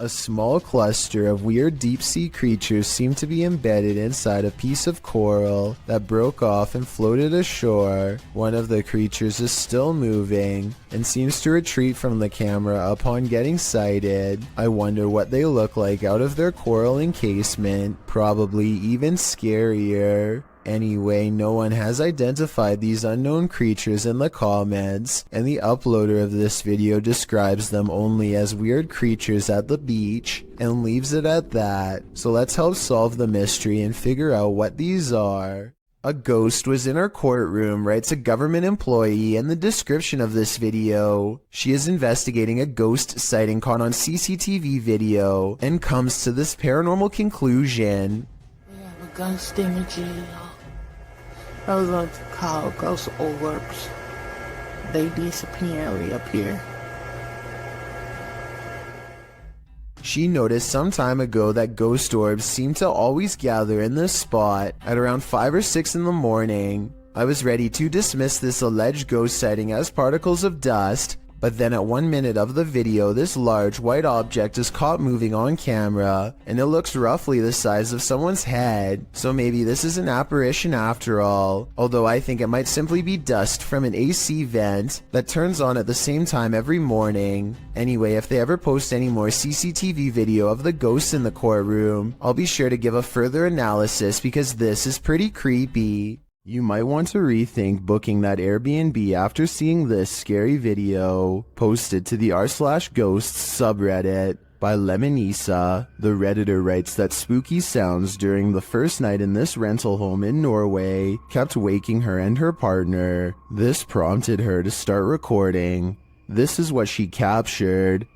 A small cluster of weird deep-sea creatures seem to be embedded inside a piece of coral that broke off and floated ashore. One of the creatures is still moving and seems to retreat from the camera upon getting sighted. I wonder what they look like out of their coral encasement, probably even scarier. Anyway, no one has identified these unknown creatures in the comments, and the uploader of this video describes them only as weird creatures at the beach, and leaves it at that. So let's help solve the mystery and figure out what these are. A ghost was in our courtroom, writes a government employee in the description of this video. She is investigating a ghost sighting caught on CCTV video, and comes to this paranormal conclusion. We have a ghost in the jail. Those are called ghost orbs. They disappear up here. She noticed some time ago that ghost orbs seem to always gather in this spot at around 5 or 6 in the morning. I was ready to dismiss this alleged ghost sighting as particles of dust, but then at 1 minute of the video, this large white object is caught moving on camera, and it looks roughly the size of someone's head, so maybe this is an apparition after all, although I think it might simply be dust from an AC vent that turns on at the same time every morning. Anyway, if they ever post any more CCTV video of the ghosts in the courtroom, I'll be sure to give a further analysis because this is pretty creepy. You might want to rethink booking that Airbnb after seeing this scary video posted to the r/ghosts subreddit by Lemonisa. The Redditor writes that spooky sounds during the first night in this rental home in Norway kept waking her and her partner. This prompted her to start recording. This is what she captured.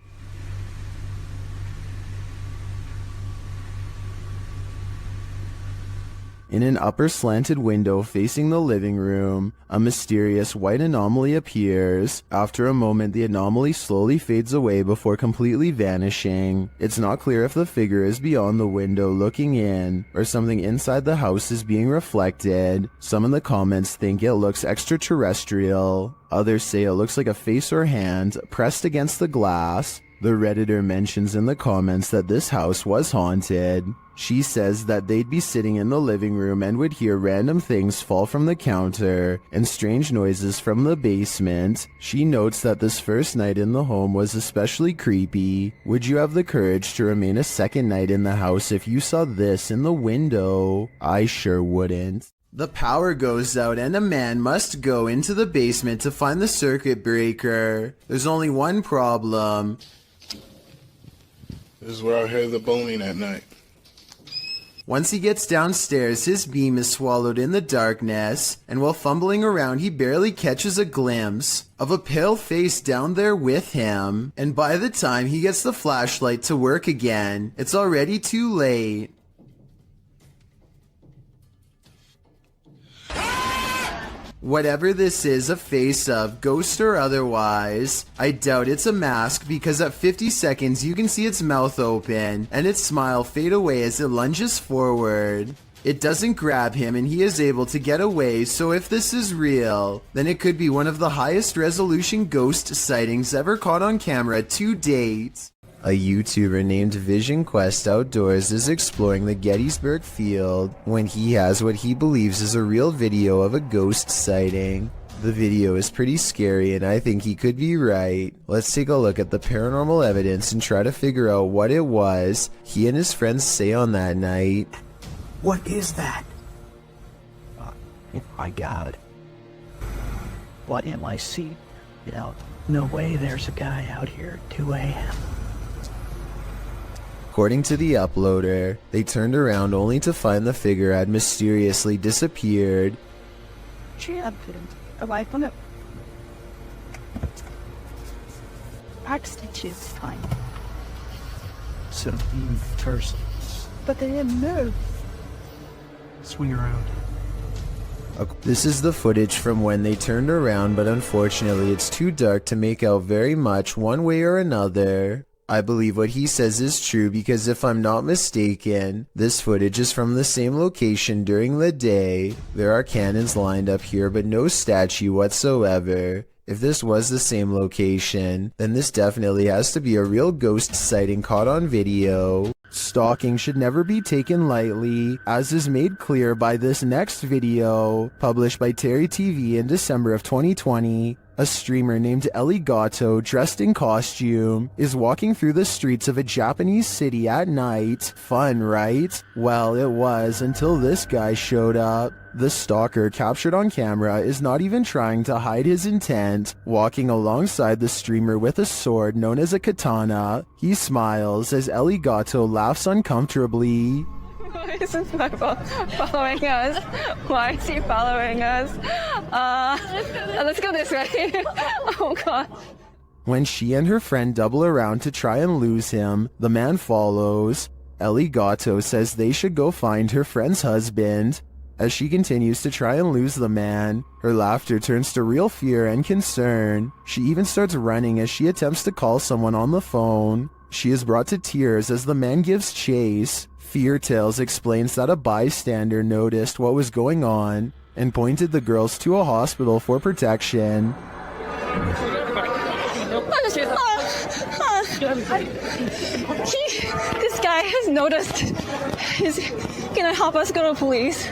In an upper slanted window facing the living room, a mysterious white anomaly appears. After a moment, the anomaly slowly fades away before completely vanishing. It's not clear if the figure is beyond the window looking in, or something inside the house is being reflected. Some in the comments think it looks extraterrestrial. Others say it looks like a face or hand pressed against the glass. The Redditor mentions in the comments that this house was haunted. She says that they'd be sitting in the living room and would hear random things fall from the counter and strange noises from the basement. She notes that this first night in the home was especially creepy. Would you have the courage to remain a second night in the house if you saw this in the window? I sure wouldn't. The power goes out and a man must go into the basement to find the circuit breaker. There's only one problem. This is where I hear the boning at night. Once he gets downstairs, his beam is swallowed in the darkness, and while fumbling around, he barely catches a glimpse of a pale face down there with him. And by the time he gets the flashlight to work again, it's already too late. Whatever this is a face of, ghost or otherwise, I doubt it's a mask because at 50 seconds you can see its mouth open and its smile fade away as it lunges forward. It doesn't grab him and he is able to get away, so if this is real, then it could be one of the highest resolution ghost sightings ever caught on camera to date. A YouTuber named Vision Quest Outdoors is exploring the Gettysburg field when he has what he believes is a real video of a ghost sighting. The video is pretty scary and I think he could be right. Let's take a look at the paranormal evidence and try to figure out what it was he and his friends say on that night. What is that? Oh my God. What am I seeing? No way there's a guy out here at 2 a.m. According to the uploader, they turned around only to find the figure had mysteriously disappeared. Stitches fine. So, first, But they didn't move. swing around. This is the footage from when they turned around, but unfortunately it's too dark to make out very much one way or another. I believe what he says is true because if I'm not mistaken, this footage is from the same location during the day. There are cannons lined up here but no statue whatsoever. If this was the same location, then this definitely has to be a real ghost sighting caught on video. Stalking should never be taken lightly, as is made clear by this next video, published by Terry TV in December of 2020. A streamer named Ellie Gatto, dressed in costume, is walking through the streets of a Japanese city at night. Fun, right? Well, it was until this guy showed up. The stalker, captured on camera, is not even trying to hide his intent, walking alongside the streamer with a sword known as a katana. He smiles as Ellie Gatto laughs uncomfortably. Why is this guy following us? Why is he following us? Let's go this way. Oh god. When she and her friend double around to try and lose him, the man follows. Ellie Gatto says they should go find her friend's husband. As she continues to try and lose the man, her laughter turns to real fear and concern. She even starts running as she attempts to call someone on the phone. She is brought to tears as the man gives chase. Fear Tales explains that a bystander noticed what was going on and pointed the girls to a hospital for protection. This guy has noticed. He's gonna help us go to police.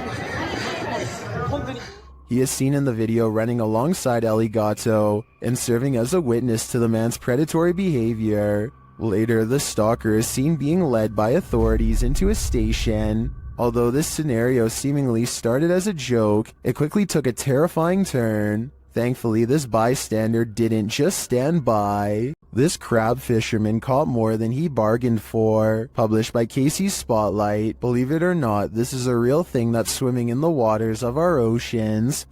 He is seen in the video running alongside Ellie Gatto and serving as a witness to the man's predatory behavior. Later, the stalker is seen being led by authorities into a station. Although this scenario seemingly started as a joke, it quickly took a terrifying turn. Thankfully, this bystander didn't just stand by. This crab fisherman caught more than he bargained for. Published by Casey's Spotlight. Believe it or not, this is a real thing that's swimming in the waters of our oceans.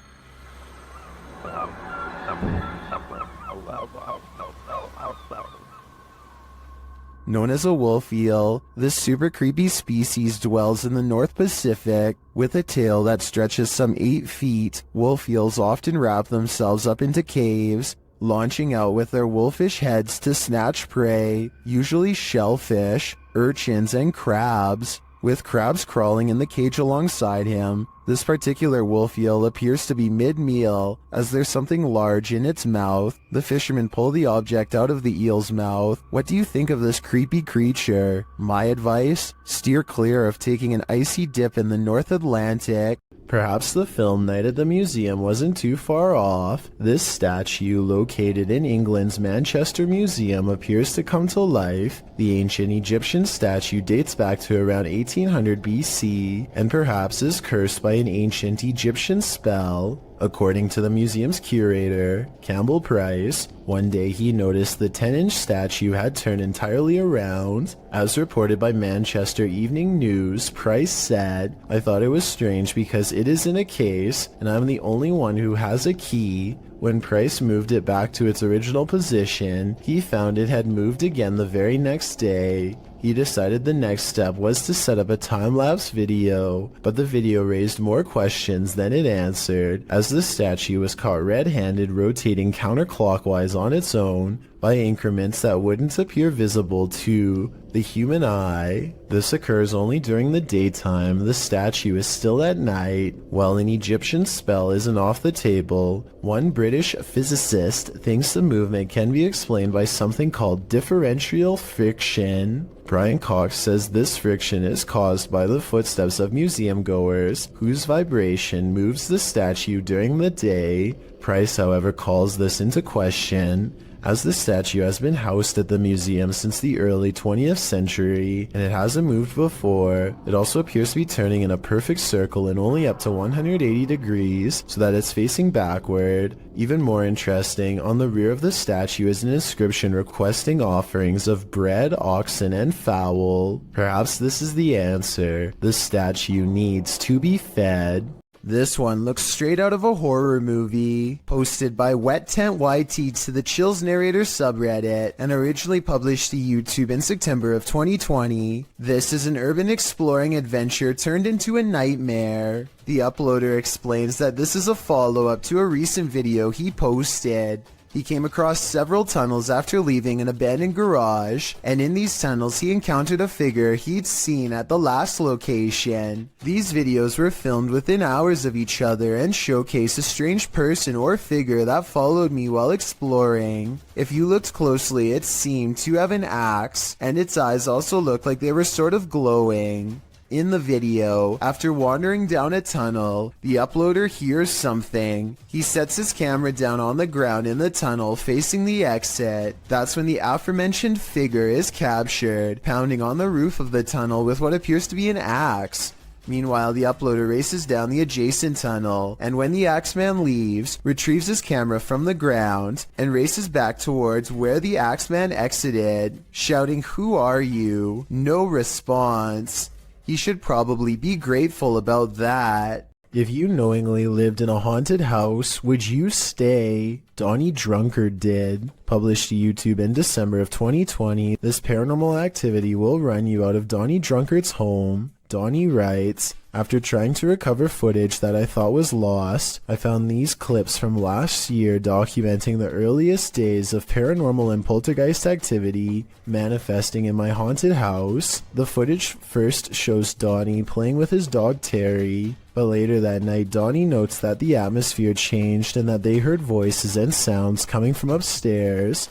Known as a wolf eel, this super creepy species dwells in the North Pacific. With a tail that stretches some 8 feet, wolf eels often wrap themselves up into caves, launching out with their wolfish heads to snatch prey, usually shellfish, urchins, and crabs. With crabs crawling in the cage alongside him, this particular wolf eel appears to be mid-meal, as there's something large in its mouth. The fishermen pull the object out of the eel's mouth. What do you think of this creepy creature? My advice? Steer clear of taking an icy dip in the North Atlantic. Perhaps the film night at the museum wasn't too far off. This statue, located in England's Manchester Museum, appears to come to life. The ancient Egyptian statue dates back to around 1800 BC, and perhaps is cursed by an ancient Egyptian spell. According to the museum's curator, Campbell Price, one day he noticed the 10-inch statue had turned entirely around. As reported by Manchester Evening News, Price said, "I thought it was strange because it is in a case, and I'm the only one who has a key. When Price moved it back to its original position, he found it had moved again the very next day. He decided the next step was to set up a time-lapse video, but the video raised more questions than it answered, as the statue was caught red-handed rotating counterclockwise on its own by increments that wouldn't appear visible to the human eye. This occurs only during the daytime. The statue is still at night. While an Egyptian spell isn't off the table, one British physicist thinks the movement can be explained by something called differential friction. Brian Cox says this friction is caused by the footsteps of museum goers, whose vibration moves the statue during the day. Price, however, calls this into question, as the statue has been housed at the museum since the early 20th century, and it hasn't moved before. It also appears to be turning in a perfect circle and only up to 180 degrees, so that it's facing backward. Even more interesting, on the rear of the statue is an inscription requesting offerings of bread, oxen, and fowl. Perhaps this is the answer. The statue needs to be fed. This one looks straight out of a horror movie. Posted by Wet Tent YT to the Chills Narrator subreddit and originally published to YouTube in September of 2020. This is an urban exploring adventure turned into a nightmare. The uploader explains that this is a follow-up to a recent video he posted. He came across several tunnels after leaving an abandoned garage, and in these tunnels he encountered a figure he'd seen at the last location. These videos were filmed within hours of each other and showcase a strange person or figure that followed me while exploring. If you looked closely, it seemed to have an axe, and its eyes also looked like they were sort of glowing. In the video, after wandering down a tunnel, the uploader hears something. He sets his camera down on the ground in the tunnel facing the exit. That's when the aforementioned figure is captured, pounding on the roof of the tunnel with what appears to be an axe. Meanwhile, the uploader races down the adjacent tunnel, and when the Axeman leaves, retrieves his camera from the ground, and races back towards where the Axeman exited, shouting, "Who are you?" No response. He should probably be grateful about that. If you knowingly lived in a haunted house, would you stay? Donnie Drunkard did. Published to YouTube in December of 2020, this paranormal activity will run you out of Donnie Drunkard's home. Donnie writes, "After trying to recover footage that I thought was lost, I found these clips from last year documenting the earliest days of paranormal and poltergeist activity manifesting in my haunted house. The footage first shows Donnie playing with his dog Terry, but later that night Donnie notes that the atmosphere changed and that they heard voices and sounds coming from upstairs.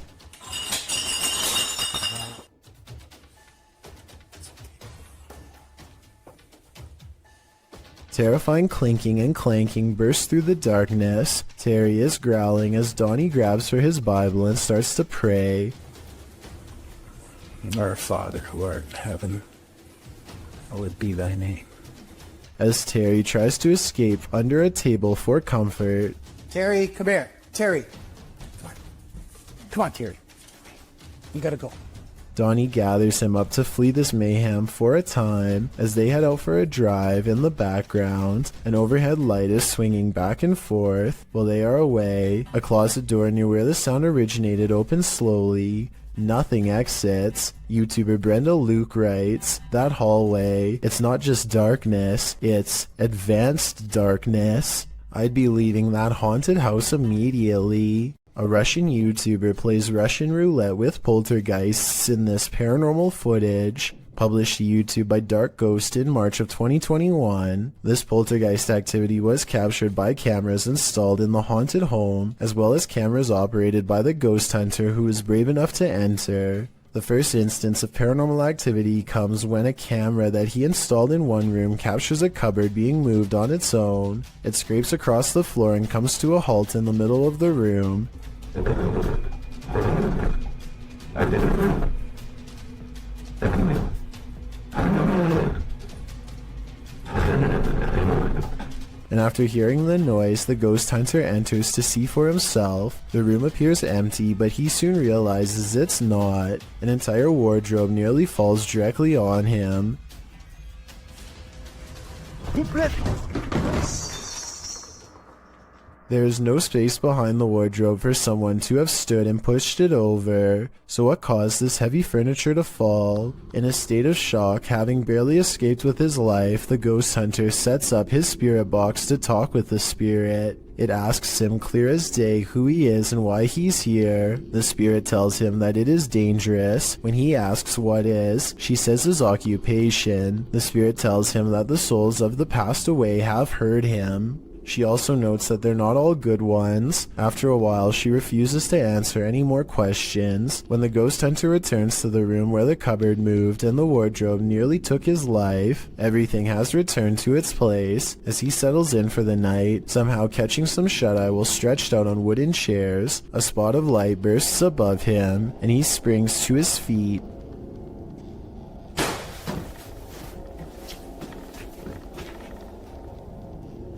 Terrifying clinking and clanking bursts through the darkness. Terry is growling as Donnie grabs for his Bible and starts to pray. Our Father who art in heaven, hallowed be thy name. As Terry tries to escape under a table for comfort. Terry, come here. Terry. Come on. Come on, Terry. You gotta go. Donnie gathers him up to flee this mayhem for a time. As they head out for a drive, in the background, an overhead light is swinging back and forth. While they are away, a closet door near where the sound originated opens slowly. Nothing exits. YouTuber Brenda Luke writes, "That hallway, it's not just darkness, it's advanced darkness. I'd be leaving that haunted house immediately." A Russian YouTuber plays Russian roulette with poltergeists in this paranormal footage. Published to YouTube by Dark Ghost in March of 2021. This poltergeist activity was captured by cameras installed in the haunted home, as well as cameras operated by the ghost hunter who was brave enough to enter. The first instance of paranormal activity comes when a camera that he installed in one room captures a cupboard being moved on its own. It scrapes across the floor and comes to a halt in the middle of the room. And after hearing the noise, the ghost hunter enters to see for himself. The room appears empty, but he soon realizes it's not. An entire wardrobe nearly falls directly on him. There is no space behind the wardrobe for someone to have stood and pushed it over. So what caused this heavy furniture to fall? In a state of shock, having barely escaped with his life, the ghost hunter sets up his spirit box to talk with the spirit. It asks him clear as day who he is and why he's here. The spirit tells him that it is dangerous. When he asks what is, she says his occupation. The spirit tells him that the souls of the passed away have heard him. She also notes that they're not all good ones. After a while, she refuses to answer any more questions. When the ghost hunter returns to the room where the cupboard moved and the wardrobe nearly took his life, everything has returned to its place. As he settles in for the night, somehow catching some shut-eye while stretched out on wooden chairs, a spot of light bursts above him, and he springs to his feet.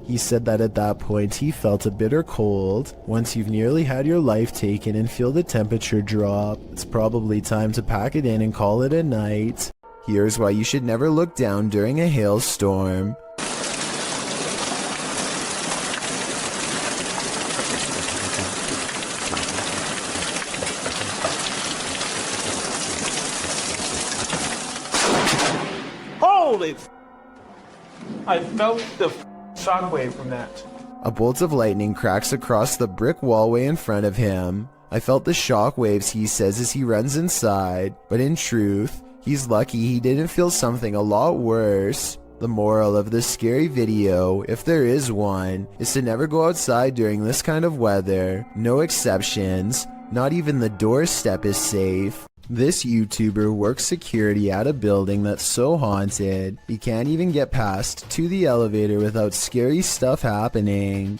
He said that at that point he felt a bitter cold. Once you've nearly had your life taken and feel the temperature drop, it's probably time to pack it in and call it a night. Here's why you should never look down during a hailstorm. Holy! I felt the shockwave from that. A bolt of lightning cracks across the brick wallway in front of him. I felt the shock waves, he says, as he runs inside, but in truth, he's lucky he didn't feel something a lot worse. The moral of this scary video, if there is one, is to never go outside during this kind of weather. No exceptions. Not even the doorstep is safe. This YouTuber works security at a building that's so haunted, he can't even get past to the elevator without scary stuff happening.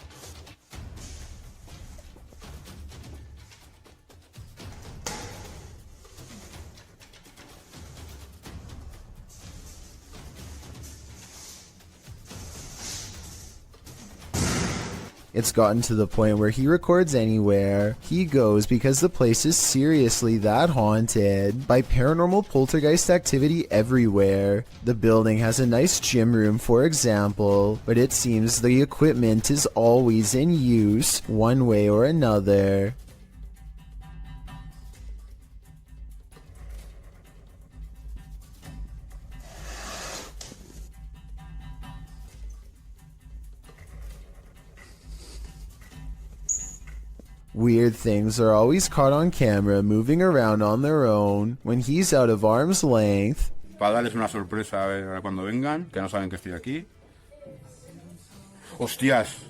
It's gotten to the point where he records anywhere he goes because the place is seriously that haunted by paranormal poltergeist activity everywhere. The building has a nice gym room, for example, but it seems the equipment is always in use one way or another. Weird things are always caught on camera moving around on their own when he's out of arm's length. Para darles una sorpresa a ver cuando vengan, que no saben que estoy aquí. ¡Hostias!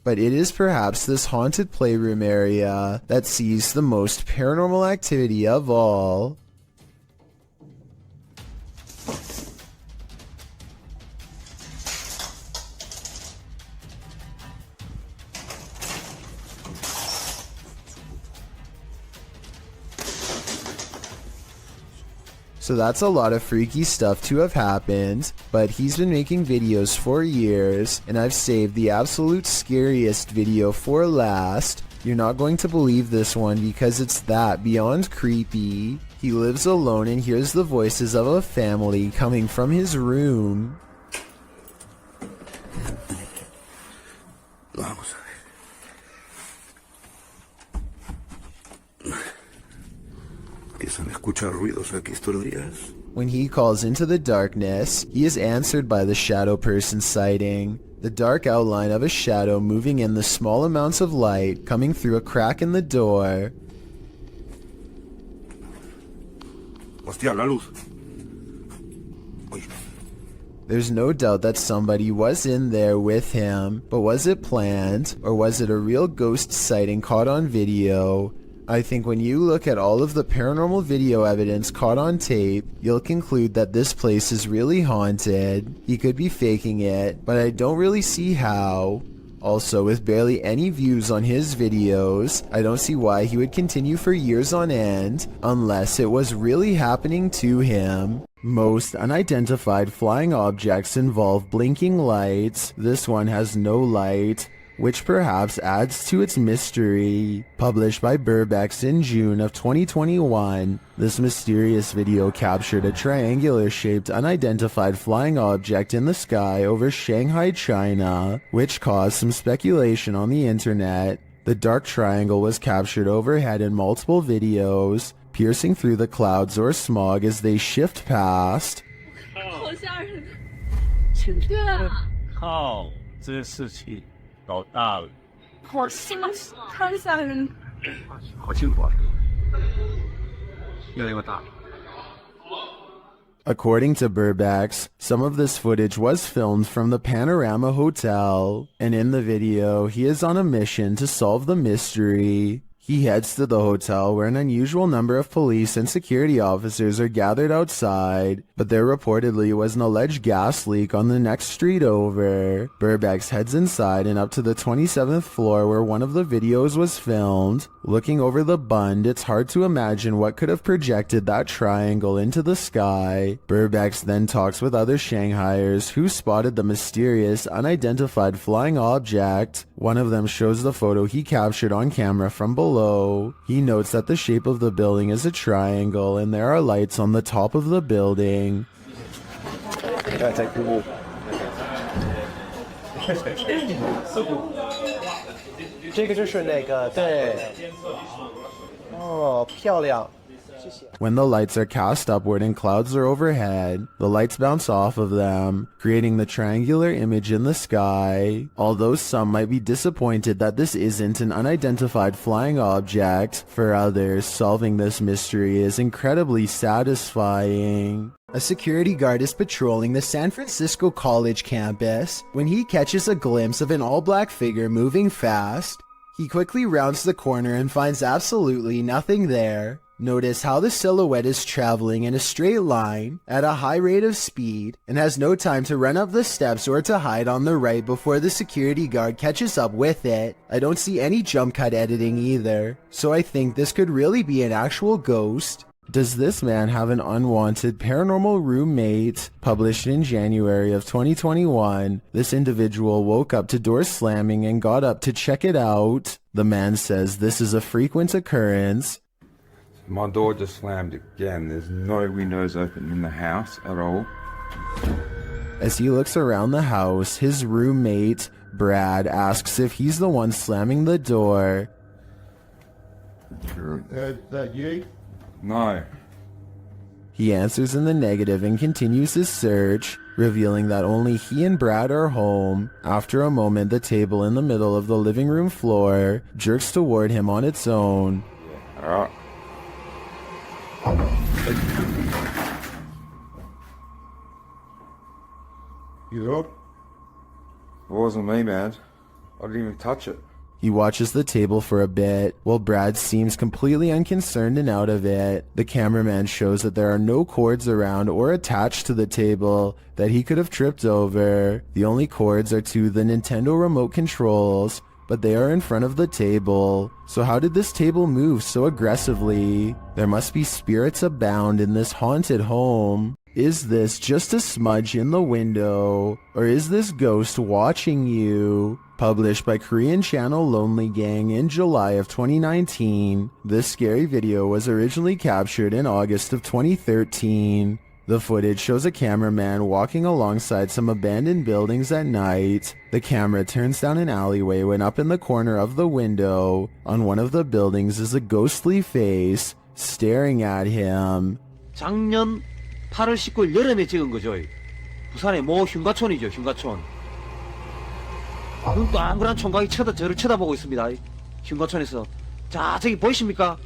But it is perhaps this haunted playroom area that sees the most paranormal activity of all. So that's a lot of freaky stuff to have happened, but he's been making videos for years, and I've saved the absolute scariest video for last. You're not going to believe this one because it's that beyond creepy. He lives alone and hears the voices of a family coming from his room. Vamos a ver. Empiezan a escuchar ruidos aquí estos días. When he calls into the darkness, he is answered by the shadow person sighting. The dark outline of a shadow moving in the small amounts of light coming through a crack in the door. Hostia, la luz. Uy. There's no doubt that somebody was in there with him, but was it planned, or was it a real ghost sighting caught on video? I think when you look at all of the paranormal video evidence caught on tape, you'll conclude that this place is really haunted. He could be faking it, but I don't really see how. Also, with barely any views on his videos, I don't see why he would continue for years on end, unless it was really happening to him. Most unidentified flying objects involve blinking lights. This one has no light, which perhaps adds to its mystery. Published by Burbex in June of 2021, this mysterious video captured a triangular-shaped unidentified flying object in the sky over Shanghai, China, which caused some speculation on the internet. The dark triangle was captured overhead in multiple videos, piercing through the clouds or smog as they shift past. 靠，这事情搞大了。好吓人。好辛苦啊，越来越大。 According to Burbex, some of this footage was filmed from the Panorama Hotel, and in the video, he is on a mission to solve the mystery. He heads to the hotel where an unusual number of police and security officers are gathered outside, but there reportedly was an alleged gas leak on the next street over. Burbex heads inside and up to the 27th floor where one of the videos was filmed. Looking over the bund, it's hard to imagine what could have projected that triangle into the sky. Burbex then talks with other Shanghaiers who spotted the mysterious, unidentified flying object. One of them shows the photo he captured on camera from below. He notes that the shape of the building is a triangle and there are lights on the top of the building. 这个就是那个对，哦，漂亮， When the lights are cast upward and clouds are overhead, the lights bounce off of them, creating the triangular image in the sky. Although some might be disappointed that this isn't an unidentified flying object, for others, solving this mystery is incredibly satisfying. A security guard is patrolling the San Francisco College campus when he catches a glimpse of an all-black figure moving fast. He quickly rounds the corner and finds absolutely nothing there. Notice how the silhouette is traveling in a straight line at a high rate of speed and has no time to run up the steps or to hide on the right before the security guard catches up with it. I don't see any jump cut editing either, so I think this could really be an actual ghost. Does this man have an unwanted paranormal roommate? Published in January of 2021, this individual woke up to doors slamming and got up to check it out. The man says this is a frequent occurrence. My door just slammed again. There's no windows open in the house at all. As he looks around the house, his roommate, Brad, asks if he's the one slamming the door. That you? No. He answers in the negative and continues his search, revealing that only he and Brad are home. After a moment, the table in the middle of the living room floor jerks toward him on its own. Alright. You up? It wasn't me, man. I didn't even touch it. He watches the table for a bit, while Brad seems completely unconcerned and out of it. The cameraman shows that there are no cords around or attached to the table that he could have tripped over. The only cords are to the Nintendo remote controls, but they are in front of the table. So how did this table move so aggressively? There must be spirits abound in this haunted home. Is this just a smudge in the window? Or is this ghost watching you? Published by Korean channel Lonely Gang in July of 2019, this scary video was originally captured in August of 2013. The footage shows a cameraman walking alongside some abandoned buildings at night. The camera turns down an alleyway when up in the corner of the window, on one of the buildings, is a ghostly face staring at him. 작년 8월 19일 여름에 찍은 거죠. 부산의 모 흉가촌이죠, 흉가촌. 눈 동그란 총각이 저를 쳐다보고 있습니다. 흉가촌에서. 자, 저기 보이십니까?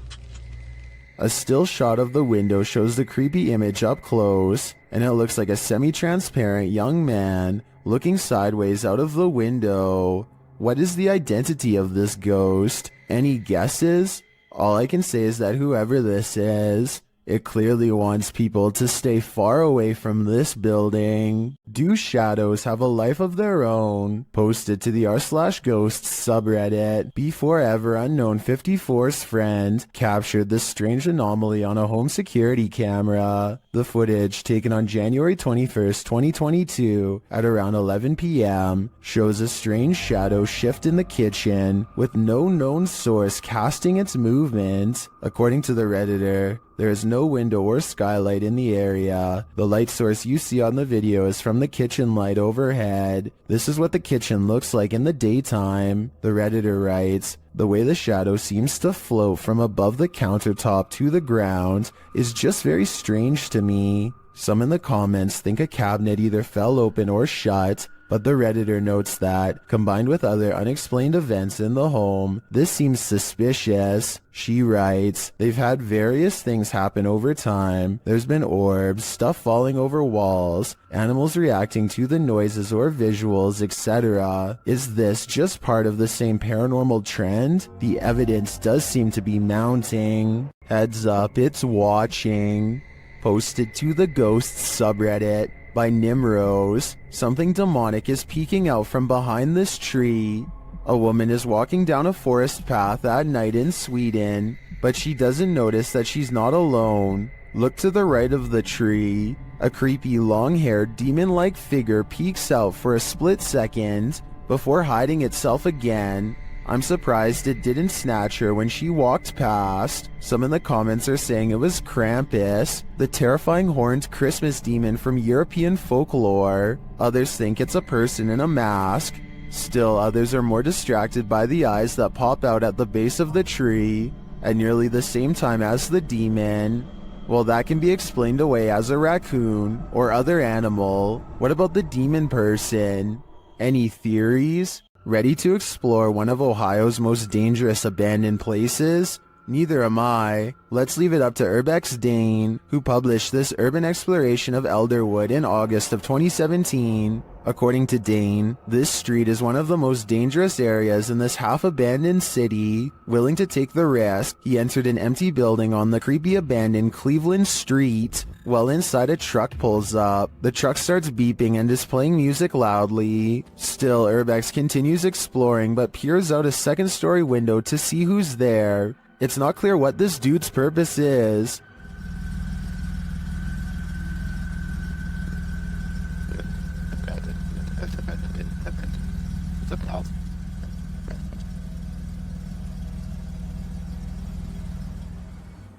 A still shot of the window shows the creepy image up close, and it looks like a semi-transparent young man looking sideways out of the window. What is the identity of this ghost? Any guesses? All I can say is that whoever this is, it clearly wants people to stay far away from this building. Do shadows have a life of their own? Posted to the r/ghosts subreddit. BeForeverUnknown54's friend captured this strange anomaly on a home security camera. The footage, taken on January 21st, 2022 at around 11 p.m., shows a strange shadow shift in the kitchen with no known source casting its movement. According to the Redditor, there is no window or skylight in the area. The light source you see on the video is from the kitchen light overhead. This is what the kitchen looks like in the daytime. The Redditor writes, the way the shadow seems to float from above the countertop to the ground is just very strange to me. Some in the comments think a cabinet either fell open or shut, but the Redditor notes that, combined with other unexplained events in the home, this seems suspicious. She writes, they've had various things happen over time. There's been orbs, stuff falling over walls, animals reacting to the noises or visuals, etc. Is this just part of the same paranormal trend? The evidence does seem to be mounting. Heads up, it's watching. Posted to the Ghosts subreddit by Nimrose. Something demonic is peeking out from behind this tree. A woman is walking down a forest path at night in Sweden, but she doesn't notice that she's not alone. Look to the right of the tree. A creepy long-haired demon-like figure peeks out for a split second before hiding itself again. I'm surprised it didn't snatch her when she walked past. Some in the comments are saying it was Krampus, the terrifying horned Christmas demon from European folklore. Others think it's a person in a mask. Still, others are more distracted by the eyes that pop out at the base of the tree. at nearly the same time as the demon. Well, that can be explained away as a raccoon or other animal. What about the demon person? Any theories? Ready to explore one of Ohio's most dangerous abandoned places? Neither am I. Let's leave it up to Urbex Dane, who published this urban exploration of Elderwood in August of 2017. According to Dane, this street is one of the most dangerous areas in this half-abandoned city. Willing to take the risk, he entered an empty building on the creepy abandoned Cleveland Street. While inside, a truck pulls up. The truck starts beeping and is playing music loudly. Still, Urbex continues exploring but peers out a second-story window to see who's there. It's not clear what this dude's purpose is.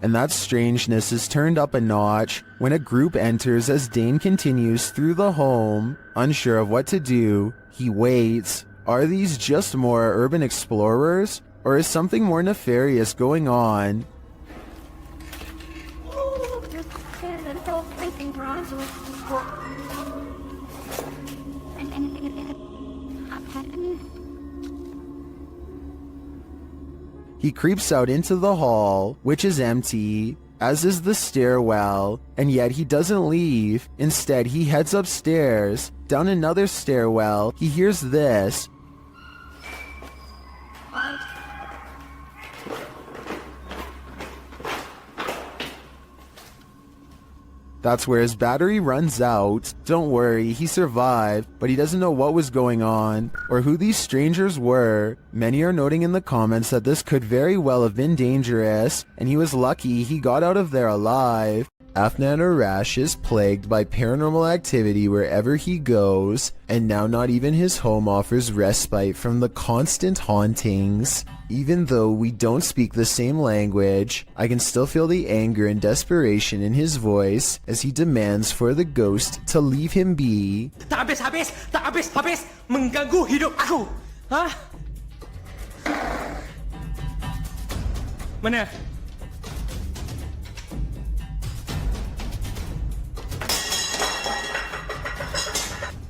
And that strangeness is turned up a notch when a group enters as Dane continues through the home. Unsure of what to do, he waits. Are these just more urban explorers? Or is something more nefarious going on? He creeps out into the hall, which is empty, as is the stairwell, and yet he doesn't leave. Instead, he heads upstairs. Down another stairwell, he hears this. That's where his battery runs out. Don't worry, he survived, but he doesn't know what was going on, or who these strangers were. Many are noting in the comments that this could very well have been dangerous, and he was lucky he got out of there alive. Afnan Arash is plagued by paranormal activity wherever he goes, and now not even his home offers respite from the constant hauntings. Even though we don't speak the same language, I can still feel the anger and desperation in his voice as he demands for the ghost to leave him be. Tak habis, mengganggu hidup aku. Hah? Mana?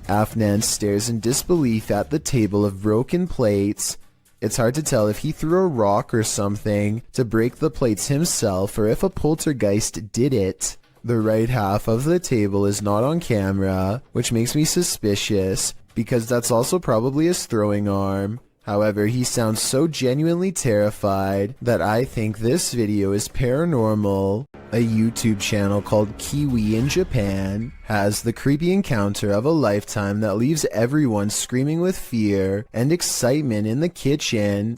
Afnan stares in disbelief at the table of broken plates. It's hard to tell if he threw a rock or something to break the plates himself or if a poltergeist did it. The right half of the table is not on camera, which makes me suspicious because that's also probably his throwing arm. However, he sounds so genuinely terrified that I think this video is paranormal. A YouTube channel called Kiwi in Japan has the creepy encounter of a lifetime that leaves everyone screaming with fear and excitement in the kitchen.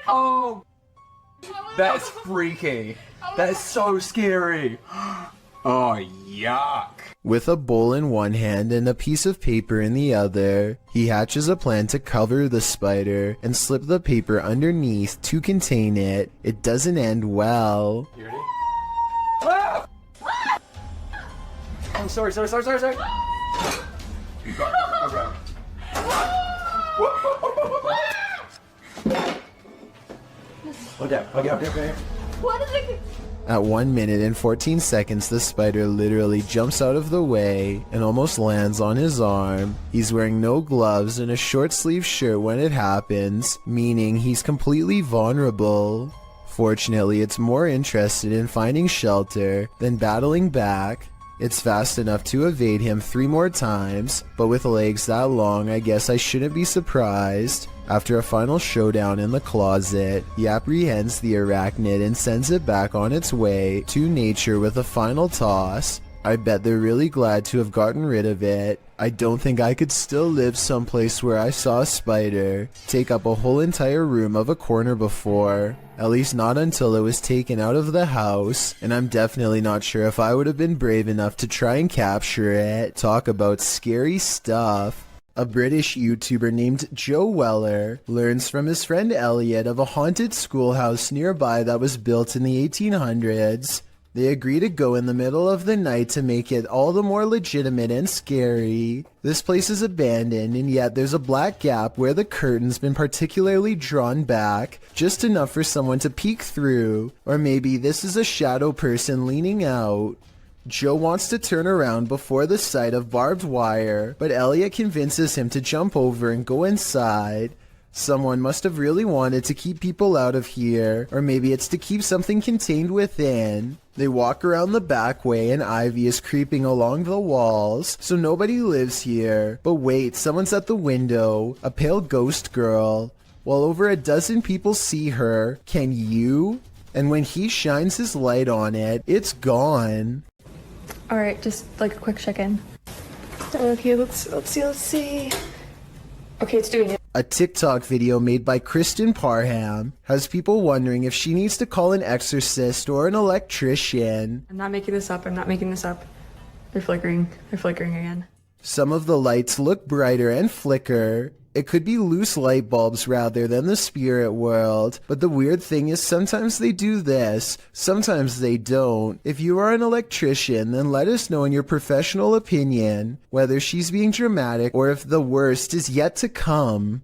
Oh, that's freaky. That's so scary. Oh, yuck. With a bowl in one hand and a piece of paper in the other, he hatches a plan to cover the spider and slip the paper underneath to contain it. It doesn't end well. You ready? Ah! I'm sorry. Okay. Okay. What is it? At 1 minute and 14 seconds, the spider literally jumps out of the way and almost lands on his arm. He's wearing no gloves and a short sleeve shirt when it happens, meaning he's completely vulnerable. Fortunately, it's more interested in finding shelter than battling back. It's fast enough to evade him 3 more times, but with legs that long, I guess I shouldn't be surprised. After a final showdown in the closet, he apprehends the arachnid and sends it back on its way to nature with a final toss. I bet they're really glad to have gotten rid of it. I don't think I could still live someplace where I saw a spider take up a whole entire room of a corner before. At least not until it was taken out of the house, and I'm definitely not sure if I would have been brave enough to try and capture it. Talk about scary stuff. A British YouTuber named Joe Weller learns from his friend Elliot of a haunted schoolhouse nearby that was built in the 1800s. They agree to go in the middle of the night to make it all the more legitimate and scary. This place is abandoned, and yet there's a black gap where the curtain's been particularly drawn back, just enough for someone to peek through. Or maybe this is a shadow person leaning out. Joe wants to turn around before the sight of barbed wire, but Elliot convinces him to jump over and go inside. Someone must have really wanted to keep people out of here, or maybe it's to keep something contained within. They walk around the back way and Ivy is creeping along the walls, so nobody lives here. But wait, someone's at the window, a pale ghost girl. While over a dozen people see her, can you? And when he shines his light on it, it's gone. Alright, just like a quick check-in. Okay, let's see. Okay, it's doing it. A TikTok video made by Kristen Parham has people wondering if she needs to call an exorcist or an electrician. I'm not making this up. They're flickering again. Some of the lights look brighter and flicker. It could be loose light bulbs rather than the spirit world, but the weird thing is sometimes they do this, sometimes they don't. If you are an electrician, then let us know in your professional opinion whether she's being dramatic or if the worst is yet to come.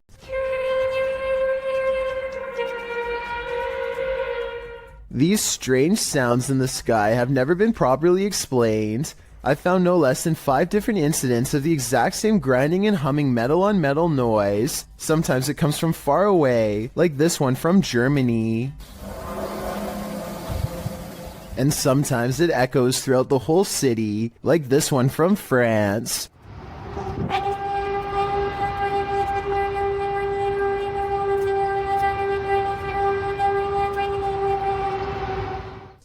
These strange sounds in the sky have never been properly explained. I found no less than 5 different incidents of the exact same grinding and humming metal on metal noise. Sometimes it comes from far away, like this one from Germany. And sometimes it echoes throughout the whole city, like this one from France.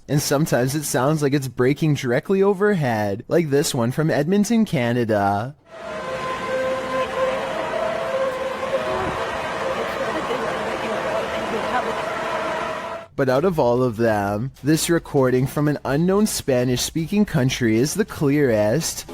And sometimes it sounds like it's breaking directly overhead, like this one from Edmonton, Canada. But out of all of them, this recording from an unknown Spanish-speaking country is the clearest.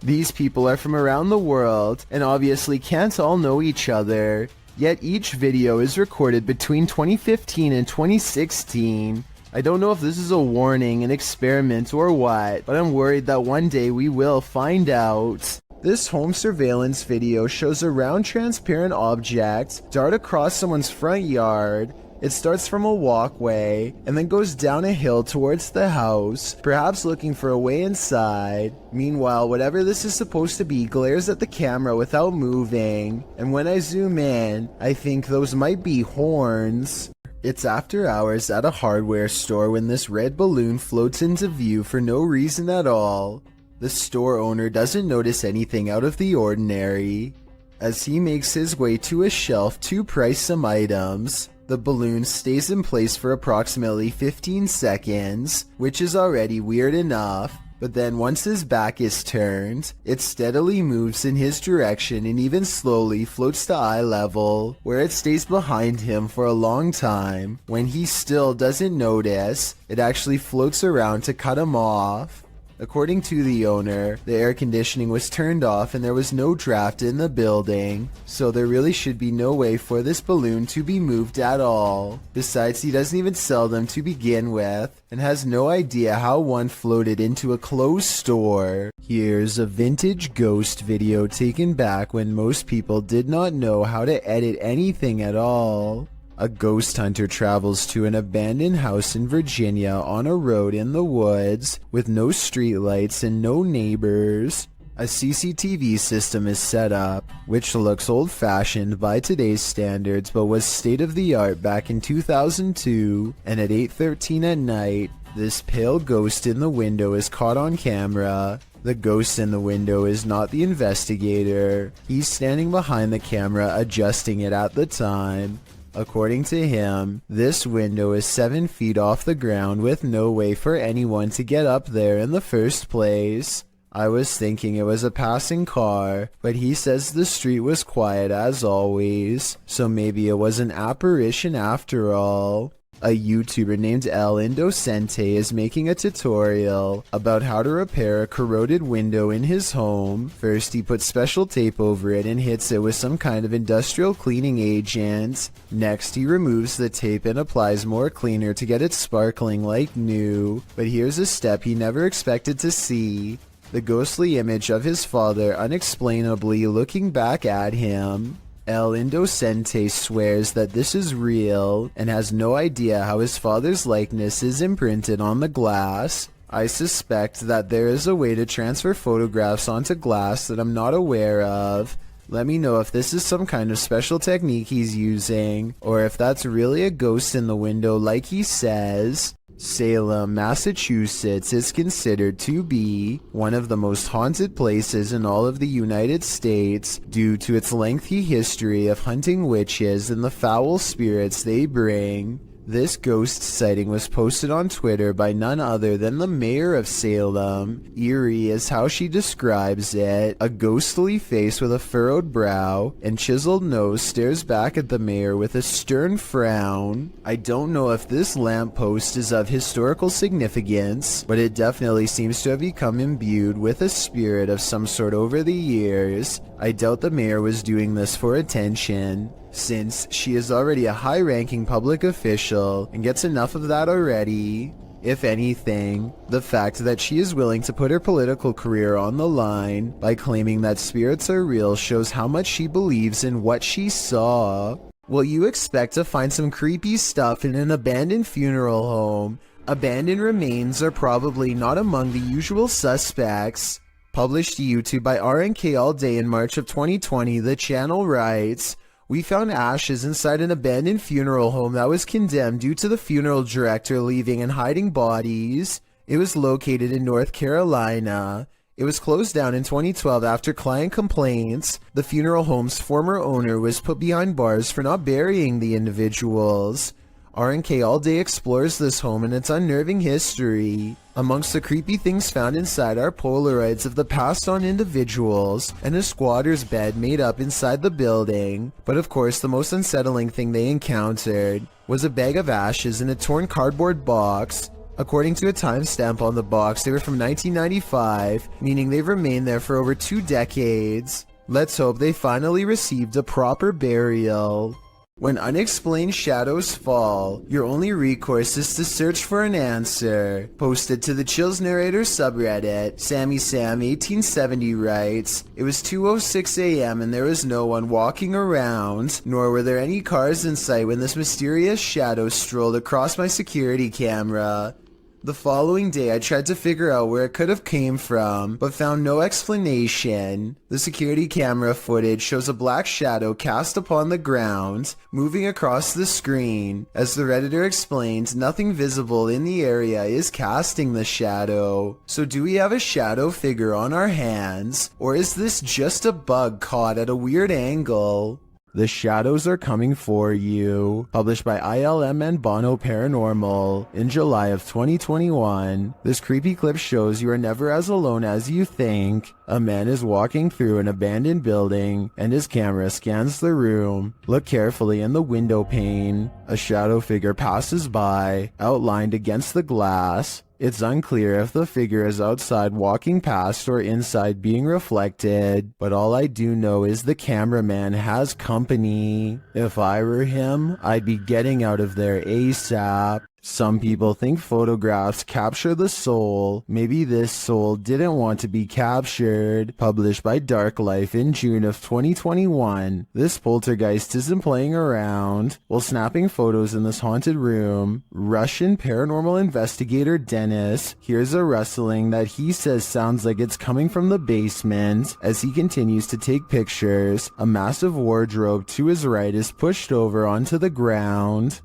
These people are from around the world, and obviously can't all know each other. Yet each video is recorded between 2015 and 2016. I don't know if this is a warning, an experiment, or what, but I'm worried that one day we will find out. This home surveillance video shows a round transparent object dart across someone's front yard. It starts from a walkway and then goes down a hill towards the house, perhaps looking for a way inside. Meanwhile, whatever this is supposed to be glares at the camera without moving, and when I zoom in, I think those might be horns. It's after hours at a hardware store when this red balloon floats into view for no reason at all. The store owner doesn't notice anything out of the ordinary. As he makes his way to a shelf to price some items, the balloon stays in place for approximately 15 seconds, which is already weird enough. But then once his back is turned, it steadily moves in his direction and even slowly floats to eye level, where it stays behind him for a long time. When he still doesn't notice, it actually floats around to cut him off. According to the owner, the air conditioning was turned off and there was no draft in the building, so there really should be no way for this balloon to be moved at all. Besides, he doesn't even sell them to begin with, and has no idea how one floated into a closed store. Here's a vintage ghost video taken back when most people did not know how to edit anything at all. A ghost hunter travels to an abandoned house in Virginia on a road in the woods with no streetlights and no neighbors. A CCTV system is set up, which looks old-fashioned by today's standards but was state-of-the-art back in 2002, and at 8:13 at night, this pale ghost in the window is caught on camera. The ghost in the window is not the investigator. He's standing behind the camera adjusting it at the time. According to him, this window is 7 feet off the ground with no way for anyone to get up there in the first place. I was thinking it was a passing car, but he says the street was quiet as always, so maybe it was an apparition after all. A YouTuber named El Indocente is making a tutorial about how to repair a corroded window in his home. First, he puts special tape over it and hits it with some kind of industrial cleaning agent. Next, he removes the tape and applies more cleaner to get it sparkling like new. But here's a step he never expected to see. The ghostly image of his father unexplainably looking back at him. El Indocente swears that this is real and has no idea how his father's likeness is imprinted on the glass. I suspect that there is a way to transfer photographs onto glass that I'm not aware of. Let me know if this is some kind of special technique he's using, or if that's really a ghost in the window like he says. Salem, Massachusetts is considered to be one of the most haunted places in all of the United States due to its lengthy history of hunting witches and the foul spirits they bring. This ghost sighting was posted on Twitter by none other than the mayor of Salem. Eerie is how she describes it. A ghostly face with a furrowed brow and chiseled nose stares back at the mayor with a stern frown. I don't know if this lamppost is of historical significance, but it definitely seems to have become imbued with a spirit of some sort over the years. I doubt the mayor was doing this for attention, since she is already a high-ranking public official and gets enough of that already. If anything, the fact that she is willing to put her political career on the line by claiming that spirits are real shows how much she believes in what she saw. Will you expect to find some creepy stuff in an abandoned funeral home? Abandoned remains are probably not among the usual suspects. Published to YouTube by RNK All Day in March of 2020, the channel writes, "We found ashes inside an abandoned funeral home that was condemned due to the funeral director leaving and hiding bodies. It was located in North Carolina. It was closed down in 2012 after client complaints. The funeral home's former owner was put behind bars for not burying the individuals." RNK All Day explores this home and its unnerving history. Amongst the creepy things found inside are Polaroids of the passed on individuals and a squatter's bed made up inside the building. But of course, the most unsettling thing they encountered was a bag of ashes in a torn cardboard box. According to a timestamp on the box, they were from 1995, meaning they've remained there for over 2 decades. Let's hope they finally received a proper burial. When unexplained shadows fall, your only recourse is to search for an answer. Posted to the Chills Narrator subreddit, Sammy Sam 1870 writes, "It was 2:06 a.m. and there was no one walking around, nor were there any cars in sight when this mysterious shadow strolled across my security camera. The following day I tried to figure out where it could have came from, but found no explanation. The security camera footage shows a black shadow cast upon the ground, moving across the screen. As the Redditor explained, nothing visible in the area is casting the shadow. So do we have a shadow figure on our hands, or is this just a bug caught at a weird angle?" The Shadows Are Coming For You, published by ILM and Bono Paranormal in July of 2021. This creepy clip shows you are never as alone as you think. A man is walking through an abandoned building and his camera scans the room. Look carefully in the window pane. A shadow figure passes by, outlined against the glass. It's unclear if the figure is outside walking past or inside being reflected, but all I do know is the cameraman has company. If I were him, I'd be getting out of there ASAP. Some people think photographs capture the soul. Maybe this soul didn't want to be captured. Published by Dark Life in June of 2021. This poltergeist isn't playing around. While snapping photos in this haunted room, Russian paranormal investigator Dennis hears a rustling that he says sounds like it's coming from the basement. As he continues to take pictures, a massive wardrobe to his right is pushed over onto the ground.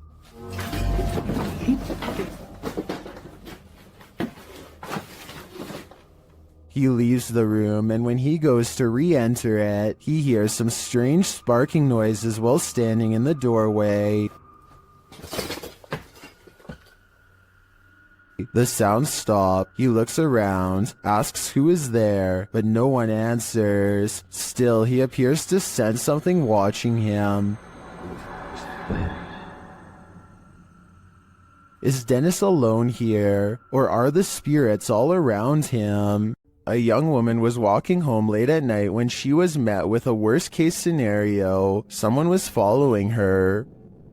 He leaves the room, and when he goes to re-enter it, he hears some strange sparking noises while standing in the doorway. The sounds stop. He looks around, asks who is there, but no one answers. Still, he appears to sense something watching him. Is Dennis alone here, or are the spirits all around him? A young woman was walking home late at night when she was met with a worst-case scenario. Someone was following her.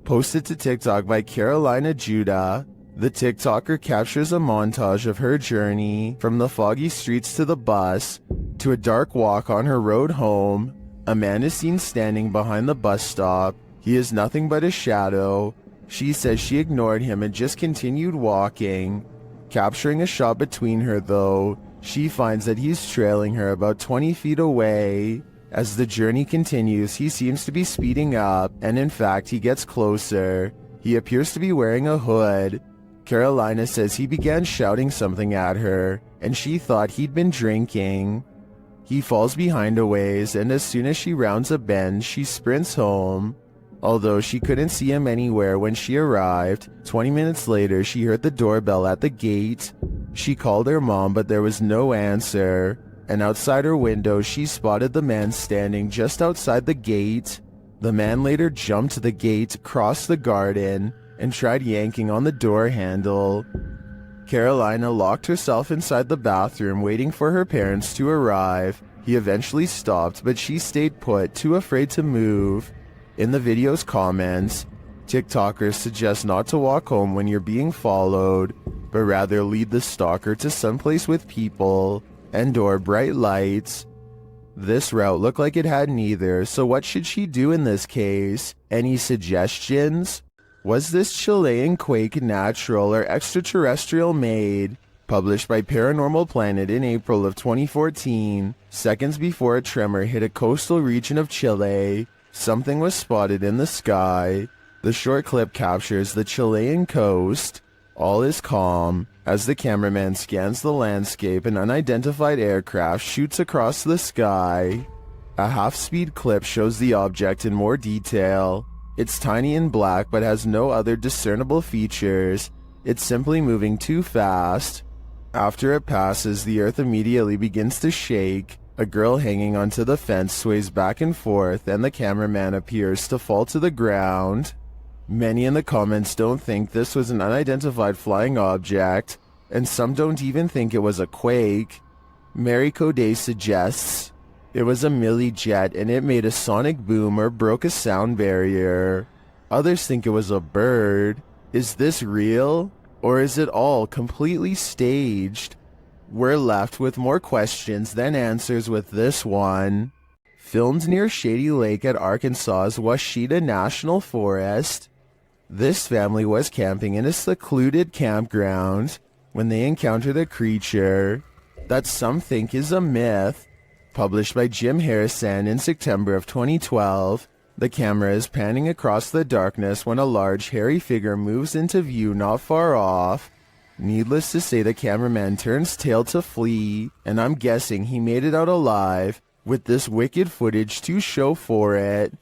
Posted to TikTok by Carolina Judah, the TikToker captures a montage of her journey from the foggy streets to the bus to a dark walk on her road home. A man is seen standing behind the bus stop. He is nothing but a shadow. She says she ignored him and just continued walking. Capturing a shot between her though, she finds that he's trailing her about 20 feet away. As the journey continues, he seems to be speeding up, and in fact, he gets closer. He appears to be wearing a hood. Carolina says he began shouting something at her, and she thought he'd been drinking. He falls behind a ways, and as soon as she rounds a bend, she sprints home. Although she couldn't see him anywhere when she arrived, 20 minutes later she heard the doorbell at the gate. She called her mom, but there was no answer, and outside her window she spotted the man standing just outside the gate. The man later jumped the gate, crossed the garden, and tried yanking on the door handle. Carolina locked herself inside the bathroom waiting for her parents to arrive. He eventually stopped, but she stayed put, too afraid to move. In the video's comments, TikTokers suggest not to walk home when you're being followed, but rather lead the stalker to someplace with people and/or bright lights. This route looked like it had neither, so what should she do in this case? Any suggestions? Was this Chilean quake natural or extraterrestrial made? Published by Paranormal Planet in April of 2014, seconds before a tremor hit a coastal region of Chile, something was spotted in the sky. The short clip captures the Chilean coast. All is calm. As the cameraman scans the landscape, an unidentified aircraft shoots across the sky. A half-speed clip shows the object in more detail. It's tiny and black but has no other discernible features. It's simply moving too fast. After it passes, the earth immediately begins to shake. A girl hanging onto the fence sways back and forth, and the cameraman appears to fall to the ground. Many in the comments don't think this was an unidentified flying object, and some don't even think it was a quake. Mary Coday suggests it was a milli jet and it made a sonic boom or broke a sound barrier. Others think it was a bird. Is this real? Or is it all completely staged? We're left with more questions than answers with this one. Filmed near Shady Lake at Arkansas's Washita National Forest, this family was camping in a secluded campground when they encountered a creature that some think is a myth. Published by Jim Harrison in September of 2012, the camera is panning across the darkness when a large hairy figure moves into view not far off. Needless to say, the cameraman turns tail to flee, and I'm guessing he made it out alive, with this wicked footage to show for it.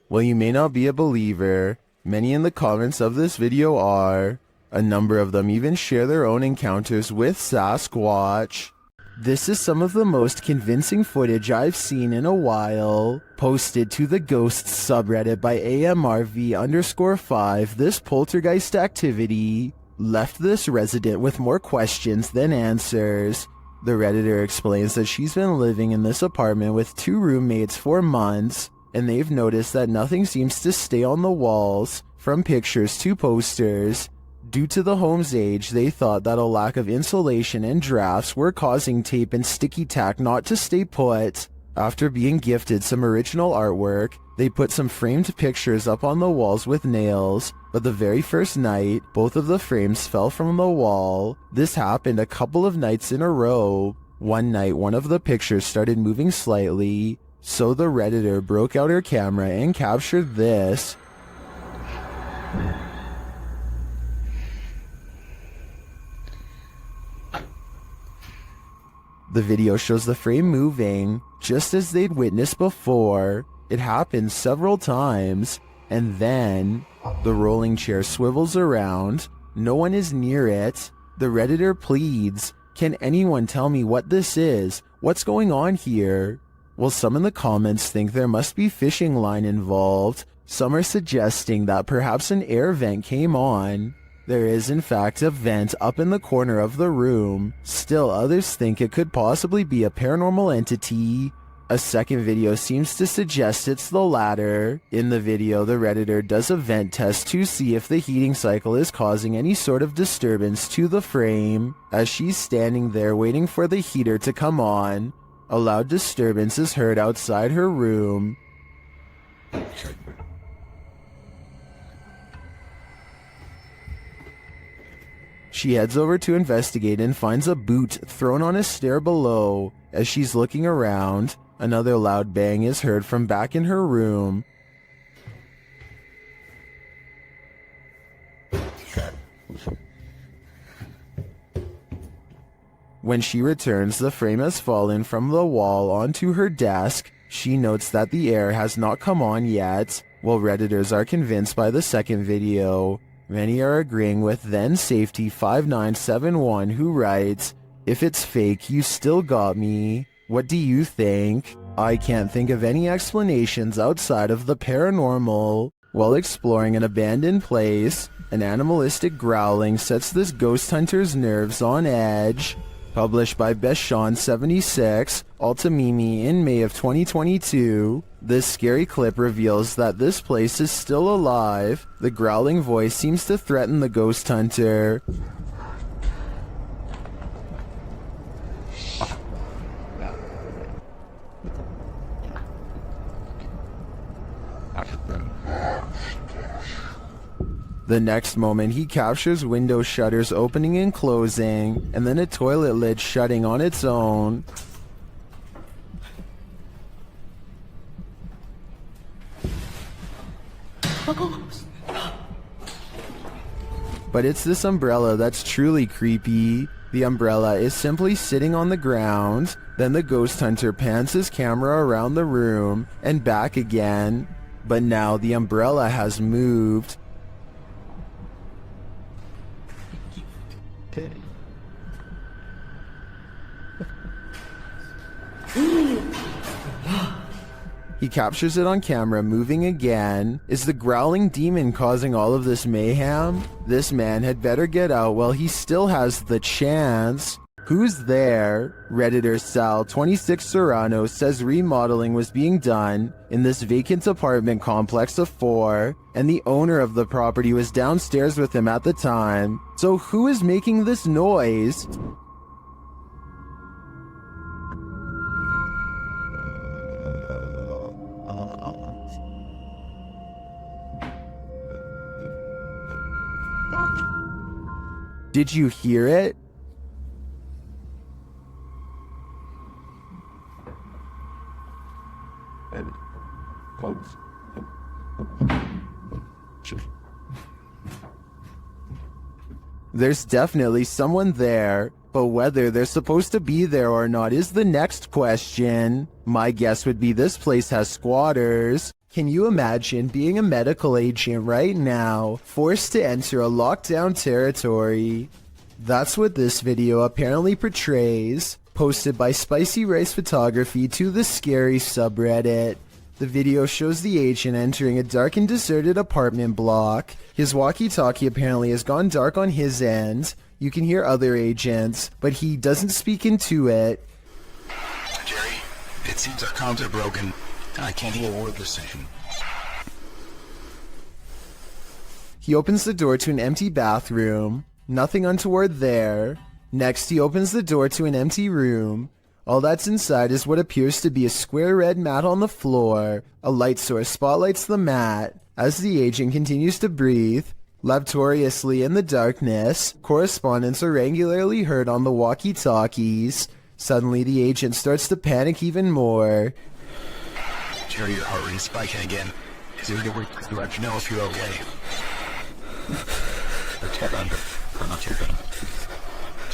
While you may not be a believer, many in the comments of this video are. A number of them even share their own encounters with Sasquatch. This is some of the most convincing footage I've seen in a while. Posted to the Ghosts subreddit by AMRV_5, this poltergeist activity left this resident with more questions than answers. The Redditor explains that she's been living in this apartment with 2 roommates for months, and they've noticed that nothing seems to stay on the walls, from pictures to posters. Due to the home's age, they thought that a lack of insulation and drafts were causing tape and sticky tack not to stay put. After being gifted some original artwork, they put some framed pictures up on the walls with nails, but the very first night, both of the frames fell from the wall. This happened a couple of nights in a row. One night, one of the pictures started moving slightly, so the Redditor broke out her camera and captured this. The video shows the frame moving, just as they'd witnessed before. It happens several times, and then the rolling chair swivels around. No one is near it. The Redditor pleads, "Can anyone tell me what this is? What's going on here?" While some in the comments think there must be fishing line involved, some are suggesting that perhaps an air vent came on. There is in fact a vent up in the corner of the room. Still, others think it could possibly be a paranormal entity. A second video seems to suggest it's the latter. In the video, the Redditor does a vent test to see if the heating cycle is causing any sort of disturbance to the frame. As she's standing there waiting for the heater to come on, a loud disturbance is heard outside her room. She heads over to investigate and finds a boot thrown on a stair below. As she's looking around, another loud bang is heard from back in her room. When she returns, the frame has fallen from the wall onto her desk. She notes that the air has not come on yet, while Redditors are convinced by the second video. Many are agreeing with then Safety 5971, who writes, "If it's fake, you still got me. What do you think? I can't think of any explanations outside of the paranormal." While exploring an abandoned place, an animalistic growling sets this ghost hunter's nerves on edge. Published by Beshawn76, Altamimi in May of 2022, this scary clip reveals that this place is still alive. The growling voice seems to threaten the ghost hunter. The next moment, he captures window shutters opening and closing, and then a toilet lid shutting on its own. But it's this umbrella that's truly creepy. The umbrella is simply sitting on the ground. Then the ghost hunter pans his camera around the room and back again. But now the umbrella has moved. He captures it on camera moving again. Is the growling demon causing all of this mayhem? This man had better get out while he still has the chance. Who's there? Redditor Sal26 Serrano says remodeling was being done in this vacant apartment complex of 4, and the owner of the property was downstairs with him at the time. So who is making this noise? Did you hear it? There's definitely someone there, but whether they're supposed to be there or not is the next question. My guess would be this place has squatters. Can you imagine being a medical agent right now, forced to enter a lockdown territory? That's what this video apparently portrays, posted by Spicy Rice Photography to the Scary subreddit. The video shows the agent entering a dark and deserted apartment block. His walkie-talkie apparently has gone dark on his end. You can hear other agents, but he doesn't speak into it. Jerry, it seems our comms are broken. I can't hear a word they're saying. He opens the door to an empty bathroom. Nothing untoward there. Next, he opens the door to an empty room. All that's inside is what appears to be a square red mat on the floor. A light source spotlights the mat. As the agent continues to breathe laboriously in the darkness, correspondents are regularly heard on the walkie-talkies. Suddenly, the agent starts to panic even more. Jerry, your heart rate is spiking again. Is there any way to let you know if you're okay?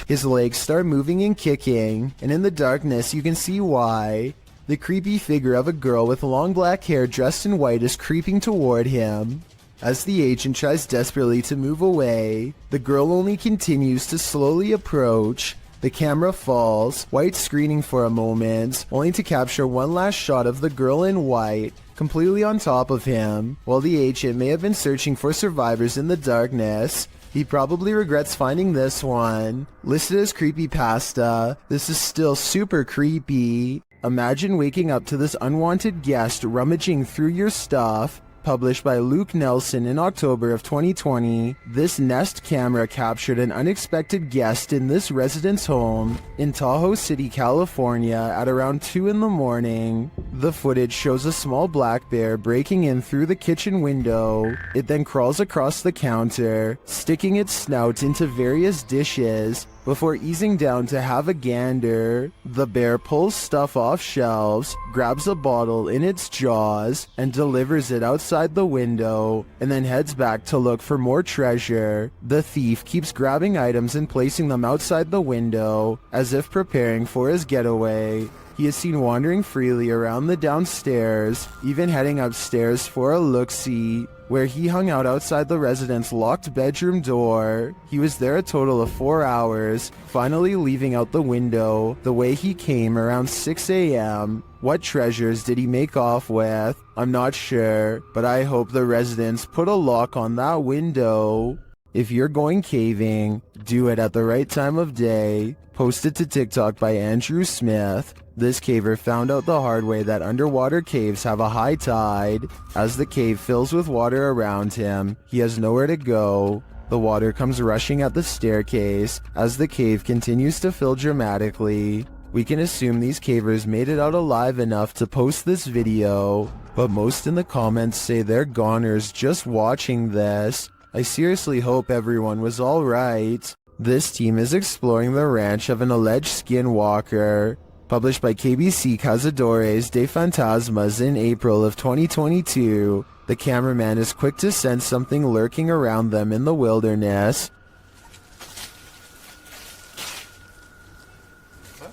His legs start moving and kicking, and in the darkness you can see why. The creepy figure of a girl with long black hair dressed in white is creeping toward him. As the agent tries desperately to move away, the girl only continues to slowly approach. The camera falls, white screening for a moment, only to capture one last shot of the girl in white, completely on top of him. While the agent may have been searching for survivors in the darkness, he probably regrets finding this one. Listed as creepypasta, this is still super creepy. Imagine waking up to this unwanted guest rummaging through your stuff. Published by Luke Nelson in October of 2020, this Nest camera captured an unexpected guest in this resident's home in Tahoe City, California at around 2 in the morning. The footage shows a small black bear breaking in through the kitchen window. It then crawls across the counter, sticking its snout into various dishes, before easing down to have a gander. The bear pulls stuff off shelves, grabs a bottle in its jaws, and delivers it outside the window, and then heads back to look for more treasure. The thief keeps grabbing items and placing them outside the window, as if preparing for his getaway. He is seen wandering freely around the downstairs, even heading upstairs for a look-see, where he hung out outside the resident's locked bedroom door. He was there a total of 4 hours, finally leaving out the window the way he came around 6 a.m. What treasures did he make off with? I'm not sure, but I hope the residents put a lock on that window. If you're going caving, do it at the right time of day. Posted to TikTok by Andrew Smith. This caver found out the hard way that underwater caves have a high tide. As the cave fills with water around him, he has nowhere to go. The water comes rushing at the staircase as the cave continues to fill dramatically. We can assume these cavers made it out alive enough to post this video, but most in the comments say they're goners just watching this. I seriously hope everyone was alright. This team is exploring the ranch of an alleged skinwalker. Published by KBC Cazadores de Fantasmas in April of 2022, the cameraman is quick to sense something lurking around them in the wilderness.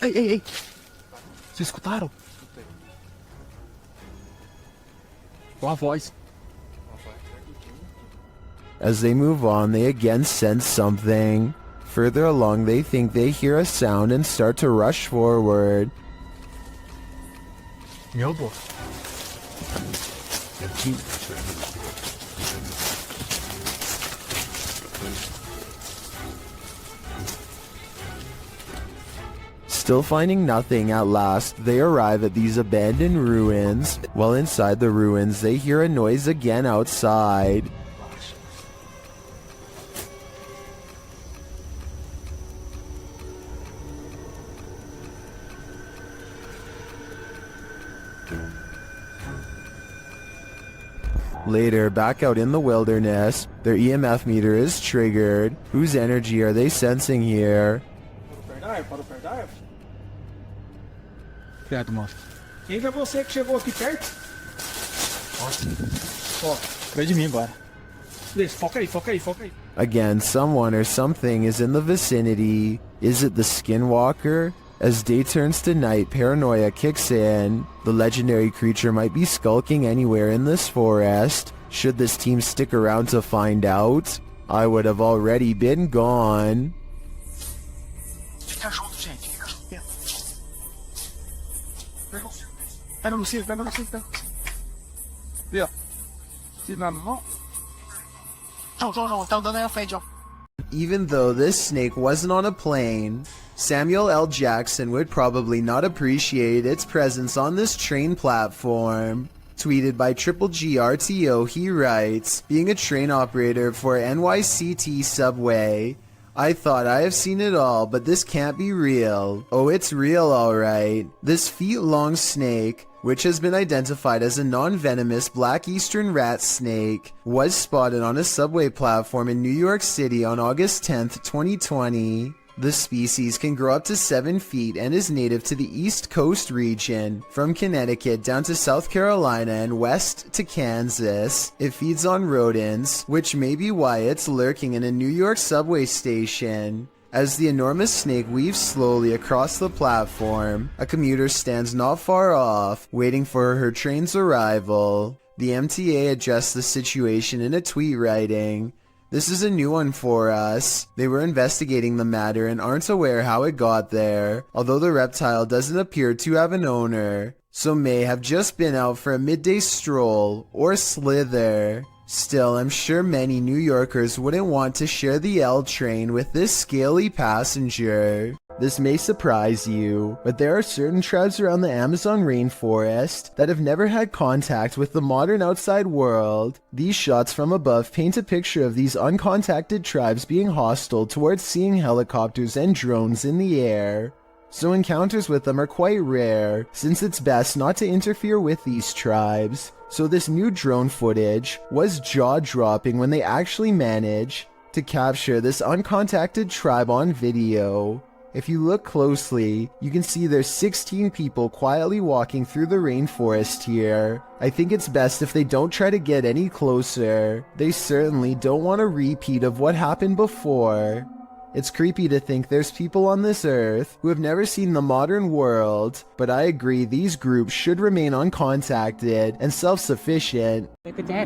Ei, ei, ei! Vocês escutaram? Uma voz. As they move on, they again sense something. Further along, they think they hear a sound and start to rush forward. Meu Deus. Still finding nothing, at last, they arrive at these abandoned ruins. While inside the ruins, they hear a noise again outside. Later, back out in the wilderness, their EMF meter is triggered. Whose energy are they sensing here? Para o perdive. Credo, moço. Quem é você que chegou aqui perto? Ó, atrás de mim agora. Beleza, foca aí, foca aí, foca aí. Again, someone or something is in the vicinity. Is it the skinwalker? As day turns to night, paranoia kicks in. The legendary creature might be skulking anywhere in this forest. Should this team stick around to find out? I would have already been gone. Fica junto, gente. Fica junto. Pega no cinto, pega no cinto, pega. Vê, ó. Se nada, não. Não, tá andando aí na frente, ó. Even though this snake wasn't on a plane, Samuel L. Jackson would probably not appreciate its presence on this train platform. Tweeted by Triple GRTO, he writes, being a train operator for NYCT Subway, I thought I have seen it all, but this can't be real. Oh, it's real alright. This feet-long snake, which has been identified as a non-venomous black eastern rat snake, was spotted on a subway platform in New York City on August 10th, 2020. The species can grow up to 7 feet and is native to the East Coast region, from Connecticut down to South Carolina and west to Kansas. It feeds on rodents, which may be why it's lurking in a New York subway station. As the enormous snake weaves slowly across the platform, a commuter stands not far off, waiting for her train's arrival. The MTA addressed the situation in a tweet writing, This is a new one for us. They were investigating the matter and aren't aware how it got there, although the reptile doesn't appear to have an owner, so may have just been out for a midday stroll or slither. Still, I'm sure many New Yorkers wouldn't want to share the L train with this scaly passenger. This may surprise you, but there are certain tribes around the Amazon rainforest that have never had contact with the modern outside world. These shots from above paint a picture of these uncontacted tribes being hostile towards seeing helicopters and drones in the air. So encounters with them are quite rare, since it's best not to interfere with these tribes. So this new drone footage was jaw-dropping when they actually managed to capture this uncontacted tribe on video. If you look closely, you can see there's 16 people quietly walking through the rainforest here. I think it's best if they don't try to get any closer. They certainly don't want a repeat of what happened before. It's creepy to think there's people on this earth who have never seen the modern world, but I agree these groups should remain uncontacted and self-sufficient. Look at that.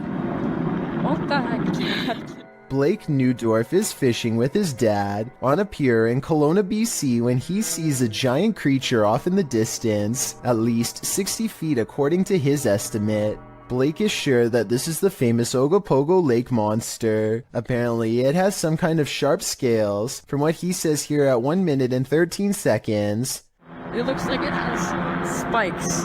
What the heck? Blake Newdorf is fishing with his dad on a pier in Kelowna, BC when he sees a giant creature off in the distance, at least 60 feet according to his estimate. Blake is sure that this is the famous Ogopogo Lake monster. Apparently, it has some kind of sharp scales, from what he says here at 1 minute and 13 seconds. It looks like it has spikes.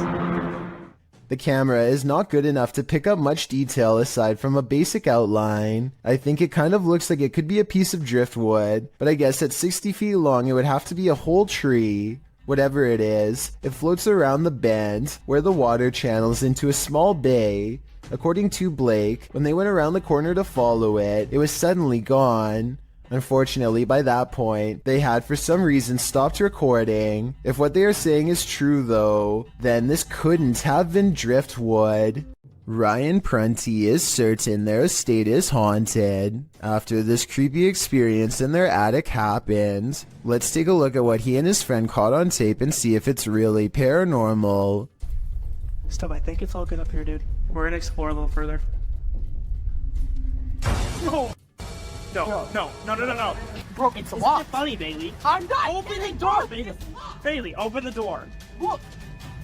The camera is not good enough to pick up much detail aside from a basic outline. I think it kind of looks like it could be a piece of driftwood, but I guess at 60 feet long it would have to be a whole tree. Whatever it is, it floats around the bend where the water channels into a small bay. According to Blake, when they went around the corner to follow it, it was suddenly gone. Unfortunately, by that point, they had for some reason stopped recording. If what they are saying is true though, then this couldn't have been driftwood. Ryan Prunty is certain their estate is haunted after this creepy experience in their attic happened. Let's take a look at what he and his friend caught on tape and see if it's really paranormal. Stub, I think it's all good up here, dude. We're gonna explore a little further. No! No. Bro, it's locked. Funny, Bailey. I'm not. Open the door, Bailey. Bailey, open the door. Look.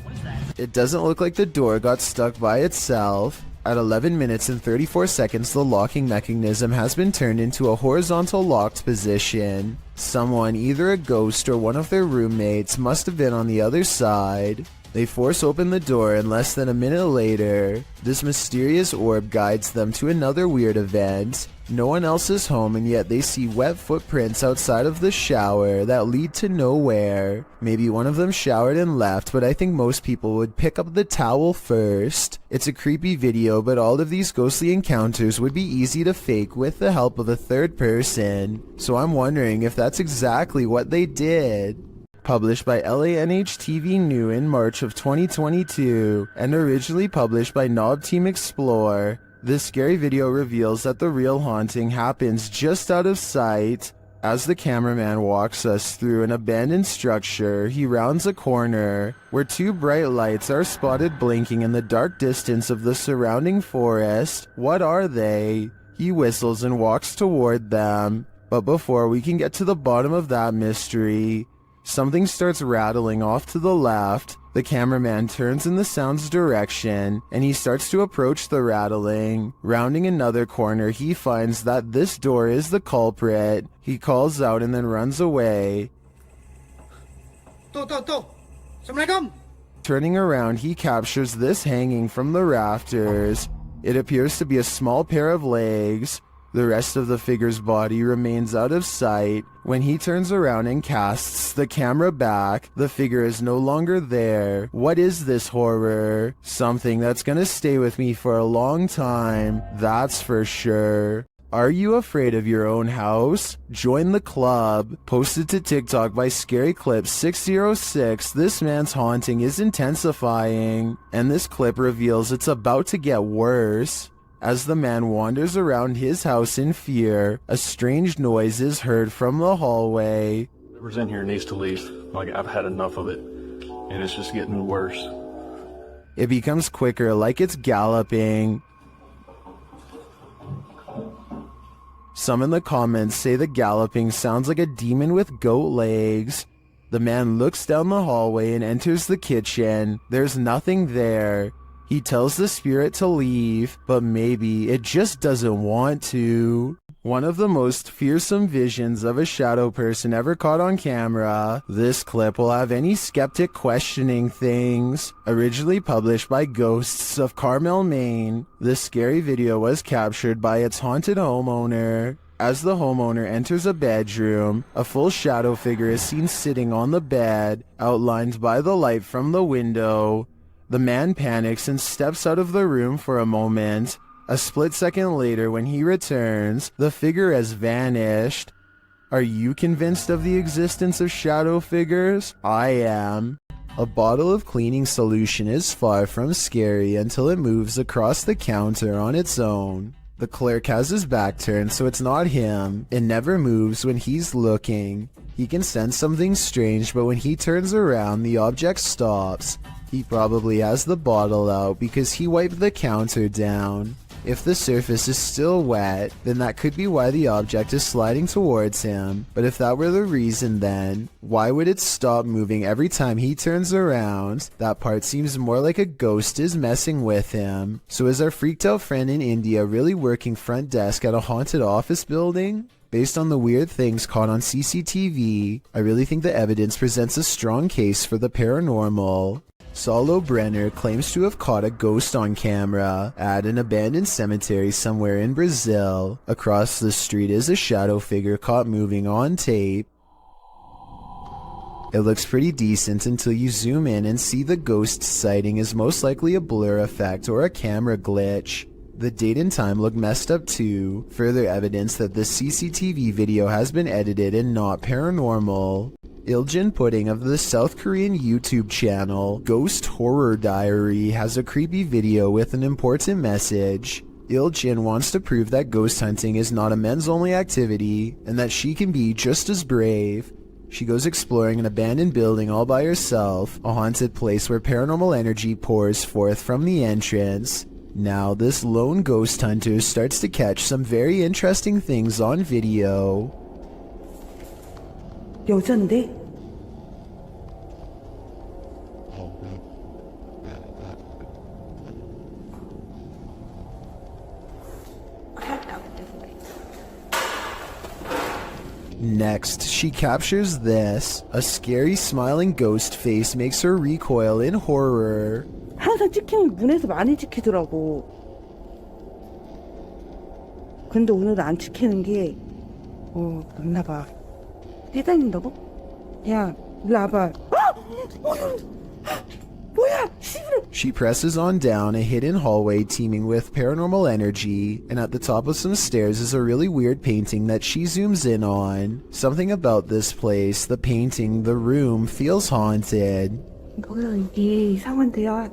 What is that? It doesn't look like the door got stuck by itself. At 11 minutes and 34 seconds, the locking mechanism has been turned into a horizontal locked position. Someone, either a ghost or one of their roommates, must have been on the other side. They force open the door and less than a minute later, this mysterious orb guides them to another weird event. No one else is home and yet they see wet footprints outside of the shower that lead to nowhere. Maybe one of them showered and left, but I think most people would pick up the towel first. It's a creepy video, but all of these ghostly encounters would be easy to fake with the help of a third person. So I'm wondering if that's exactly what they did. Published by LANH-TV New in March of 2022, and originally published by Knob Team Explore, this scary video reveals that the real haunting happens just out of sight. As the cameraman walks us through an abandoned structure, he rounds a corner, where two bright lights are spotted blinking in the dark distance of the surrounding forest. What are they? He whistles and walks toward them, but before we can get to the bottom of that mystery, something starts rattling off to the left. The cameraman turns in the sound's direction, and he starts to approach the rattling. Rounding another corner, he finds that this door is the culprit. He calls out and then runs away. Assalamualaikum. Turning around, he captures this hanging from the rafters. It appears to be a small pair of legs. The rest of the figure's body remains out of sight. When he turns around and casts the camera back, the figure is no longer there. What is this horror? Something that's gonna stay with me for a long time, that's for sure. Are you afraid of your own house? Join the club. Posted to TikTok by Scary Clip 606, this man's haunting is intensifying, and this clip reveals it's about to get worse. As the man wanders around his house in fear, a strange noise is heard from the hallway. Whoever's in here needs to leave. Like, I've had enough of it, and it's just getting worse. It becomes quicker, like it's galloping. Some in the comments say the galloping sounds like a demon with goat legs. The man looks down the hallway and enters the kitchen. There's nothing there. He tells the spirit to leave, but maybe it just doesn't want to. One of the most fearsome visions of a shadow person ever caught on camera. This clip will have any skeptic questioning things. Originally published by Ghosts of Carmel, Maine, this scary video was captured by its haunted homeowner. As the homeowner enters a bedroom, a full shadow figure is seen sitting on the bed, outlined by the light from the window. The man panics and steps out of the room for a moment. A split second later, when he returns, the figure has vanished. Are you convinced of the existence of shadow figures? I am. A bottle of cleaning solution is far from scary until it moves across the counter on its own. The clerk has his back turned, so it's not him. It never moves when he's looking. He can sense something strange, but when he turns around, the object stops. He probably has the bottle out because he wiped the counter down. If the surface is still wet, then that could be why the object is sliding towards him. But if that were the reason, then why would it stop moving every time he turns around? That part seems more like a ghost is messing with him. So is our freaked out friend in India really working front desk at a haunted office building? Based on the weird things caught on CCTV, I really think the evidence presents a strong case for the paranormal. Saulo Brenner claims to have caught a ghost on camera at an abandoned cemetery somewhere in Brazil. Across the street is a shadow figure caught moving on tape. It looks pretty decent until you zoom in and see the ghost sighting is most likely a blur effect or a camera glitch. The date and time look messed up too, further evidence that the CCTV video has been edited and not paranormal. Iljin Pudding of the South Korean YouTube channel Ghost Horror Diary has a creepy video with an important message. Iljin wants to prove that ghost hunting is not a men's only activity and that she can be just as brave. She goes exploring an abandoned building all by herself, a haunted place where paranormal energy pours forth from the entrance. Now this lone ghost hunter starts to catch some very interesting things on video. 여잔데? Next, she captures this. A scary smiling ghost face makes her recoil in horror. 항상 찍히면 문에서 많이 찍히더라고. 근데 오늘은 안 찍히는 게 맞나 봐. 뛰다닌다고? 야, 일로 와봐. 뭐야? She presses on down a hidden hallway teeming with paranormal energy, and at the top of some stairs is a really weird painting that she zooms in on. Something about this place, the painting, the room, feels haunted. 이게 이상한데요.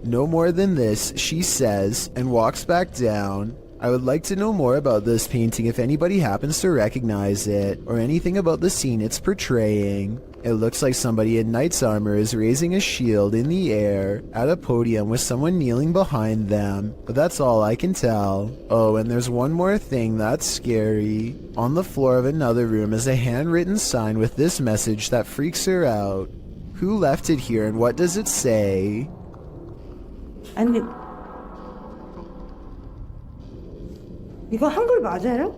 No more than this, she says, and walks back down. I would like to know more about this painting if anybody happens to recognize it, or anything about the scene it's portraying. It looks like somebody in knight's armor is raising a shield in the air at a podium with someone kneeling behind them, but that's all I can tell. Oh, and there's one more thing that's scary. On the floor of another room is a handwritten sign with this message that freaks her out. Who left it here and what does it say? 아니, 이거 한글 맞아요?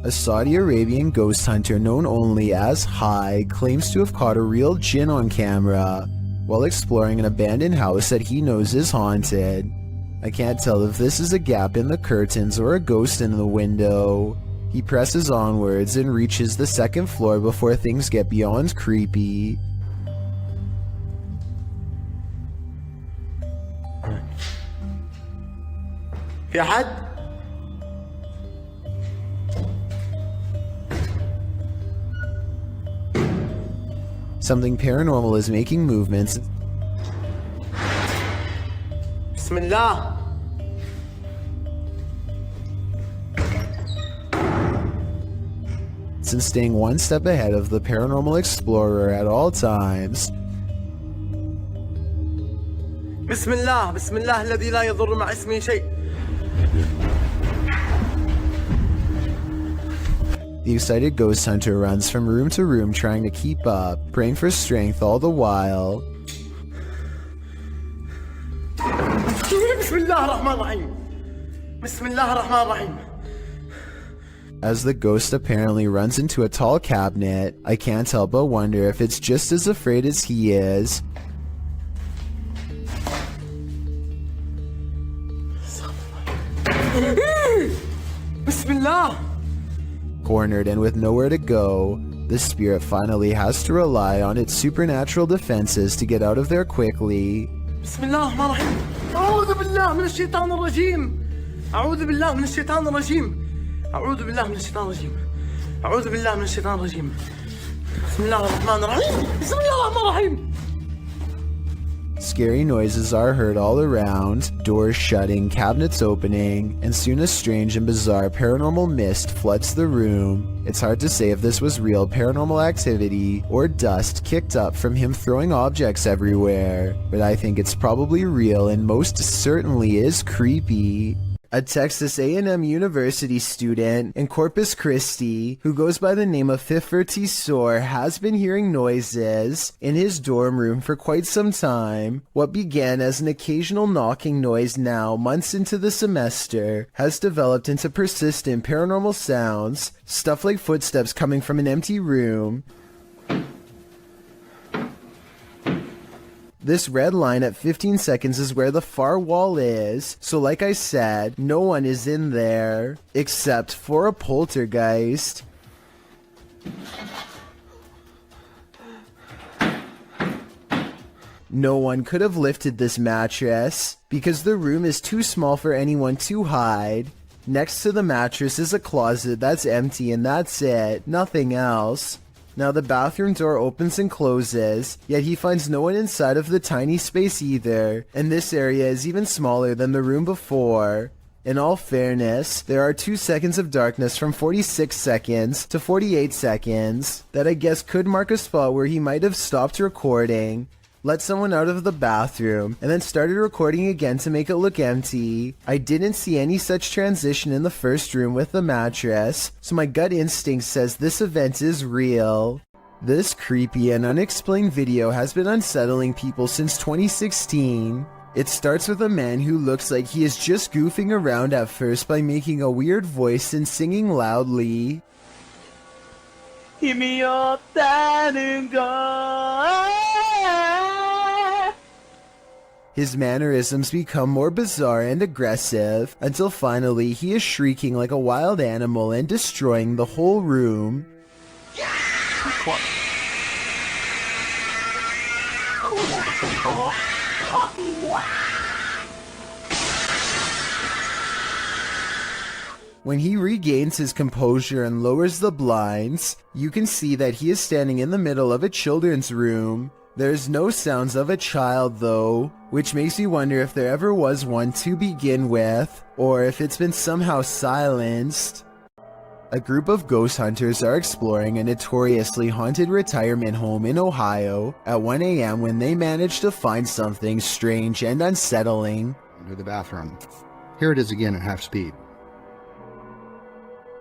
A Saudi Arabian ghost hunter known only as Hai claims to have caught a real jinn on camera while exploring an abandoned house that he knows is haunted. I can't tell if this is a gap in the curtains or a ghost in the window. He presses onwards and reaches the second floor before things get beyond creepy. في أحد؟ Something paranormal is making movements. بسم الله. And staying one step ahead of the paranormal explorer at all times. بسم الله بسم الله الذي لا يضر مع اسمه شيء. The excited ghost hunter runs from room to room trying to keep up, praying for strength all the while. As the ghost apparently runs into a tall cabinet, I can't help but wonder if it's just as afraid as he is. Bismillah! Cornered and with nowhere to go, the spirit finally has to rely on its supernatural defenses to get out of there quickly. Bismillah ar-Rahman ar-Rahim. A'udhu billah min ash-shaytan ar-rajim. A'udhu billah min ash-shaytan ar-rajim. A'udhu billah min ash-shaytan ar-rajim. A'udhu billah min ash-shaytan ar-rajim. Bismillah ar-Rahman ar-Rahim. Bismillah ar-Rahman ar-Rahim. Scary noises are heard all around, doors shutting, cabinets opening, and soon a strange and bizarre paranormal mist floods the room. It's hard to say if this was real paranormal activity or dust kicked up from him throwing objects everywhere, but I think it's probably real and most certainly is creepy. A Texas A&M University student in Corpus Christi who goes by the name of Fiffer has been hearing noises in his dorm room for quite some time. What began as an occasional knocking noise now, months into the semester, has developed into persistent paranormal sounds, stuff like footsteps coming from an empty room. This red line at 15 seconds is where the far wall is, so like I said, no one is in there, except for a poltergeist. No one could have lifted this mattress, because the room is too small for anyone to hide. Next to the mattress is a closet that's empty and that's it, nothing else. Now the bathroom door opens and closes, yet he finds no one inside of the tiny space either, and this area is even smaller than the room before. In all fairness, there are 2 seconds of darkness from 46 seconds to 48 seconds that I guess could mark a spot where he might have stopped recording, let someone out of the bathroom, and then started recording again to make it look empty. I didn't see any such transition in the first room with the mattress, so my gut instinct says this event is real. This creepy and unexplained video has been unsettling people since 2016. It starts with a man who looks like he is just goofing around at first by making a weird voice and singing loudly. 힘이 없다는 걸. His mannerisms become more bizarre and aggressive, until finally he is shrieking like a wild animal and destroying the whole room. When he regains his composure and lowers the blinds, you can see that he is standing in the middle of a children's room. There's no sounds of a child though, which makes me wonder if there ever was one to begin with, or if it's been somehow silenced. A group of ghost hunters are exploring a notoriously haunted retirement home in Ohio at 1 a.m. when they manage to find something strange and unsettling. Into the bathroom. Here it is again at half speed.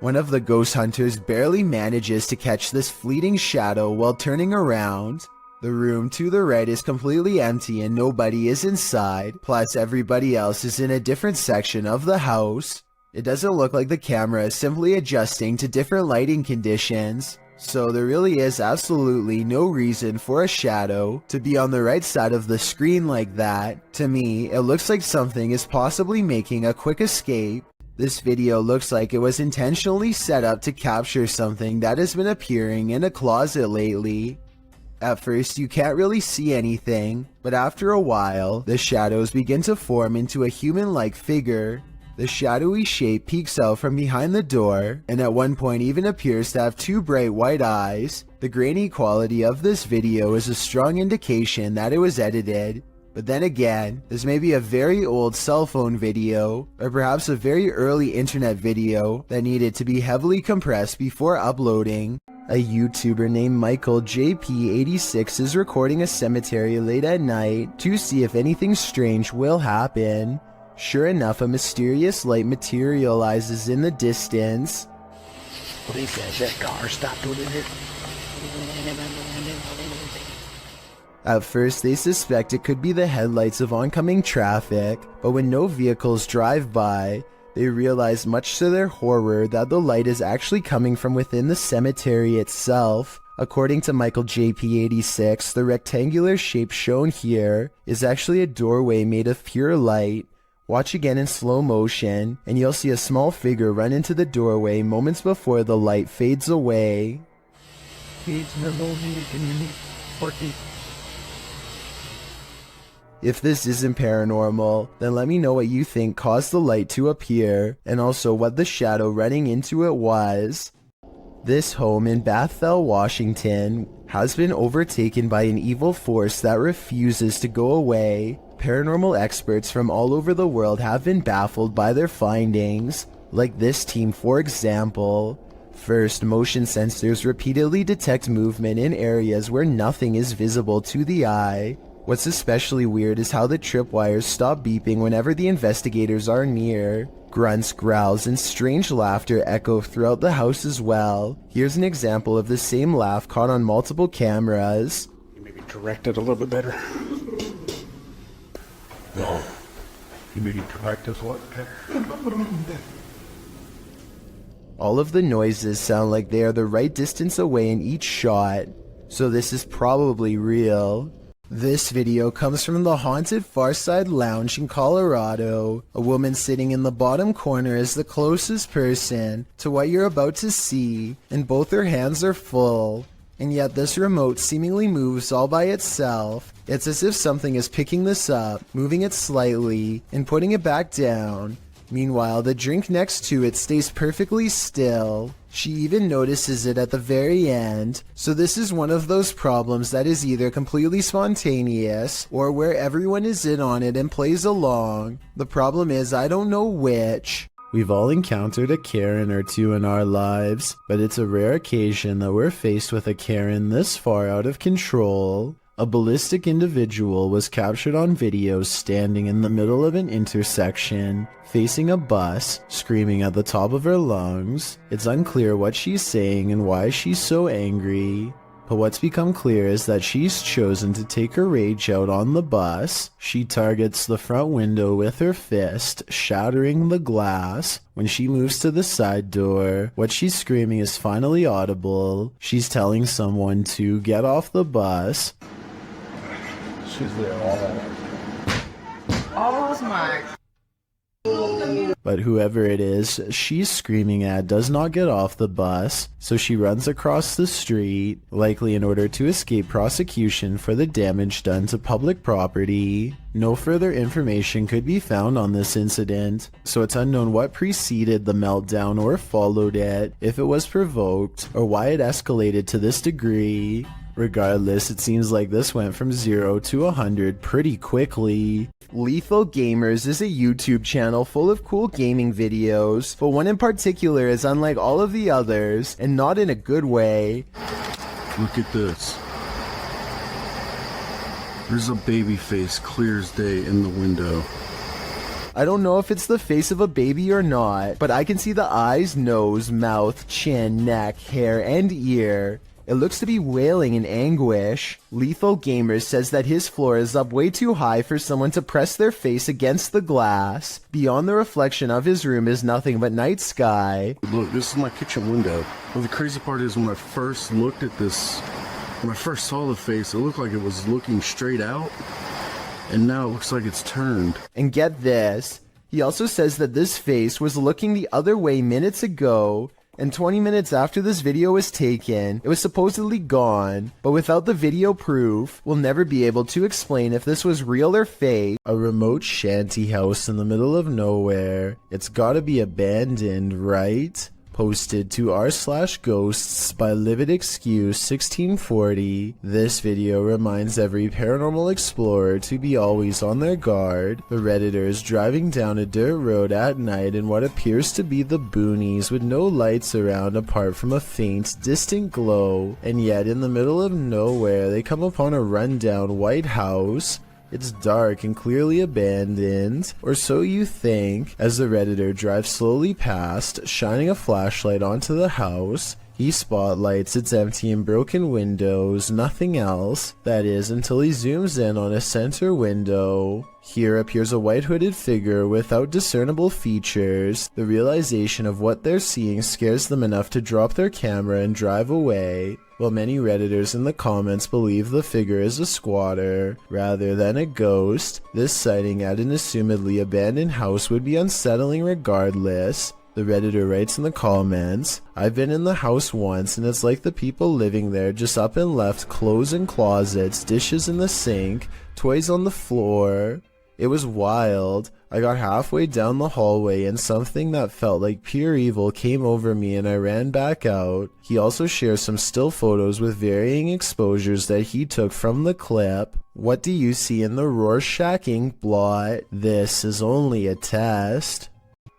One of the ghost hunters barely manages to catch this fleeting shadow while turning around. The room to the right is completely empty and nobody is inside, plus everybody else is in a different section of the house. It doesn't look like the camera is simply adjusting to different lighting conditions, so there really is absolutely no reason for a shadow to be on the right side of the screen like that. To me, it looks like something is possibly making a quick escape. This video looks like it was intentionally set up to capture something that has been appearing in a closet lately. At first, you can't really see anything, but after a while, the shadows begin to form into a human-like figure. The shadowy shape peeks out from behind the door, and at one point even appears to have 2 bright white eyes. The grainy quality of this video is a strong indication that it was edited. But then again, this may be a very old cell phone video, or perhaps a very early internet video that needed to be heavily compressed before uploading. A YouTuber named Michael JP86 is recording a cemetery late at night to see if anything strange will happen. Sure enough, a mysterious light materializes in the distance. What is that? Is that car stopped over there? At first, they suspect it could be the headlights of oncoming traffic, but when no vehicles drive by, they realize much to their horror that the light is actually coming from within the cemetery itself. According to Michael JP86, the rectangular shape shown here is actually a doorway made of pure light. Watch again in slow motion, and you'll see a small figure run into the doorway moments before the light fades away. If this isn't paranormal, then let me know what you think caused the light to appear, and also what the shadow running into it was. This home in Bethel, Washington, has been overtaken by an evil force that refuses to go away. Paranormal experts from all over the world have been baffled by their findings, like this team for example. First, motion sensors repeatedly detect movement in areas where nothing is visible to the eye. What's especially weird is how the tripwires stop beeping whenever the investigators are near. Grunts, growls, and strange laughter echo throughout the house as well. Here's an example of the same laugh caught on multiple cameras. Maybe direct it a little bit better. No. You maybe direct us what? All of the noises sound like they are the right distance away in each shot, so this is probably real. This video comes from the haunted Farside Lounge in Colorado. A woman sitting in the bottom corner is the closest person to what you're about to see, and both her hands are full. And yet this remote seemingly moves all by itself. It's as if something is picking this up, moving it slightly, and putting it back down. Meanwhile, the drink next to it stays perfectly still. She even notices it at the very end, so this is one of those problems that is either completely spontaneous, or where everyone is in on it and plays along. The problem is I don't know which. We've all encountered a Karen or two in our lives, but it's a rare occasion that we're faced with a Karen this far out of control. A ballistic individual was captured on video standing in the middle of an intersection, facing a bus, screaming at the top of her lungs. It's unclear what she's saying and why she's so angry, but what's become clear is that she's chosen to take her rage out on the bus. She targets the front window with her fist, shattering the glass. When she moves to the side door, what she's screaming is finally audible. She's telling someone to get off the bus. She's there Oh my. But whoever it is she's screaming at does not get off the bus, so she runs across the street, likely in order to escape prosecution for the damage done to public property. No further information could be found on this incident, so it's unknown what preceded the meltdown or followed it, if it was provoked, or why it escalated to this degree. Regardless, it seems like this went from 0 to 100 pretty quickly. Lethal Gamers is a YouTube channel full of cool gaming videos, but one in particular is unlike all of the others, and not in a good way. Look at this. There's a baby face clear as day in the window. I don't know if it's the face of a baby or not, but I can see the eyes, nose, mouth, chin, neck, hair, and ear. It looks to be wailing in anguish. Lethal Gamers says that his floor is up way too high for someone to press their face against the glass. Beyond the reflection of his room is nothing but night sky. Look, this is my kitchen window. Well, the crazy part is when I first looked at this, when I first saw the face, it looked like it was looking straight out, and now it looks like it's turned. And get this, he also says that this face was looking the other way minutes ago, and 20 minutes after this video was taken, it was supposedly gone, but without the video proof, we'll never be able to explain if this was real or fake. A remote shanty house in the middle of nowhere. It's gotta be abandoned, right? Posted to r/ghosts by Livid Excuse 1640. This video reminds every paranormal explorer to be always on their guard. The Redditor is driving down a dirt road at night in what appears to be the boonies with no lights around apart from a faint, distant glow, and yet in the middle of nowhere they come upon a rundown white house. It's dark and clearly abandoned, or so you think, as the Redditor drives slowly past, shining a flashlight onto the house. He spotlights its empty and broken windows, nothing else, that is, until he zooms in on a center window. Here appears a white hooded figure without discernible features. The realization of what they're seeing scares them enough to drop their camera and drive away. While many Redditors in the comments believe the figure is a squatter rather than a ghost, this sighting at an assumedly abandoned house would be unsettling regardless. The Redditor writes in the comments, "I've been in the house once and it's like the people living there just up and left clothes in closets, dishes in the sink, toys on the floor. It was wild. I got halfway down the hallway and something that felt like pure evil came over me and I ran back out." He also shares some still photos with varying exposures that he took from the clip. What do you see in the Rorschach ink blot? This is only a test.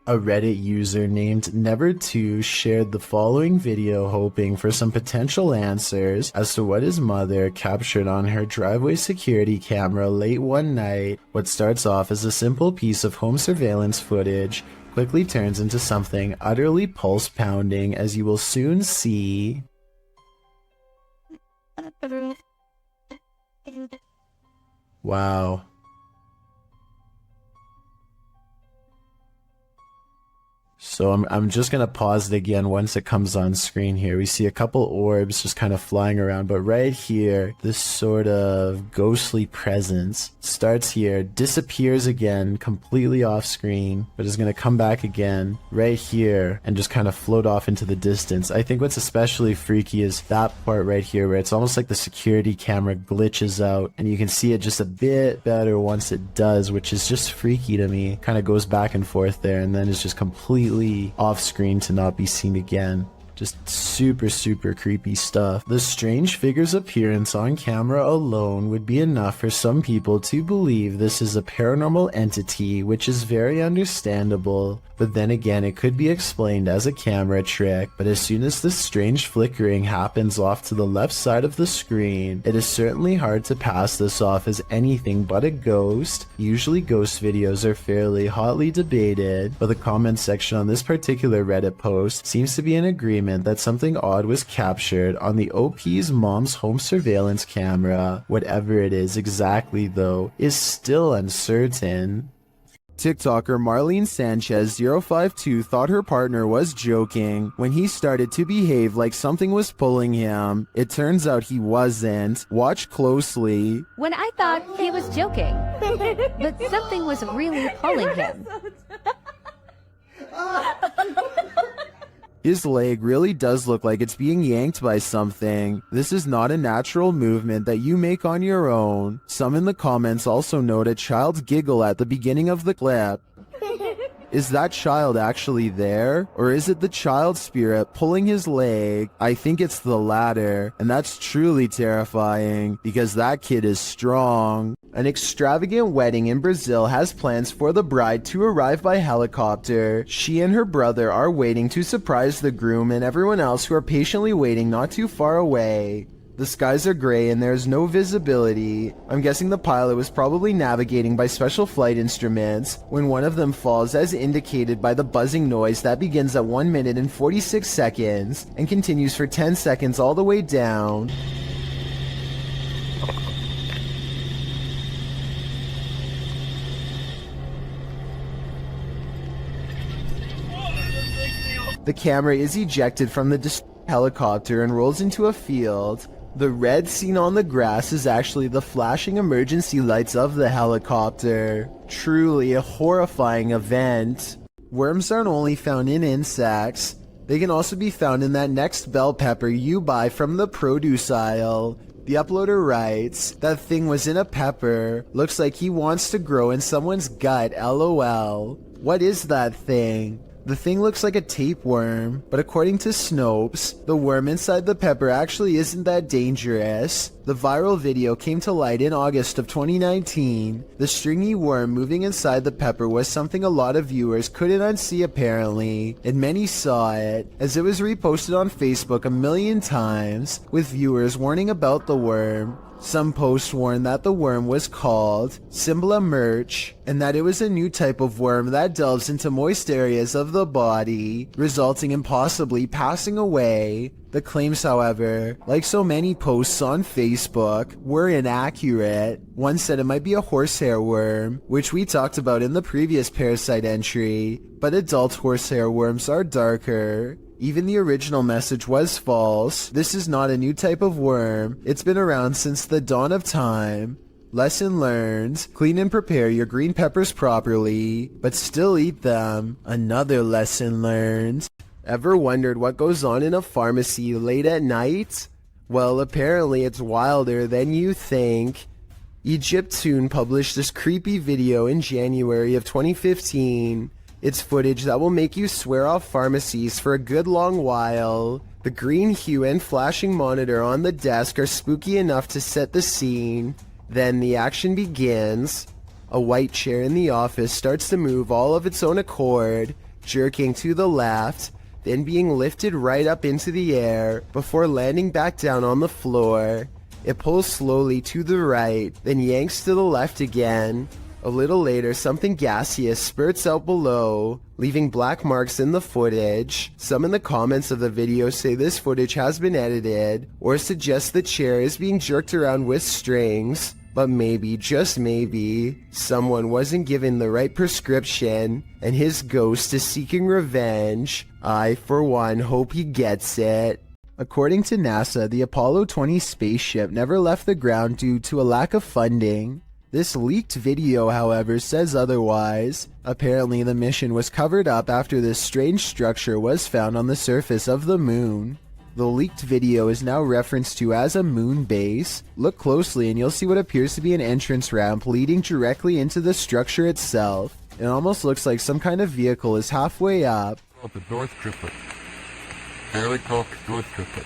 A Reddit user named Never2 shared the following video hoping for some potential answers as to what his mother captured on her driveway security camera late one night. What starts off as a simple piece of home surveillance footage quickly turns into something utterly pulse-pounding, as you will soon see. Wow. So I'm just going to pause it again once it comes on screen here. We see a couple orbs just kind of flying around, but right here, this sort of ghostly presence starts here, disappears again, completely off screen, but is going to come back again right here and just kind of float off into the distance. I think what's especially freaky is that part right here where it's almost like the security camera glitches out and you can see it just a bit better once it does, which is just freaky to me. Kind of goes back and forth there and then it's just completely off screen to not be seen again. Just super creepy stuff. The strange figure's appearance on camera alone would be enough for some people to believe this is a paranormal entity, which is very understandable. But then again, it could be explained as a camera trick, but as soon as this strange flickering happens off to the left side of the screen, it is certainly hard to pass this off as anything but a ghost. Usually ghost videos are fairly hotly debated, but the comment section on this particular Reddit post seems to be in agreement that something odd was captured on the OP's mom's home surveillance camera. Whatever it is exactly though, is still uncertain. TikToker Marlene Sanchez 052 thought her partner was joking when he started to behave like something was pulling him. It turns out he wasn't. Watch closely. When I thought he was joking, but something was really pulling him. His leg really does look like it's being yanked by something. This is not a natural movement that you make on your own. Some in the comments also note a child's giggle at the beginning of the clip. Is that child actually there? Or is it the child spirit pulling his leg? I think it's the latter, and that's truly terrifying because that kid is strong. An extravagant wedding in Brazil has plans for the bride to arrive by helicopter. She and her brother are waiting to surprise the groom and everyone else who are patiently waiting not too far away. The skies are gray and there is no visibility. I'm guessing the pilot was probably navigating by special flight instruments when one of them falls, as indicated by the buzzing noise that begins at 1 minute and 46 seconds and continues for 10 seconds all the way down. The camera is ejected from the helicopter and rolls into a field. The red seen on the grass is actually the flashing emergency lights of the helicopter. Truly a horrifying event. Worms aren't only found in insects. They can also be found in that next bell pepper you buy from the produce aisle. The uploader writes, "That thing was in a pepper. Looks like he wants to grow in someone's gut, lol." What is that thing? The thing looks like a tapeworm, but according to Snopes, the worm inside the pepper actually isn't that dangerous. The viral video came to light in August of 2019. The stringy worm moving inside the pepper was something a lot of viewers couldn't unsee apparently, and many saw it, as it was reposted on Facebook a million times, with viewers warning about the worm. Some posts warned that the worm was called Symbla Merch, and that it was a new type of worm that delves into moist areas of the body, resulting in possibly passing away. The claims, however, like so many posts on Facebook, were inaccurate. One said it might be a horsehair worm, which we talked about in the previous parasite entry, but adult horsehair worms are darker. Even the original message was false. This is not a new type of worm. It's been around since the dawn of time. Lesson learned. Clean and prepare your green peppers properly, but still eat them. Another lesson learned. Ever wondered what goes on in a pharmacy late at night? Well, apparently it's wilder than you think. Egyptoon published this creepy video in January of 2015. It's footage that will make you swear off pharmacies for a good long while. The green hue and flashing monitor on the desk are spooky enough to set the scene. Then the action begins. A white chair in the office starts to move all of its own accord, jerking to the left, then being lifted right up into the air before landing back down on the floor. It pulls slowly to the right, then yanks to the left again. A little later, something gaseous spurts out below, leaving black marks in the footage. Some in the comments of the video say this footage has been edited, or suggest the chair is being jerked around with strings. But maybe, just maybe, someone wasn't given the right prescription, and his ghost is seeking revenge. I, for one, hope he gets it. According to NASA, the Apollo 20 spaceship never left the ground due to a lack of funding. This leaked video, however, says otherwise. Apparently, the mission was covered up after this strange structure was found on the surface of the moon. The leaked video is now referenced to as a moon base. Look closely and you'll see what appears to be an entrance ramp leading directly into the structure itself. It almost looks like some kind of vehicle is halfway up. The North Triplet. Fairly called North Triplet.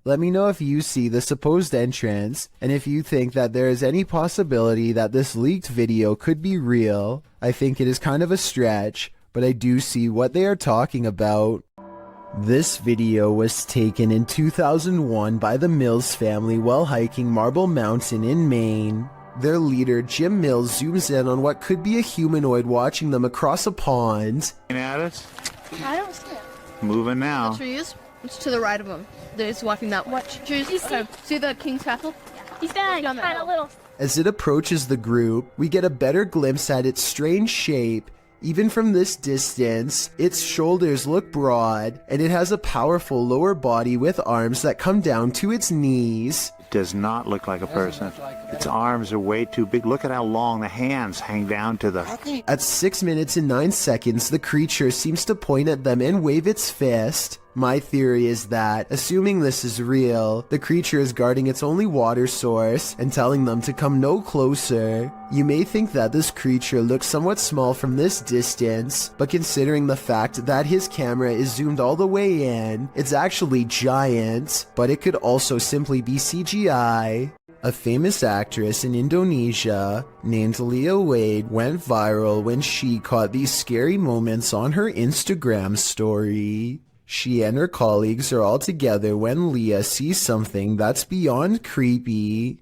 Let me know if you see the supposed entrance, and if you think that there is any possibility that this leaked video could be real. I think it is kind of a stretch, but I do see what they are talking about. This video was taken in 2001 by the Mills family while hiking Marble Mountain in Maine. Their leader, Jim Mills, zooms in on what could be a humanoid watching them across a pond. At us? I don't see it. Moving now. Trees? It's to the right of him. There's walking that. What trees? See the King's Castle? He's kind of little. As it approaches the group, we get a better glimpse at its strange shape. Even from this distance, its shoulders look broad, and it has a powerful lower body with arms that come down to its knees. It does not look like a person. Its arms are way too big. Look at how long the hands hang down to the... At 6 minutes and 9 seconds, the creature seems to point at them and wave its fist. My theory is that, assuming this is real, the creature is guarding its only water source and telling them to come no closer. You may think that this creature looks somewhat small from this distance, but considering the fact that his camera is zoomed all the way in, it's actually giant, but it could also simply be CGI. A famous actress in Indonesia named Leah Wade went viral when she caught these scary moments on her Instagram story. She and her colleagues are all together when Leah sees something that's beyond creepy.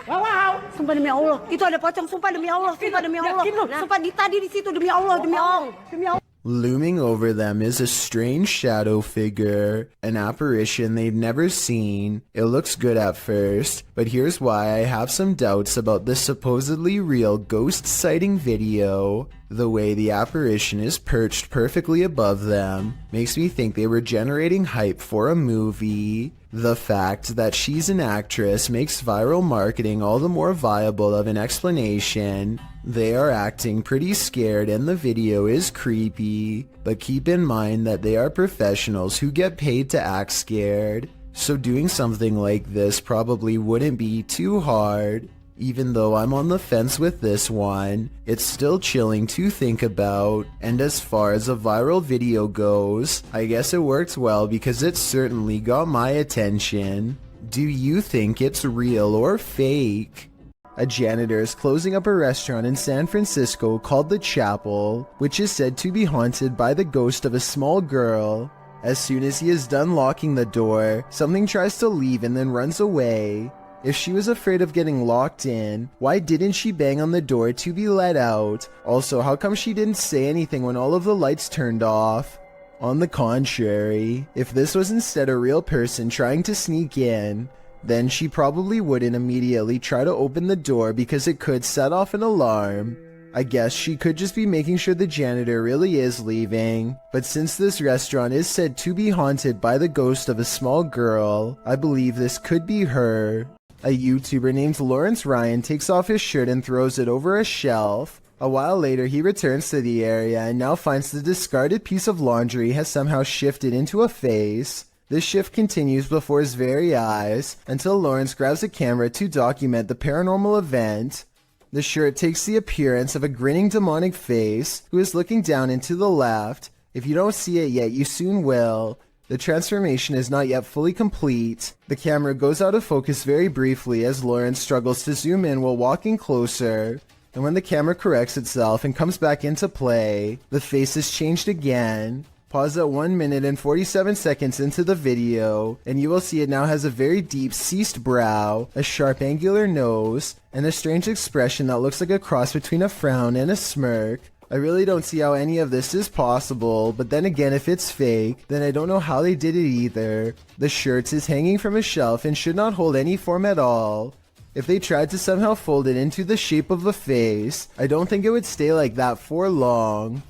Wow, sumpah demi Allah, itu ada pocong, sumpah demi Allah, sumpah demi Allah, sumpah tadi di situ demi Allah, demi Allah, demi Allah. Looming over them is a strange shadow figure, an apparition they've never seen. It looks good at first, but here's why I have some doubts about this supposedly real ghost sighting video. The way the apparition is perched perfectly above them makes me think they were generating hype for a movie. The fact that she's an actress makes viral marketing all the more viable of an explanation. They are acting pretty scared and the video is creepy, but keep in mind that they are professionals who get paid to act scared, so doing something like this probably wouldn't be too hard. Even though I'm on the fence with this one, it's still chilling to think about. And as far as a viral video goes, I guess it worked well because it certainly got my attention. Do you think it's real or fake? A janitor is closing up a restaurant in San Francisco called The Chapel, which is said to be haunted by the ghost of a small girl. As soon as he is done locking the door, something tries to leave and then runs away. If she was afraid of getting locked in, why didn't she bang on the door to be let out? Also, how come she didn't say anything when all of the lights turned off? On the contrary, if this was instead a real person trying to sneak in, then she probably wouldn't immediately try to open the door because it could set off an alarm. I guess she could just be making sure the janitor really is leaving. But since this restaurant is said to be haunted by the ghost of a small girl, I believe this could be her. A YouTuber named Lawrence Ryan takes off his shirt and throws it over a shelf. A while later, he returns to the area and now finds the discarded piece of laundry has somehow shifted into a face. This shift continues before his very eyes until Lawrence grabs a camera to document the paranormal event. The shirt takes the appearance of a grinning demonic face who is looking down and to the left. If you don't see it yet, you soon will. The transformation is not yet fully complete. The camera goes out of focus very briefly as Lawrence struggles to zoom in while walking closer. And when the camera corrects itself and comes back into play, the face is changed again. Pause at 1 minute and 47 seconds into the video, and you will see it now has a very deep ceased brow, a sharp angular nose, and a strange expression that looks like a cross between a frown and a smirk. I really don't see how any of this is possible, but then again, if it's fake, then I don't know how they did it either. The shirt is hanging from a shelf and should not hold any form at all. If they tried to somehow fold it into the shape of a face, I don't think it would stay like that for long.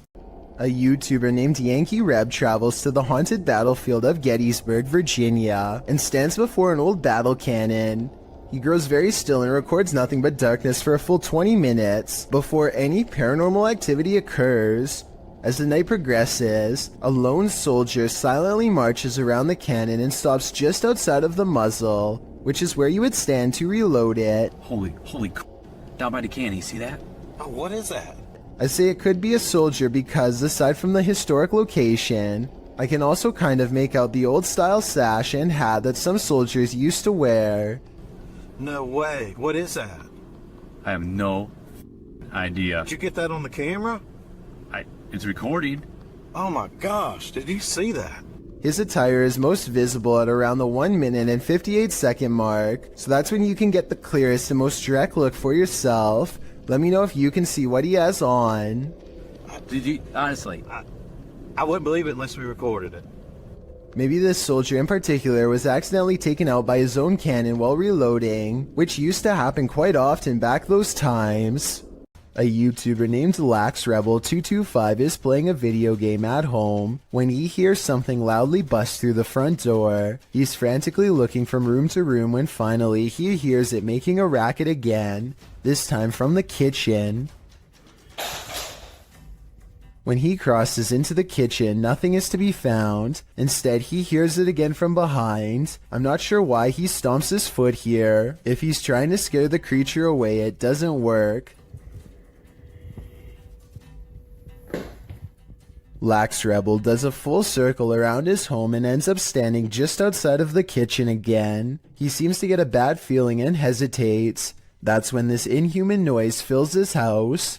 A YouTuber named Yankee Reb travels to the haunted battlefield of Gettysburg, Virginia, and stands before an old battle cannon. He grows very still and records nothing but darkness for a full 20 minutes before any paranormal activity occurs. As the night progresses, a lone soldier silently marches around the cannon and stops just outside of the muzzle, which is where you would stand to reload it. Holy down by the cannon, you see that? Oh, what is that? I say it could be a soldier because, aside from the historic location, I can also kind of make out the old style sash and hat that some soldiers used to wear. No way. What is that? I have no idea. Did you get that on the camera? It's recording. Oh my gosh, did you see that? His attire is most visible at around the 1 minute and 58 second mark, so that's when you can get the clearest and most direct look for yourself. Let me know if you can see what he has on. Did you, honestly? I wouldn't believe it unless we recorded it. Maybe this soldier in particular was accidentally taken out by his own cannon while reloading, which used to happen quite often back those times. A YouTuber named LaxRebel225 is playing a video game at home when he hears something loudly bust through the front door. He's frantically looking from room to room when finally he hears it making a racket again, this time from the kitchen. When he crosses into the kitchen, nothing is to be found. Instead, he hears it again from behind. I'm not sure why he stomps his foot here. If he's trying to scare the creature away, it doesn't work. LaxRebel does a full circle around his home and ends up standing just outside of the kitchen again. He seems to get a bad feeling and hesitates. That's when this inhuman noise fills his house.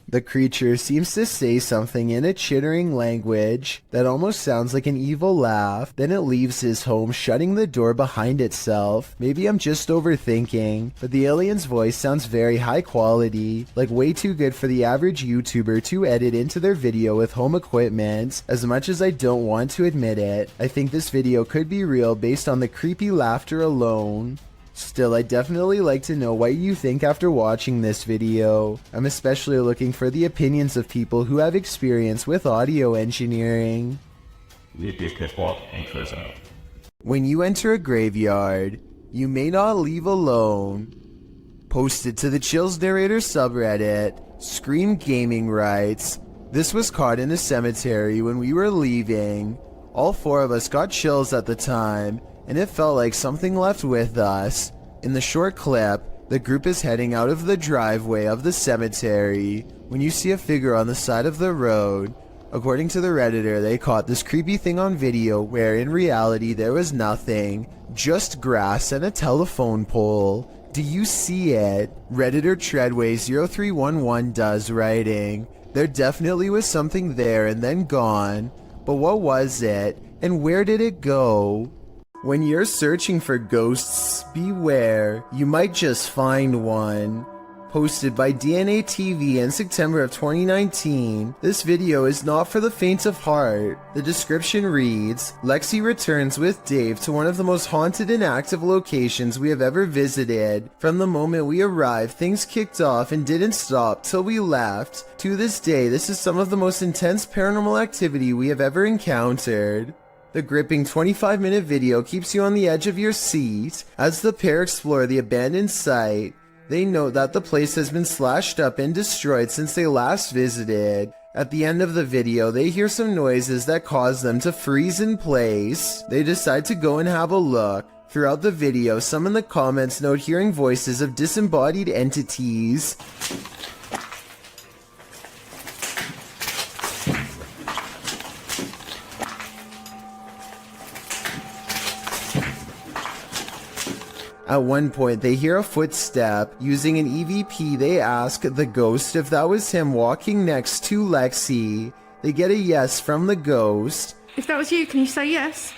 The creature seems to say something in a chittering language that almost sounds like an evil laugh. Then it leaves his home, shutting the door behind itself. Maybe I'm just overthinking, but the alien's voice sounds very high quality, like way too good for the average YouTuber to edit into their video with home equipment. As much as I don't want to admit it, I think this video could be real based on the creepy laughter alone. Still, I'd definitely like to know what you think after watching this video. I'm especially looking for the opinions of people who have experience with audio engineering. When you enter a graveyard, you may not leave alone. Posted to the Chills Narrator subreddit, Scream Gaming writes, "This was caught in a cemetery when we were leaving. All four of us got chills at the time, and it felt like something left with us. In the short clip, the group is heading out of the driveway of the cemetery when you see a figure on the side of the road. According to the Redditor, they caught this creepy thing on video where in reality there was nothing, just grass and a telephone pole. Do you see it? Redditor Treadway0311 does, writing, there definitely was something there and then gone, but what was it, and where did it go? When you're searching for ghosts, beware, you might just find one. Posted by DNA TV in September of 2019, this video is not for the faint of heart. The description reads, Lexi returns with Dave to one of the most haunted and active locations we have ever visited. From the moment we arrived, things kicked off and didn't stop till we left. To this day, this is some of the most intense paranormal activity we have ever encountered. The gripping 25-minute video keeps you on the edge of your seat as the pair explore the abandoned site. They note that the place has been slashed up and destroyed since they last visited. At the end of the video, they hear some noises that cause them to freeze in place. They decide to go and have a look. Throughout the video, some in the comments note hearing voices of disembodied entities. At one point, they hear a footstep. Using an EVP, they ask the ghost if that was him walking next to Lexi. They get a yes from the ghost. If that was you, can you say yes?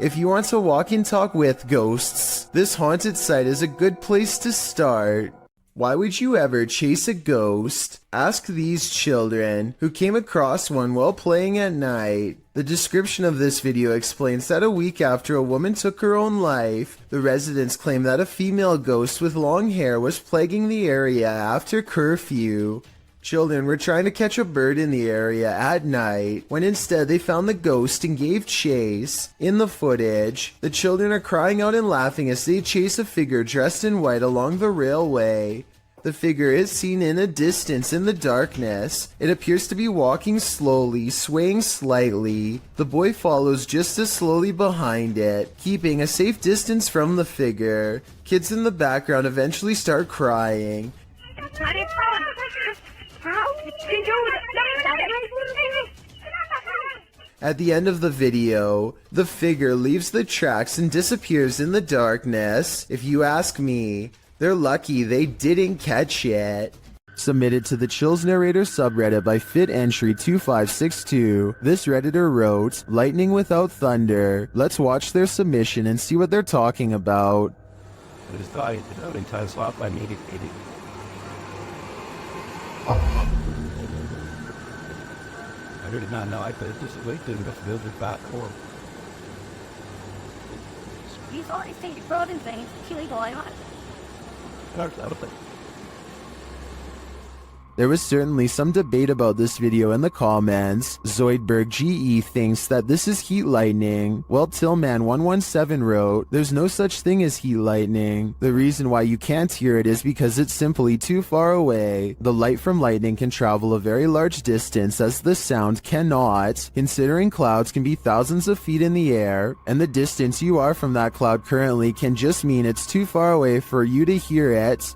If you want to walk and talk with ghosts, this haunted site is a good place to start. Why would you ever chase a ghost? Ask these children, who came across one while playing at night. The description of this video explains that a week after a woman took her own life, the residents claim that a female ghost with long hair was plaguing the area after curfew. Children were trying to catch a bird in the area at night, when instead they found the ghost and gave chase. In the footage, the children are crying out and laughing as they chase a figure dressed in white along the railway. The figure is seen in a distance in the darkness. It appears to be walking slowly, swaying slightly. The boy follows just as slowly behind it, keeping a safe distance from the figure. Kids in the background eventually start crying. At the end of the video, the figure leaves the tracks and disappears in the darkness. If you ask me, they're lucky they didn't catch it. Submitted to the Chills Narrator subreddit by FitEntry2562, this redditor wrote, Lightning without thunder. Let's watch their submission and see what they're talking about. I did not know I put it this way to the build it back or. He's already seen frozen things, killing the lion. There was certainly some debate about this video in the comments. Zoidberg GE thinks that this is heat lightning, while Tillman117 wrote, there's no such thing as heat lightning. The reason why you can't hear it is because it's simply too far away. The light from lightning can travel a very large distance as the sound cannot, considering clouds can be thousands of feet in the air, and the distance you are from that cloud currently can just mean it's too far away for you to hear it.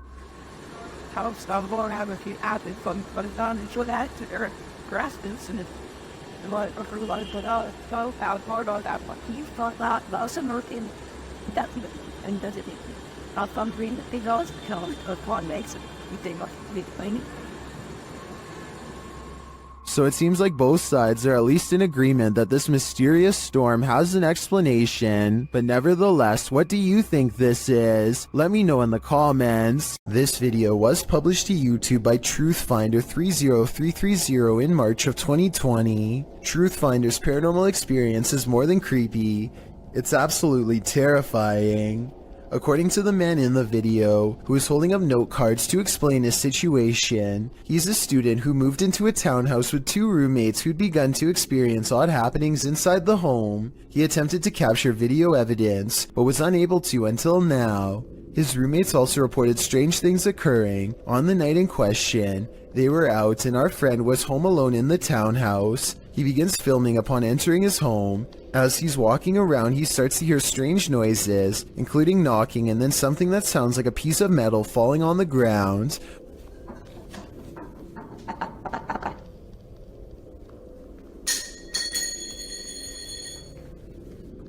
How stubborn have a few added from done into that to their grasses and what or like but so out more on that one. You thought that about some working that and does it not some green that they always kill of what makes it you think must be cleaning. So it seems like both sides are at least in agreement that this mysterious storm has an explanation, but nevertheless, what do you think this is? Let me know in the comments. This video was published to YouTube by Truthfinder30330 in March of 2020. Truthfinder's paranormal experience is more than creepy. It's absolutely terrifying. According to the man in the video, who is holding up note cards to explain his situation, he's a student who moved into a townhouse with two roommates who'd begun to experience odd happenings inside the home. He attempted to capture video evidence, but was unable to until now. His roommates also reported strange things occurring. On the night in question, they were out and our friend was home alone in the townhouse. He begins filming upon entering his home. As he's walking around, he starts to hear strange noises, including knocking and then something that sounds like a piece of metal falling on the ground.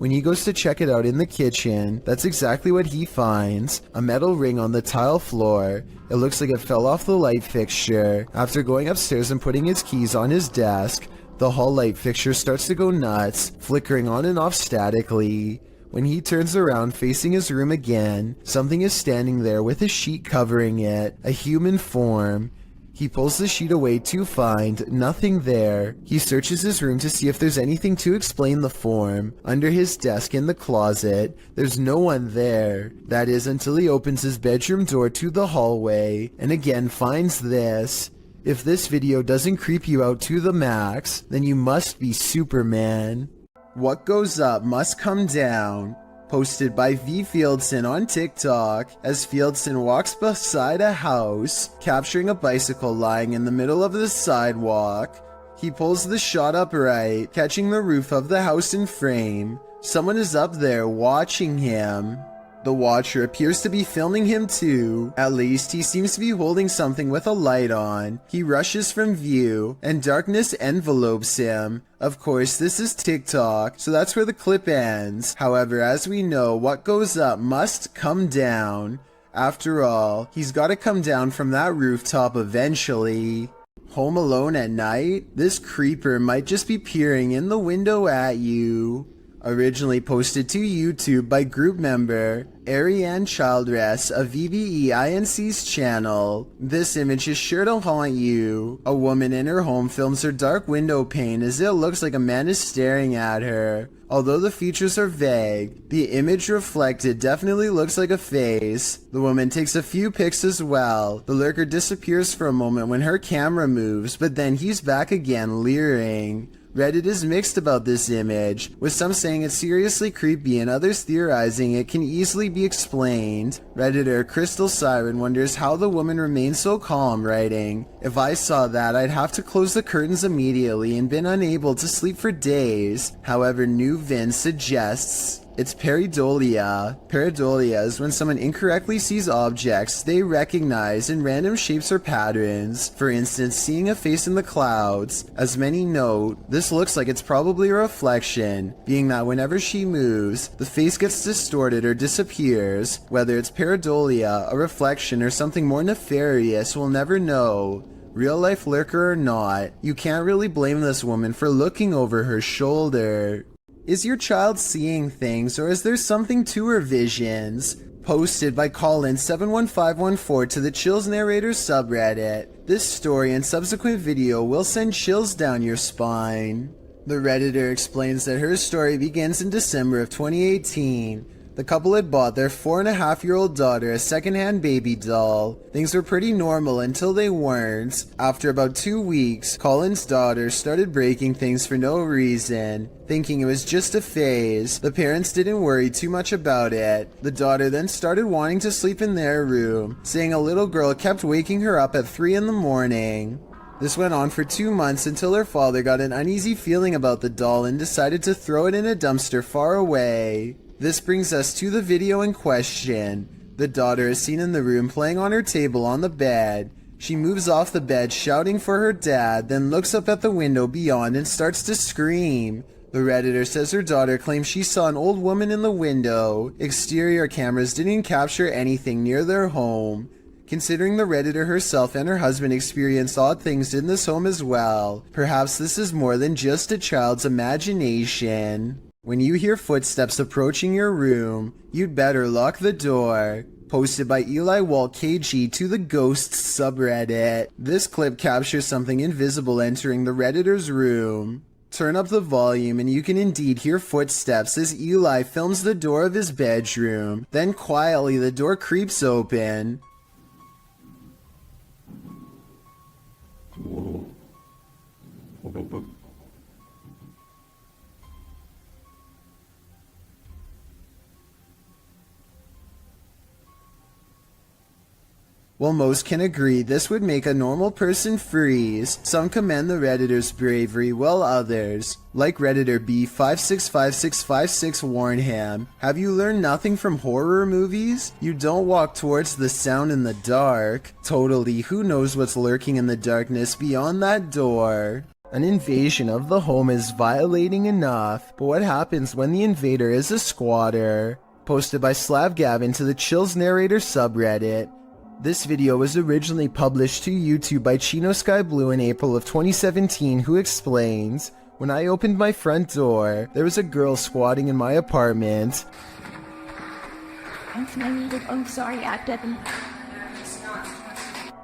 When he goes to check it out in the kitchen, that's exactly what he finds. A metal ring on the tile floor. It looks like it fell off the light fixture. After going upstairs and putting his keys on his desk, the hall light fixture starts to go nuts, flickering on and off statically. When he turns around facing his room again, something is standing there with a sheet covering it, a human form. He pulls the sheet away to find nothing there. He searches his room to see if there's anything to explain the form. Under his desk in the closet, there's no one there. That is until he opens his bedroom door to the hallway and again finds this. If this video doesn't creep you out to the max, then you must be Superman. What goes up must come down. Posted by V. Fieldson on TikTok, as Fieldson walks beside a house, capturing a bicycle lying in the middle of the sidewalk. He pulls the shot upright, catching the roof of the house in frame. Someone is up there watching him. The watcher appears to be filming him too. At least he seems to be holding something with a light on. He rushes from view, and darkness envelopes him. Of course, this is TikTok, so that's where the clip ends. However, as we know, what goes up must come down. After all, he's gotta come down from that rooftop eventually. Home alone at night? This creeper might just be peering in the window at you. Originally posted to YouTube by group member Ariane Childress of VBEINC's channel. This image is sure to haunt you. A woman in her home films her dark window pane as it looks like a man is staring at her. Although the features are vague, the image reflected definitely looks like a face. The woman takes a few pics as well. The lurker disappears for a moment when her camera moves, but then he's back again leering. Reddit is mixed about this image, with some saying it's seriously creepy and others theorizing it can easily be explained. Redditor Crystal Siren wonders how the woman remains so calm, writing, "If I saw that, I'd have to close the curtains immediately and been unable to sleep for days." However, New Vin suggests it's pareidolia. Pareidolia is when someone incorrectly sees objects they recognize in random shapes or patterns. For instance, seeing a face in the clouds. As many note, this looks like it's probably a reflection, being that whenever she moves, the face gets distorted or disappears. Whether it's pareidolia, a reflection, or something more nefarious, we'll never know. Real life lurker or not, you can't really blame this woman for looking over her shoulder. Is your child seeing things, or is there something to her visions? Posted by Colin71514 to the Chills Narrators subreddit. This story and subsequent video will send chills down your spine. The Redditor explains that her story begins in December of 2018. The couple had bought their 4.5-year-old daughter a secondhand baby doll. Things were pretty normal until they weren't. After about 2 weeks, Colin's daughter started breaking things for no reason. Thinking it was just a phase, the parents didn't worry too much about it. The daughter then started wanting to sleep in their room, saying a little girl kept waking her up at 3 in the morning. This went on for 2 months until her father got an uneasy feeling about the doll and decided to throw it in a dumpster far away. This brings us to the video in question. The daughter is seen in the room playing on her table on the bed. She moves off the bed shouting for her dad, then looks up at the window beyond and starts to scream. The Redditor says her daughter claims she saw an old woman in the window. Exterior cameras didn't capture anything near their home. Considering the Redditor herself and her husband experienced odd things in this home as well, perhaps this is more than just a child's imagination. When you hear footsteps approaching your room, you'd better lock the door. Posted by Eli Walt KG to the Ghosts subreddit. This clip captures something invisible entering the Redditor's room. Turn up the volume and you can indeed hear footsteps as Eli films the door of his bedroom. Then quietly the door creeps open. While most can agree this would make a normal person freeze, some commend the Redditor's bravery, while others, like Redditor B565656 warn him, have you learned nothing from horror movies? You don't walk towards the sound in the dark. Totally, who knows what's lurking in the darkness beyond that door? An invasion of the home is violating enough, but what happens when the invader is a squatter? Posted by Slav Gavin to the Chills Narrator subreddit. This video was originally published to YouTube by Chino Sky Blue in April of 2017, who explains, "When I opened my front door, there was a girl squatting in my apartment. I'm sorry, I didn't.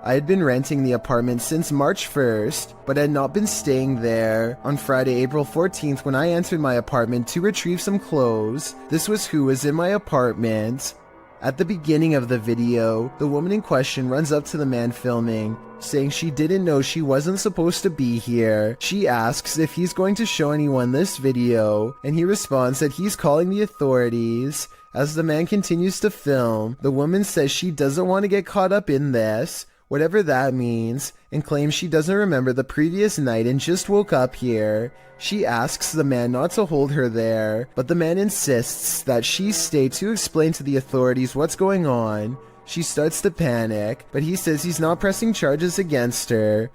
I had been renting the apartment since March 1st, but had not been staying there. On Friday, April 14th, when I entered my apartment to retrieve some clothes, this was who was in my apartment." At the beginning of the video, the woman in question runs up to the man filming, saying she didn't know she wasn't supposed to be here. She asks if he's going to show anyone this video, and he responds that he's calling the authorities. As the man continues to film, the woman says she doesn't want to get caught up in this, whatever that means, and claims she doesn't remember the previous night and just woke up here. She asks the man not to hold her there, but the man insists that she stay to explain to the authorities what's going on. She starts to panic, but he says he's not pressing charges against her.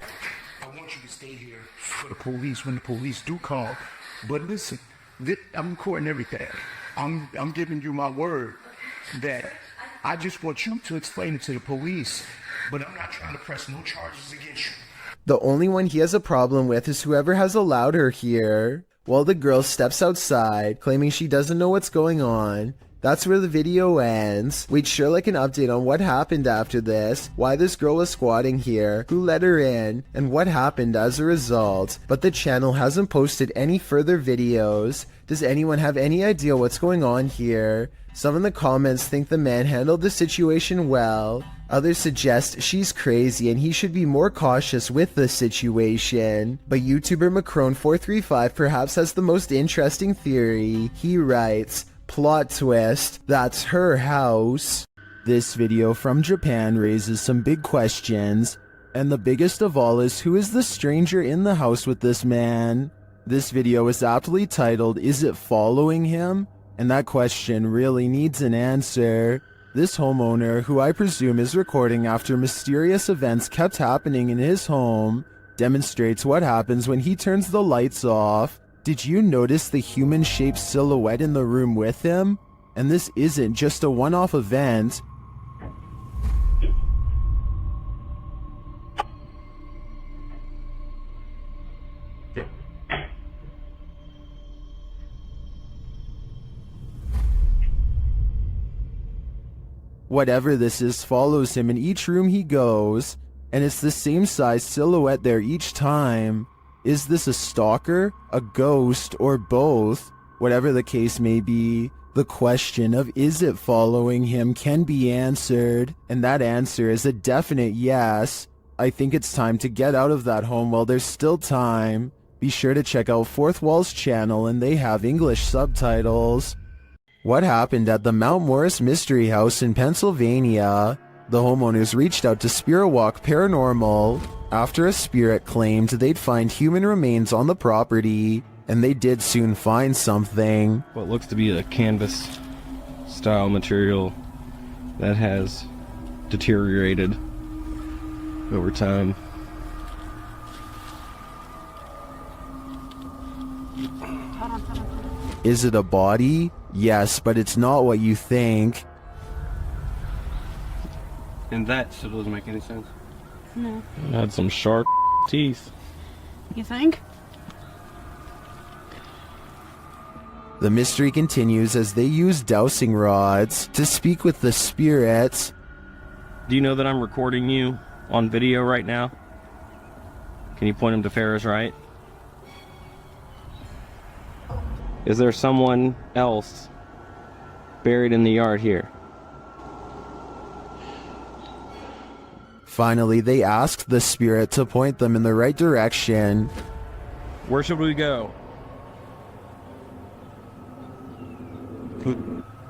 I want you to stay here for the police when the police do call. But listen, I'm recording everything. I'm giving you my word that I just want you to explain it to the police, but I'm not trying to press no charges against you. The only one he has a problem with is whoever has allowed her here. While the girl steps outside, claiming she doesn't know what's going on. That's where the video ends. We'd sure like an update on what happened after this, why this girl was squatting here, who let her in, and what happened as a result. But the channel hasn't posted any further videos. Does anyone have any idea what's going on here? Some in the comments think the man handled the situation well. Others suggest she's crazy and he should be more cautious with the situation. But YouTuber Macron435 perhaps has the most interesting theory. He writes, "Plot twist, that's her house." This video from Japan raises some big questions, and the biggest of all is who is the stranger in the house with this man? This video is aptly titled, "Is it following him?" And that question really needs an answer. This homeowner, who I presume is recording after mysterious events kept happening in his home, demonstrates what happens when he turns the lights off. Did you notice the human-shaped silhouette in the room with him? And this isn't just a one-off event. Whatever this is follows him in each room he goes, and it's the same size silhouette there each time. Is this a stalker, a ghost, or both? Whatever the case may be, the question of is it following him can be answered, and that answer is a definite yes. I think it's time to get out of that home while there's still time. Be sure to check out Fourth Wall's channel, and they have English subtitles. What happened at the Mount Morris Mystery House in Pennsylvania? The homeowners reached out to Spirit Walk Paranormal after a spirit claimed they'd find human remains on the property, and they did soon find something. What looks to be a canvas style material that has deteriorated over time. Is it a body? Yes, but it's not what you think. And that still doesn't make any sense. No. It had some sharp teeth. You think? The mystery continues as they use dowsing rods to speak with the spirits. Do you know that I'm recording you on video right now? Can you point him to Ferris, right? Is there someone else buried in the yard here? Finally, they asked the spirit to point them in the right direction. Where should we go?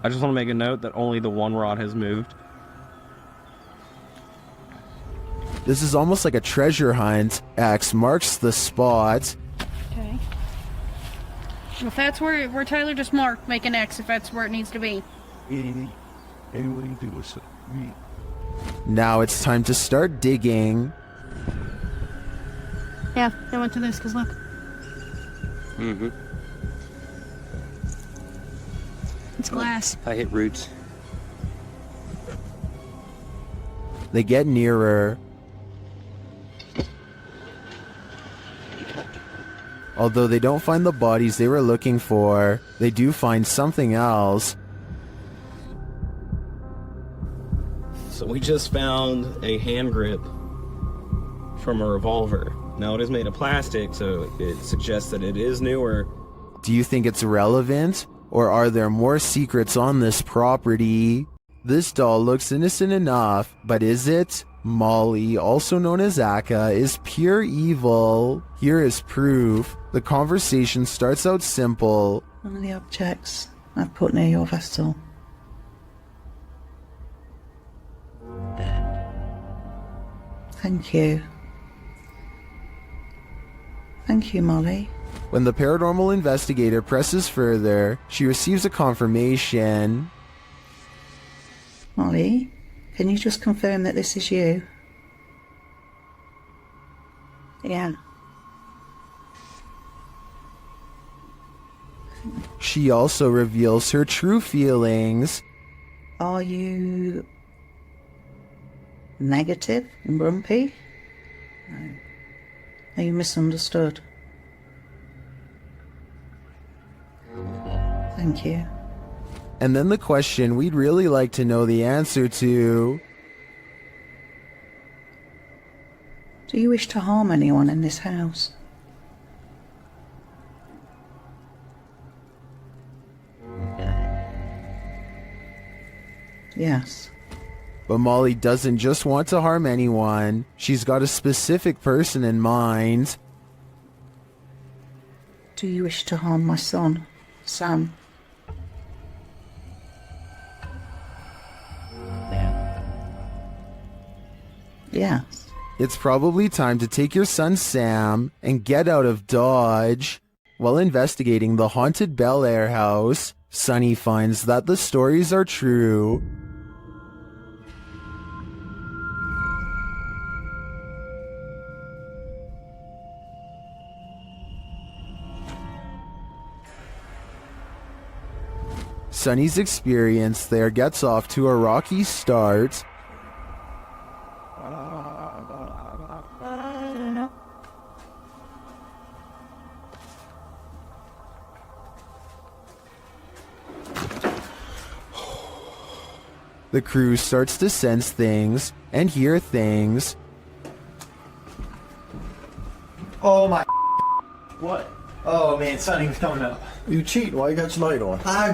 I just want to make a note that only the one rod has moved. This is almost like a treasure hunt. X marks the spot. Okay. If that's where Tyler just marked, make an X if that's where it needs to be. Now it's time to start digging. Yeah, I went to this because look. Mm-hmm. It's glass. I hit roots. They get nearer. Although they don't find the bodies they were looking for, they do find something else. So we just found a hand grip from a revolver. Now it is made of plastic, so it suggests that it is newer. Do you think it's relevant? Or are there more secrets on this property? This doll looks innocent enough, but is it? Molly, also known as Akka, is pure evil. Here is proof. The conversation starts out simple. One of the objects I've put near your vessel. Thank you. Thank you, Molly. When the paranormal investigator presses further, she receives a confirmation. Molly, can you just confirm that this is you? Yeah. She also reveals her true feelings. Are you negative and grumpy? No. Are you misunderstood? Thank you. And then the question we'd really like to know the answer to. Do you wish to harm anyone in this house? Yes. But Molly doesn't just want to harm anyone. She's got a specific person in mind. Do you wish to harm my son, Sam? Yes. It's probably time to take your son Sam and get out of Dodge. While investigating the haunted Bel Air house, Sunny finds that the stories are true. Sunny's experience there gets off to a rocky start. The crew starts to sense things and hear things. Oh my. What? Oh man, Sonny was coming up. You cheating? Why you got your light on? I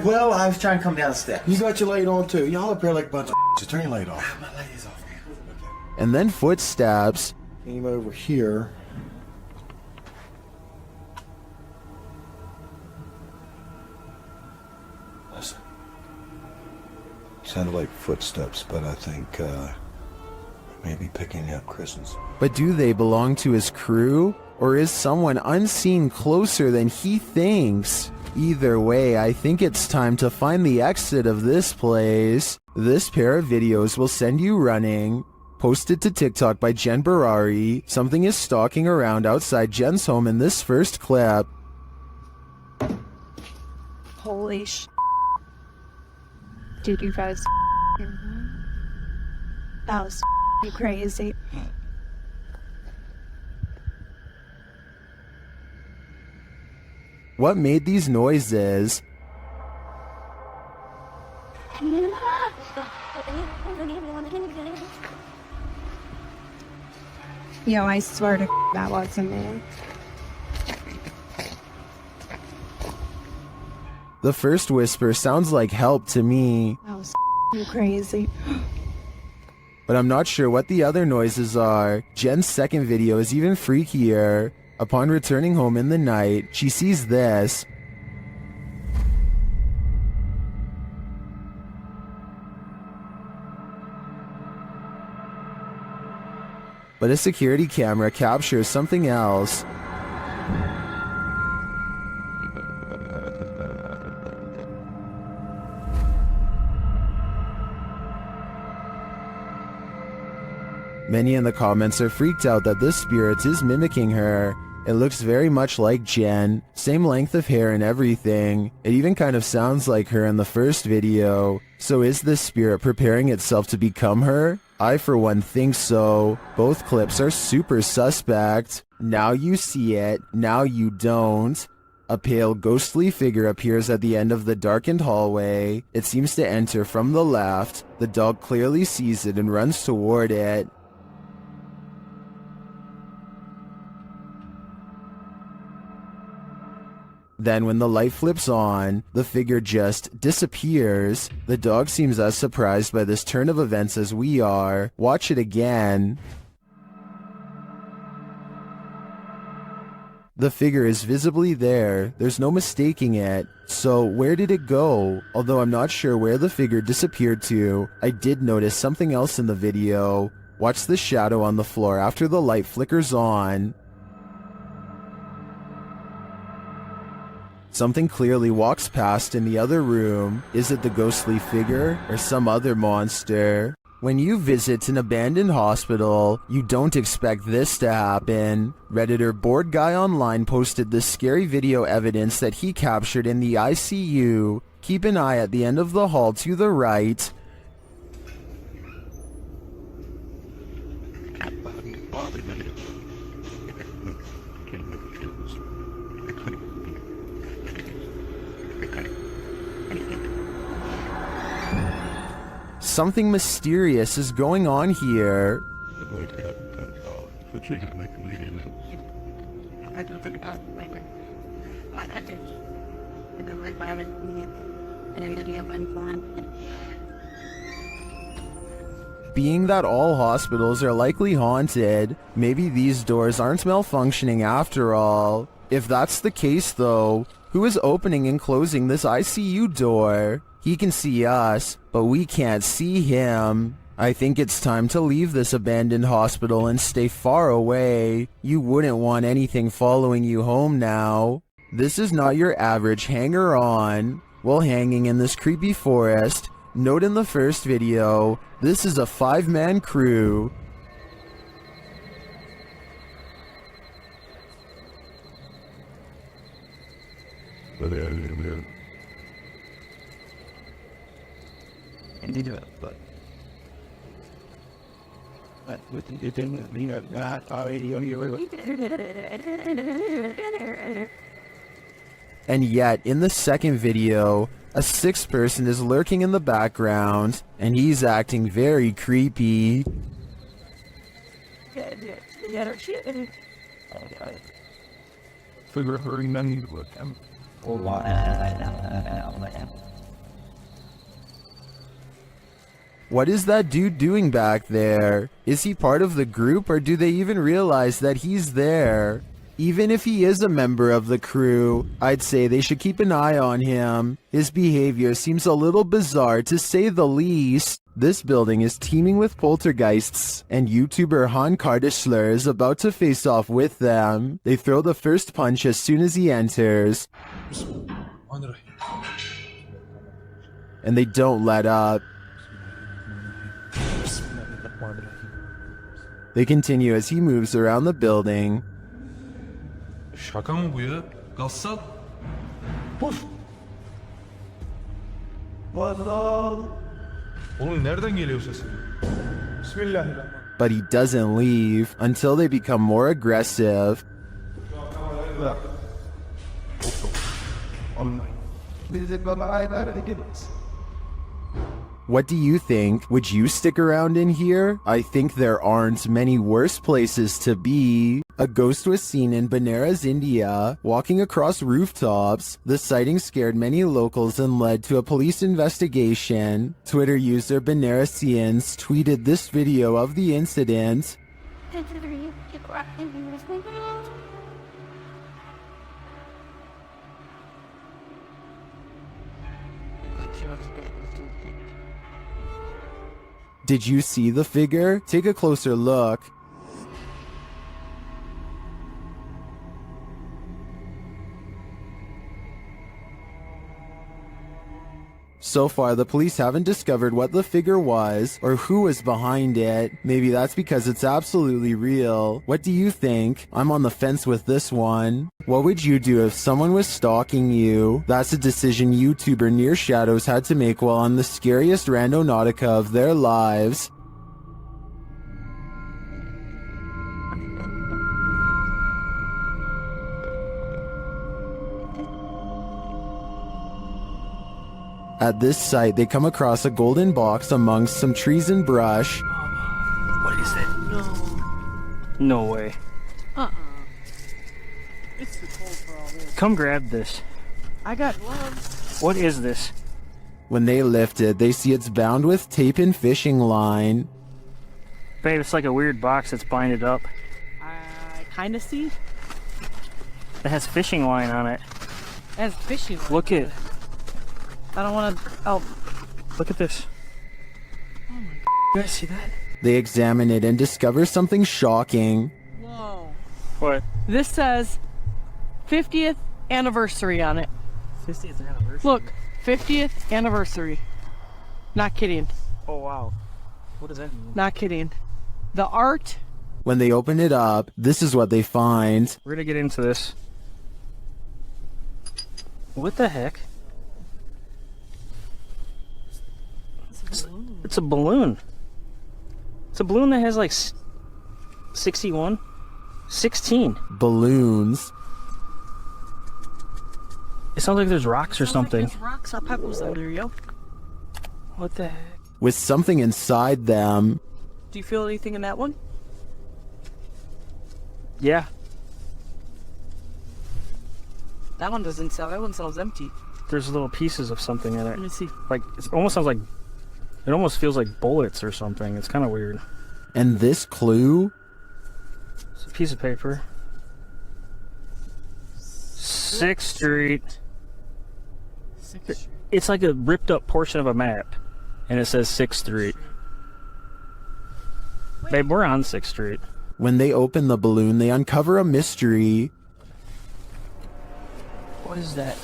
was trying to come down the steps. You got your light on too. Y'all up here like a bunch of just turn your light off. My light is off, man. And then footsteps. Came over here. Listen. Sounded like footsteps, but I think maybe picking up Chris's. But do they belong to his crew? Or is someone unseen closer than he thinks? Either way, I think it's time to find the exit of this place. This pair of videos will send you running. Posted to TikTok by Jen Barari, something is stalking around outside Jen's home in this first clip. Holy sh**. Dude, you guys. That was crazy. What made these noises? Yo, I swear to that wasn't me. The first whisper sounds like help to me, That was crazy. but I'm not sure what the other noises are. Jen's second video is even freakier. Upon returning home in the night, she sees this. But a security camera captures something else. Many in the comments are freaked out that this spirit is mimicking her. It looks very much like Jen, same length of hair and everything. It even kind of sounds like her in the first video. So is this spirit preparing itself to become her? I for one think so. Both clips are super suspect. Now you see it, now you don't. A pale ghostly figure appears at the end of the darkened hallway. It seems to enter from the left. The dog clearly sees it and runs toward it. Then when the light flips on, the figure just disappears. The dog seems as surprised by this turn of events as we are. Watch it again. The figure is visibly there. There's no mistaking it. So where did it go? Although I'm not sure where the figure disappeared to, I did notice something else in the video. Watch the shadow on the floor after the light flickers on. Something clearly walks past in the other room. Is it the ghostly figure or some other monster? When you visit an abandoned hospital, you don't expect this to happen. Redditor Bored Guy Online posted this scary video evidence that he captured in the ICU. Keep an eye at the end of the hall to the right. Something mysterious is going on here. Being that all hospitals are likely haunted, maybe these doors aren't malfunctioning after all. If that's the case though, who is opening and closing this ICU door? He can see us, but we can't see him. I think it's time to leave this abandoned hospital and stay far away. You wouldn't want anything following you home now. This is not your average hanger-on. While hanging in this creepy forest, note in the first video, this is a 5-man crew. And yet, in the second video, a 6th person is lurking in the background, and he's acting very creepy. What is that dude doing back there? Is he part of the group, or do they even realize that he's there? Even if he is a member of the crew, I'd say they should keep an eye on him. His behavior seems a little bizarre to say the least. This building is teeming with poltergeists, and YouTuber Han Kardashler is about to face off with them. They throw the first punch as soon as he enters, and they don't let up. They continue as he moves around the building. Şaka mı bu ya? Gassal. Puf. Oğlum nereden geliyor ses? Bismillahirrahmanirrahim. But he doesn't leave until they become more aggressive. What do you think? Would you stick around in here? I think there aren't many worse places to be. A ghost was seen in Benares, India, walking across rooftops. The sighting scared many locals and led to a police investigation. Twitter user Benaresians tweeted this video of the incident. Did you see the figure? Take a closer look. So far, the police haven't discovered what the figure was or who was behind it. Maybe that's because it's absolutely real. What do you think? I'm on the fence with this one. What would you do if someone was stalking you? That's a decision YouTuber Near Shadows had to make while on the scariest randonautica of their lives. At this site, they come across a golden box amongst some trees and brush. What is it? No way. It's too cold for all this. Come grab this. I got gloves. What is this? When they lift it, they see it's bound with tape and fishing line. Babe, it's like a weird box that's binded up. I kind of see. It has fishing line on it. It has fishing line. Look at. I don't want to. Oh. Look at this. Oh my God. You guys see that? They examine it and discover something shocking. Whoa. What? This says 50th anniversary on it. 50th anniversary? Look, 50th anniversary. Not kidding. Oh, wow. What does that mean? Not kidding. The art. When they open it up, this is what they find. We're gonna get into this. What the heck? It's a balloon. It's a balloon that has like 61? 16. Balloons. It sounds like there's rocks or something. Like there's rocks on pebbles out there, yo. What the heck? With something inside them. Do you feel anything in that one? Yeah. That one doesn't sell. That one sounds empty. There's little pieces of something in it. Let me see. Like, it almost sounds like... It almost feels like bullets or something. It's kind of weird. And this clue? It's a piece of paper. 6th Street. It's like a ripped up portion of a map. And it says 6th Street. Babe, we're on 6th Street. When they open the balloon, they uncover a mystery. What is that?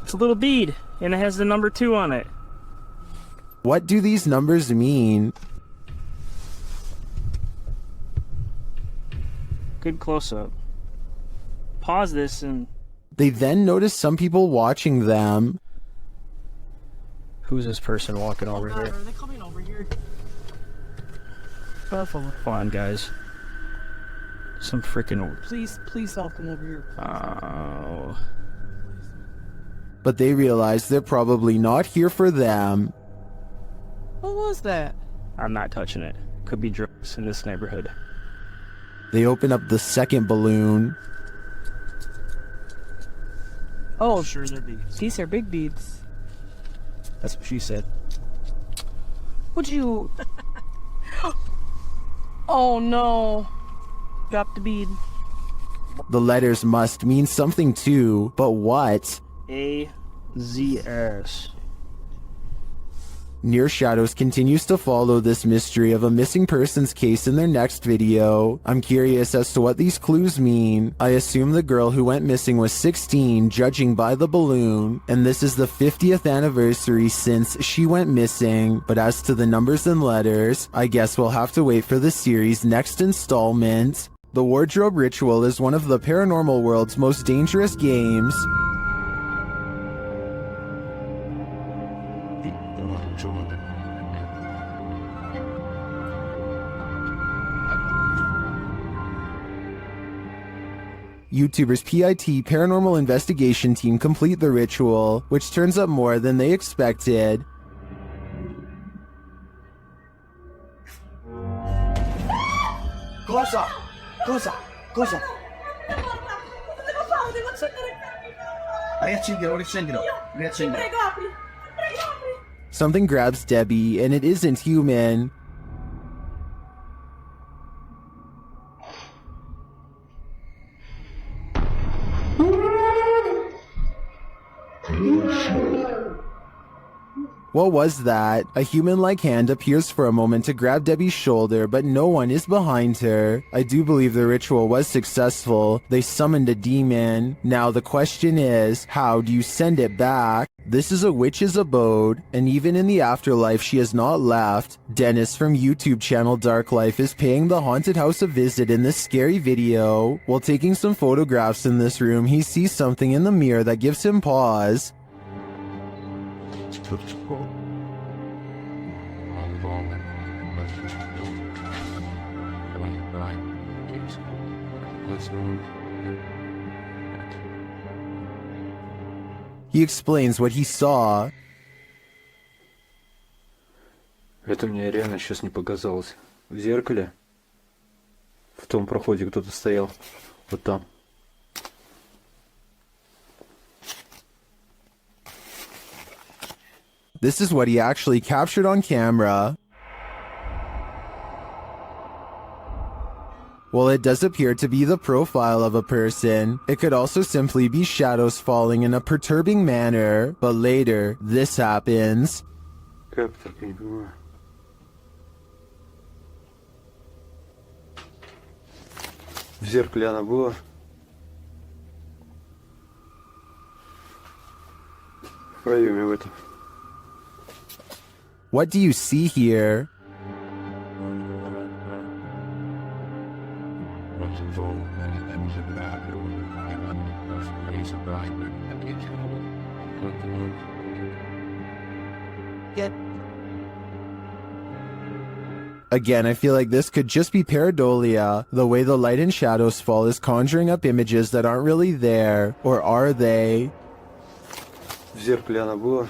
It's a little bead, and it has the number 2 on it. What do these numbers mean? Good close-up. Pause this and... They then notice some people watching them. Who's this person walking over here? Are they coming over here? Come on, guys. Some freaking... Please don't come over here. Oh... But they realize they're probably not here for them. What was that? I'm not touching it. Could be drugs in this neighborhood. They open up the second balloon. Oh, sure, they're beads. These are big beads. That's what she said. Would you... Oh no. Drop the bead. The letters must mean something too, but what? A-Z-S. Near Shadows continues to follow this mystery of a missing persons case in their next video. I'm curious as to what these clues mean. I assume the girl who went missing was 16, judging by the balloon, and this is the 50th anniversary since she went missing. But as to the numbers and letters, I guess we'll have to wait for the series' next installment. The Wardrobe Ritual is one of the paranormal world's most dangerous games. YouTubers PIT Paranormal Investigation Team complete the ritual, which turns up more than they expected. Cosa? Riaccendilo. Something grabs Debbie, and it isn't human. What was that? A human-like hand appears for a moment to grab Debbie's shoulder, but no one is behind her. I do believe the ritual was successful. They summoned a demon. Now the question is, how do you send it back? This is a witch's abode, and even in the afterlife she has not left. Dennis from YouTube channel Dark Life is paying the haunted house a visit in this scary video. While taking some photographs in this room, he sees something in the mirror that gives him pause. He explains what he saw. Это мне реально сейчас не показалось. В зеркале, в том проходе кто-то стоял. Вот там. This is what he actually captured on camera. While it does appear to be the profile of a person, it could also simply be shadows falling in a perturbing manner. But later, this happens. Как так, я не понимаю. В зеркале она была. В проеме в этом. What do you see here? Again, I feel like this could just be pareidolia. The way the light and shadows fall is conjuring up images that aren't really there. Or are they? В зеркале она была.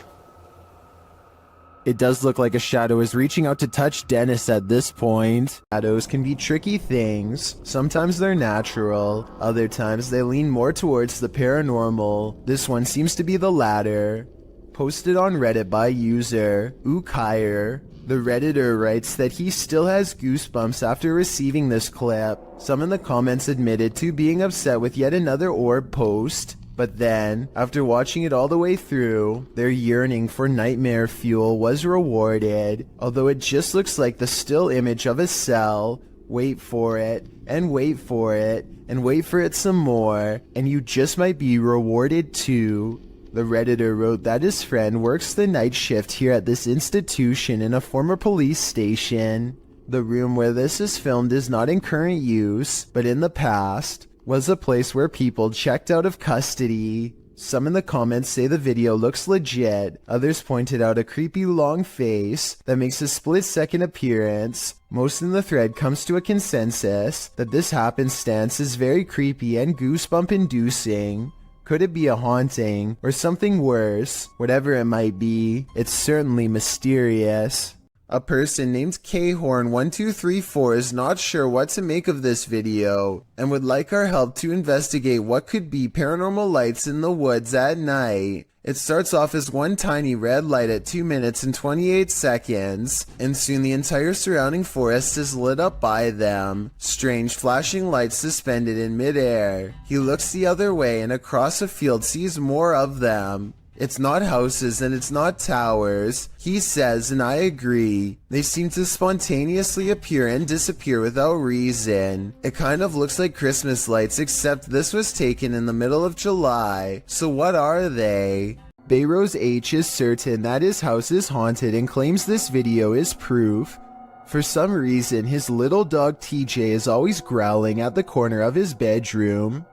It does look like a shadow is reaching out to touch Dennis at this point. Shadows can be tricky things. Sometimes they're natural. Other times they lean more towards the paranormal. This one seems to be the latter. Posted on Reddit by user Ukire. The Redditor writes that he still has goosebumps after receiving this clip. Some in the comments admitted to being upset with yet another orb post. But then, after watching it all the way through, their yearning for nightmare fuel was rewarded. Although it just looks like the still image of a cell. Wait for it, and wait for it, and wait for it some more, and you just might be rewarded too. The Redditor wrote that his friend works the night shift here at this institution in a former police station. The room where this is filmed is not in current use, but in the past was a place where people checked out of custody. Some in the comments say the video looks legit. Others pointed out a creepy long face that makes a split-second appearance. Most in the thread comes to a consensus that this happenstance is very creepy and goosebump-inducing. Could it be a haunting or something worse? Whatever it might be, it's certainly mysterious. A person named Khorn1234 is not sure what to make of this video and would like our help to investigate what could be paranormal lights in the woods at night. It starts off as one tiny red light at 2 minutes and 28 seconds, and soon the entire surrounding forest is lit up by them. Strange flashing lights suspended in midair. He looks the other way and across a field sees more of them. It's not houses and it's not towers, he says, and I agree. They seem to spontaneously appear and disappear without reason. It kind of looks like Christmas lights, except this was taken in the middle of July. So what are they? Bayrose H is certain that his house is haunted and claims this video is proof. For some reason, his little dog TJ is always growling at the corner of his bedroom.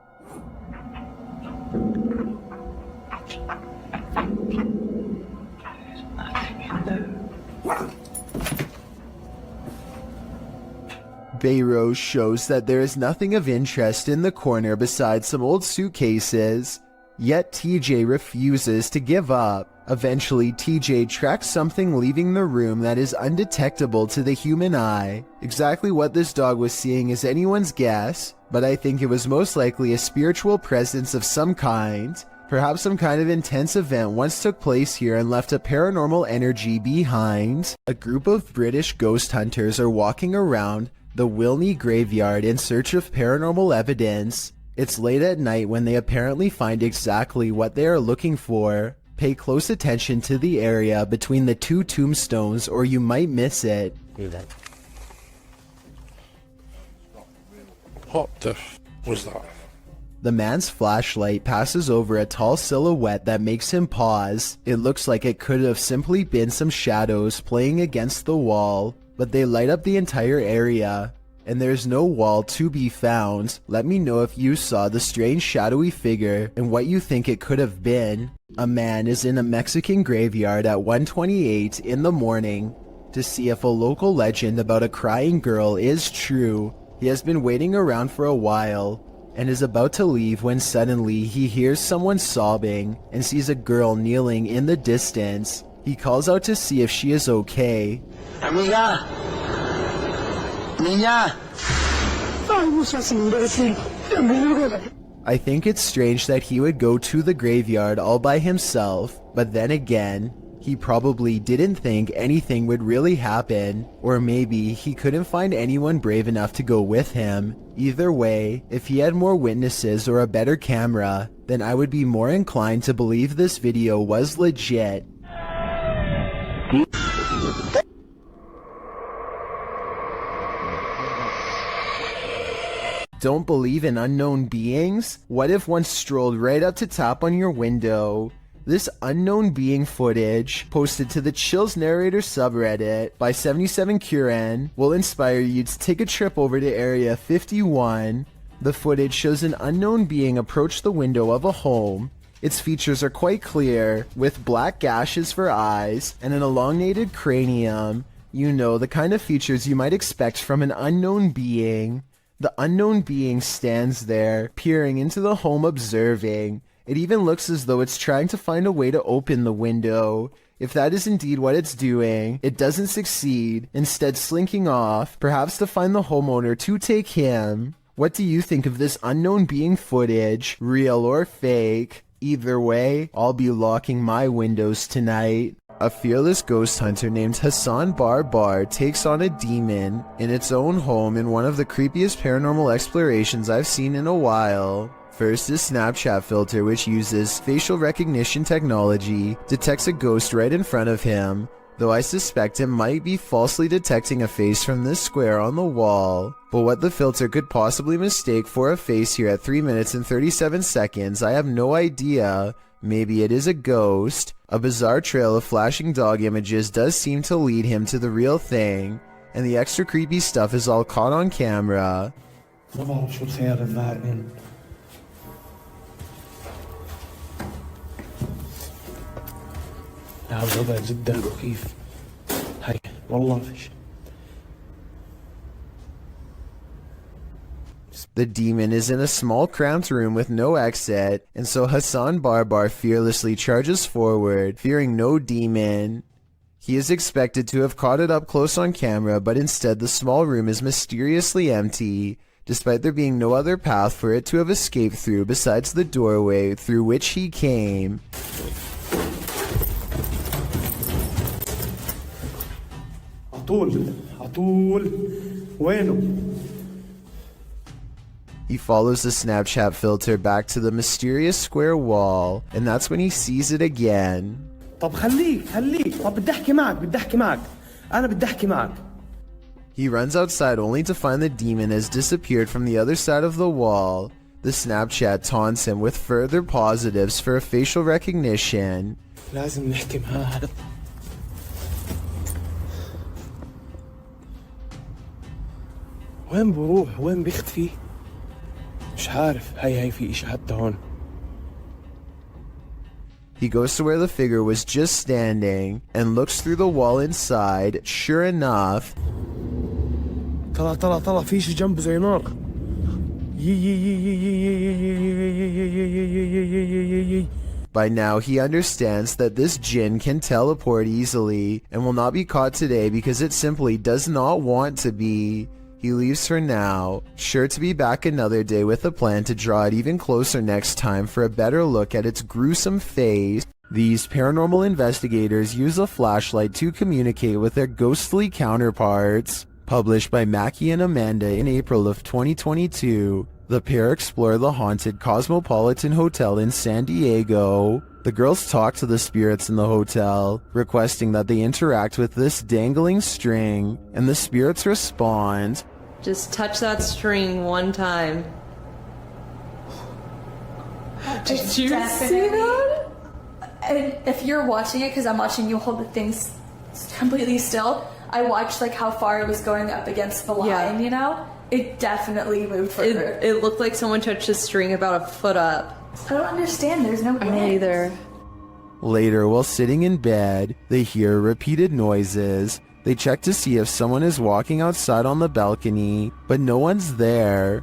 Bayrose shows that there is nothing of interest in the corner besides some old suitcases. Yet TJ refuses to give up. Eventually, TJ tracks something leaving the room that is undetectable to the human eye. Exactly what this dog was seeing is anyone's guess, but I think it was most likely a spiritual presence of some kind. Perhaps some kind of intense event once took place here and left a paranormal energy behind. A group of British ghost hunters are walking around the Wilney graveyard in search of paranormal evidence. It's late at night when they apparently find exactly what they are looking for. Pay close attention to the area between the two tombstones or you might miss it. What the was that? The man's flashlight passes over a tall silhouette that makes him pause. It looks like it could have simply been some shadows playing against the wall, but they light up the entire area. And there's no wall to be found. Let me know if you saw the strange shadowy figure and what you think it could have been. A man is in a Mexican graveyard at 1:28 in the morning to see if a local legend about a crying girl is true. He has been waiting around for a while and is about to leave when suddenly he hears someone sobbing and sees a girl kneeling in the distance. He calls out to see if she is okay. Amiga. Niña. I think it's strange that he would go to the graveyard all by himself, but then again, he probably didn't think anything would really happen, or maybe he couldn't find anyone brave enough to go with him. Either way, if he had more witnesses or a better camera, then I would be more inclined to believe this video was legit. Don't believe in unknown beings? What if one strolled right up to tap on your window? This unknown being footage, posted to the Chills Narrator subreddit by 77Kuren, will inspire you to take a trip over to Area 51. The footage shows an unknown being approach the window of a home. Its features are quite clear, with black gashes for eyes and an elongated cranium. You know, the kind of features you might expect from an unknown being. The unknown being stands there, peering into the home, observing. It even looks as though it's trying to find a way to open the window. If that is indeed what it's doing, it doesn't succeed, instead slinking off, perhaps to find the homeowner to take him. What do you think of this unknown being footage, real or fake? Either way, I'll be locking my windows tonight. A fearless ghost hunter named Hassan Barbar takes on a demon in its own home in one of the creepiest paranormal explorations I've seen in a while. First, his Snapchat filter, which uses facial recognition technology, detects a ghost right in front of him, though I suspect it might be falsely detecting a face from this square on the wall. But what the filter could possibly mistake for a face here at 3 minutes and 37 seconds, I have no idea. Maybe it is a ghost. A bizarre trail of flashing dog images does seem to lead him to the real thing, and the extra creepy stuff is all caught on camera. الوضع جدا مخيف. هاي والله فيش. The demon is in a small cramped room with no exit, and so Hassan Barbar fearlessly charges forward, fearing no demon. He is expected to have caught it up close on camera, but instead the small room is mysteriously empty, despite there being no other path for it to have escaped through besides the doorway through which he came. عطول وينه؟ He follows the Snapchat filter back to the mysterious square wall, and that's when he sees it again. طب خليك طب بدي احكي معك أنا بدي احكي معك. He runs outside only to find the demon has disappeared from the other side of the wall. The Snapchat taunts him with further positives for a facial recognition. لازم نحكي معاه. وين بروح وين بيختفي؟ مش عارف. هاي في إشي حتى هون. He goes to where the figure was just standing and looks through the wall inside. Sure enough, طلع في شي جنبه زي نار. By now, he understands that this jinn can teleport easily and will not be caught today because it simply does not want to be. He leaves for now, sure to be back another day with a plan to draw it even closer next time for a better look at its gruesome face. These paranormal investigators use a flashlight to communicate with their ghostly counterparts. Published by Mackie and Amanda in April of 2022, The pair explore the haunted Cosmopolitan Hotel in San Diego. The girls talk to the spirits in the hotel, requesting that they interact with this dangling string, and the spirits respond. Just touch that string one time. Did you see that? And if you're watching it, because I'm watching you hold the things completely still, I watched like how far it was going up against the line, you know? It definitely moved further. It looked like someone touched the string about a foot up. I don't understand. There's no wind. Me either. Later, while sitting in bed, they hear repeated noises. They check to see if someone is walking outside on the balcony, but no one's there.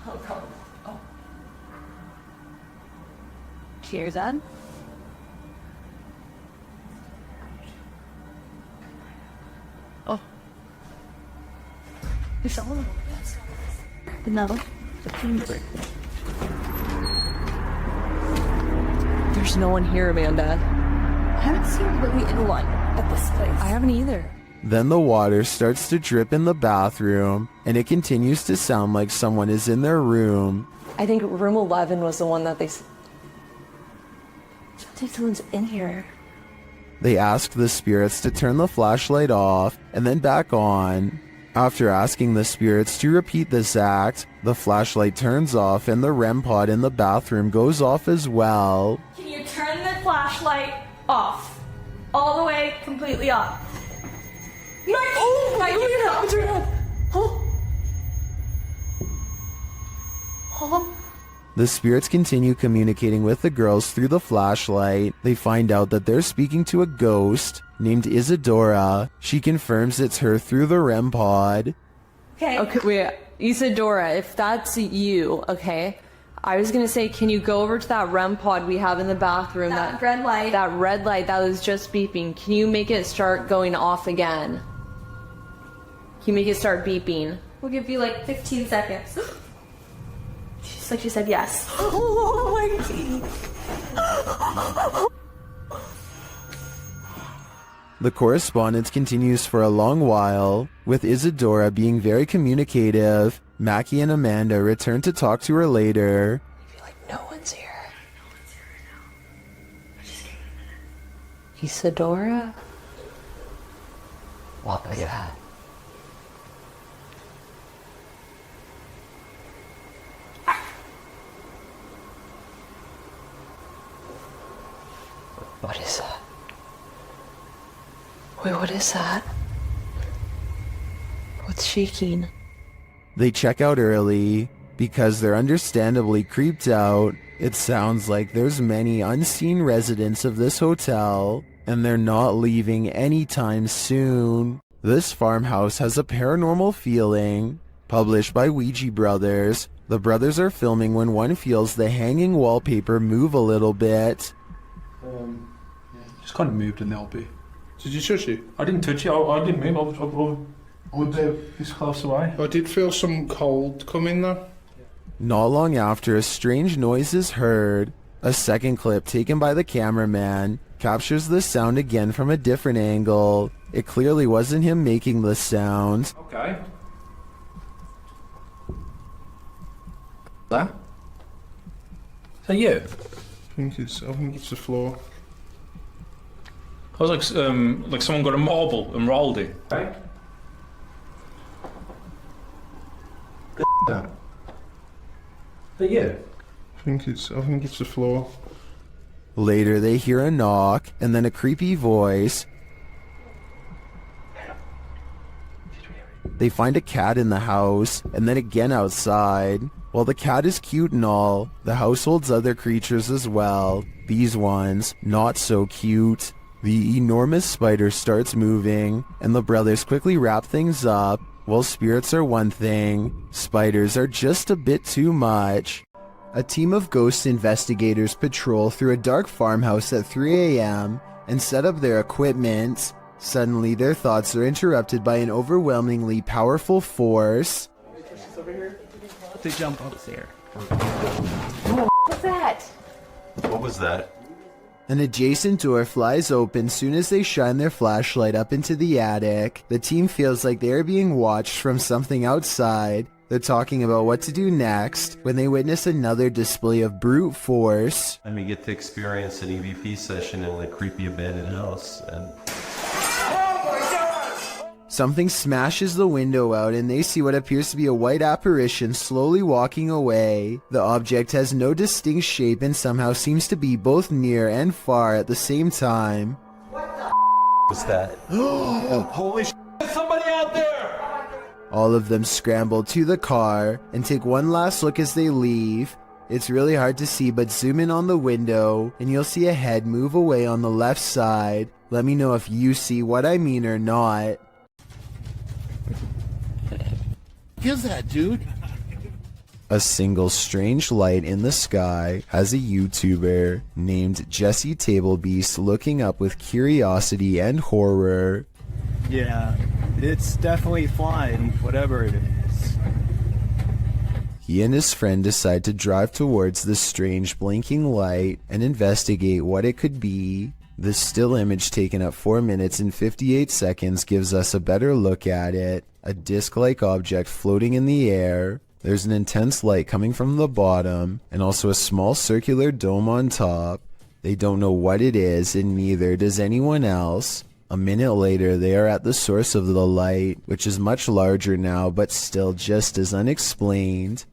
Oh. Cheers, Ed. Oh. There's someone. No. There's no one here, Amanda. I haven't seen really anyone at this place. I haven't either. Then the water starts to drip in the bathroom, and it continues to sound like someone is in their room. I think room 11 was the one that they... I think someone's in here. They ask the spirits to turn the flashlight off and then back on. After asking the spirits to repeat this act, the flashlight turns off and the REM pod in the bathroom goes off as well. Can you turn the flashlight off? All the way, completely off. Turn it off. Oh. The spirits continue communicating with the girls through the flashlight. They find out that they're speaking to a ghost named Isadora. She confirms it's her through the REM pod. Okay, wait. Isadora, if that's you, okay? I was gonna say, can you go over to that REM pod we have in the bathroom? That red light. That red light that was just beeping. Can you make it start going off again? Can you make it start beeping? We'll give you like 15 seconds. She's like, she said yes. Oh my God. The correspondence continues for a long while, with Isadora being very communicative. Mackie and Amanda return to talk to her later. No one's here. Isadora? What was that? What is that? Wait, what is that? What's shaking? They check out early because they're understandably creeped out. It sounds like there's many unseen residents of this hotel, and they're not leaving anytime soon. This farmhouse has a paranormal feeling. Published by Ouija Brothers, the brothers are filming when one feels the hanging wallpaper move a little bit. Just kind of moved in the LP. Did you touch it? I didn't touch it. I didn't move. I was this close away. I did feel some cold coming though. Not long after, a strange noise is heard. A second clip taken by the cameraman captures the sound again from a different angle. It clearly wasn't him making the sound. Okay. That? Is that you? I think it's the floor. I was like someone got a marble and rolled it. Right? That. Is that you? I think it's the floor. Later, they hear a knock and then a creepy voice. They find a cat in the house and then again outside. While the cat is cute and all, the house holds other creatures as well. These ones, not so cute. The enormous spider starts moving, and the brothers quickly wrap things up. While spirits are one thing, spiders are just a bit too much. A team of ghost investigators patrol through a dark farmhouse at 3 a.m. and set up their equipment. Suddenly, their thoughts are interrupted by an overwhelmingly powerful force. To jump upstairs. What's that? What was that? An adjacent door flies open soon as they shine their flashlight up into the attic. The team feels like they are being watched from something outside. They're talking about what to do next when they witness another display of brute force. And we get to experience an EVP session in a creepy abandoned house. And something smashes the window out and they see what appears to be a white apparition slowly walking away. The object has no distinct shape and somehow seems to be both near and far at the same time. what's that? Holy shit, somebody out there! All of them scramble to the car and take one last look as they leave. It's really hard to see, but zoom in on the window and you'll see a head move away on the left side. Let me know if you see what I mean or not. What's that, dude? A single strange light in the sky has a YouTuber named Jesse Tablebeast looking up with curiosity and horror. Yeah, it's definitely flying, whatever it is. He and his friend decide to drive towards the strange blinking light and investigate what it could be. The still image taken at 4 minutes and 58 seconds gives us a better look at it. A disc-like object floating in the air. There's an intense light coming from the bottom and also a small circular dome on top. They don't know what it is and neither does anyone else. A minute later, they are at the source of the light, which is much larger now but still just as unexplained.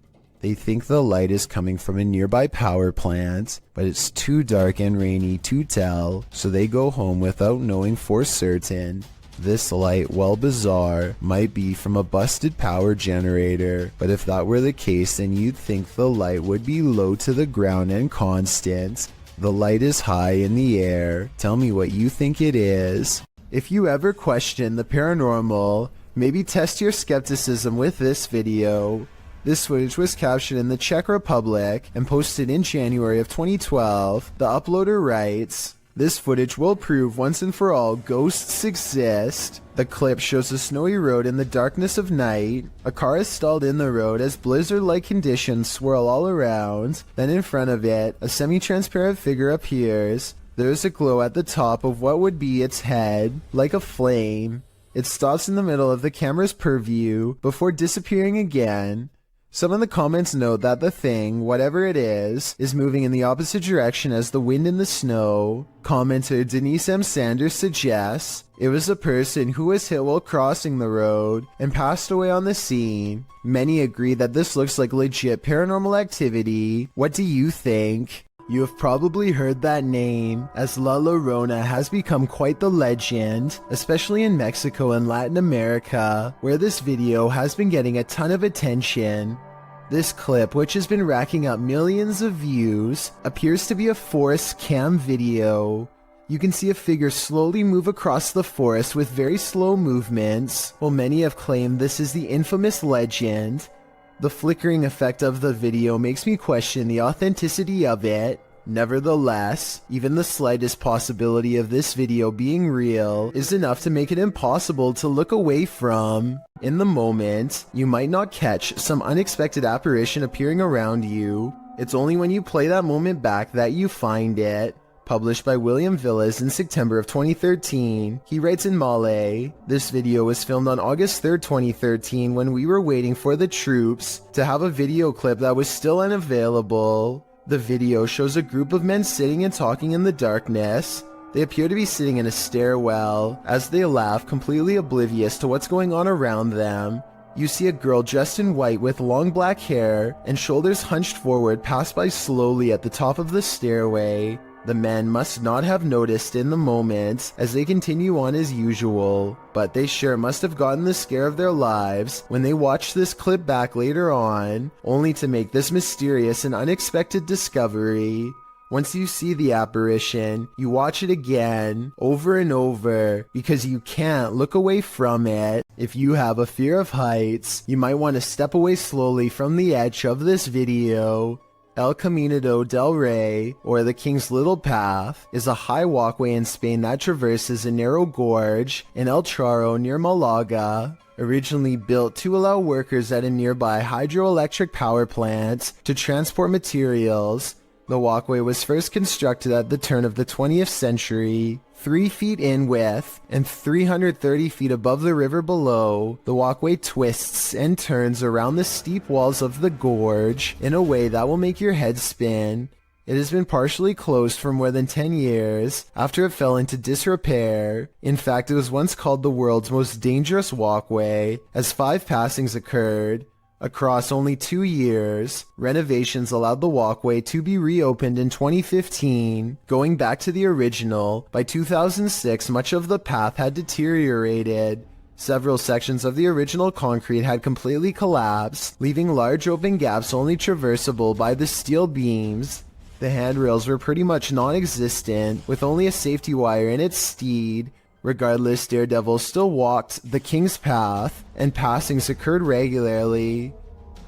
They think the light is coming from a nearby power plant, but it's too dark and rainy to tell, so they go home without knowing for certain. This light, while bizarre, might be from a busted power generator, but if that were the case, then you'd think the light would be low to the ground and constant. The light is high in the air. Tell me what you think it is. If you ever question the paranormal, maybe test your skepticism with this video. This footage was captured in the Czech Republic and posted in January of 2012. The uploader writes, "This footage will prove once and for all ghosts exist." The clip shows a snowy road in the darkness of night. A car is stalled in the road as blizzard-like conditions swirl all around. Then in front of it, a semi-transparent figure appears. There is a glow at the top of what would be its head, like a flame. It stops in the middle of the camera's purview before disappearing again. Some of the comments note that the thing, whatever it is moving in the opposite direction as the wind and the snow. Commenter Denise M. Sanders suggests it was a person who was hit while crossing the road and passed away on the scene. Many agree that this looks like legit paranormal activity. What do you think? You have probably heard that name, as La Llorona has become quite the legend, especially in Mexico and Latin America, where this video has been getting a ton of attention. This clip, which has been racking up millions of views, appears to be a forest cam video. You can see a figure slowly move across the forest with very slow movements, while many have claimed this is the infamous legend. The flickering effect of the video makes me question the authenticity of it. Nevertheless, even the slightest possibility of this video being real is enough to make it impossible to look away from. In the moment, you might not catch some unexpected apparition appearing around you. It's only when you play that moment back that you find it. Published by William Villas in September of 2013, he writes in Malay, "This video was filmed on August 3rd, 2013 when we were waiting for the troops to have a video clip that was still unavailable. The video shows a group of men sitting and talking in the darkness. They appear to be sitting in a stairwell as they laugh, completely oblivious to what's going on around them. You see a girl dressed in white with long black hair and shoulders hunched forward pass by slowly at the top of the stairway. The men must not have noticed in the moment as they continue on as usual, but they sure must have gotten the scare of their lives when they watch this clip back later on, only to make this mysterious and unexpected discovery. Once you see the apparition, you watch it again, over and over, because you can't look away from it. If you have a fear of heights, you might want to step away slowly from the edge of this video. El Camino del Rey, or the King's Little Path, is a high walkway in Spain that traverses a narrow gorge in El Charro near Malaga. Originally built to allow workers at a nearby hydroelectric power plant to transport materials, the walkway was first constructed at the turn of the 20th century. 3 feet in width and 330 feet above the river below, the walkway twists and turns around the steep walls of the gorge in a way that will make your head spin. It has been partially closed for more than 10 years after it fell into disrepair. In fact, it was once called the world's most dangerous walkway, as 5 passings occurred. Across only 2 years, renovations allowed the walkway to be reopened in 2015. Going back to the original, by 2006 much of the path had deteriorated. Several sections of the original concrete had completely collapsed, leaving large open gaps only traversable by the steel beams. The handrails were pretty much non-existent, with only a safety wire in its stead. Regardless, Daredevil still walked the King's Path, and passings occurred regularly.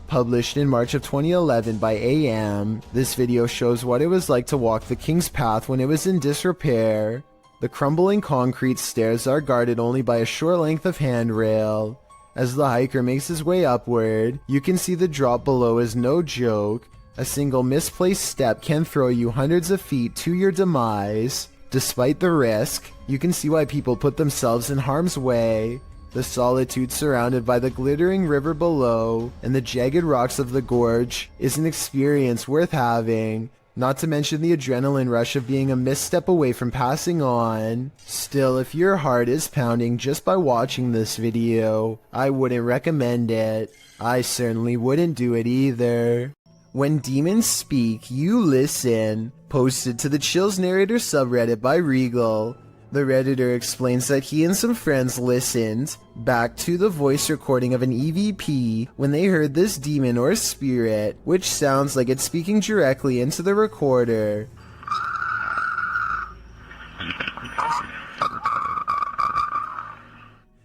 Published in March of 2011 by AM, this video shows what it was like to walk the King's Path when it was in disrepair. The crumbling concrete stairs are guarded only by a short length of handrail. As the hiker makes his way upward, you can see the drop below is no joke. A single misplaced step can throw you hundreds of feet to your demise. Despite the risk, you can see why people put themselves in harm's way. The solitude surrounded by the glittering river below and the jagged rocks of the gorge is an experience worth having, not to mention the adrenaline rush of being a misstep away from passing on. Still, if your heart is pounding just by watching this video, I wouldn't recommend it. I certainly wouldn't do it either. When demons speak, you listen. Posted to the Chills Narrator subreddit by Regal. The Redditor explains that he and some friends listened back to the voice recording of an EVP when they heard this demon or spirit, which sounds like it's speaking directly into the recorder.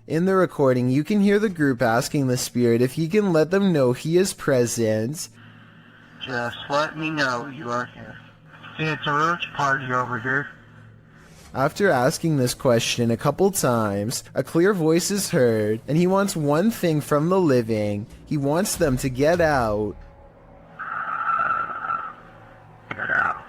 In the recording, you can hear the group asking the spirit if he can let them know he is present. Just let me know you are here. It's a roach party over here. After asking this question a couple times, a clear voice is heard, and he wants one thing from the living. He wants them to get out. Get out.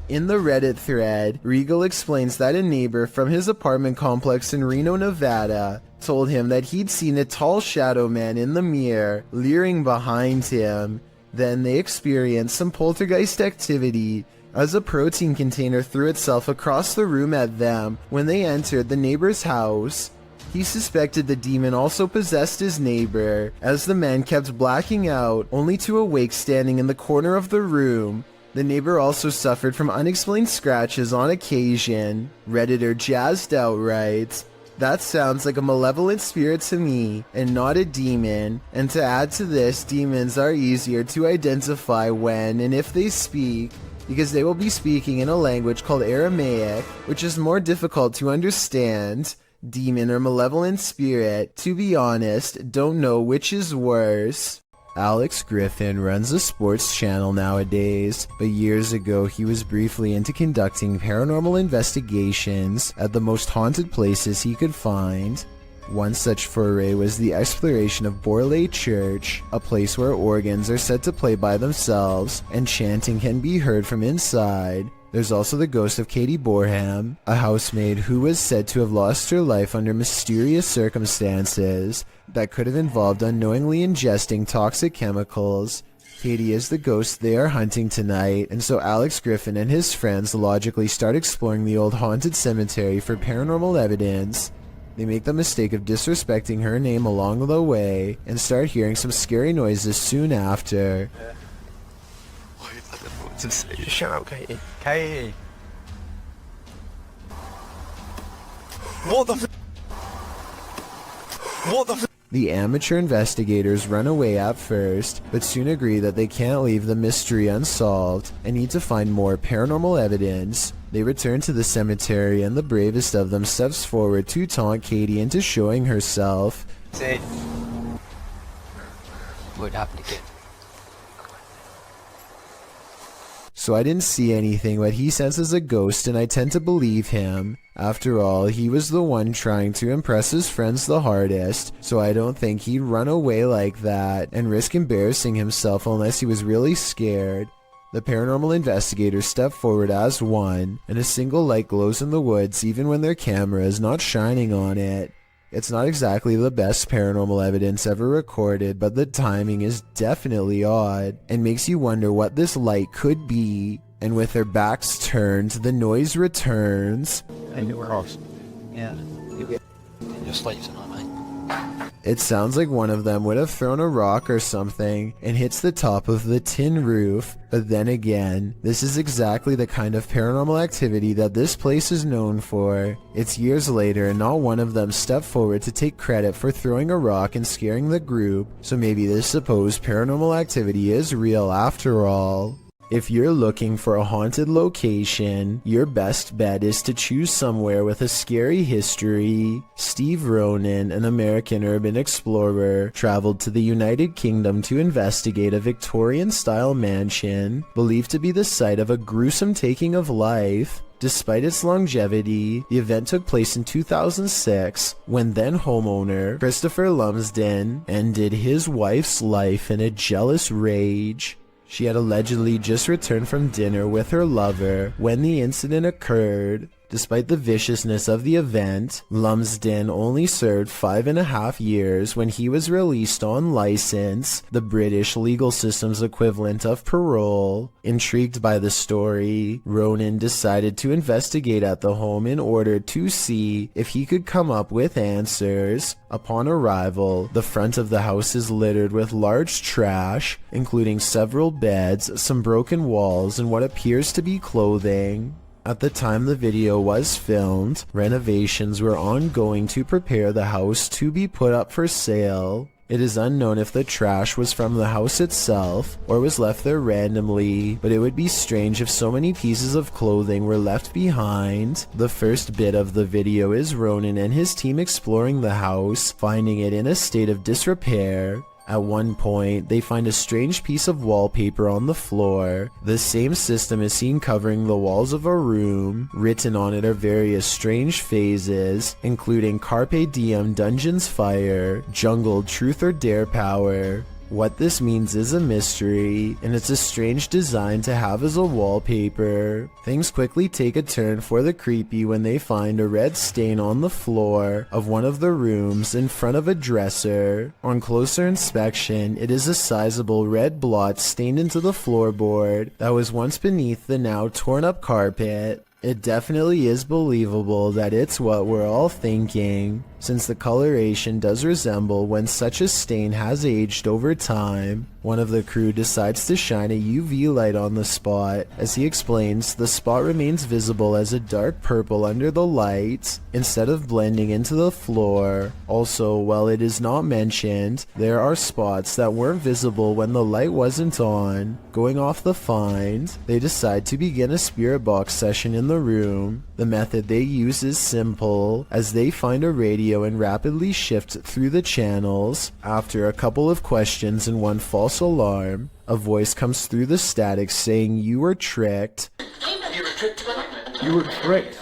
In the Reddit thread, Regal explains that a neighbor from his apartment complex in Reno, Nevada, told him that he'd seen a tall shadow man in the mirror, leering behind him. Then they experienced some poltergeist activity as a protein container threw itself across the room at them when they entered the neighbor's house. He suspected the demon also possessed his neighbor, as the man kept blacking out, only to awake standing in the corner of the room. The neighbor also suffered from unexplained scratches on occasion. Redditor Jazzed Out writes, "That sounds like a malevolent spirit to me, and not a demon. And to add to this, demons are easier to identify when and if they speak, because they will be speaking in a language called Aramaic, which is more difficult to understand. Demon or malevolent spirit, to be honest, don't know which is worse." Alex Griffin runs a sports channel nowadays, but years ago he was briefly into conducting paranormal investigations at the most haunted places he could find. One such foray was the exploration of Borley Church, a place where organs are said to play by themselves and chanting can be heard from inside. There's also the ghost of Katie Borham, a housemaid who was said to have lost her life under mysterious circumstances that could have involved unknowingly ingesting toxic chemicals. Katie is the ghost they are hunting tonight, and so Alex Griffin and his friends logically start exploring the old haunted cemetery for paranormal evidence. They make the mistake of disrespecting her name along the way, and start hearing some scary noises soon after. Shut up, Katie. Katie. What the The amateur investigators run away at first, but soon agree that they can't leave the mystery unsolved and need to find more paranormal evidence. They return to the cemetery, and the bravest of them steps forward to taunt Katie into showing herself. Say, what happened again? So I didn't see anything, but he senses a ghost, and I tend to believe him. After all, he was the one trying to impress his friends the hardest, so I don't think he'd run away like that and risk embarrassing himself unless he was really scared. The paranormal investigators step forward as one, and a single light glows in the woods even when their camera is not shining on it. It's not exactly the best paranormal evidence ever recorded, but the timing is definitely odd, and makes you wonder what this light could be. And with their backs turned, the noise returns. I knew we're off. Yeah. Just lights on me. It sounds like one of them would have thrown a rock or something and hits the top of the tin roof. But then again, this is exactly the kind of paranormal activity that this place is known for. It's years later and not one of them stepped forward to take credit for throwing a rock and scaring the group, so maybe this supposed paranormal activity is real after all. If you're looking for a haunted location, your best bet is to choose somewhere with a scary history. Steve Ronan, an American urban explorer, traveled to the United Kingdom to investigate a Victorian-style mansion believed to be the site of a gruesome taking of life. Despite its longevity, the event took place in 2006 when then homeowner Christopher Lumsden ended his wife's life in a jealous rage. She had allegedly just returned from dinner with her lover when the incident occurred. Despite the viciousness of the event, Lumsden only served 5.5 years when he was released on license, the British legal system's equivalent of parole. Intrigued by the story, Ronan decided to investigate at the home in order to see if he could come up with answers. Upon arrival, the front of the house is littered with large trash, including several beds, some broken walls, and what appears to be clothing. At the time the video was filmed, renovations were ongoing to prepare the house to be put up for sale. It is unknown if the trash was from the house itself or was left there randomly, but it would be strange if so many pieces of clothing were left behind. The first bit of the video is Ronan and his team exploring the house, finding it in a state of disrepair. At one point, they find a strange piece of wallpaper on the floor. The same system is seen covering the walls of a room. Written on it are various strange phases, including Carpe Diem Dungeons Fire, Jungle Truth or Dare Power. What this means is a mystery, and it's a strange design to have as a wallpaper. Things quickly take a turn for the creepy when they find a red stain on the floor of one of the rooms in front of a dresser. On closer inspection, it is a sizable red blot stained into the floorboard that was once beneath the now torn up carpet. It definitely is believable that it's what we're all thinking, since the coloration does resemble when such a stain has aged over time. One of the crew decides to shine a UV light on the spot. As he explains, the spot remains visible as a dark purple under the light, instead of blending into the floor. Also, while it is not mentioned, there are spots that weren't visible when the light wasn't on. Going off the find, they decide to begin a spirit box session in the room. The method they use is simple, as they find a radio and rapidly shift through the channels. After a couple of questions and one false alarm, a voice comes through the static saying you were tricked. You were tricked. You were tricked.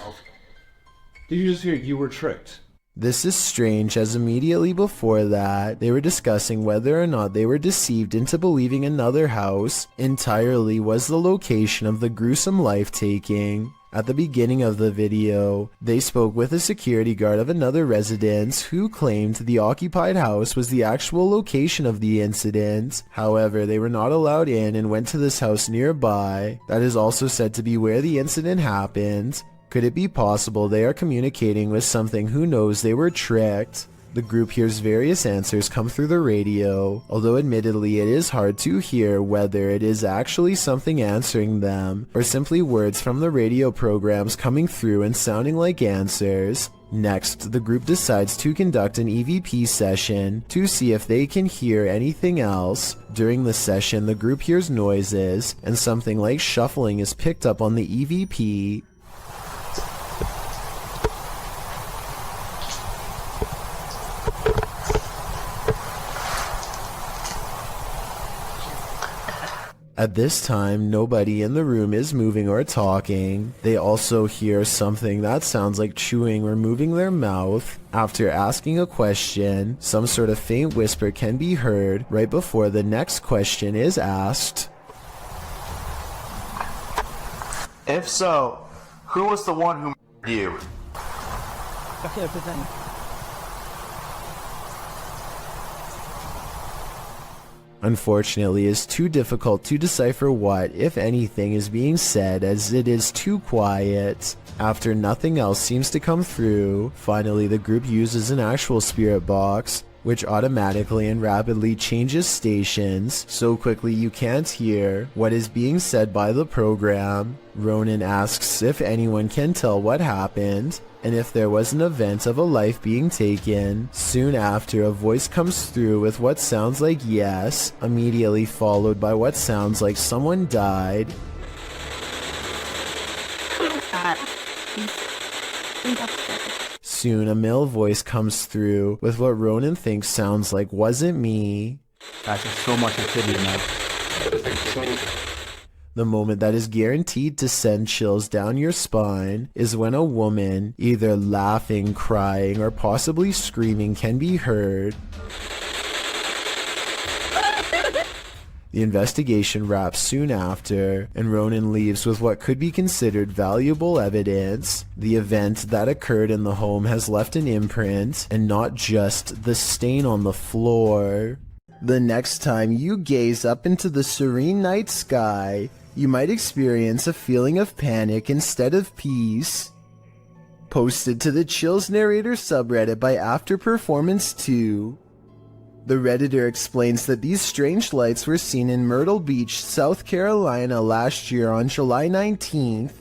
Did you just hear you were tricked? This is strange, as immediately before that, they were discussing whether or not they were deceived into believing another house entirely was the location of the gruesome life-taking. At the beginning of the video, they spoke with a security guard of another residence who claimed the occupied house was the actual location of the incident. However, they were not allowed in and went to this house nearby that is also said to be where the incident happened. Could it be possible they are communicating with something who knows they were tricked? The group hears various answers come through the radio, although admittedly it is hard to hear whether it is actually something answering them, or simply words from the radio programs coming through and sounding like answers. Next, the group decides to conduct an EVP session to see if they can hear anything else. During the session, the group hears noises, and something like shuffling is picked up on the EVP. At this time, nobody in the room is moving or talking. They also hear something that sounds like chewing or moving their mouth. After asking a question, some sort of faint whisper can be heard right before the next question is asked. If so, who was the one who murdered you? Okay, but then. Unfortunately, it's too difficult to decipher what, if anything, is being said, as it is too quiet. After nothing else seems to come through, finally the group uses an actual spirit box, which automatically and rapidly changes stations so quickly you can't hear what is being said by the program. Ronan asks if anyone can tell what happened, and if there was an event of a life being taken. Soon after, a voice comes through with what sounds like yes, immediately followed by what sounds like someone died. Soon, a male voice comes through with what Ronan thinks sounds like wasn't me. That's so much activity now. The moment that is guaranteed to send chills down your spine is when a woman, either laughing, crying, or possibly screaming, can be heard. The investigation wraps soon after, and Ronan leaves with what could be considered valuable evidence. The event that occurred in the home has left an imprint, and not just the stain on the floor. The next time you gaze up into the serene night sky, you might experience a feeling of panic instead of peace. Posted to the Chills Narrator subreddit by After Performance 2. The Redditor explains that these strange lights were seen in Myrtle Beach, South Carolina last year on July 19th.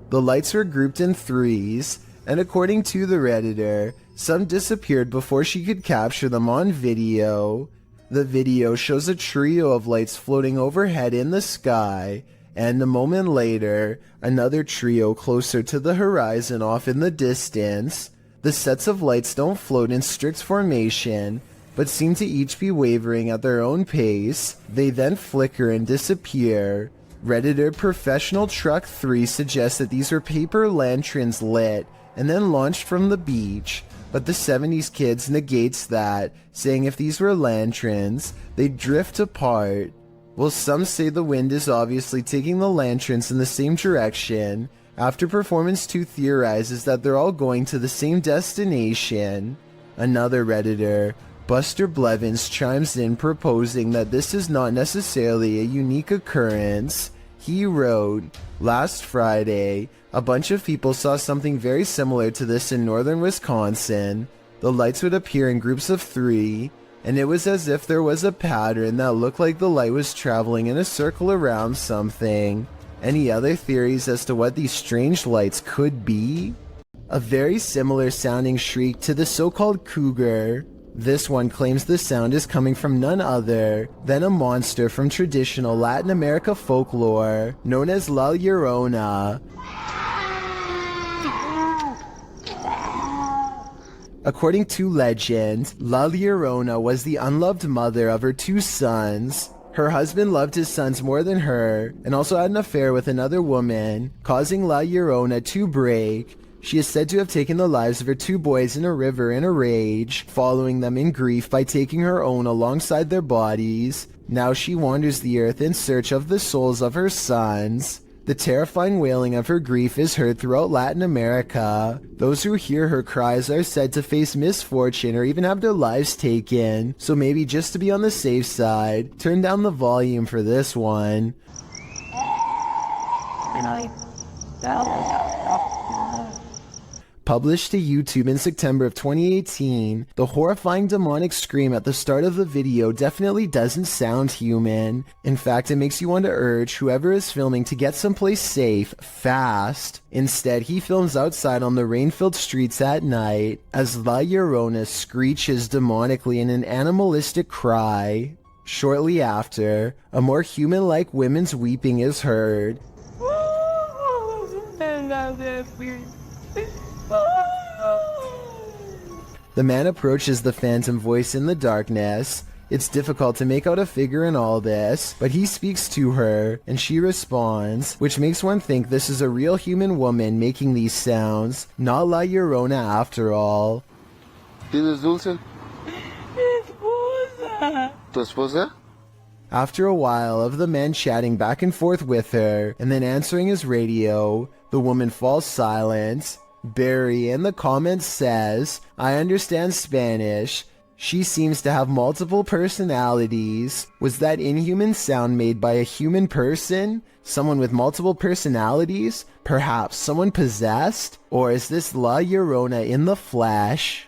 The lights were grouped in threes, and according to the Redditor, some disappeared before she could capture them on video. The video shows a trio of lights floating overhead in the sky, and a moment later, another trio closer to the horizon off in the distance. The sets of lights don't float in strict formation, but seem to each be wavering at their own pace. They then flicker and disappear. Redditor Professional Truck 3 suggests that these were paper lanterns lit and then launched from the beach, but the 70s Kids negates that, saying if these were lanterns, they'd drift apart. While some say the wind is obviously taking the lanterns in the same direction, After Performance 2 theorizes that they're all going to the same destination. Another Redditor, Buster Blevins, chimes in proposing that this is not necessarily a unique occurrence. He wrote, "Last Friday, a bunch of people saw something very similar to this in northern Wisconsin. The lights would appear in groups of 3, and it was as if there was a pattern that looked like the light was traveling in a circle around something." Any other theories as to what these strange lights could be? A very similar sounding shriek to the so-called cougar. This one claims the sound is coming from none other than a monster from traditional Latin America folklore known as La Llorona. According to legend, La Llorona was the unloved mother of her 2 sons. Her husband loved his sons more than her, and also had an affair with another woman, causing La Llorona to break. She is said to have taken the lives of her 2 boys in a river in a rage, following them in grief by taking her own alongside their bodies. Now she wanders the earth in search of the souls of her sons. The terrifying wailing of her grief is heard throughout Latin America. Those who hear her cries are said to face misfortune or even have their lives taken, so maybe just to be on the safe side, turn down the volume for this one. Published to YouTube in September of 2018, the horrifying demonic scream at the start of the video definitely doesn't sound human. In fact, it makes you want to urge whoever is filming to get someplace safe, fast. Instead, he films outside on the rain-filled streets at night, as La Llorona screeches demonically in an animalistic cry. Shortly after, a more human-like women's weeping is heard. The man approaches the phantom voice in the darkness. It's difficult to make out a figure in all this, but he speaks to her, and she responds, which makes one think this is a real human woman making these sounds, not La Llorona after all. ¿Tienes dulce? ¿Tu esposa? After a while of the man chatting back and forth with her and then answering his radio, the woman falls silent. Barry in the comments says, "I understand Spanish. She seems to have multiple personalities. Was that inhuman sound made by a human person? Someone with multiple personalities? Perhaps someone possessed? Or is this La Llorona in the flesh?"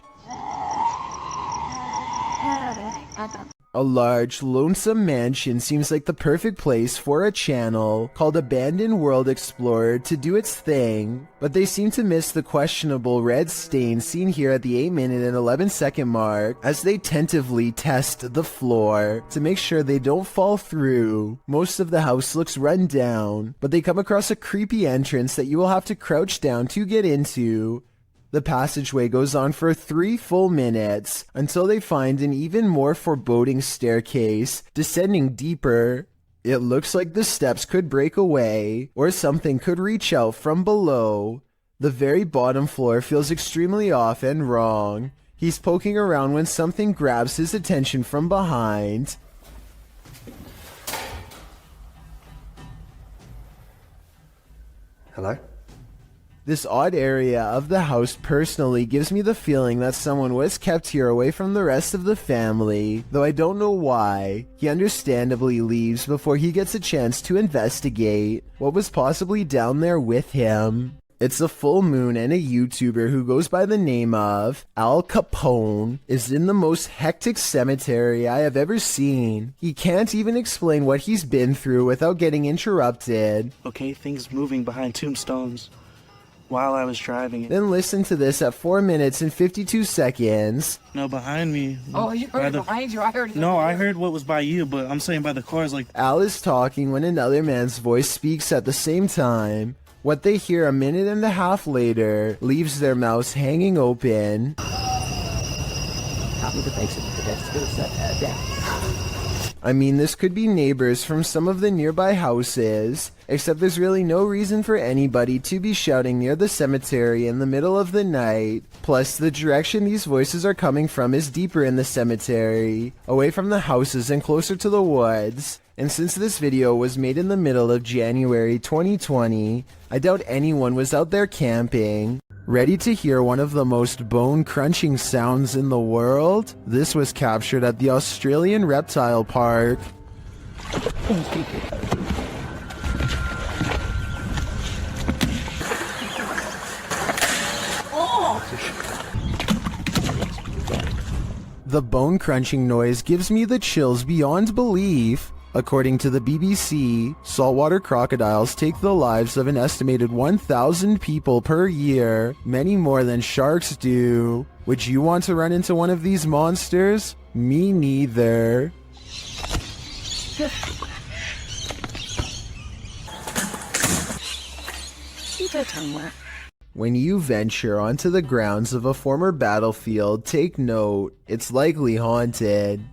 A large, lonesome mansion seems like the perfect place for a channel called Abandoned World Explorer to do its thing, but they seem to miss the questionable red stain seen here at the 8-minute and 11-second mark as they tentatively test the floor to make sure they don't fall through. Most of the house looks run down, but they come across a creepy entrance that you will have to crouch down to get into. The passageway goes on for 3 full minutes until they find an even more foreboding staircase descending deeper. It looks like the steps could break away or something could reach out from below. The very bottom floor feels extremely off and wrong. He's poking around when something grabs his attention from behind. Hello? This odd area of the house personally gives me the feeling that someone was kept here away from the rest of the family, though I don't know why. He understandably leaves before he gets a chance to investigate what was possibly down there with him. It's a full moon and a YouTuber who goes by the name of Al Capone is in the most hectic cemetery I have ever seen. He can't even explain what he's been through without getting interrupted. Okay, things moving behind tombstones while I was driving. Then listen to this at 4 minutes and 52 seconds. No, behind me. Oh, you heard it behind you. I heard it. No, I heard what was by you, but I'm saying by the cars, like... Al is talking when another man's voice speaks at the same time. What they hear a minute and a half later leaves their mouths hanging open. I mean, this could be neighbors from some of the nearby houses, except there's really no reason for anybody to be shouting near the cemetery in the middle of the night. Plus, the direction these voices are coming from is deeper in the cemetery, away from the houses and closer to the woods. And since this video was made in the middle of January 2020, I doubt anyone was out there camping. Ready to hear one of the most bone-crunching sounds in the world? This was captured at the Australian Reptile Park. The bone-crunching noise gives me the chills beyond belief. According to the BBC, saltwater crocodiles take the lives of an estimated 1,000 people per year, many more than sharks do. Would you want to run into one of these monsters? Me neither. When you venture onto the grounds of a former battlefield, take note, it's likely haunted.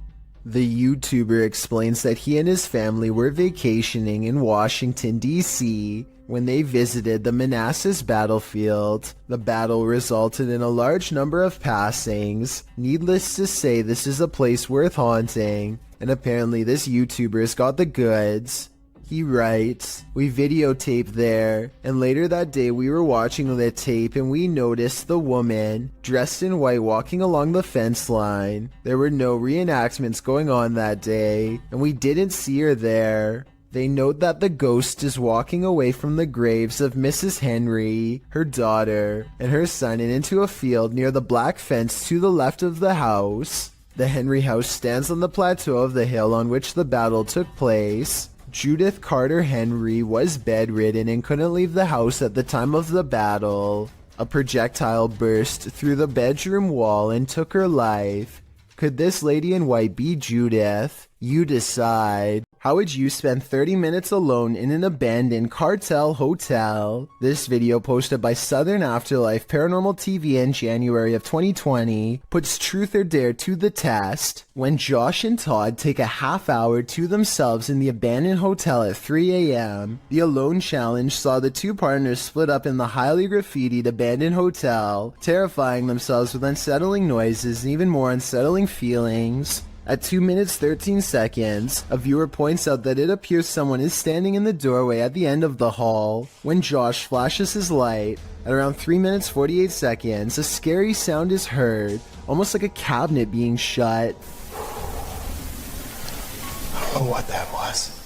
The YouTuber explains that he and his family were vacationing in Washington, D.C. when they visited the Manassas battlefield. The battle resulted in a large number of passings. Needless to say, this is a place worth haunting, and apparently this YouTuber's got the goods. He writes, "We videotaped there, and later that day we were watching the tape and we noticed the woman, dressed in white, walking along the fence line. There were no reenactments going on that day, and we didn't see her there." They note that the ghost is walking away from the graves of Mrs. Henry, her daughter, and her son and into a field near the black fence to the left of the house. The Henry house stands on the plateau of the hill on which the battle took place. Judith Carter Henry was bedridden and couldn't leave the house at the time of the battle. A projectile burst through the bedroom wall and took her life. Could this lady in white be Judith? You decide. How would you spend 30 minutes alone in an abandoned cartel hotel? This video, posted by Southern Afterlife Paranormal TV in January of 2020, puts Truth or Dare to the test. When Josh and Todd take a half hour to themselves in the abandoned hotel at 3 a.m., the Alone Challenge saw the two partners split up in the highly graffitied abandoned hotel, terrifying themselves with unsettling noises and even more unsettling feelings. At 2 minutes 13 seconds, a viewer points out that it appears someone is standing in the doorway at the end of the hall. When Josh flashes his light, at around 3 minutes 48 seconds, a scary sound is heard, almost like a cabinet being shut. Oh, what that was.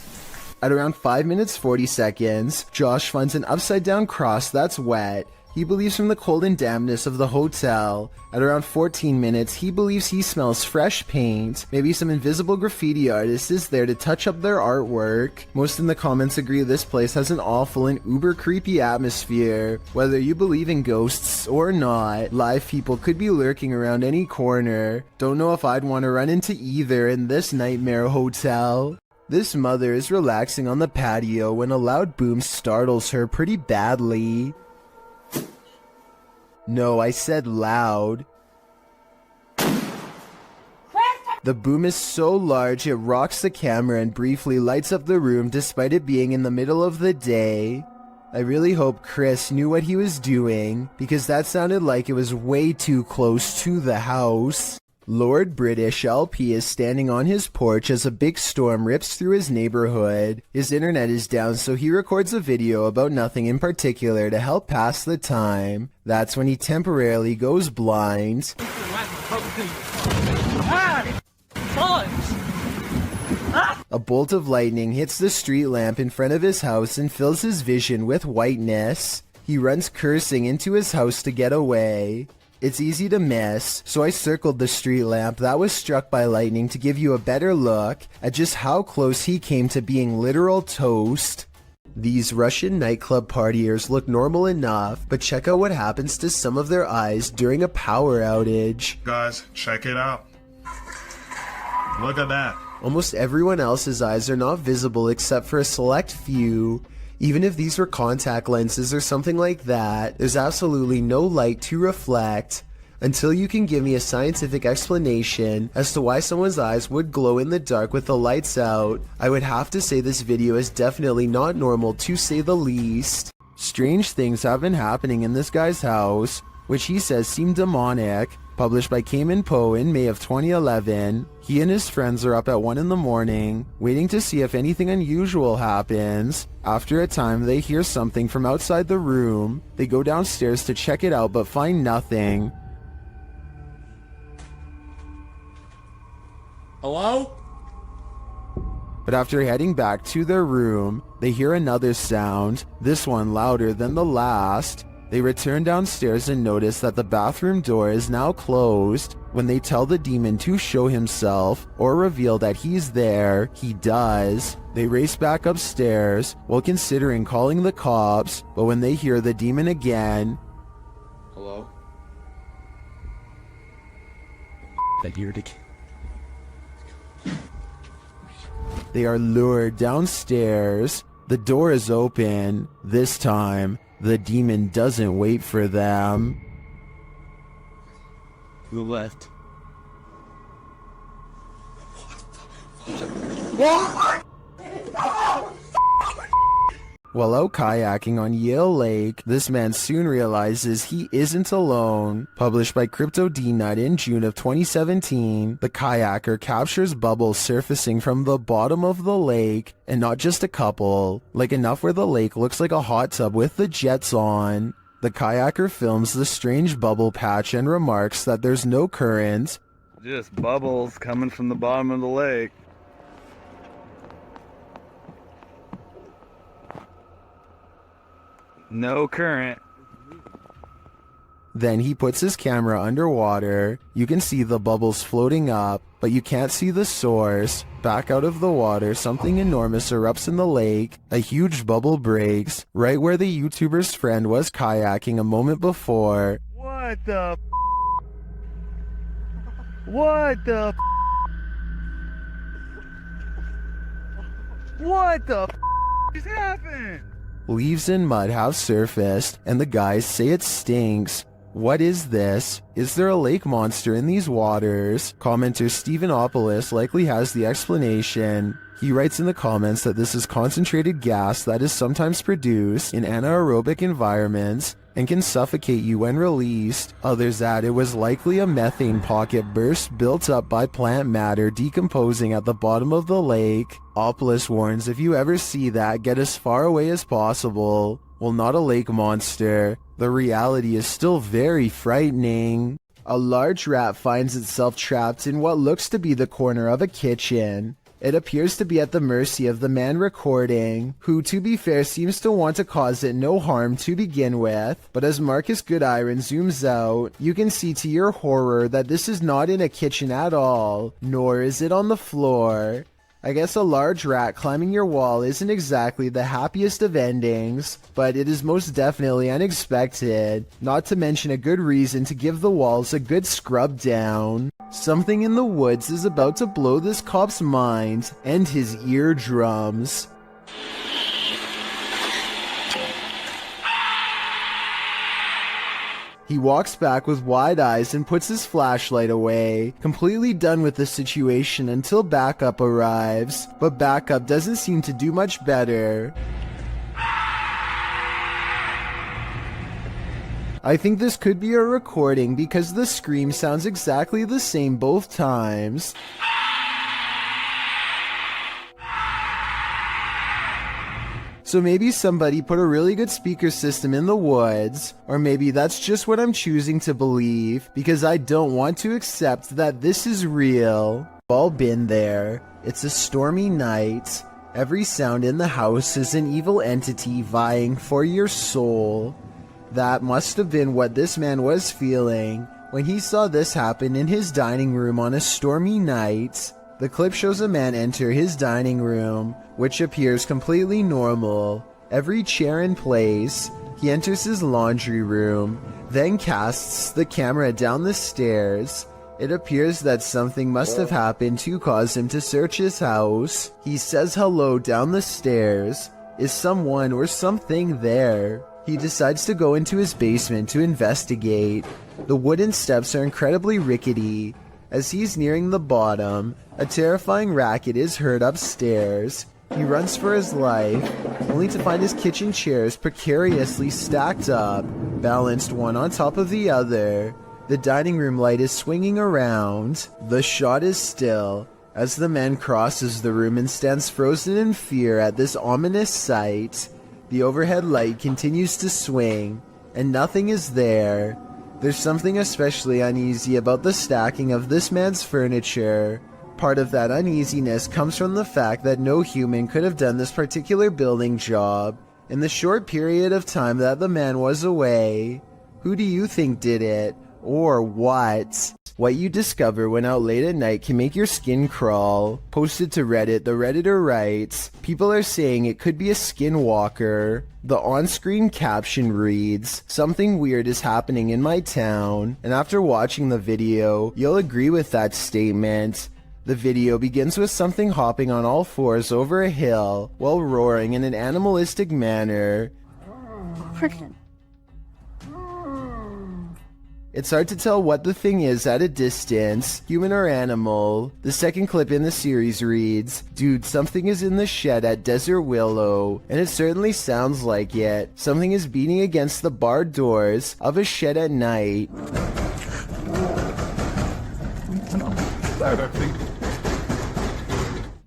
At around 5 minutes 40 seconds, Josh finds an upside down cross that's wet. He believes from the cold and dampness of the hotel. At around 14 minutes, he believes he smells fresh paint. Maybe some invisible graffiti artist is there to touch up their artwork. Most in the comments agree this place has an awful and uber creepy atmosphere. Whether you believe in ghosts or not, live people could be lurking around any corner. Don't know if I'd want to run into either in this nightmare hotel. This mother is relaxing on the patio when a loud boom startles her pretty badly. No, I said loud. The boom is so large it rocks the camera and briefly lights up the room despite it being in the middle of the day. I really hope Chris knew what he was doing, because that sounded like it was way too close to the house. Lord British LP is standing on his porch as a big storm rips through his neighborhood. His internet is down, so he records a video about nothing in particular to help pass the time. That's when he temporarily goes blind. A bolt of lightning hits the street lamp in front of his house and fills his vision with whiteness. He runs cursing into his house to get away. It's easy to miss, so I circled the street lamp that was struck by lightning to give you a better look at just how close he came to being literal toast. These Russian nightclub partiers look normal enough, but check out what happens to some of their eyes during a power outage. Guys, check it out. Look at that. Almost everyone else's eyes are not visible except for a select few. Even if these were contact lenses or something like that, there's absolutely no light to reflect. Until you can give me a scientific explanation as to why someone's eyes would glow in the dark with the lights out, I would have to say this video is definitely not normal, to say the least. Strange things have been happening in this guy's house, which he says seem demonic. Published by Cayman Poe in May of 2011, he and his friends are up at 1 in the morning, waiting to see if anything unusual happens. After a time, they hear something from outside the room. They go downstairs to check it out but find nothing. Hello? But after heading back to their room, they hear another sound, this one louder than the last. They return downstairs and notice that the bathroom door is now closed. When they tell the demon to show himself or reveal that he's there, he does. They race back upstairs while considering calling the cops, but when they hear the demon again, Hello? That you're the... they are lured downstairs. The door is open. This time, the demon doesn't wait for them. To the left. While out kayaking on Yale Lake, this man soon realizes he isn't alone. Published by Crypto D-Nut in June of 2017, the kayaker captures bubbles surfacing from the bottom of the lake, and not just a couple, like enough where the lake looks like a hot tub with the jets on. The kayaker films the strange bubble patch and remarks that there's no current. Just bubbles coming from the bottom of the lake. No current. Then he puts his camera underwater. You can see the bubbles floating up, but you can't see the source. Back out of the water, something enormous erupts in the lake. A huge bubble breaks, right where the YouTuber's friend was kayaking a moment before. What the What the What the is happening? Leaves and mud have surfaced, and the guys say it stinks. What is this? Is there a lake monster in these waters? Commenter Stephenopolis likely has the explanation. He writes in the comments that this is concentrated gas that is sometimes produced in anaerobic environments and can suffocate you when released. Others add it was likely a methane pocket burst built up by plant matter decomposing at the bottom of the lake. Opolis warns if you ever see that, get as far away as possible. Well, not a lake monster. The reality is still very frightening. A large rat finds itself trapped in what looks to be the corner of a kitchen. It appears to be at the mercy of the man recording, who to be fair seems to want to cause it no harm to begin with, but as Marcus Goodiron zooms out, you can see to your horror that this is not in a kitchen at all, nor is it on the floor. I guess a large rat climbing your wall isn't exactly the happiest of endings, but it is most definitely unexpected, not to mention a good reason to give the walls a good scrub down. Something in the woods is about to blow this cop's mind and his eardrums. He walks back with wide eyes and puts his flashlight away, completely done with the situation until backup arrives, but backup doesn't seem to do much better. I think this could be a recording because the scream sounds exactly the same both times. So maybe somebody put a really good speaker system in the woods, or maybe that's just what I'm choosing to believe, because I don't want to accept that this is real. We've all been there. It's a stormy night. Every sound in the house is an evil entity vying for your soul. That must have been what this man was feeling when he saw this happen in his dining room on a stormy night. The clip shows a man enter his dining room, which appears completely normal. Every chair in place. He enters his laundry room, then casts the camera down the stairs. It appears that something must have happened to cause him to search his house. He says hello down the stairs. Is someone or something there? He decides to go into his basement to investigate. The wooden steps are incredibly rickety. As he's nearing the bottom, a terrifying racket is heard upstairs. He runs for his life, only to find his kitchen chairs precariously stacked up, balanced one on top of the other. The dining room light is swinging around. The shot is still, as the man crosses the room and stands frozen in fear at this ominous sight. The overhead light continues to swing, and nothing is there. There's something especially uneasy about the stacking of this man's furniture. Part of that uneasiness comes from the fact that no human could have done this particular building job in the short period of time that the man was away. Who do you think did it? Or what? What you discover when out late at night can make your skin crawl. Posted to Reddit, the Redditor writes, people are saying it could be a skinwalker. The on-screen caption reads, something weird is happening in my town. And after watching the video, you'll agree with that statement. The video begins with something hopping on all fours over a hill while roaring in an animalistic manner. It's hard to tell what the thing is at a distance, human or animal. The second clip in the series reads, dude, something is in the shed at Desert Willow, and it certainly sounds like it. Something is beating against the barred doors of a shed at night.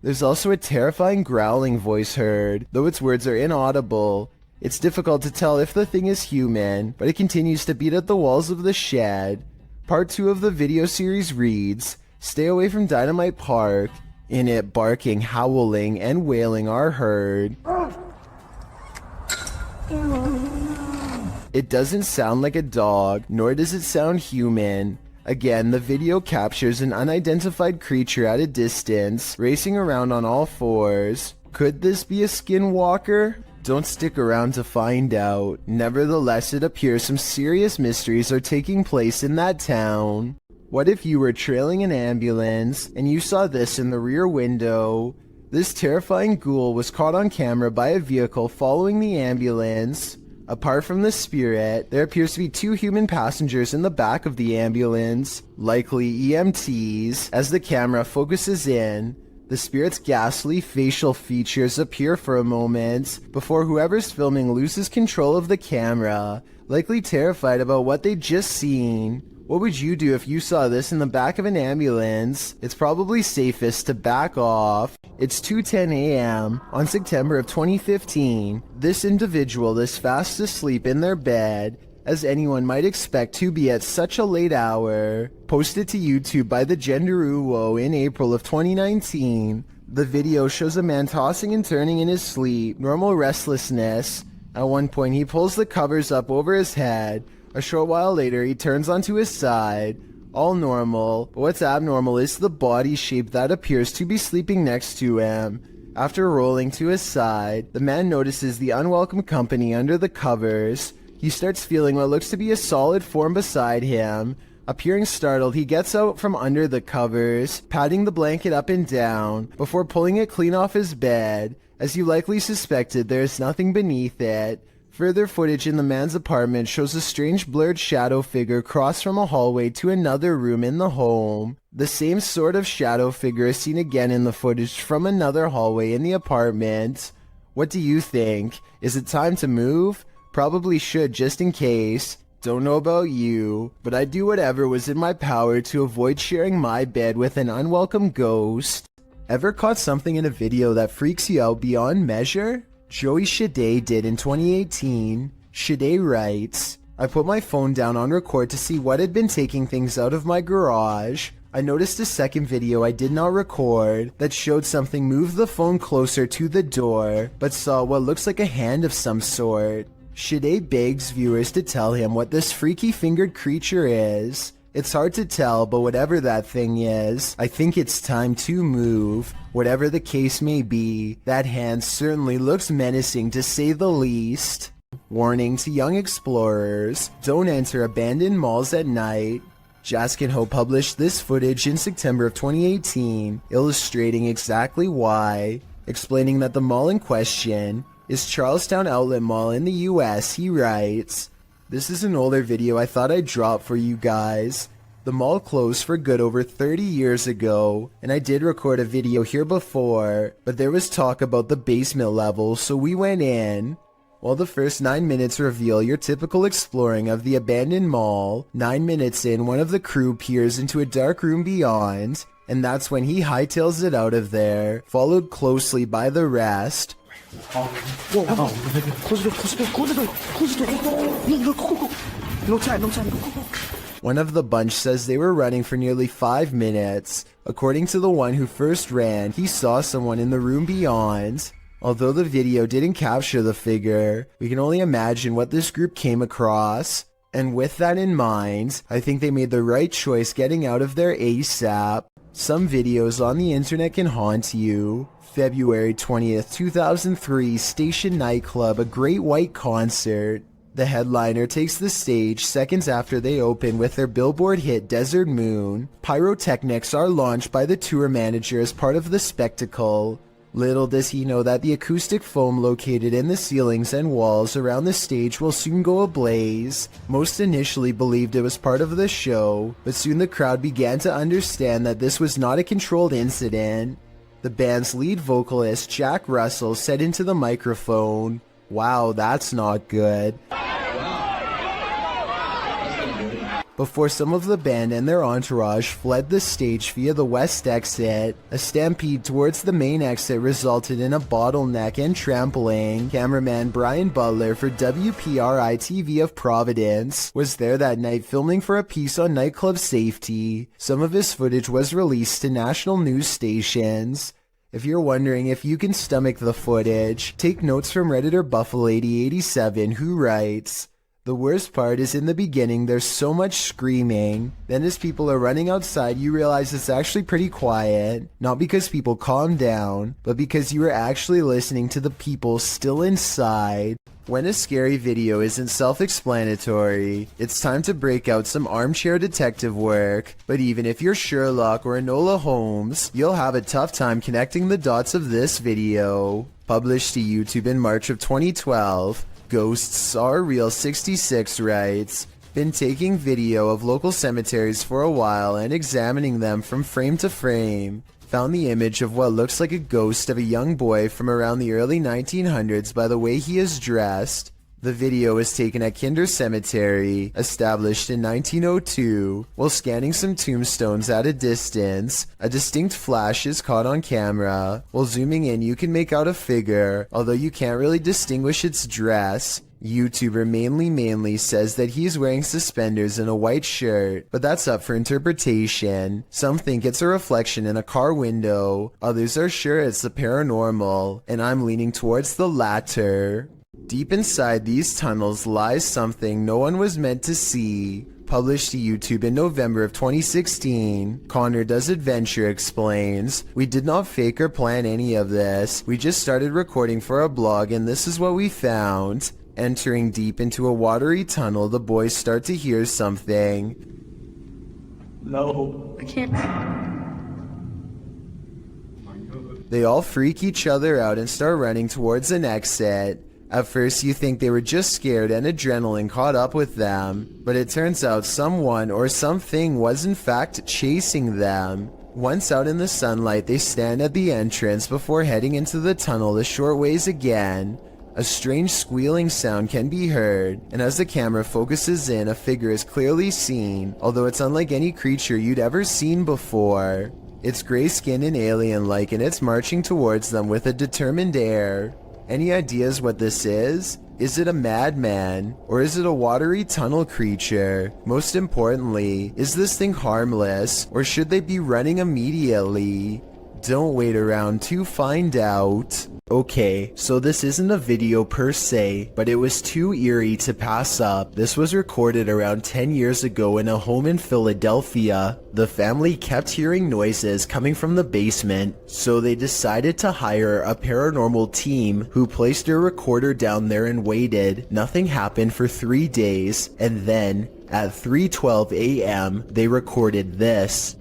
There's also a terrifying growling voice heard, though its words are inaudible. It's difficult to tell if the thing is human, but it continues to beat at the walls of the shed. Part 2 of the video series reads, stay away from Dynamite Park. In it, barking, howling, and wailing are heard. It doesn't sound like a dog, nor does it sound human. Again, the video captures an unidentified creature at a distance, racing around on all fours. Could this be a skinwalker? Don't stick around to find out. Nevertheless, it appears some serious mysteries are taking place in that town. What if you were trailing an ambulance and you saw this in the rear window? This terrifying ghoul was caught on camera by a vehicle following the ambulance. Apart from the spirit, there appears to be 2 human passengers in the back of the ambulance, likely EMTs. As the camera focuses in, The spirit's ghastly facial features appear for a moment before whoever's filming loses control of the camera, likely terrified about what they'd just seen. What would you do if you saw this in the back of an ambulance? It's probably safest to back off. It's 2:10 a.m. on September of 2015. This individual is fast asleep in their bed, as anyone might expect to be at such a late hour. Posted to YouTube by the Genderuwo in April of 2019. The video shows a man tossing and turning in his sleep, normal restlessness. At one point he pulls the covers up over his head. A short while later he turns onto his side. All normal, but what's abnormal is the body shape that appears to be sleeping next to him. After rolling to his side, the man notices the unwelcome company under the covers. He starts feeling what looks to be a solid form beside him. Appearing startled, he gets out from under the covers, patting the blanket up and down, before pulling it clean off his bed. As you likely suspected, there is nothing beneath it. Further footage in the man's apartment shows a strange blurred shadow figure cross from a hallway to another room in the home. The same sort of shadow figure is seen again in the footage from another hallway in the apartment. What do you think? Is it time to move? Probably should, just in case. Don't know about you, but I'd do whatever was in my power to avoid sharing my bed with an unwelcome ghost. Ever caught something in a video that freaks you out beyond measure? Joey Shade did in 2018. Shade writes, I put my phone down on record to see what had been taking things out of my garage. I noticed a second video I did not record that showed something move the phone closer to the door, but saw what looks like a hand of some sort. Shade begs viewers to tell him what this freaky fingered creature is. It's hard to tell, but whatever that thing is, I think it's time to move. Whatever the case may be, that hand certainly looks menacing to say the least. Warning to young explorers, don't enter abandoned malls at night. Jaskin Ho published this footage in September of 2018, illustrating exactly why. Explaining that the mall in question is Charlestown Outlet Mall in the US, he writes, this is an older video I thought I'd drop for you guys. The mall closed for good over 30 years ago, and I did record a video here before, but there was talk about the basement level, so we went in. While the first 9 minutes reveal your typical exploring of the abandoned mall, 9 minutes in, one of the crew peers into a dark room beyond, and that's when he hightails it out of there, followed closely by the rest. Whoa, close the door, close the door, close the door, close the door. No time. One of the bunch says they were running for nearly 5 minutes. According to the one who first ran, he saw someone in the room beyond. Although the video didn't capture the figure, we can only imagine what this group came across. And with that in mind, I think they made the right choice getting out of there ASAP. Some videos on the internet can haunt you. February 20th, 2003, Station Nightclub, a Great White concert. The headliner takes the stage seconds after they open with their Billboard hit Desert Moon. Pyrotechnics are launched by the tour manager as part of the spectacle. Little does he know that the acoustic foam located in the ceilings and walls around the stage will soon go ablaze. Most initially believed it was part of the show, but soon the crowd began to understand that this was not a controlled incident. The band's lead vocalist, Jack Russell, said into the microphone, "Wow, that's not good." Before some of the band and their entourage fled the stage via the west exit, a stampede towards the main exit resulted in a bottleneck and trampling. Cameraman Brian Butler for WPRI-TV of Providence was there that night filming for a piece on nightclub safety. Some of his footage was released to national news stations. If you're wondering if you can stomach the footage, take notes from Redditor Buffalady87, who writes, the worst part is in the beginning there's so much screaming, then as people are running outside you realize it's actually pretty quiet, not because people calm down, but because you are actually listening to the people still inside. When a scary video isn't self-explanatory, it's time to break out some armchair detective work, but even if you're Sherlock or Enola Holmes, you'll have a tough time connecting the dots of this video. Published to YouTube in March of 2012, Ghosts Are Real 66 writes, been taking video of local cemeteries for a while and examining them from frame to frame. found the image of what looks like a ghost of a young boy from around the early 1900s by the way he is dressed. The video was taken at Kinder Cemetery, established in 1902. While scanning some tombstones at a distance, a distinct flash is caught on camera. While zooming in, you can make out a figure, although you can't really distinguish its dress. YouTuber Manly says that he's wearing suspenders and a white shirt, but that's up for interpretation. Some think it's a reflection in a car window, others are sure it's the paranormal, and I'm leaning towards the latter. Deep inside these tunnels lies something no one was meant to see. Published to YouTube in November of 2016, Connor Does Adventure explains, "We did not fake or plan any of this. We just started recording for a blog and this is what we found." Entering deep into a watery tunnel, the boys start to hear something. No, I can't. They all freak each other out and start running towards an exit. At first you think they were just scared and adrenaline caught up with them, but it turns out someone or something was in fact chasing them. Once out in the sunlight, they stand at the entrance before heading into the tunnel a short ways again. A strange squealing sound can be heard, and as the camera focuses in, a figure is clearly seen, although it's unlike any creature you'd ever seen before. It's gray-skinned and alien-like, and it's marching towards them with a determined air. Any ideas what this is? Is it a madman? Or is it a watery tunnel creature? Most importantly, is this thing harmless? Or should they be running immediately? Don't wait around to find out. Okay, so this isn't a video per se, but it was too eerie to pass up. This was recorded around 10 years ago in a home in Philadelphia. The family kept hearing noises coming from the basement, so they decided to hire a paranormal team who placed their recorder down there and waited. Nothing happened for 3 days, and then at 3:12 a.m. they recorded this.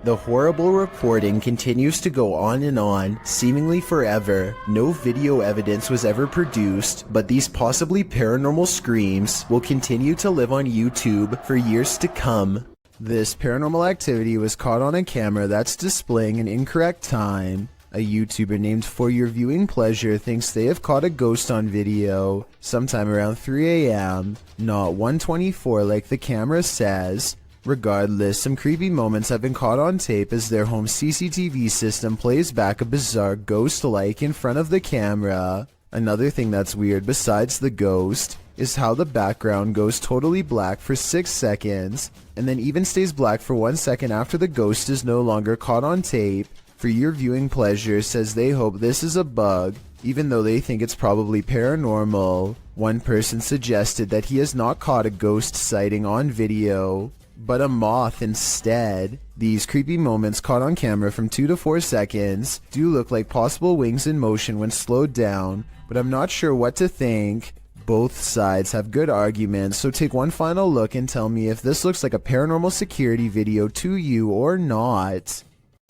The horrible recording continues to go on and on, seemingly forever. No video evidence was ever produced, but these possibly paranormal screams will continue to live on YouTube for years to come. This paranormal activity was caught on a camera that's displaying an incorrect time. A YouTuber named For Your Viewing Pleasure thinks they have caught a ghost on video sometime around 3 a.m., not 1:24 like the camera says. Regardless, some creepy moments have been caught on tape as their home CCTV system plays back a bizarre ghost-like in front of the camera. Another thing that's weird besides the ghost is how the background goes totally black for 6 seconds, and then even stays black for 1 second after the ghost is no longer caught on tape. For Your Viewing Pleasure says they hope this is a bug, even though they think it's probably paranormal. One person suggested that he has not caught a ghost sighting on video, but a moth instead. These creepy moments caught on camera from 2 to 4 seconds do look like possible wings in motion when slowed down, but I'm not sure what to think. Both sides have good arguments, so take one final look and tell me if this looks like a paranormal security video to you or not.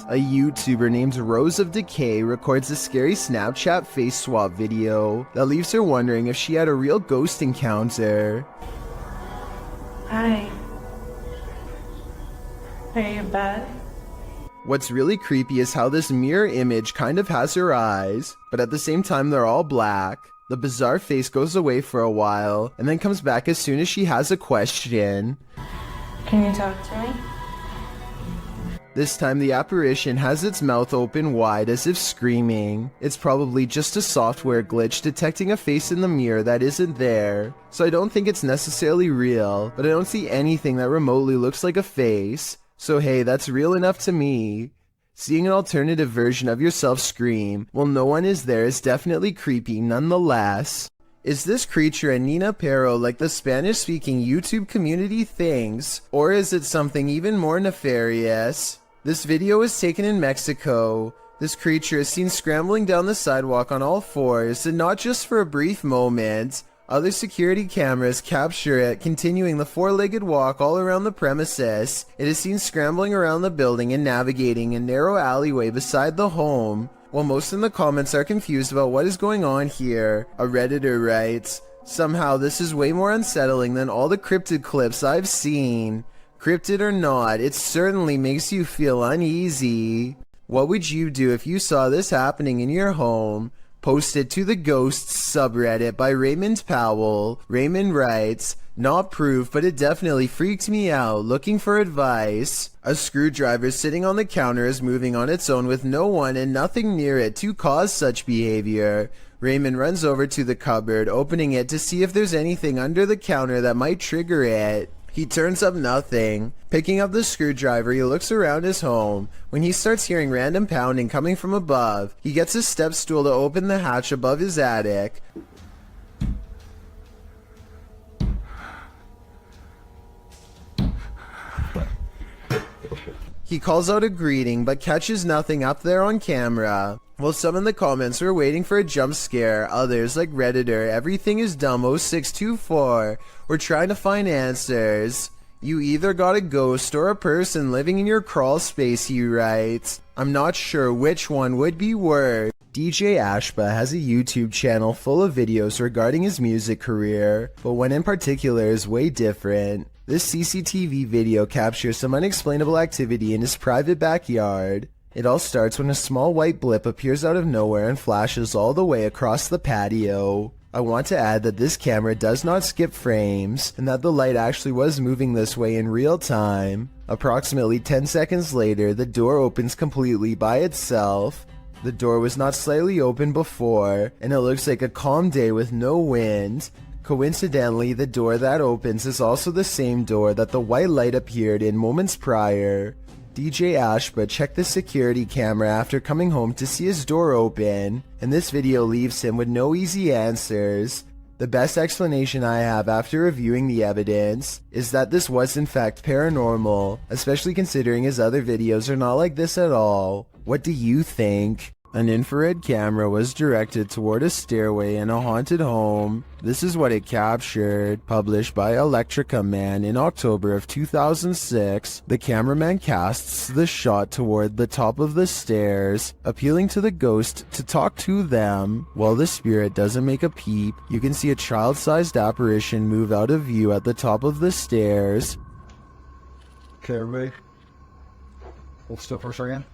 A YouTuber named Rose of Decay records a scary Snapchat face swap video that leaves her wondering if she had a real ghost encounter. Hi. Are you in bed? What's really creepy is how this mirror image kind of has her eyes, but at the same time they're all black. The bizarre face goes away for a while, and then comes back as soon as she has a question. Can you talk to me? This time the apparition has its mouth open wide as if screaming. It's probably just a software glitch detecting a face in the mirror that isn't there, so I don't think it's necessarily real, but I don't see anything that remotely looks like a face. So hey, that's real enough to me. Seeing an alternative version of yourself scream while no one is there is definitely creepy nonetheless. Is this creature a Nina Pero like the Spanish-speaking YouTube community thinks, or is it something even more nefarious? This video was taken in Mexico. This creature is seen scrambling down the sidewalk on all fours, and not just for a brief moment. Other security cameras capture it continuing the four-legged walk all around the premises. It is seen scrambling around the building and navigating a narrow alleyway beside the home. While most in the comments are confused about what is going on here, a Redditor writes, "Somehow this is way more unsettling than all the cryptid clips I've seen. Cryptid or not, it certainly makes you feel uneasy. What would you do if you saw this happening in your home?" Posted to the Ghosts subreddit by Raymond Powell. Raymond writes, "Not proof, but it definitely freaked me out. Looking for advice. A screwdriver sitting on the counter is moving on its own with no one and nothing near it to cause such behavior." Raymond runs over to the cupboard, opening it to see if there's anything under the counter that might trigger it. He turns up nothing. Picking up the screwdriver, he looks around his home. When he starts hearing random pounding coming from above, he gets a step stool to open the hatch above his attic. He calls out a greeting, but catches nothing up there on camera. While some in the comments were waiting for a jump scare, others, like Redditor, everything is dumb 0624, were trying to find answers. "You either got a ghost or a person living in your crawl space," he writes. "I'm not sure which one would be worse." DJ Ashba has a YouTube channel full of videos regarding his music career, but one in particular is way different. This CCTV video captures some unexplainable activity in his private backyard. It all starts when a small white blip appears out of nowhere and flashes all the way across the patio. I want to add that this camera does not skip frames, and that the light actually was moving this way in real time. Approximately 10 seconds later, the door opens completely by itself. The door was not slightly open before, and it looks like a calm day with no wind. Coincidentally, the door that opens is also the same door that the white light appeared in moments prior. DJ Ashba checked the security camera after coming home to see his door open, and this video leaves him with no easy answers. The best explanation I have after reviewing the evidence is that this was in fact paranormal, especially considering his other videos are not like this at all. What do you think? An infrared camera was directed toward a stairway in a haunted home. This is what it captured. Published by Electrica Man in October of 2006, the cameraman casts the shot toward the top of the stairs, appealing to the ghost to talk to them. While the spirit doesn't make a peep, you can see a child-sized apparition move out of view at the top of the stairs. Okay, everybody. Hold still for a second.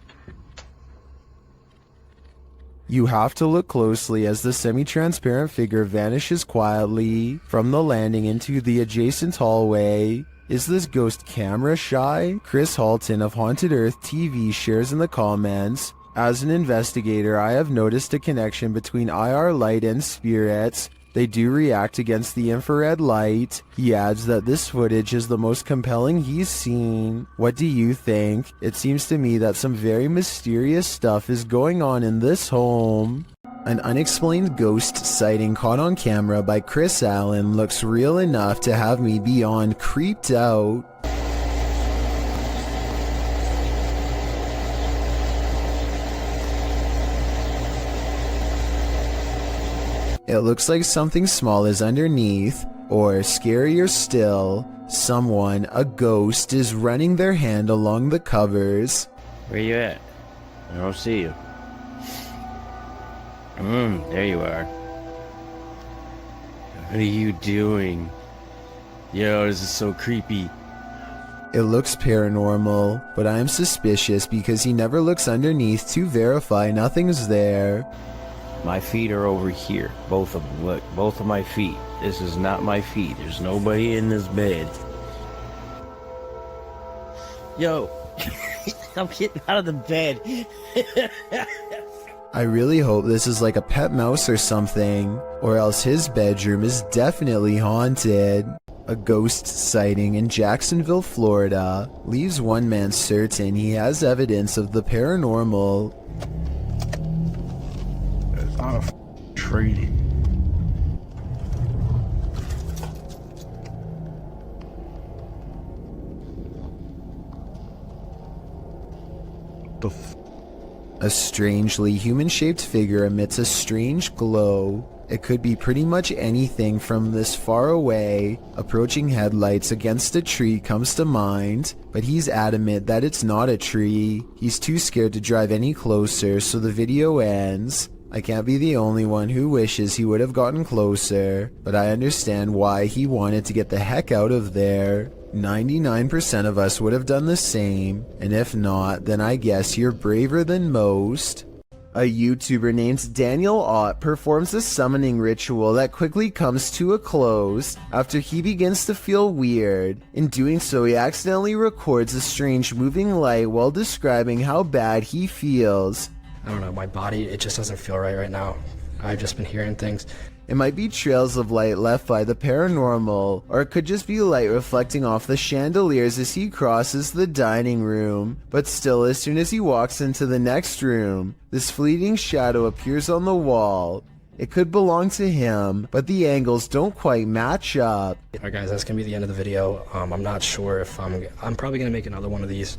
You have to look closely as the semi-transparent figure vanishes quietly from the landing into the adjacent hallway. Is this ghost camera shy? Chris Halton of Haunted Earth TV shares in the comments, "As an investigator, I have noticed a connection between IR light and spirits. They do react against the infrared light." He adds that this footage is the most compelling he's seen. What do you think? It seems to me that some very mysterious stuff is going on in this home. An unexplained ghost sighting caught on camera by Chris Allen looks real enough to have me beyond creeped out. It looks like something small is underneath, or scarier still, someone, a ghost, is running their hand along the covers. Where you at? I don't see you. There you are. What are you doing? Yo, this is so creepy. It looks paranormal, but I am suspicious because he never looks underneath to verify nothing's there. My feet are over here. Both of them. Look, both of my feet. This is not my feet. There's nobody in this bed. Yo, I'm getting out of the bed. I really hope this is like a pet mouse or something, or else his bedroom is definitely haunted. A ghost sighting in Jacksonville, Florida, leaves one man certain he has evidence of the paranormal. It's not a trading. A strangely human-shaped figure emits a strange glow. It could be pretty much anything from this far away. Approaching headlights against a tree comes to mind, but he's adamant that it's not a tree. He's too scared to drive any closer, so the video ends. I can't be the only one who wishes he would have gotten closer, but I understand why he wanted to get the heck out of there. 99% of us would have done the same, and if not, then I guess you're braver than most. A YouTuber named Daniel Ott performs a summoning ritual that quickly comes to a close after he begins to feel weird. In doing so, he accidentally records a strange moving light while describing how bad he feels. I don't know, my body, it just doesn't feel right now. I've just been hearing things. It might be trails of light left by the paranormal, or it could just be light reflecting off the chandeliers as he crosses the dining room. But still, as soon as he walks into the next room, this fleeting shadow appears on the wall. It could belong to him, but the angles don't quite match up. Alright guys, that's gonna be the end of the video. I'm not sure if I'm probably gonna make another one of these.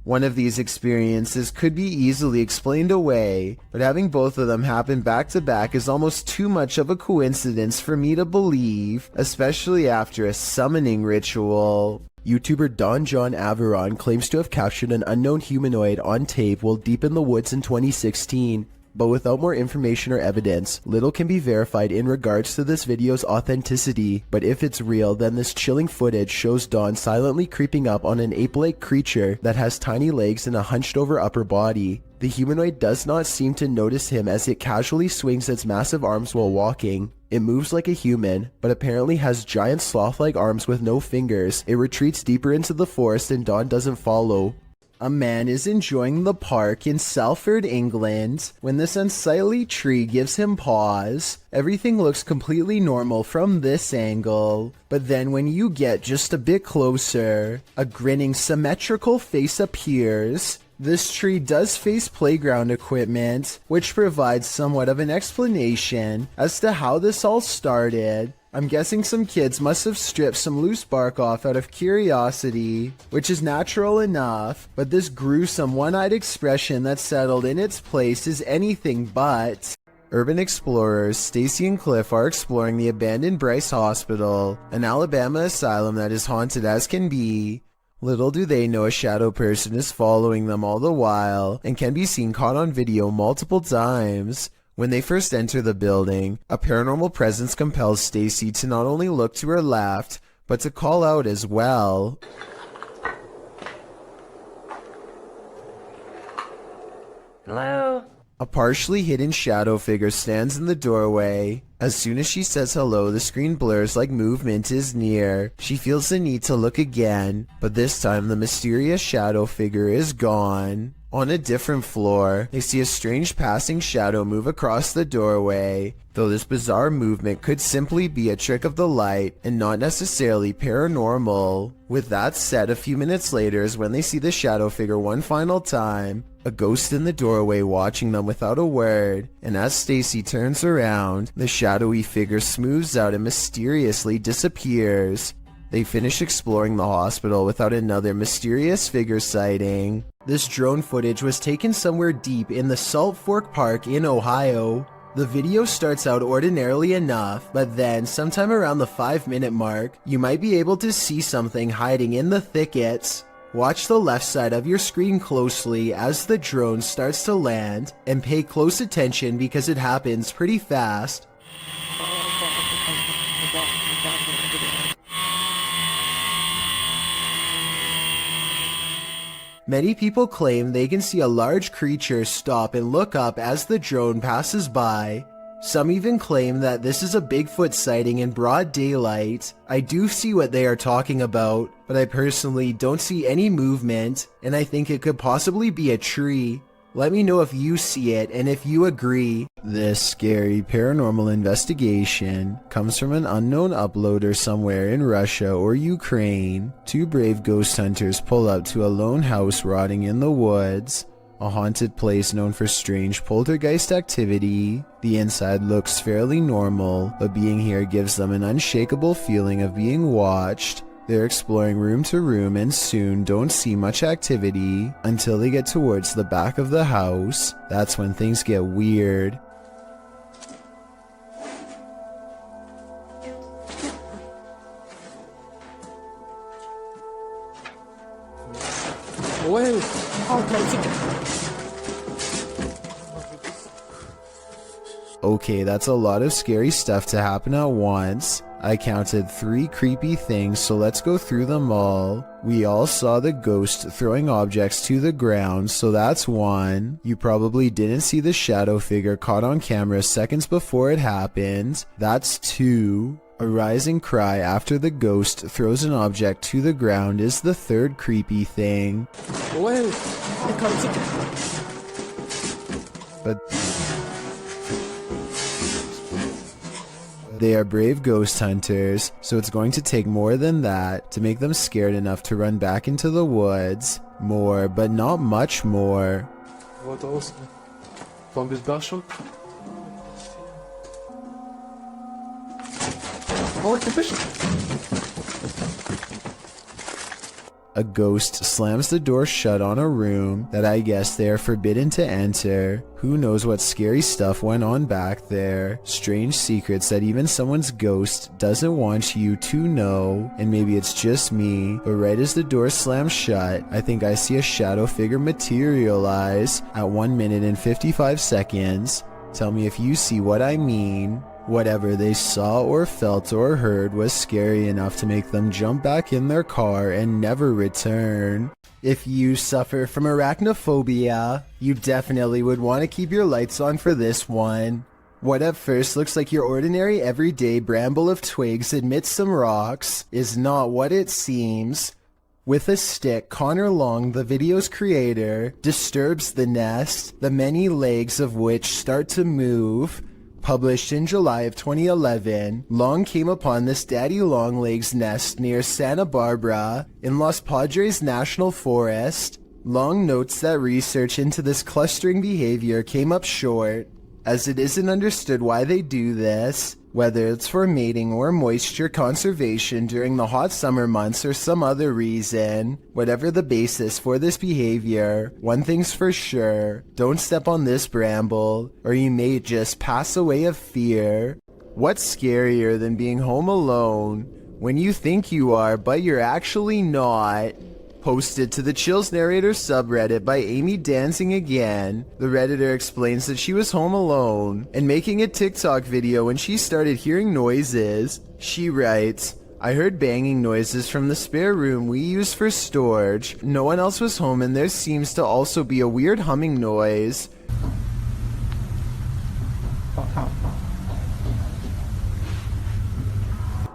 One of these experiences could be easily explained away, but having both of them happen back to back is almost too much of a coincidence for me to believe, especially after a summoning ritual. YouTuber Don John Averon claims to have captured an unknown humanoid on tape while deep in the woods in 2016. But without more information or evidence, little can be verified in regards to this video's authenticity. But if it's real, then this chilling footage shows Dawn silently creeping up on an ape-like creature that has tiny legs and a hunched over upper body. The humanoid does not seem to notice him as it casually swings its massive arms while walking. It moves like a human, but apparently has giant sloth-like arms with no fingers. It retreats deeper into the forest and Dawn doesn't follow. A man is enjoying the park in Salford, England, when this unsightly tree gives him pause. Everything looks completely normal from this angle, but then when you get just a bit closer, a grinning symmetrical face appears. This tree does face playground equipment, which provides somewhat of an explanation as to how this all started. I'm guessing some kids must have stripped some loose bark off out of curiosity, which is natural enough, but this gruesome one-eyed expression that settled in its place is anything but. Urban explorers Stacy and Cliff are exploring the abandoned Bryce Hospital, an Alabama asylum that is haunted as can be. Little do they know a shadow person is following them all the while and can be seen caught on video multiple times. When they first enter the building, a paranormal presence compels Stacy to not only look to her left, but to call out as well. Hello? A partially hidden shadow figure stands in the doorway. As soon as she says hello, the screen blurs like movement is near. She feels the need to look again, but this time the mysterious shadow figure is gone. On a different floor, they see a strange passing shadow move across the doorway, though this bizarre movement could simply be a trick of the light and not necessarily paranormal. With that said, a few minutes later is when they see the shadow figure one final time, a ghost in the doorway watching them without a word, and as Stacy turns around, the shadowy figure smooths out and mysteriously disappears. They finish exploring the hospital without another mysterious figure sighting. This drone footage was taken somewhere deep in the Salt Fork Park in Ohio. The video starts out ordinarily enough, but then sometime around the 5-minute mark, you might be able to see something hiding in the thickets. Watch the left side of your screen closely as the drone starts to land, and pay close attention because it happens pretty fast. Many people claim they can see a large creature stop and look up as the drone passes by. Some even claim that this is a Bigfoot sighting in broad daylight. I do see what they are talking about, but I personally don't see any movement, and I think it could possibly be a tree. Let me know if you see it and if you agree. This scary paranormal investigation comes from an unknown uploader somewhere in Russia or Ukraine. Two brave ghost hunters pull up to a lone house rotting in the woods, a haunted place known for strange poltergeist activity. The inside looks fairly normal, but being here gives them an unshakable feeling of being watched. They're exploring room to room and soon don't see much activity until they get towards the back of the house. That's when things get weird. Okay, that's a lot of scary stuff to happen at once. I counted 3 creepy things, so let's go through them all. We all saw the ghost throwing objects to the ground, so that's 1. You probably didn't see the shadow figure caught on camera seconds before it happened. That's 2. A rising cry after the ghost throws an object to the ground is the 3rd creepy thing. But they are brave ghost hunters, so it's going to take more than that to make them scared enough to run back into the woods. More, but not much more. What else? From this bashel? Oh, it's a fish! A ghost slams the door shut on a room that I guess they are forbidden to enter. Who knows what scary stuff went on back there. Strange secrets that even someone's ghost doesn't want you to know. And maybe it's just me, but right as the door slams shut, I think I see a shadow figure materialize at 1 minute and 55 seconds. Tell me if you see what I mean. Whatever they saw or felt or heard was scary enough to make them jump back in their car and never return. If you suffer from arachnophobia, you definitely would want to keep your lights on for this one. What at first looks like your ordinary everyday bramble of twigs amidst some rocks is not what it seems. With a stick, Connor Long, the video's creator, disturbs the nest, the many legs of which start to move. Published in July of 2011, Long came upon this daddy longlegs nest near Santa Barbara in Los Padres National Forest. Long notes that research into this clustering behavior came up short, as it isn't understood why they do this, whether it's for mating or moisture conservation during the hot summer months or some other reason. Whatever the basis for this behavior, one thing's for sure, don't step on this bramble, or you may just pass away of fear. What's scarier than being home alone when you think you are, but you're actually not? Posted to the Chills Narrator subreddit by Amy Dancing Again, the Redditor explains that she was home alone and making a TikTok video when she started hearing noises. She writes, I heard banging noises from the spare room we use for storage. No one else was home and there seems to also be a weird humming noise.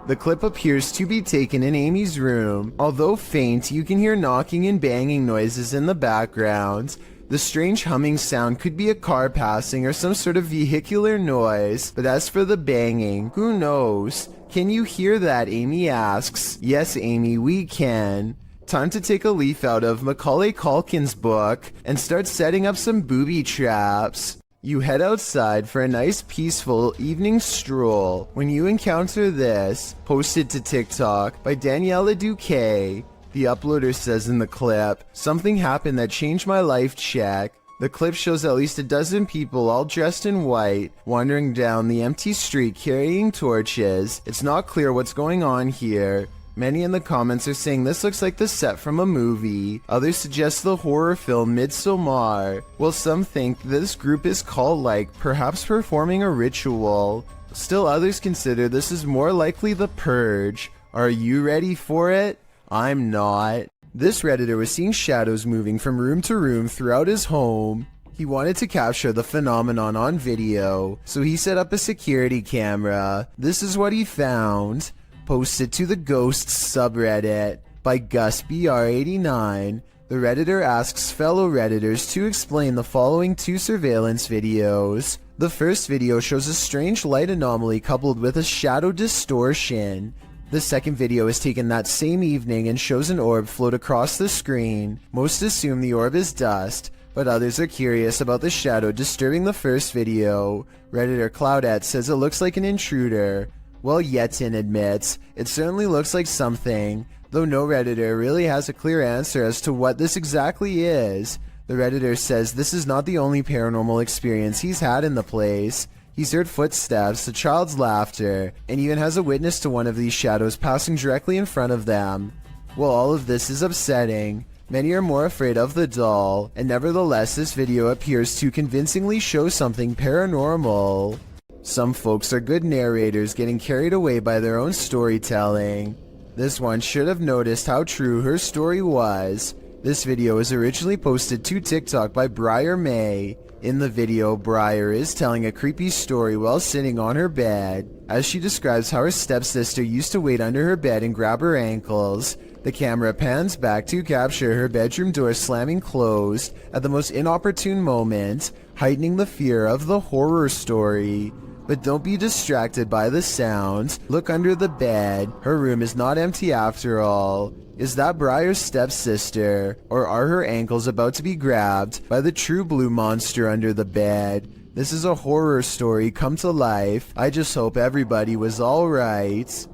The clip appears to be taken in Amy's room. Although faint, you can hear knocking and banging noises in the background. The strange humming sound could be a car passing or some sort of vehicular noise, but as for the banging, who knows? Can you hear that? Amy asks. Yes, Amy, we can. Time to take a leaf out of Macaulay Culkin's book and start setting up some booby traps. You head outside for a nice peaceful evening stroll when you encounter this, posted to TikTok by Daniela Duque. The uploader says in the clip, something happened that changed my life, check. The clip shows at least a dozen people all dressed in white, wandering down the empty street carrying torches. It's not clear what's going on here. Many in the comments are saying this looks like the set from a movie. Others suggest the horror film Midsommar. While some think this group is cult-like, perhaps performing a ritual. Still others consider this is more likely the Purge. Are you ready for it? I'm not. This Redditor was seeing shadows moving from room to room throughout his home. He wanted to capture the phenomenon on video, so he set up a security camera. This is what he found. Posted to the Ghosts subreddit by GusBR89, the Redditor asks fellow Redditors to explain the following 2 surveillance videos. The first video shows a strange light anomaly coupled with a shadow distortion. The second video is taken that same evening and shows an orb float across the screen. Most assume the orb is dust, but others are curious about the shadow disturbing the first video. Redditor Cloudette says it looks like an intruder. Well, Yetin admits, it certainly looks like something, though no Redditor really has a clear answer as to what this exactly is. The Redditor says this is not the only paranormal experience he's had in the place. He's heard footsteps, a child's laughter, and even has a witness to one of these shadows passing directly in front of them. While all of this is upsetting, many are more afraid of the doll, and nevertheless this video appears to convincingly show something paranormal. Some folks are good narrators getting carried away by their own storytelling. This one should have noticed how true her story was. This video was originally posted to TikTok by Briar May. In the video, Briar is telling a creepy story while sitting on her bed, as she describes how her stepsister used to wait under her bed and grab her ankles. The camera pans back to capture her bedroom door slamming closed at the most inopportune moment, heightening the fear of the horror story. But don't be distracted by the sounds. Look under the bed. Her room is not empty after all. Is that Briar's stepsister? Or are her ankles about to be grabbed by the true blue monster under the bed? This is a horror story come to life. I just hope everybody was alright.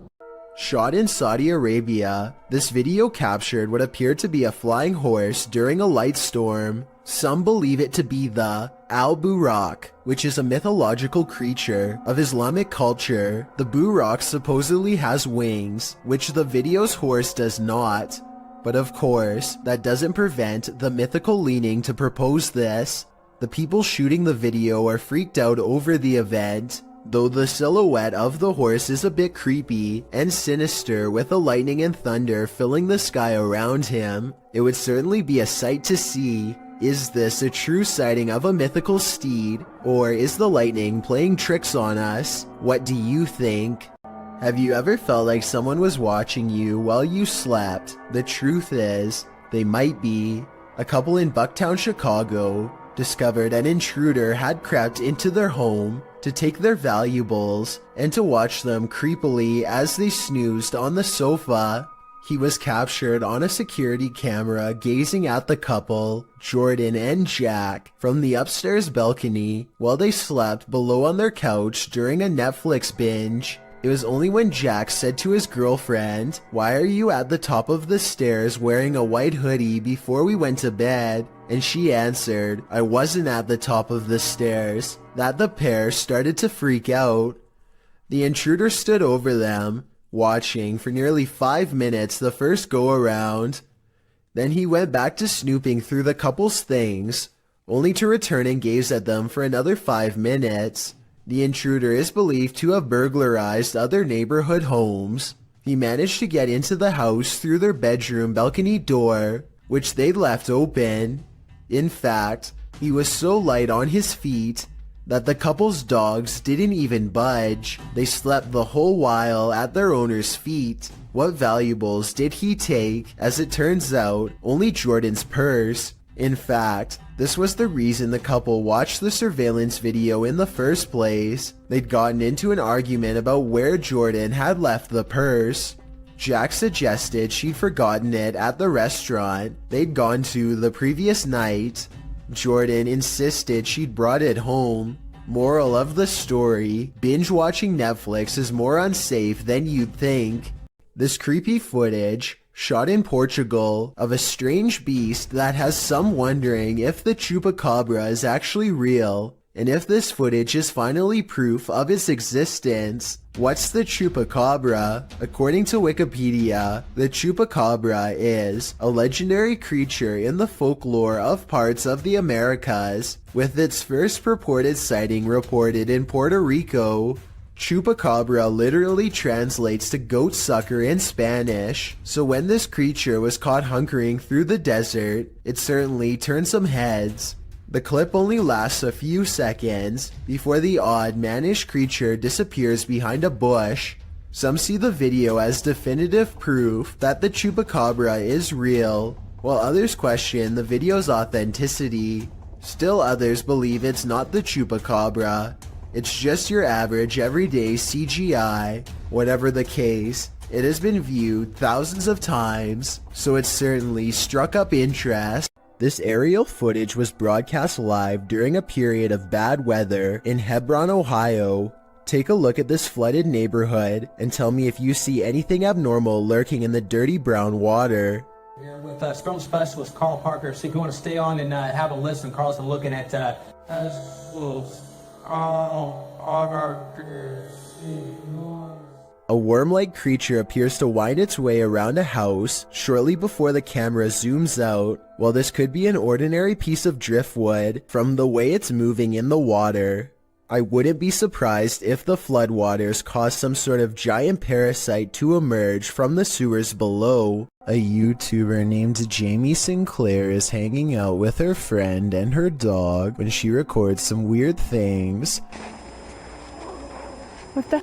Shot in Saudi Arabia, this video captured what appeared to be a flying horse during a light storm. Some believe it to be the Al-Buraq, which is a mythological creature of Islamic culture. The Buraq supposedly has wings, which the video's horse does not. But of course, that doesn't prevent the mythical leaning to propose this. The people shooting the video are freaked out over the event, though the silhouette of the horse is a bit creepy and sinister with the lightning and thunder filling the sky around him. It would certainly be a sight to see. Is this a true sighting of a mythical steed, or is the lightning playing tricks on us? What do you think? Have you ever felt like someone was watching you while you slept? The truth is, they might be. A couple in Bucktown, Chicago, discovered an intruder had crept into their home to take their valuables and to watch them creepily as they snoozed on the sofa. He was captured on a security camera gazing at the couple, Jordan and Jack, from the upstairs balcony while they slept below on their couch during a Netflix binge. It was only when Jack said to his girlfriend, "Why are you at the top of the stairs wearing a white hoodie before we went to bed?" and she answered, "I wasn't at the top of the stairs," that the pair started to freak out. The intruder stood over them, watching for nearly 5 minutes the first go-around. Then he went back to snooping through the couple's things, only to return and gaze at them for another 5 minutes. The intruder is believed to have burglarized other neighborhood homes. He managed to get into the house through their bedroom balcony door, which they'd left open. In fact, he was so light on his feet that the couple's dogs didn't even budge. They slept the whole while at their owner's feet. What valuables did he take? As it turns out, only Jordan's purse. In fact, this was the reason the couple watched the surveillance video in the first place. They'd gotten into an argument about where Jordan had left the purse. Jack suggested she'd forgotten it at the restaurant they'd gone to the previous night. Jordan insisted she'd brought it home. Moral of the story, binge watching Netflix is more unsafe than you'd think. This creepy footage, shot in Portugal, of a strange beast that has some wondering if the chupacabra is actually real, and if this footage is finally proof of its existence. What's the chupacabra? According to Wikipedia, the chupacabra is a legendary creature in the folklore of parts of the Americas, with its first purported sighting reported in Puerto Rico. Chupacabra literally translates to goat sucker in Spanish, so when this creature was caught hunkering through the desert, it certainly turned some heads. The clip only lasts a few seconds before the odd mannish creature disappears behind a bush. Some see the video as definitive proof that the chupacabra is real, while others question the video's authenticity. Still others believe it's not the chupacabra. It's just your average everyday CGI. Whatever the case, it has been viewed thousands of times, so it certainly struck up interest. This aerial footage was broadcast live during a period of bad weather in Hebron, Ohio. Take a look at this flooded neighborhood and tell me if you see anything abnormal lurking in the dirty brown water. Here with storm specialist Carl Parker. So if you want to stay on and have a listen, Carl's been looking at A worm-like creature appears to wind its way around a house shortly before the camera zooms out. While this could be an ordinary piece of driftwood from the way it's moving in the water, I wouldn't be surprised if the floodwaters caused some sort of giant parasite to emerge from the sewers below. A YouTuber named Jamie Sinclair is hanging out with her friend and her dog when she records some weird things. What the?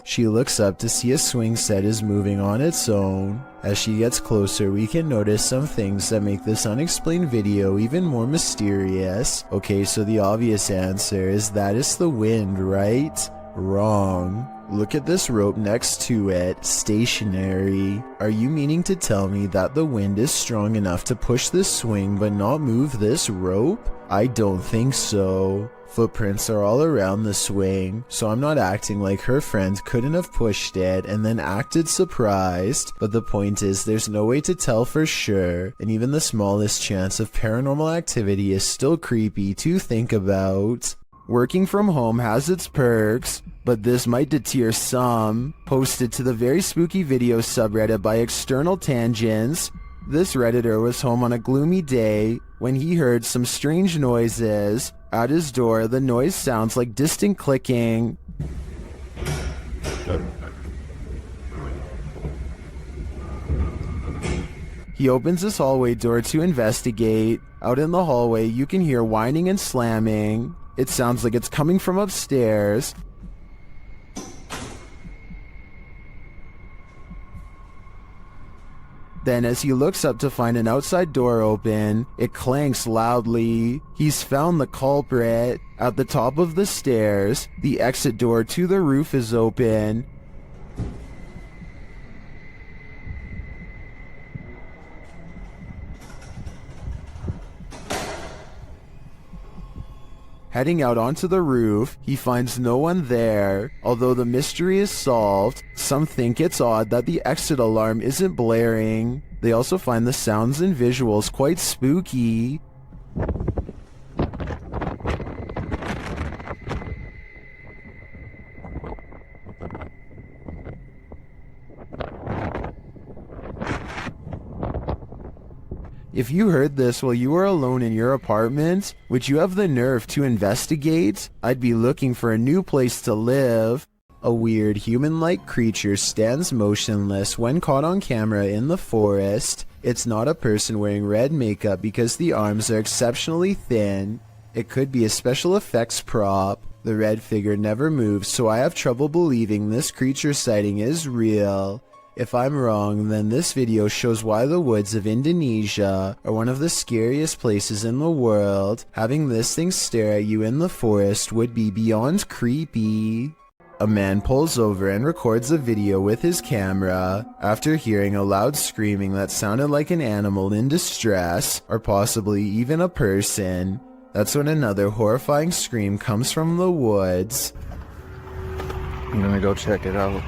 She looks up to see a swing set is moving on its own. As she gets closer, we can notice some things that make this unexplained video even more mysterious. Okay, so the obvious answer is that it's the wind, right? Wrong. Look at this rope next to it, stationary. Are you meaning to tell me that the wind is strong enough to push this swing but not move this rope? I don't think so. Footprints are all around the swing, so I'm not acting like her friend couldn't have pushed it and then acted surprised, but the point is there's no way to tell for sure, and even the smallest chance of paranormal activity is still creepy to think about. Working from home has its perks, but this might deter some. Posted to the very spooky video subreddit by External Tangents, this redditor was home on a gloomy day when he heard some strange noises. At his door, the noise sounds like distant clicking. He opens his hallway door to investigate. Out in the hallway, you can hear whining and slamming. It sounds like it's coming from upstairs. Then as he looks up to find an outside door open, it clanks loudly. He's found the culprit. At the top of the stairs, the exit door to the roof is open. Heading out onto the roof, he finds no one there. Although the mystery is solved, some think it's odd that the exit alarm isn't blaring. They also find the sounds and visuals quite spooky. If you heard this while you were alone in your apartment, would you have the nerve to investigate? I'd be looking for a new place to live. A weird human-like creature stands motionless when caught on camera in the forest. It's not a person wearing red makeup because the arms are exceptionally thin. It could be a special effects prop. The red figure never moves, so I have trouble believing this creature sighting is real. If I'm wrong, then this video shows why the woods of Indonesia are one of the scariest places in the world. Having this thing stare at you in the forest would be beyond creepy. A man pulls over and records a video with his camera after hearing a loud screaming that sounded like an animal in distress, or possibly even a person. That's when another horrifying scream comes from the woods. I'm gonna go check it out.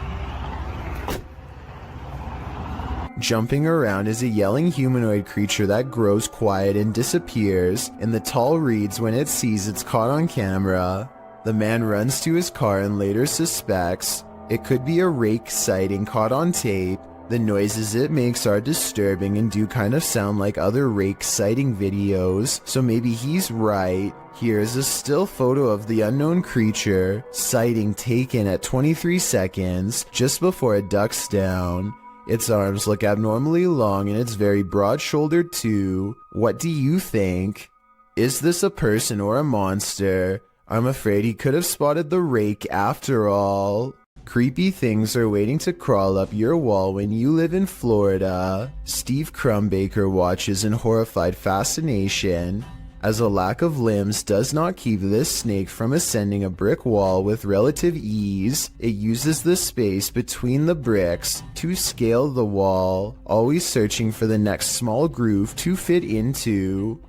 Jumping around is a yelling humanoid creature that grows quiet and disappears in the tall reeds when it sees it's caught on camera. The man runs to his car and later suspects it could be a rake sighting caught on tape. The noises it makes are disturbing and do kind of sound like other rake sighting videos, so maybe he's right. Here's a still photo of the unknown creature sighting taken at 23 seconds just before it ducks down. Its arms look abnormally long and it's very broad-shouldered too. What do you think? Is this a person or a monster? I'm afraid he could have spotted the rake after all. Creepy things are waiting to crawl up your wall when you live in Florida. Steve Crumbaker watches in horrified fascination, as a lack of limbs does not keep this snake from ascending a brick wall with relative ease. It uses the space between the bricks to scale the wall, always searching for the next small groove to fit into.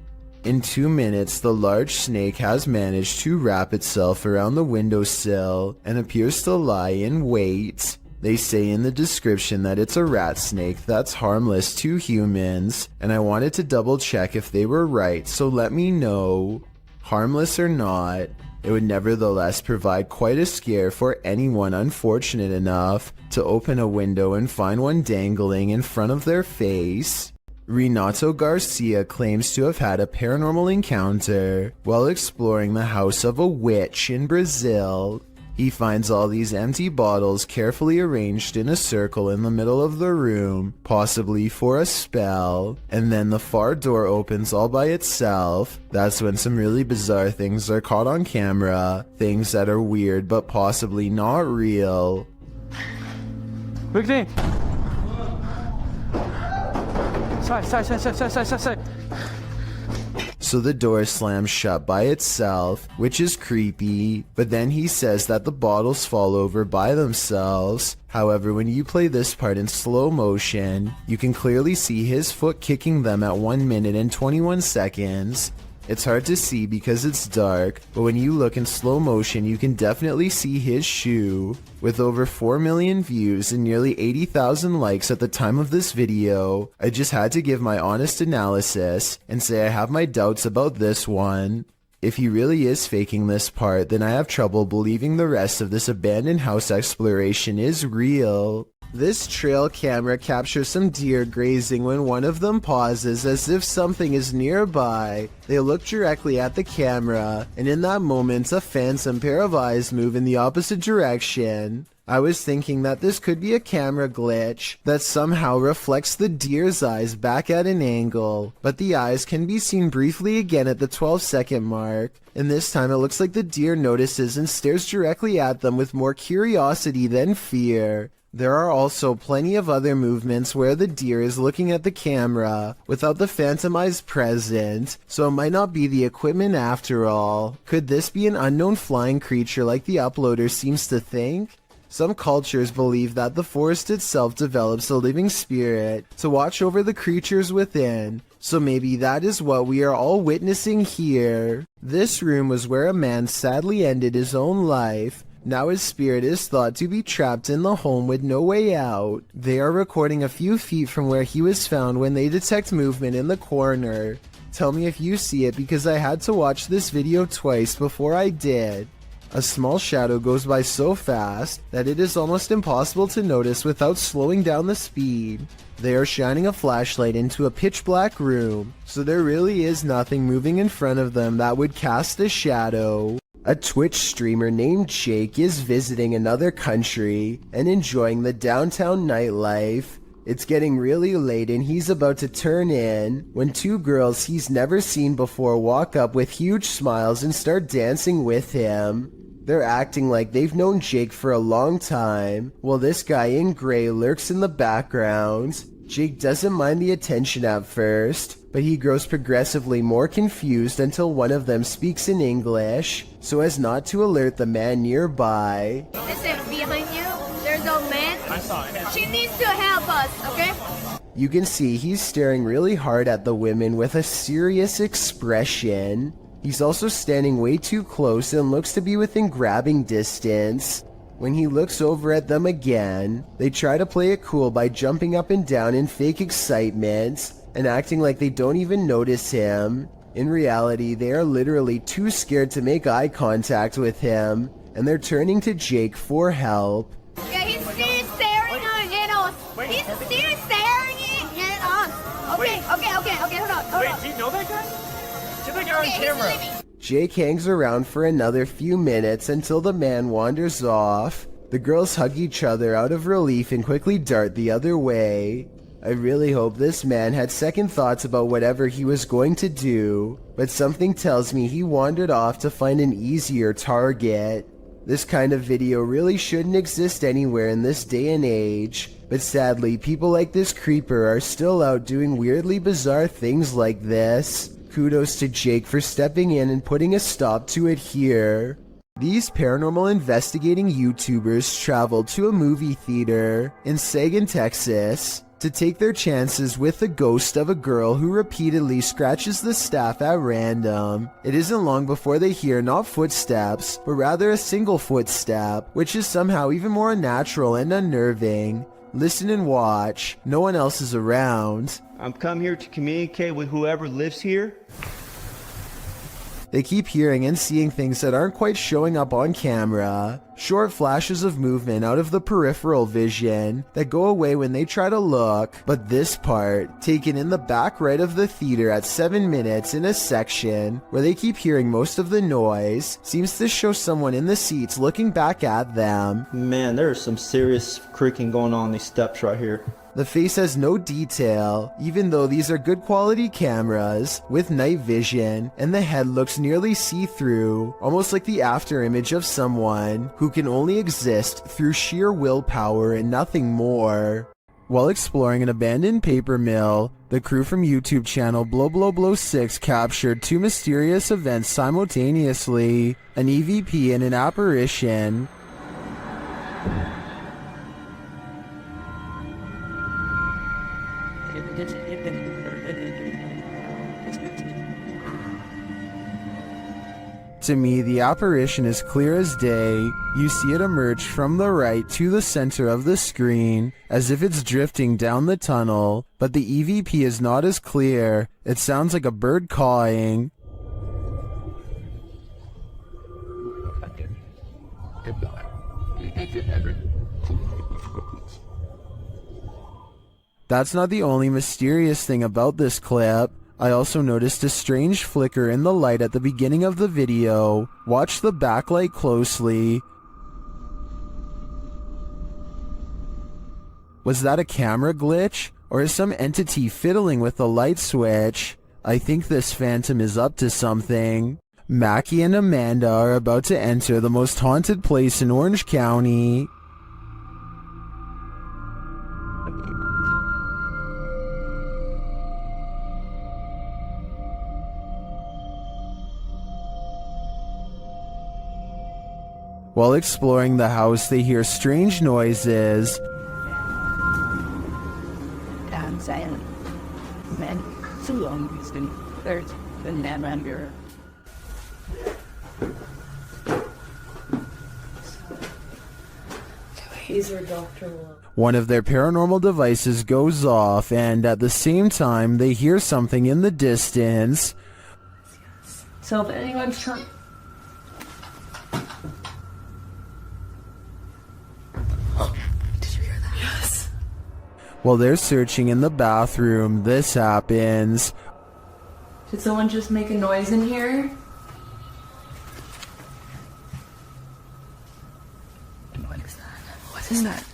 In 2 minutes, the large snake has managed to wrap itself around the windowsill and appears to lie in wait. They say in the description that it's a rat snake that's harmless to humans, and I wanted to double check if they were right, so let me know. Harmless or not, it would nevertheless provide quite a scare for anyone unfortunate enough to open a window and find one dangling in front of their face. Renato Garcia claims to have had a paranormal encounter while exploring the house of a witch in Brazil. He finds all these empty bottles carefully arranged in a circle in the middle of the room, possibly for a spell, and then the far door opens all by itself. That's when some really bizarre things are caught on camera, things that are weird but possibly not real. Victor! Sai. So the door slams shut by itself, which is creepy, but then he says that the bottles fall over by themselves. However, when you play this part in slow motion, you can clearly see his foot kicking them at 1 minute and 21 seconds. It's hard to see because it's dark, but when you look in slow motion you can definitely see his shoe. With over 4 million views and nearly 80,000 likes at the time of this video, I just had to give my honest analysis and say I have my doubts about this one. If he really is faking this part, then I have trouble believing the rest of this abandoned house exploration is real. This trail camera captures some deer grazing when one of them pauses as if something is nearby. They look directly at the camera, and in that moment a phantom pair of eyes move in the opposite direction. I was thinking that this could be a camera glitch that somehow reflects the deer's eyes back at an angle, but the eyes can be seen briefly again at the 12-second mark, and this time it looks like the deer notices and stares directly at them with more curiosity than fear. There are also plenty of other movements where the deer is looking at the camera without the phantom eyes present, so it might not be the equipment after all. Could this be an unknown flying creature like the uploader seems to think? Some cultures believe that the forest itself develops a living spirit to watch over the creatures within, so maybe that is what we are all witnessing here. This room was where a man sadly ended his own life. Now his spirit is thought to be trapped in the home with no way out. They are recording a few feet from where he was found when they detect movement in the corner. Tell me if you see it because I had to watch this video twice before I did. A small shadow goes by so fast that it is almost impossible to notice without slowing down the speed. They are shining a flashlight into a pitch black room, so there really is nothing moving in front of them that would cast a shadow. A Twitch streamer named Jake is visiting another country and enjoying the downtown nightlife. It's getting really late and he's about to turn in when two girls he's never seen before walk up with huge smiles and start dancing with him. They're acting like they've known Jake for a long time, while this guy in gray lurks in the background. Jake doesn't mind the attention at first, but he grows progressively more confused until one of them speaks in English, so as not to alert the man nearby. Listen, behind you, there's a man. I saw it. She needs to help us, okay? You can see he's staring really hard at the women with a serious expression. He's also standing way too close and looks to be within grabbing distance. When he looks over at them again, they try to play it cool by jumping up and down in fake excitement and acting like they don't even notice him. In reality, they are literally too scared to make eye contact with him, and they're turning to Jake for help. Yeah, he's still staring at us. He's still staring at us. Okay, hold on. Wait, do you know that guy? Get that guy on camera. Jake hangs around for another few minutes until the man wanders off. The girls hug each other out of relief and quickly dart the other way. I really hope this man had second thoughts about whatever he was going to do, but something tells me he wandered off to find an easier target. This kind of video really shouldn't exist anywhere in this day and age, but sadly people like this creeper are still out doing weirdly bizarre things like this. Kudos to Jake for stepping in and putting a stop to it here. These paranormal investigating YouTubers traveled to a movie theater in Sagan, Texas, to take their chances with the ghost of a girl who repeatedly scratches the staff at random. It isn't long before they hear not footsteps, but rather a single footstep, which is somehow even more unnatural and unnerving. Listen and watch. No one else is around. I'm come here to communicate with whoever lives here. They keep hearing and seeing things that aren't quite showing up on camera. Short flashes of movement out of the peripheral vision that go away when they try to look. But this part, taken in the back right of the theater at 7 minutes in a section where they keep hearing most of the noise, seems to show someone in the seats looking back at them. Man, there's some serious creaking going on these steps right here. The face has no detail, even though these are good quality cameras with night vision, and the head looks nearly see-through, almost like the after image of someone who can only exist through sheer willpower and nothing more. While exploring an abandoned paper mill, the crew from YouTube channel Blow 6 captured 2 mysterious events simultaneously, an EVP and an apparition. To me, the apparition is clear as day. You see it emerge from the right to the center of the screen, as if it's drifting down the tunnel, but the EVP is not as clear. It sounds like a bird cawing. That's not the only mysterious thing about this clip. I also noticed a strange flicker in the light at the beginning of the video. Watch the backlight closely. Was that a camera glitch? Or is some entity fiddling with the light switch? I think this phantom is up to something. Mackie and Amanda are about to enter the most haunted place in Orange County. While exploring the house, they hear strange noises. I'm saying, man, so long there's been that around here. One of their paranormal devices goes off, and at the same time, they hear something in the distance. So if anyone's trying... While they're searching in the bathroom, this happens. Did someone just make a noise in here? What is that? What is that?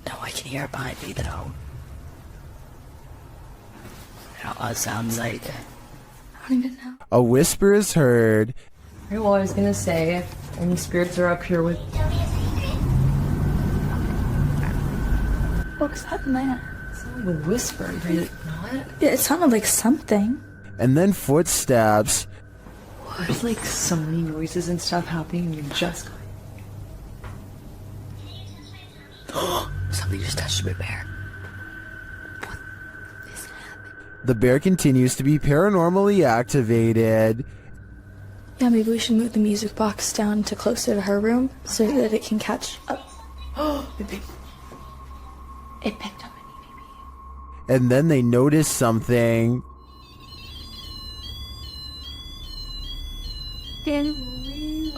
No, I can hear it behind me though. It sounds like... I don't even know. A whisper is heard. Well, I was gonna say, if any spirits are up here with... What's that, man? A whisper, did it not? Yeah, it sounded like something. And then footsteps. There's like so many noises and stuff happening and you're just going... Something just touched my bear. The bear continues to be paranormally activated. Yeah, maybe we should move the music box down to closer to her room so that it can catch up. It picked up. And then they notice something.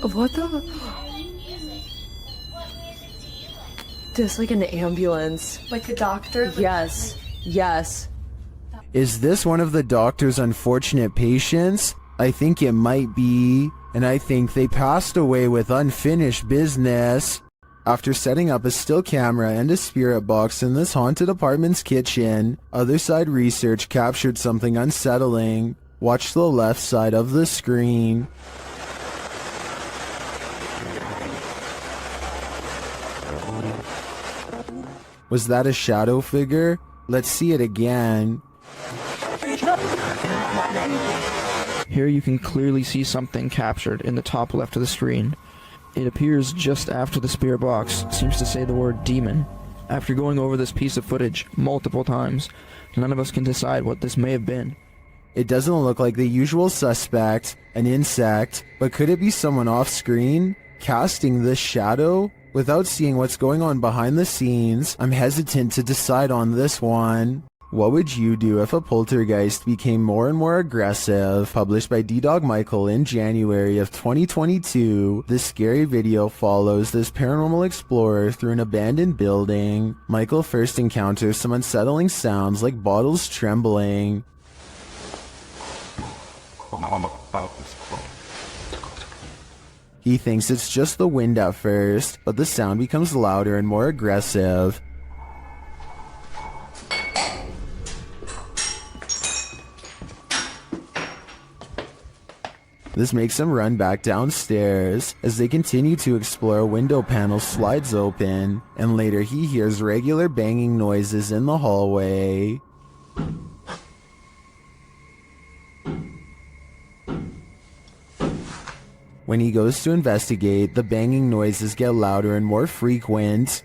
What the? Just like an ambulance. Like a doctor? Yes. Yes. Is this one of the doctor's unfortunate patients? I think it might be. And I think they passed away with unfinished business. After setting up a still camera and a spirit box in this haunted apartment's kitchen, Other Side Research captured something unsettling. Watch the left side of the screen. Was that a shadow figure? Let's see it again. Here you can clearly see something captured in the top left of the screen. It appears just after the spirit box seems to say the word demon. After going over this piece of footage multiple times, none of us can decide what this may have been. It doesn't look like the usual suspect, an insect, but could it be someone off screen, casting this shadow? Without seeing what's going on behind the scenes, I'm hesitant to decide on this one. What would you do if a poltergeist became more and more aggressive? Published by D-Dog Michael in January of 2022, this scary video follows this paranormal explorer through an abandoned building. Michael first encounters some unsettling sounds like bottles trembling. He thinks it's just the wind at first, but the sound becomes louder and more aggressive. This makes him run back downstairs. As they continue to explore, a window panel slides open, and later he hears regular banging noises in the hallway. When he goes to investigate, the banging noises get louder and more frequent.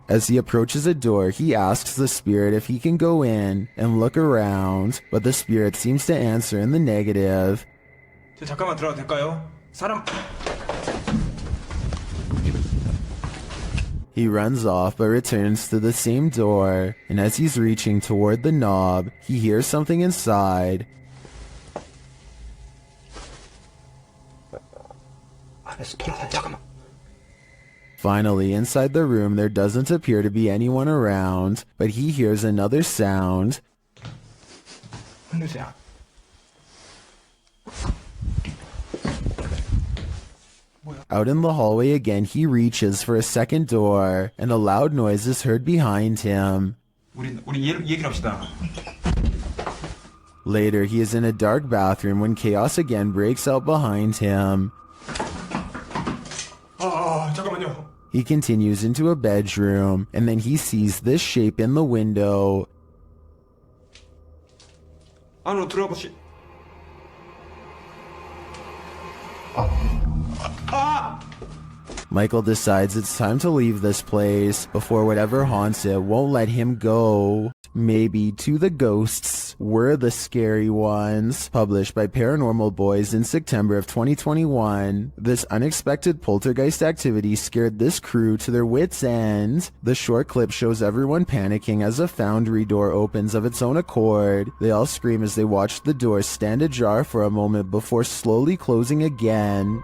As he approaches a door, he asks the spirit if he can go in and look around, but the spirit seems to answer in the negative. 잠깐만 들어가도 될까요? 사람. He runs off but returns to the same door, and as he's reaching toward the knob, he hears something inside. Finally, inside the room, there doesn't appear to be anyone around, but he hears another sound. Out in the hallway again, he reaches for a second door, and a loud noise is heard behind him. Later, he is in a dark bathroom when chaos again breaks out behind him. 잠깐만요. He continues into a bedroom, and then he sees this shape in the window. 안으로 들어가 보시. Michael decides it's time to leave this place before whatever haunts it won't let him go. Maybe to the ghosts were the scary ones. Published by Paranormal Boys in September of 2021, this unexpected poltergeist activity scared this crew to their wits' end. The short clip shows everyone panicking as a foundry door opens of its own accord. They all scream as they watch the door stand ajar for a moment before slowly closing again.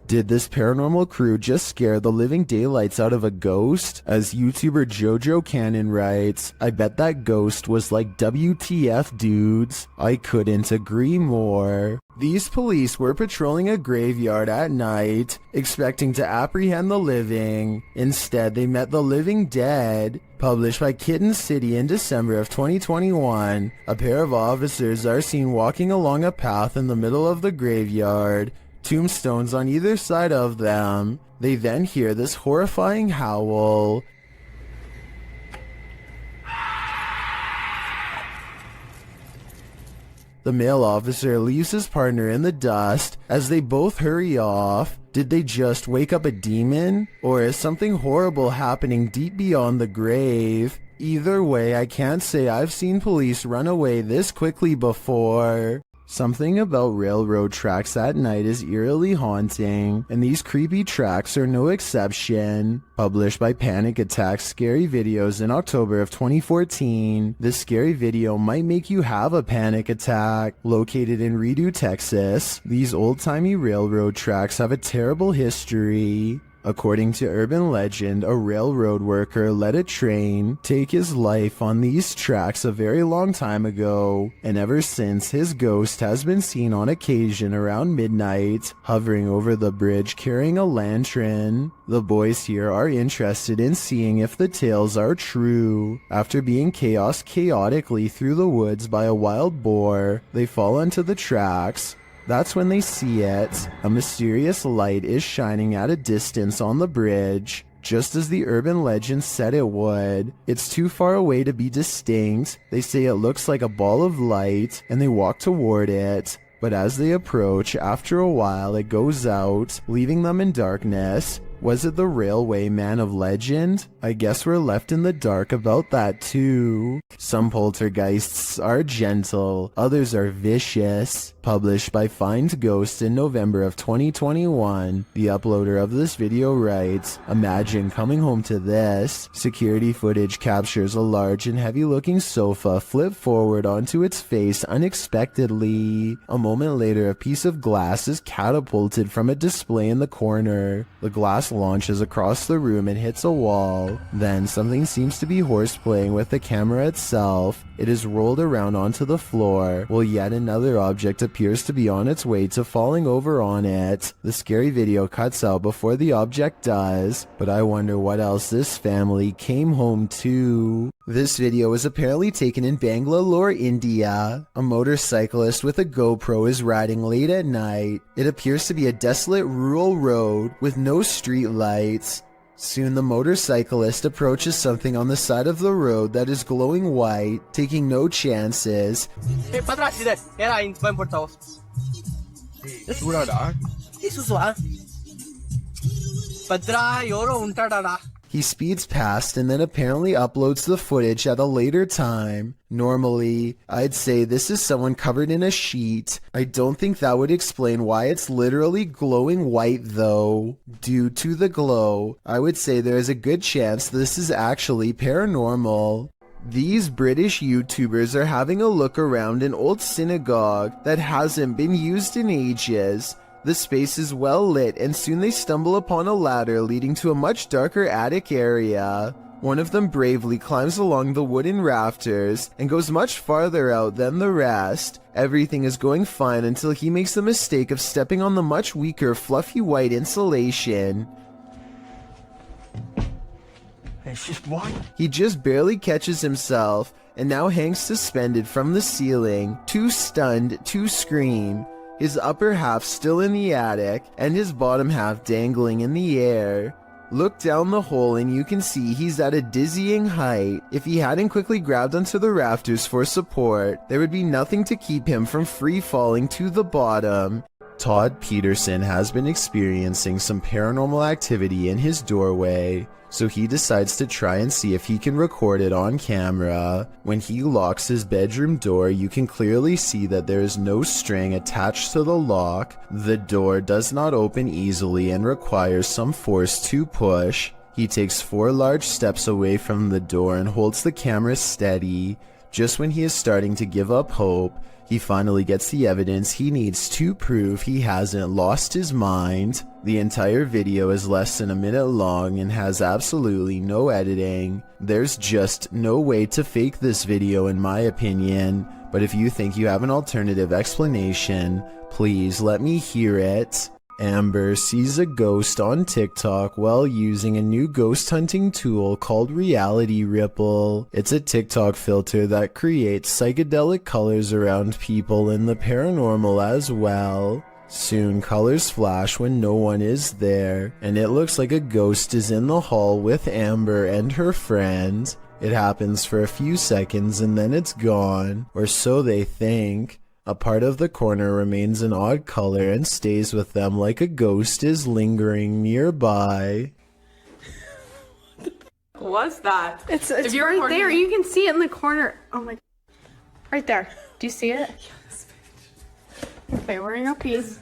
Did this paranormal crew just scare the living daylights out of a ghost? As YouTuber Jojo Cannon writes, I bet that ghost was like WTF dudes. I couldn't agree more. These police were patrolling a graveyard at night, expecting to apprehend the living. Instead, they met the living dead. Published by Kitten City in December of 2021, a pair of officers are seen walking along a path in the middle of the graveyard. Tombstones on either side of them. They then hear this horrifying howl. The male officer leaves his partner in the dust as they both hurry off. Did they just wake up a demon? Or is something horrible happening deep beyond the grave? Either way, I can't say I've seen police run away this quickly before. Something about railroad tracks at night is eerily haunting, and these creepy tracks are no exception. Published by Panic Attack Scary Videos in October of 2014, this scary video might make you have a panic attack. Located in Redo, Texas, these old-timey railroad tracks have a terrible history. According to urban legend, a railroad worker let a train take his life on these tracks a very long time ago, and ever since his ghost has been seen on occasion around midnight, hovering over the bridge carrying a lantern. The boys here are interested in seeing if the tales are true. After being chaotically through the woods by a wild boar, they fall onto the tracks. That's when they see it. A mysterious light is shining at a distance on the bridge. just as the urban legend said it would. It's too far away to be distinct. They say it looks like a ball of light, and they walk toward it. But as they approach, after a while it goes out, leaving them in darkness. Was it the railway man of legend? I guess we're left in the dark about that too. Some poltergeists are gentle, others are vicious. Published by Find Ghost in November of 2021, the uploader of this video writes, "Imagine coming home to this." Security footage captures a large and heavy-looking sofa flip forward onto its face unexpectedly. A moment later, a piece of glass is catapulted from a display in the corner. The glass launches across the room and hits a wall. Then something seems to be horseplaying with the camera itself. It is rolled around onto the floor, while yet another object appears to be on its way to falling over on it. The scary video cuts out before the object does, but I wonder what else this family came home to. This video was apparently taken in Bangalore, India. A motorcyclist with a GoPro is riding late at night. It appears to be a desolate rural road with no street lights. Soon the motorcyclist approaches something on the side of the road that is glowing white, taking no chances. He speeds past and then apparently uploads the footage at a later time. Normally, I'd say this is someone covered in a sheet. I don't think that would explain why it's literally glowing white though. Due to the glow, I would say there is a good chance this is actually paranormal. These British YouTubers are having a look around an old synagogue that hasn't been used in ages. The space is well lit, and soon they stumble upon a ladder leading to a much darker attic area. One of them bravely climbs along the wooden rafters and goes much farther out than the rest. Everything is going fine until he makes the mistake of stepping on the much weaker fluffy white insulation. It's just white. He just barely catches himself and now hangs suspended from the ceiling, too stunned to scream. His upper half still in the attic, and his bottom half dangling in the air. Look down the hole and you can see he's at a dizzying height. If he hadn't quickly grabbed onto the rafters for support, there would be nothing to keep him from free falling to the bottom. Todd Peterson has been experiencing some paranormal activity in his doorway, so he decides to try and see if he can record it on camera. When he locks his bedroom door, you can clearly see that there is no string attached to the lock. The door does not open easily and requires some force to push. He takes 4 large steps away from the door and holds the camera steady. Just when he is starting to give up hope, he finally gets the evidence he needs to prove he hasn't lost his mind. The entire video is less than a minute long and has absolutely no editing. There's just no way to fake this video in my opinion, but if you think you have an alternative explanation, please let me hear it. Amber sees a ghost on TikTok while using a new ghost hunting tool called Reality Ripple. It's a TikTok filter that creates psychedelic colors around people and the paranormal as well. Soon colors flash when no one is there, and it looks like a ghost is in the hall with Amber and her friend. It happens for a few seconds and then it's gone, or so they think. A part of the corner remains an odd color and stays with them like a ghost is lingering nearby. What's that? It's right there. You can see it in the corner. Oh my. Right there. Do you see it? Yes. Okay, we're in a piece.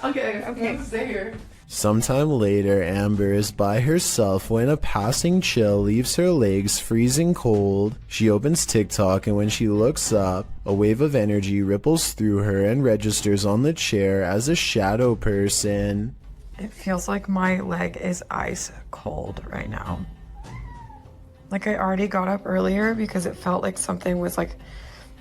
Okay, stay here. Sometime later, Amber is by herself when a passing chill leaves her legs freezing cold. She opens TikTok and when she looks up, a wave of energy ripples through her and registers on the chair as a shadow person. It feels like my leg is ice cold right now. Like I already got up earlier because it felt like something was like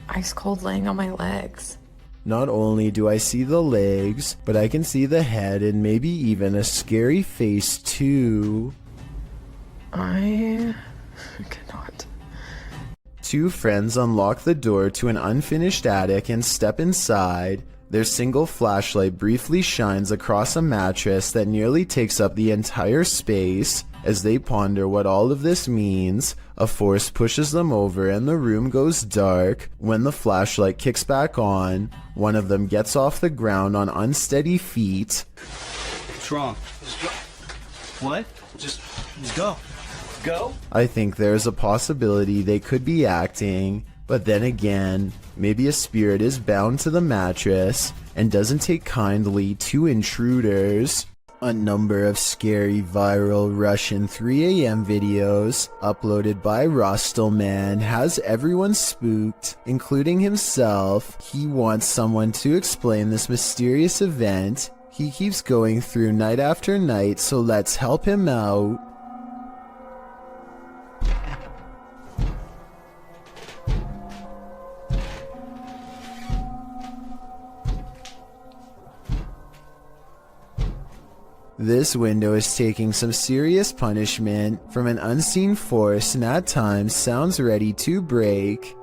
ice cold laying on my legs. Not only do I see the legs, but I can see the head and maybe even a scary face too. I cannot. 2 friends unlock the door to an unfinished attic and step inside. Their single flashlight briefly shines across a mattress that nearly takes up the entire space. As they ponder what all of this means, a force pushes them over and the room goes dark. When the flashlight kicks back on, one of them gets off the ground on unsteady feet. What's wrong? What? Just go. Go? I think there's a possibility they could be acting, but then again, maybe a spirit is bound to the mattress and doesn't take kindly to intruders. A number of scary viral Russian 3 a.m. videos uploaded by Rostelman has everyone spooked, including himself. He wants someone to explain this mysterious event. He keeps going through night after night, so let's help him out. This window is taking some serious punishment from an unseen force and at times sounds ready to break.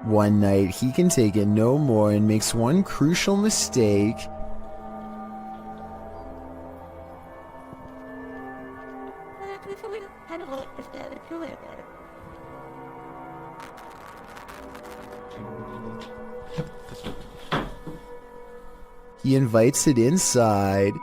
One night he can take it no more and makes one crucial mistake. He invites it inside.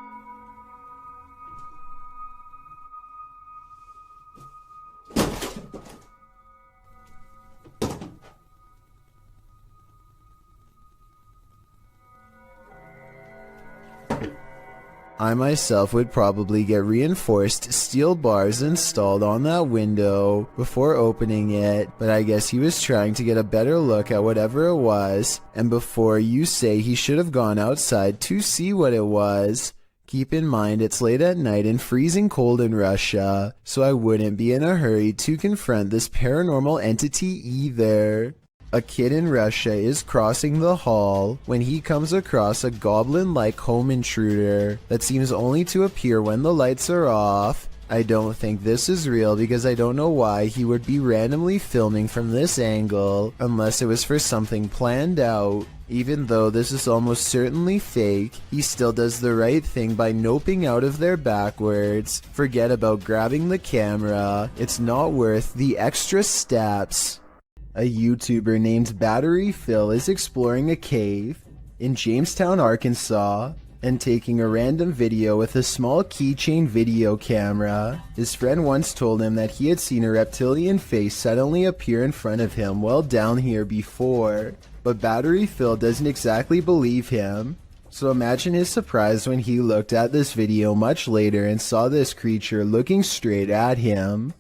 I myself would probably get reinforced steel bars installed on that window before opening it, but I guess he was trying to get a better look at whatever it was, and before you say he should have gone outside to see what it was, keep in mind it's late at night and freezing cold in Russia, so I wouldn't be in a hurry to confront this paranormal entity either. A kid in Russia is crossing the hall when he comes across a goblin-like home intruder that seems only to appear when the lights are off. I don't think this is real because I don't know why he would be randomly filming from this angle unless it was for something planned out. Even though this is almost certainly fake, he still does the right thing by noping out of there backwards. Forget about grabbing the camera, it's not worth the extra steps. A YouTuber named Battery Phil is exploring a cave in Jamestown, Arkansas, and taking a random video with a small keychain video camera. His friend once told him that he had seen a reptilian face suddenly appear in front of him while down here before, but Battery Phil doesn't exactly believe him. So imagine his surprise when he looked at this video much later and saw this creature looking straight at him.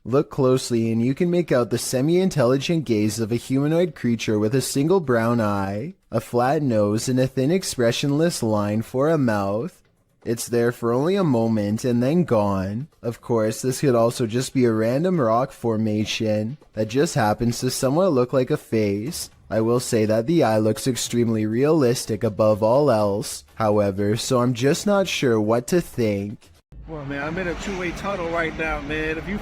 Look closely and you can make out the semi-intelligent gaze of a humanoid creature with a single brown eye, a flat nose, and a thin expressionless line for a mouth. It's there for only a moment and then gone. Of course, this could also just be a random rock formation that just happens to somewhat look like a face. I will say that the eye looks extremely realistic above all else, however, so I'm just not sure what to think. Well, man, I'm in a two-way tunnel right now, man. If you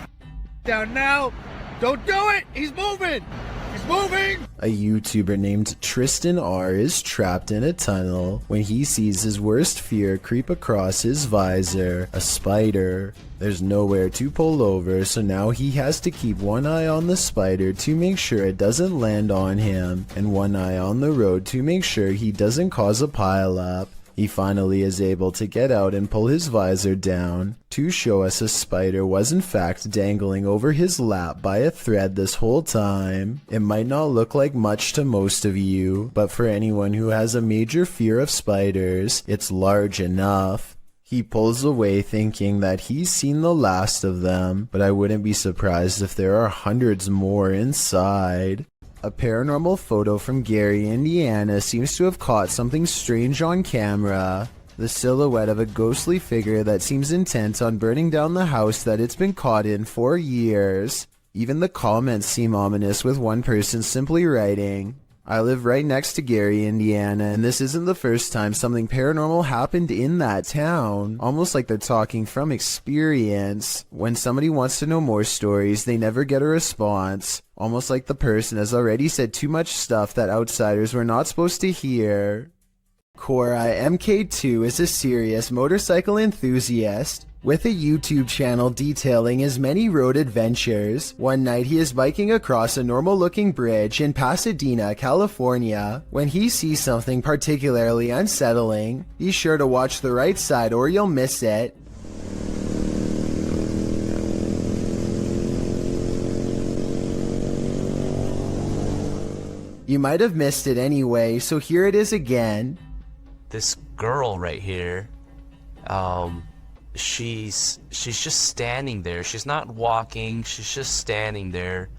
down now, don't do it! He's moving! He's moving! A YouTuber named Tristan R is trapped in a tunnel when he sees his worst fear creep across his visor, a spider. There's nowhere to pull over, so now he has to keep one eye on the spider to make sure it doesn't land on him, and one eye on the road to make sure he doesn't cause a pileup. He finally is able to get out and pull his visor down to show us a spider was in fact dangling over his lap by a thread this whole time. It might not look like much to most of you, but for anyone who has a major fear of spiders, it's large enough. He pulls away thinking that he's seen the last of them, but I wouldn't be surprised if there are hundreds more inside. A paranormal photo from Gary, Indiana seems to have caught something strange on camera. The silhouette of a ghostly figure that seems intent on burning down the house that it's been caught in for years. Even the comments seem ominous, with one person simply writing, I live right next to Gary, Indiana, and this isn't the first time something paranormal happened in that town. Almost like they're talking from experience. When somebody wants to know more stories, they never get a response. Almost like the person has already said too much stuff that outsiders were not supposed to hear. Cora MK2 is a serious motorcycle enthusiast with a YouTube channel detailing his many road adventures. One night he is biking across a normal-looking bridge in Pasadena, California. When he sees something particularly unsettling, be sure to watch the right side or you'll miss it. You might have missed it anyway, so here it is again. This girl right here, she's just standing there. She's not walking, she's just standing there,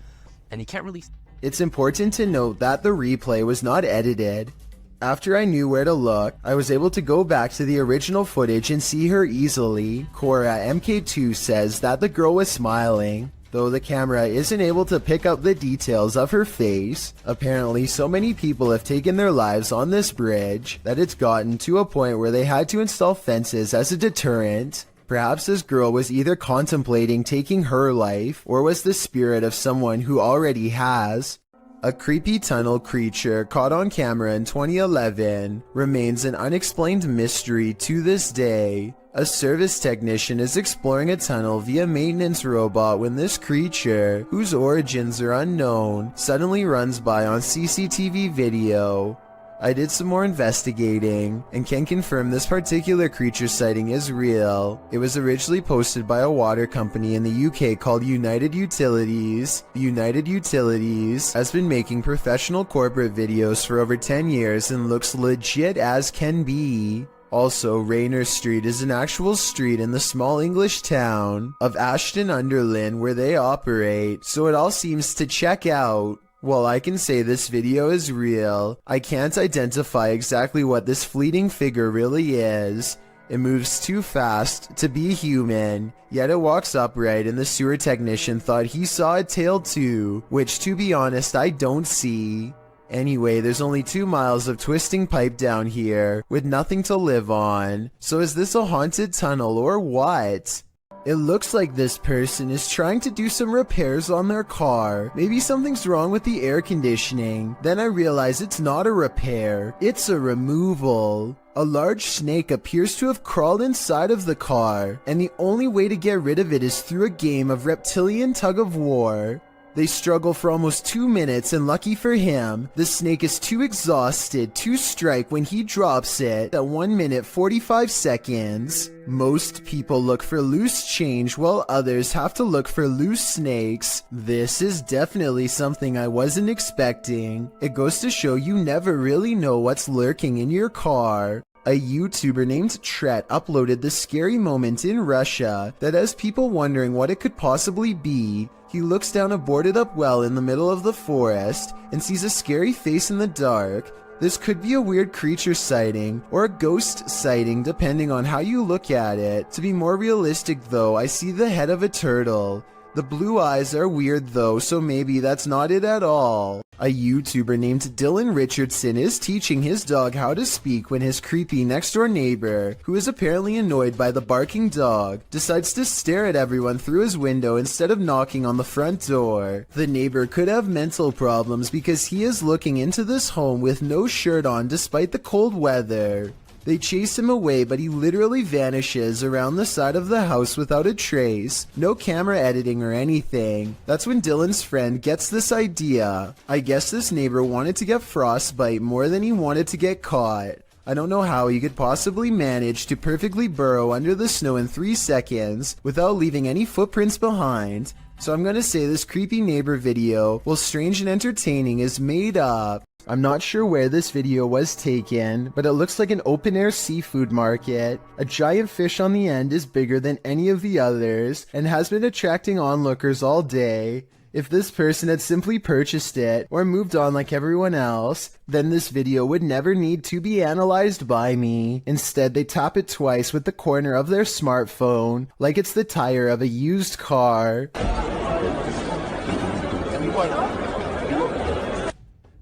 and you can't really... It's important to note that the replay was not edited. After I knew where to look, I was able to go back to the original footage and see her easily. Cora MK2 says that the girl was smiling, though the camera isn't able to pick up the details of her face. Apparently, so many people have taken their lives on this bridge that it's gotten to a point where they had to install fences as a deterrent. Perhaps this girl was either contemplating taking her life, or was the spirit of someone who already has. A creepy tunnel creature caught on camera in 2011 remains an unexplained mystery to this day. A service technician is exploring a tunnel via maintenance robot when this creature, whose origins are unknown, suddenly runs by on CCTV video. I did some more investigating and can confirm this particular creature sighting is real. It was originally posted by a water company in the UK called United Utilities. United Utilities has been making professional corporate videos for over 10 years and looks legit as can be. Also, Rayner Street is an actual street in the small English town of Ashton-under-Lyne where they operate, so it all seems to check out. While I can say this video is real, I can't identify exactly what this fleeting figure really is. It moves too fast to be human, yet it walks upright and the sewer technician thought he saw a tail too, which to be honest I don't see. Anyway, there's only 2 miles of twisting pipe down here, with nothing to live on. So is this a haunted tunnel or what? It looks like this person is trying to do some repairs on their car. Maybe something's wrong with the air conditioning. Then I realize it's not a repair, it's a removal. A large snake appears to have crawled inside of the car, and the only way to get rid of it is through a game of reptilian tug-of-war. They struggle for almost 2 minutes, and lucky for him, the snake is too exhausted to strike when he drops it at 1 minute 45 seconds. Most people look for loose change while others have to look for loose snakes. This is definitely something I wasn't expecting. It goes to show you never really know what's lurking in your car. A YouTuber named Tret uploaded this scary moment in Russia that has people wondering what it could possibly be. He looks down a boarded up well in the middle of the forest and sees a scary face in the dark. This could be a weird creature sighting or a ghost sighting depending on how you look at it. To be more realistic though, I see the head of a turtle. The blue eyes are weird though, so maybe that's not it at all. A YouTuber named Dylan Richardson is teaching his dog how to speak when his creepy next door neighbor, who is apparently annoyed by the barking dog, decides to stare at everyone through his window instead of knocking on the front door. The neighbor could have mental problems because he is looking into this home with no shirt on despite the cold weather. They chase him away, but he literally vanishes around the side of the house without a trace. No camera editing or anything. That's when Dylan's friend gets this idea. I guess this neighbor wanted to get frostbite more than he wanted to get caught. I don't know how he could possibly manage to perfectly burrow under the snow in 3 seconds without leaving any footprints behind. So I'm gonna say this creepy neighbor video, while strange and entertaining, is made up. I'm not sure where this video was taken, but it looks like an open-air seafood market. A giant fish on the end is bigger than any of the others, and has been attracting onlookers all day. If this person had simply purchased it, or moved on like everyone else, then this video would never need to be analyzed by me. Instead, they tap it twice with the corner of their smartphone, like it's the tire of a used car.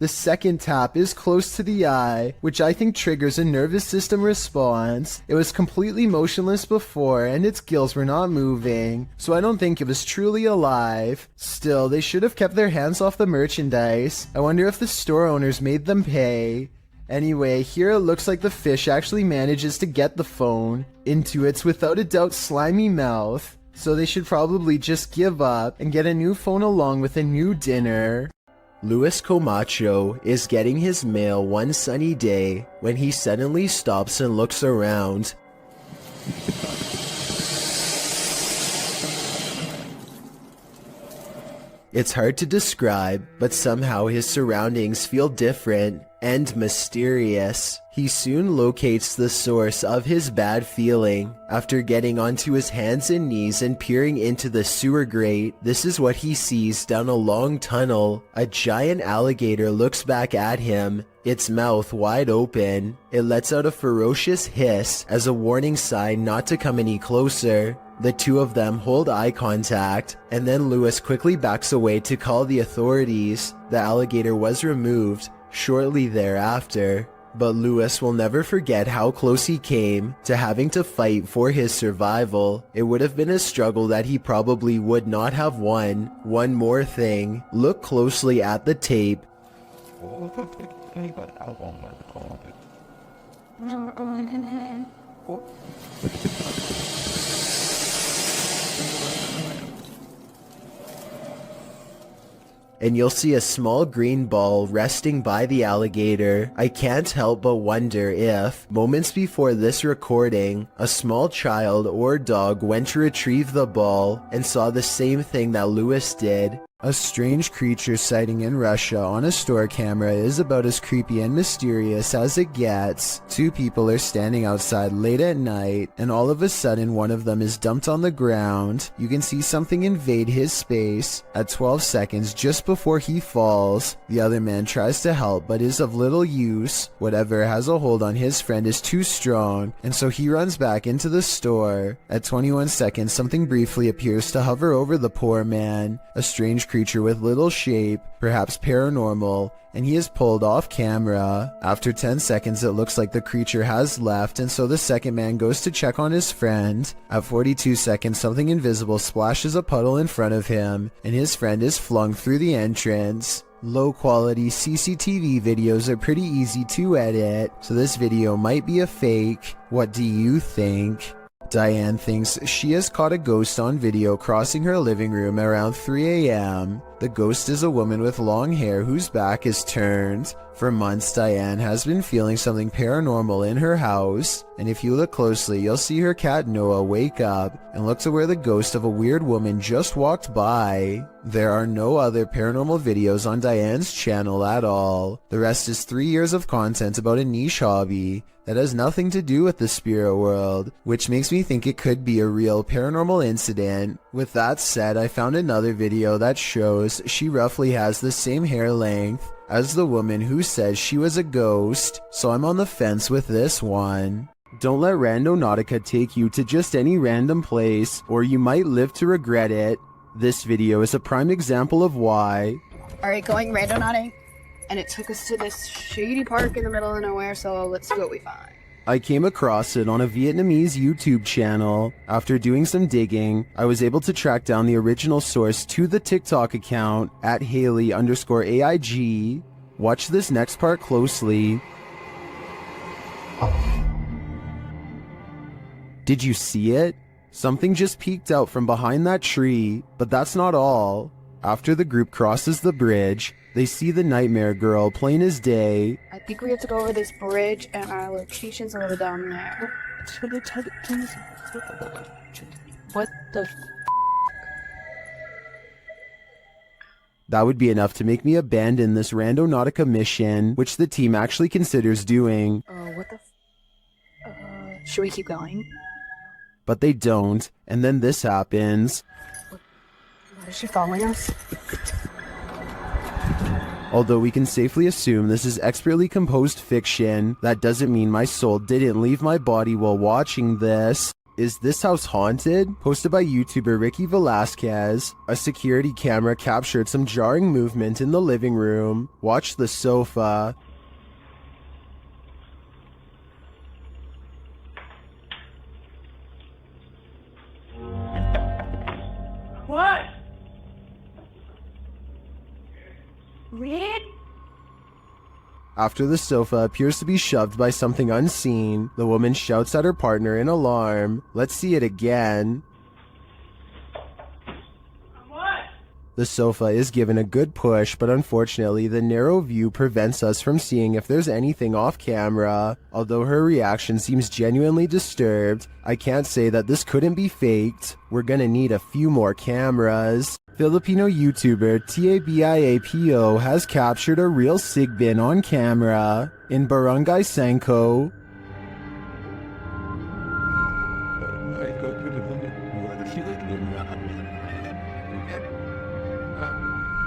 The second tap is close to the eye, which I think triggers a nervous system response. It was completely motionless before, and its gills were not moving, so I don't think it was truly alive. Still, they should have kept their hands off the merchandise. I wonder if the store owners made them pay. Anyway, here it looks like the fish actually manages to get the phone into its without a doubt slimy mouth, so they should probably just give up and get a new phone along with a new dinner. Luis Camacho is getting his mail one sunny day when he suddenly stops and looks around. It's hard to describe, but somehow his surroundings feel different and mysterious. He soon locates the source of his bad feeling. After getting onto his hands and knees and peering into the sewer grate, this is what he sees down a long tunnel. A giant alligator looks back at him, its mouth wide open. It lets out a ferocious hiss as a warning sign not to come any closer. The two of them hold eye contact, and then Luis quickly backs away to call the authorities. The alligator was removed shortly thereafter, but Luis will never forget how close he came to having to fight for his survival. It would have been a struggle that he probably would not have won. One more thing, look closely at the tape. And you'll see a small green ball resting by the alligator. I can't help but wonder if, moments before this recording, a small child or dog went to retrieve the ball and saw the same thing that Luis did. A strange creature sighting in Russia on a store camera is about as creepy and mysterious as it gets. Two people are standing outside late at night, and all of a sudden one of them is dumped on the ground. You can see something invade his space. At 12 seconds, just before he falls, the other man tries to help but is of little use. Whatever has a hold on his friend is too strong, and so he runs back into the store. At 21 seconds, something briefly appears to hover over the poor man. A strange creature with little shape, perhaps paranormal, and he is pulled off camera. After 10 seconds, it looks like the creature has left, and so the second man goes to check on his friend. At 42 seconds, something invisible splashes a puddle in front of him, and his friend is flung through the entrance. Low quality CCTV videos are pretty easy to edit, so this video might be a fake. What do you think? Diane thinks she has caught a ghost on video crossing her living room around 3 a.m. The ghost is a woman with long hair whose back is turned. For months, Diane has been feeling something paranormal in her house, and if you look closely, you'll see her cat Noah wake up and look to where the ghost of a weird woman just walked by. There are no other paranormal videos on Diane's channel at all. The rest is 3 years of content about a niche hobby that has nothing to do with the spirit world, which makes me think it could be a real paranormal incident. With that said, I found another video that shows she roughly has the same hair length as the woman who says she was a ghost, so I'm on the fence with this one. Don't let Randonautica take you to just any random place, or you might live to regret it. This video is a prime example of why. Alright, going randonauting, and it took us to this shady park in the middle of nowhere, so let's see what we find. I came across it on a Vietnamese YouTube channel. After doing some digging, I was able to track down the original source to the TikTok account at Haley_AIG. Watch this next part closely. Did you see it? Something just peeked out from behind that tree, but that's not all. After the group crosses the bridge, they see the nightmare girl plain as day. I think we have to go over this bridge, and our location's over down there. What the That would be enough to make me abandon this Randonautica mission, which the team actually considers doing. What the should we keep going? But they don't, and then this happens. Is she following us? Although we can safely assume this is expertly composed fiction, that doesn't mean my soul didn't leave my body while watching this. Is this house haunted? Posted by YouTuber Ricky Velasquez. A security camera captured some jarring movement in the living room. Watch the sofa. What? Red? After the sofa appears to be shoved by something unseen, the woman shouts at her partner in alarm. Let's see it again. The sofa is given a good push, but unfortunately the narrow view prevents us from seeing if there's anything off camera. Although her reaction seems genuinely disturbed, I can't say that this couldn't be faked. We're gonna need a few more cameras. Filipino YouTuber Tabiapo has captured a real sigbin on camera in Barangay Sanko.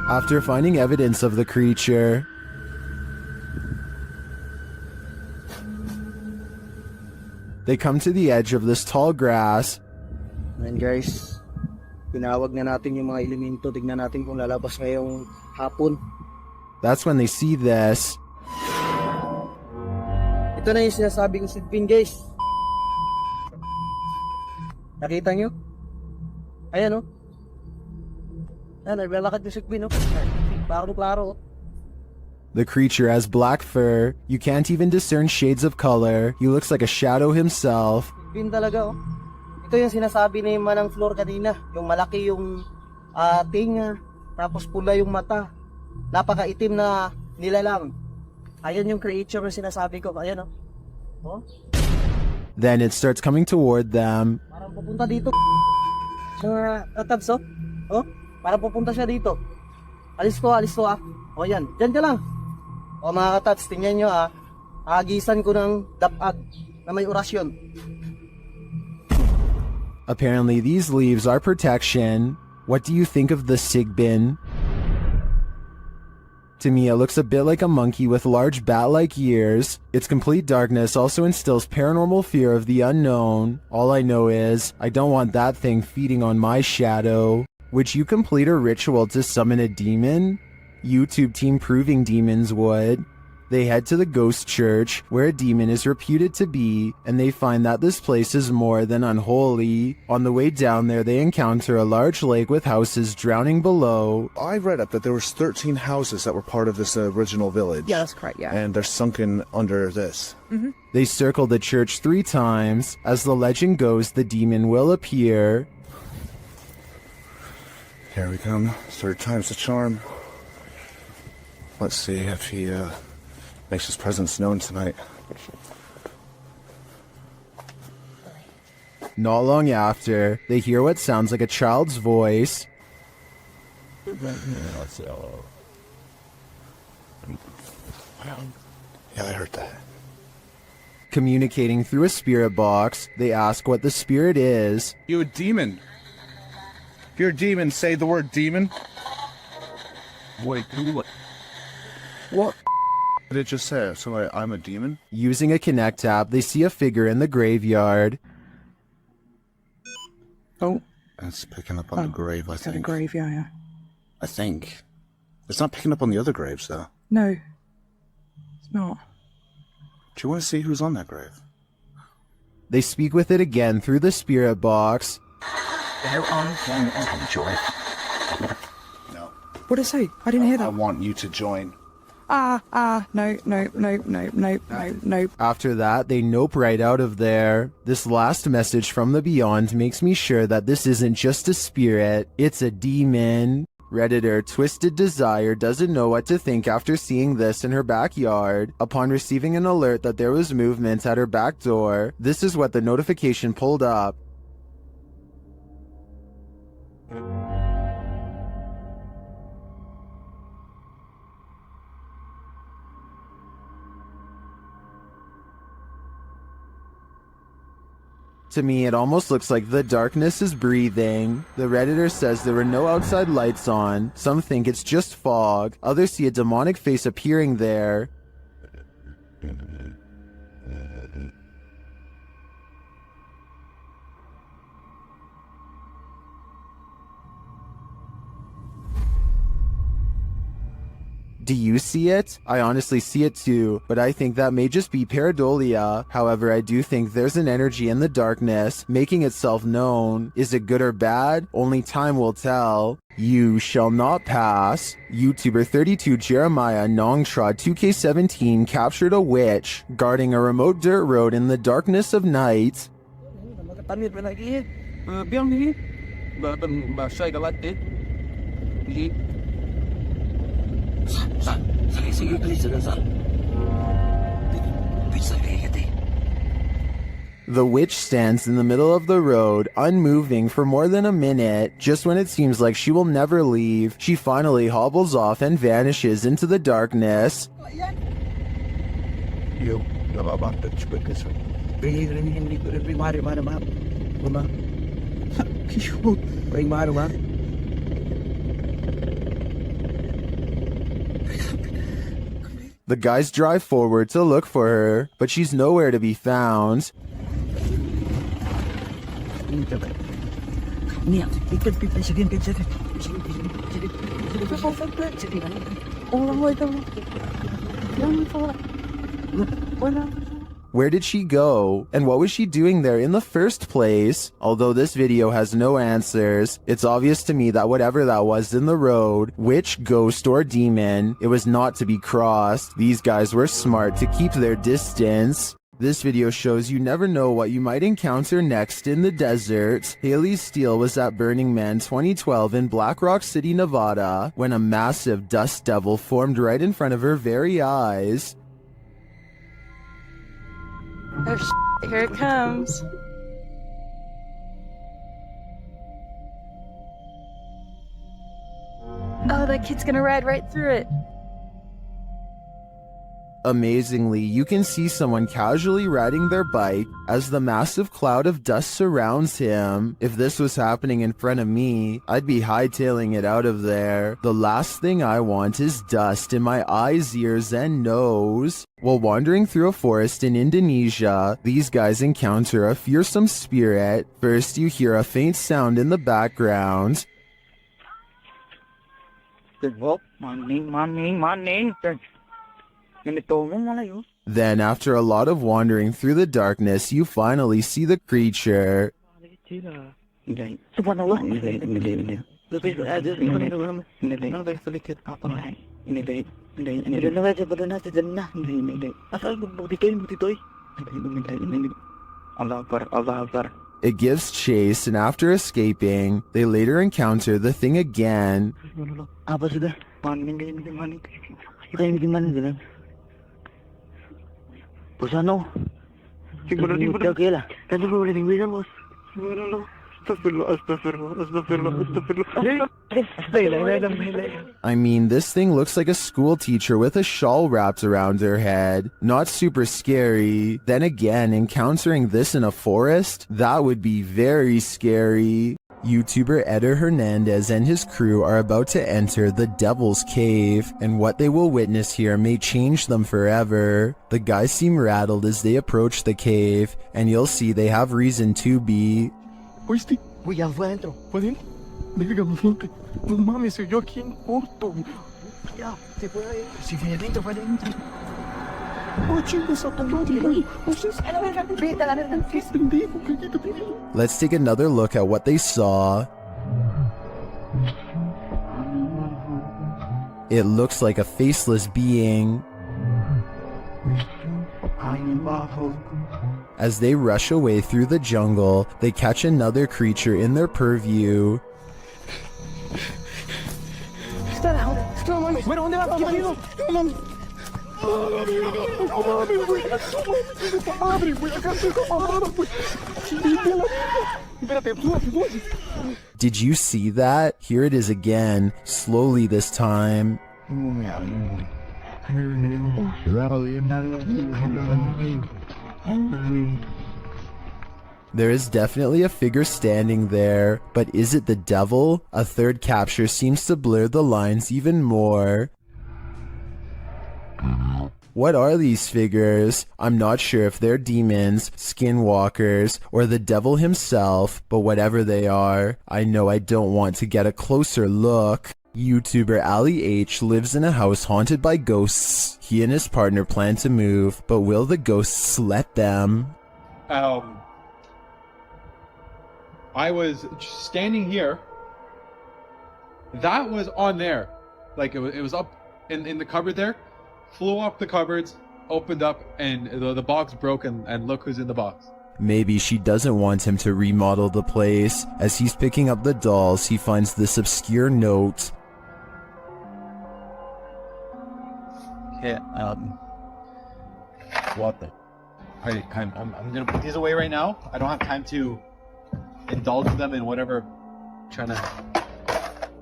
After finding evidence of the creature, they come to the edge of this tall grass. And guys, tinawag na natin yung mga elemento. Tignan natin kung lalabas ngayong hapon. That's when they see this. Ito na yung sinasabi kong sigbin, guys. Nakita nyo? Ayan, oh. Ayan, naglalakad yung sigbin, oh. Klaro. The creature has black fur. You can't even discern shades of color. He looks like a shadow himself. Sigbin talaga, oh. Ito yung sinasabi ni Manang Flor kanina. Yung malaki yung tinga, tapos pula yung mata. Napakaitim na nilalang. Ayan yung creature na sinasabi ko. Ayan, oh. Oh? Then it starts coming toward them. Parang pupunta dito. Sa tabs, oh. Oh? Parang pupunta siya dito. Alis to, ah. O yan, dyan ka lang. O mga katats, tingnan nyo, ah. Agisan ko ng dapag na may orasyon. Apparently these leaves are protection. What do you think of the sigbin? To me, it looks a bit like a monkey with large bat-like ears. Its complete darkness also instills paranormal fear of the unknown. All I know is, I don't want that thing feeding on my shadow. Would you complete a ritual to summon a demon? YouTube team Proving Demons would. They head to the ghost church, where a demon is reputed to be, and they find that this place is more than unholy. On the way down there, they encounter a large lake with houses drowning below. I read up that there was 13 houses that were part of this original village. Yeah, that's correct, yeah. And they're sunken under this. Mm-hmm. They circle the church 3 times. As the legend goes, the demon will appear. Here we come. 3rd time's the charm. Let's see if he makes his presence known tonight. Not long after, they hear what sounds like a child's voice. Yeah, I heard that. Communicating through a spirit box, they ask what the spirit is. You a demon? If you're a demon, say the word demon. Wait, what did it just say? So I'm a demon? Using a Connect app, they see a figure in the graveyard. Oh. It's picking up on the grave, I think. The grave, yeah. I think. It's not picking up on the other graves, though. No. It's not. Do you want to see who's on that grave? They speak with it again through the spirit box. They're on join. No. What did it say? I didn't hear that. I want you to join. No. After that, they nope right out of there. This last message from the beyond makes me sure that this isn't just a spirit, it's a demon. Redditor Twisted Desire doesn't know what to think after seeing this in her backyard. Upon receiving an alert that there was movement at her back door, this is what the notification pulled up. To me, it almost looks like the darkness is breathing. The Redditor says there were no outside lights on. Some think it's just fog. Others see a demonic face appearing there. Do you see it? I honestly see it too, but I think that may just be pareidolia. However, I do think there's an energy in the darkness making itself known. Is it good or bad? Only time will tell. You shall not pass. YouTuber 32 Jeremiah Nongtrod 2K17 captured a witch guarding a remote dirt road in the darkness of night. The witch stands in the middle of the road, unmoving for more than a minute. Just when it seems like she will never leave, she finally hobbles off and vanishes into the darkness. The guys drive forward to look for her, but she's nowhere to be found. Where did she go? And what was she doing there in the first place? Although this video has no answers, it's obvious to me that whatever that was in the road, witch, ghost, or demon, it was not to be crossed. These guys were smart to keep their distance. This video shows you never know what you might encounter next in the desert. Haley Steele was at Burning Man 2012 in Black Rock City, Nevada, when a massive dust devil formed right in front of her very eyes. Oh, here it comes. Oh, that kid's gonna ride right through it. Amazingly, you can see someone casually riding their bike as the massive cloud of dust surrounds him. If this was happening in front of me, I'd be hightailing it out of there. The last thing I want is dust in my eyes, ears, and nose. While wandering through a forest in Indonesia, these guys encounter a fearsome spirit. First, you hear a faint sound in the background. Then, after a lot of wandering through the darkness, you finally see the creature. It gives chase, and after escaping, they later encounter the thing again. I mean, this thing looks like a school teacher with a shawl wrapped around her head. Not super scary. Then again, encountering this in a forest? That would be very scary. YouTuber Eder Hernandez and his crew are about to enter the Devil's Cave, and what they will witness here may change them forever. The guys seem rattled as they approach the cave, and you'll see they have reason to be. ¿Oíste? Güey, ya fue adentro. ¿Fue adentro? Verga, no flote. No mames, soy yo aquí en corto. Ya, se fue adentro. Si fue adentro, fue adentro. Oh, chingos, a tu madre. Let's take another look at what they saw. It looks like a faceless being. As they rush away through the jungle, they catch another creature in their purview. Did you see that? Here it is again, slowly this time. There is definitely a figure standing there, but is it the devil? A third capture seems to blur the lines even more. What are these figures? I'm not sure if they're demons, skinwalkers, or the devil himself, but whatever they are, I know I don't want to get a closer look. YouTuber Ali H lives in a house haunted by ghosts. He and his partner plan to move, but will the ghosts let them? I was just standing here. That was on there. Like it was up in the cupboard there. Flew up the cupboards, opened up, and the box broke, and look who's in the box. Maybe she doesn't want him to remodel the place. As he's picking up the dolls, he finds this obscure note. Okay, what the? Alright, I'm gonna put these away right now. I don't have time to indulge them in whatever I'm trying to...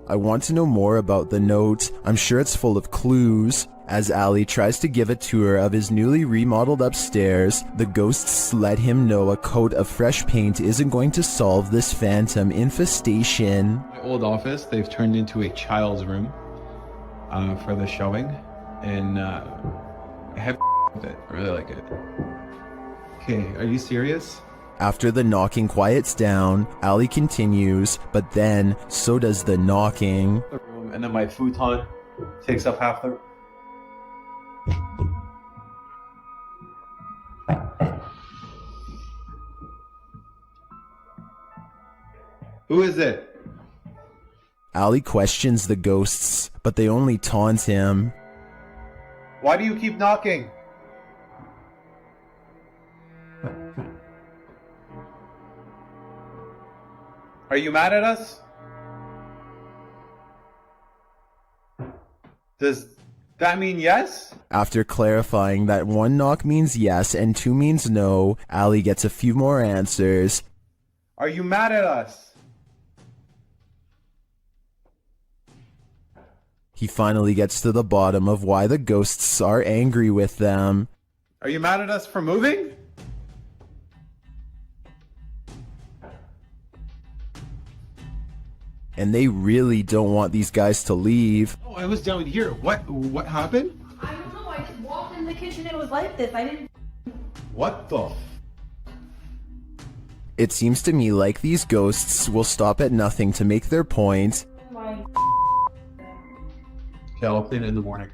I want to know more about the note. I'm sure it's full of clues. As Ali tries to give a tour of his newly remodeled upstairs, the ghosts let him know a coat of fresh paint isn't going to solve this phantom infestation. My old office, they've turned into a child's room for the showing, and I have with it. I really like it. Okay, are you serious? After the knocking quiets down, Ali continues, but then so does the knocking. The room, and then my futon takes up half the... Who is it? Ali questions the ghosts, but they only taunt him. Why do you keep knocking? Are you mad at us? Does that mean yes? After clarifying that 1 knock means yes and 2 means no, Ali gets a few more answers. Are you mad at us? He finally gets to the bottom of why the ghosts are angry with them. Are you mad at us for moving? And they really don't want these guys to leave. Oh, I was down here. What happened? I don't know. I just walked in the kitchen and it was like this. I didn't... What the? It seems to me like these ghosts will stop at nothing to make their point. Okay, I'll clean it in the morning.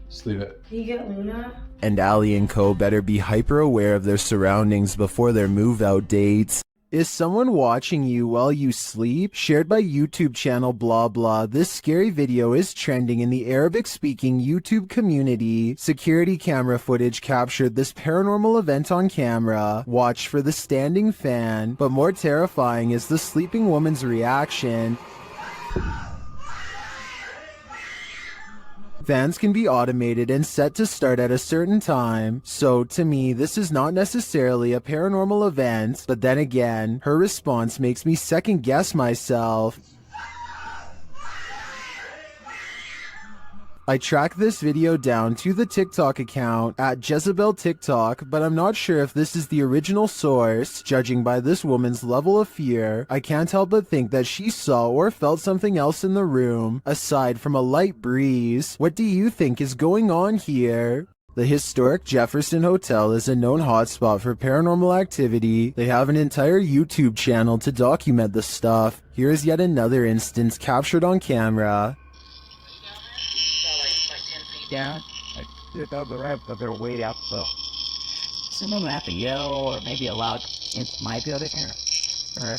Just leave it. Can you get Luna? And Ali and co better be hyper aware of their surroundings before their move out dates. Is someone watching you while you sleep? Shared by YouTube channel blah blah. This scary video is trending in the Arabic-speaking YouTube community. Security camera footage captured this paranormal event on camera. Watch for the standing fan. But more terrifying is the sleeping woman's reaction. Fans can be automated and set to start at a certain time, so to me this is not necessarily a paranormal event, but then again, her response makes me second guess myself. I tracked this video down to the TikTok account at Jezebel TikTok, but I'm not sure if this is the original source. Judging by this woman's level of fear, I can't help but think that she saw or felt something else in the room, aside from a light breeze. What do you think is going on here? The historic Jefferson Hotel is a known hotspot for paranormal activity. They have an entire YouTube channel to document the stuff. Here is yet another instance captured on camera. Down, I up the ramp, but they're way out slow. Someone will have to yell or maybe a loud in my building or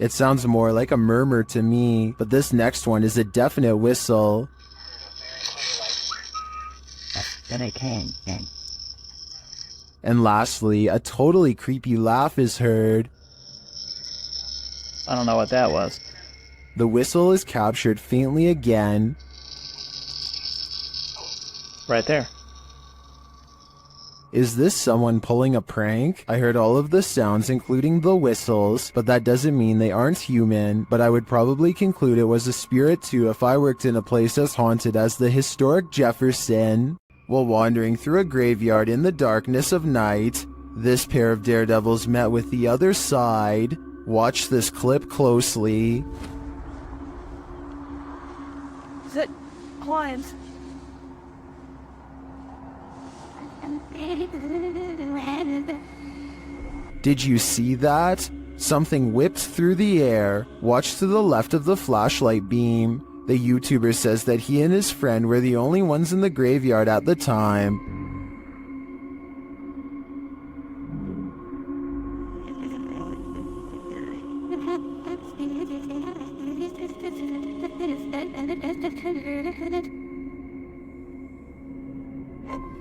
It sounds more like a murmur to me, but this next one is a definite whistle. then it came. And lastly, a totally creepy laugh is heard. I don't know what that was. The whistle is captured faintly again. Right there. Is this someone pulling a prank? I heard all of the sounds including the whistles, but that doesn't mean they aren't human, but I would probably conclude it was a spirit too if I worked in a place as haunted as the historic Jefferson. While wandering through a graveyard in the darkness of night, this pair of daredevils met with the other side. Watch this clip closely. Is it clients? Did you see that? Something whipped through the air. Watch to the left of the flashlight beam. The YouTuber says that he and his friend were the only ones in the graveyard at the time.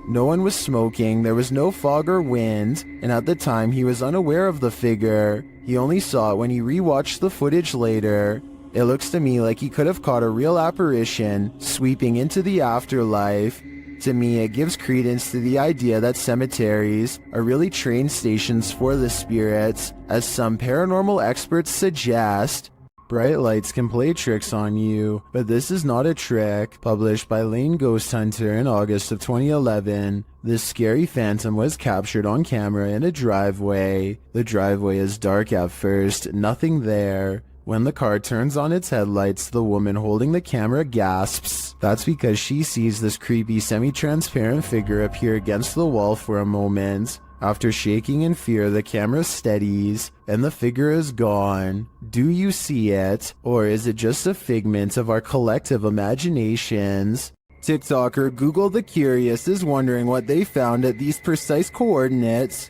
No one was smoking, there was no fog or wind, and at the time he was unaware of the figure. He only saw it when he rewatched the footage later. It looks to me like he could have caught a real apparition sweeping into the afterlife. To me, it gives credence to the idea that cemeteries are really train stations for the spirits, as some paranormal experts suggest. Bright lights can play tricks on you, but this is not a trick. Published by Lane Ghost Hunter in August of 2011, this scary phantom was captured on camera in a driveway. The driveway is dark at first, nothing there. When the car turns on its headlights, the woman holding the camera gasps. That's because she sees this creepy semi-transparent figure appear against the wall for a moment. After shaking in fear, the camera steadies, and the figure is gone. Do you see it? Or is it just a figment of our collective imaginations? TikToker Google the Curious is wondering what they found at these precise coordinates.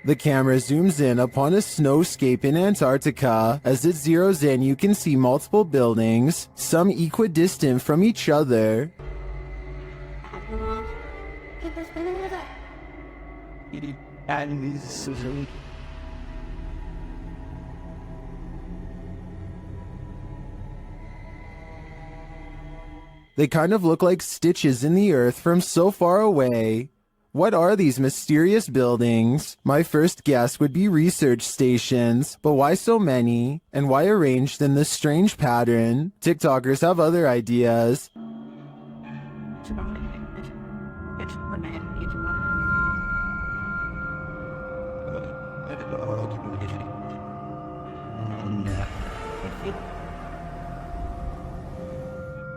The camera zooms in upon a snowscape in Antarctica. As it zeroes in, you can see multiple buildings, some equidistant from each other. They kind of look like stitches in the earth from so far away. What are these mysterious buildings? My first guess would be research stations, but why so many? And why arranged in this strange pattern? TikTokers have other ideas.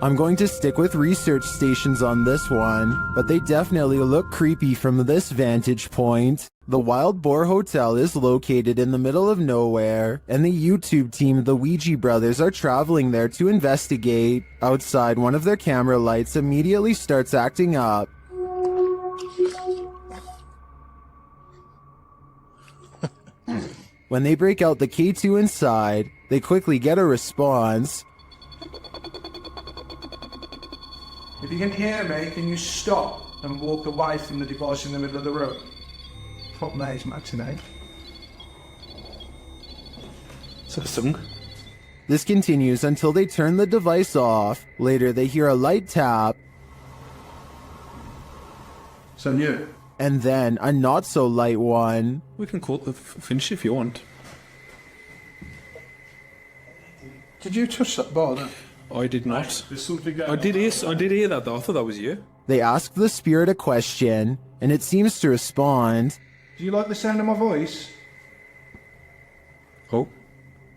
I'm going to stick with research stations on this one, but they definitely look creepy from this vantage point. The Wild Boar Hotel is located in the middle of nowhere, and the YouTube team, the Ouija brothers, are traveling there to investigate. Outside, one of their camera lights immediately starts acting up. When they break out the K2 inside, they quickly get a response. If you can hear me, can you stop and walk away from the device in the middle of the room? Fuck me, it's matinee. So sung. This continues until they turn the device off. Later, they hear a light tap. So new. And then a not-so-light one. We can call it the finish if you want. Did you touch that bar then? I did not. There's something going I did hear that though. I thought that was you. They ask the spirit a question, and it seems to respond. Do you like the sound of my voice? Oh.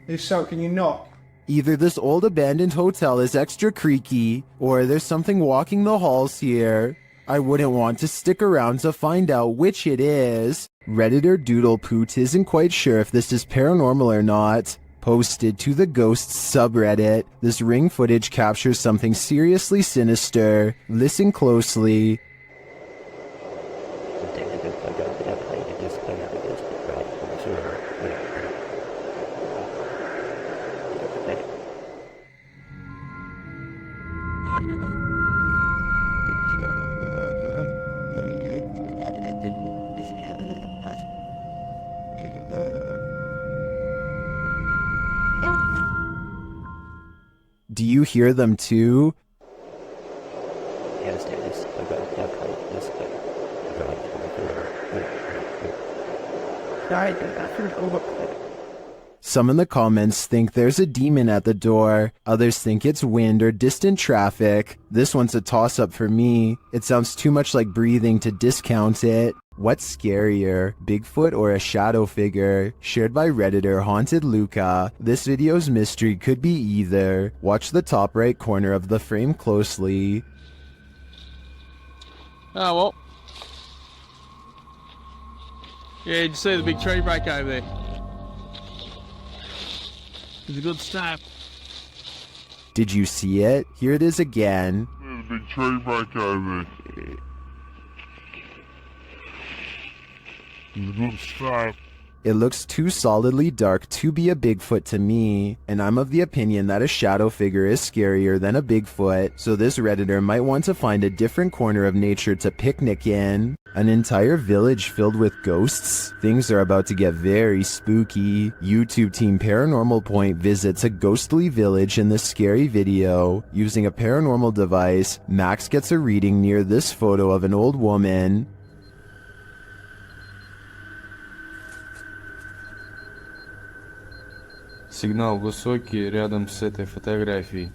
If so, can you knock? Either this old abandoned hotel is extra creaky, or there's something walking the halls here. I wouldn't want to stick around to find out which it is. Redditor Doodlepoot isn't quite sure if this is paranormal or not. Posted to the Ghosts subreddit, this ring footage captures something seriously sinister. Listen closely. Do you hear them too? Some in the comments think there's a demon at the door, others think it's wind or distant traffic. This one's a toss-up for me. It sounds too much like breathing to discount it. What's scarier, Bigfoot or a shadow figure? Shared by Redditor Haunted Luca. This video's mystery could be either. Watch the top right corner of the frame closely. Oh, well. Yeah, did you see the big tree break over there? It's a good start. Did you see it? Here it is again. There's a big tree break over there. It's a good start. It looks too solidly dark to be a Bigfoot to me, and I'm of the opinion that a shadow figure is scarier than a Bigfoot, so this Redditor might want to find a different corner of nature to picnic in. An entire village filled with ghosts? Things are about to get very spooky. YouTube team Paranormal Point visits a ghostly village in this scary video. Using a paranormal device, Max gets a reading near this photo of an old woman. Сигнал высокий рядом с этой фотографией.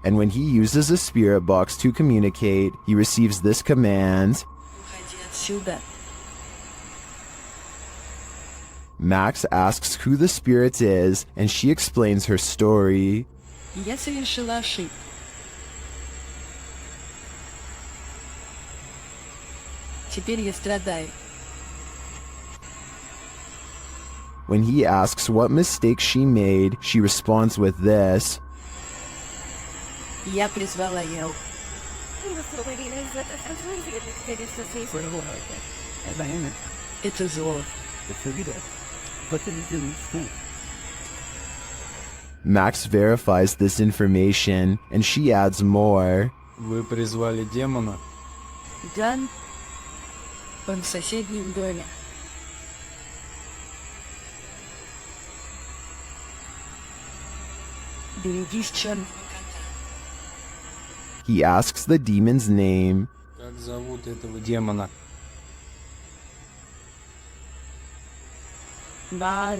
And when he uses a spirit box to communicate, he receives this command. Max asks who the spirit is, and she explains her story. Теперь я страдаю. When he asks what mistake she made, she responds with this. Я призвала его. Это зло. Max verifies this information, and she adds more. Вы призвали демона? Да. Он в соседнем доме. Берегись, черт. He asks the demon's name. Как зовут этого демона? Бар.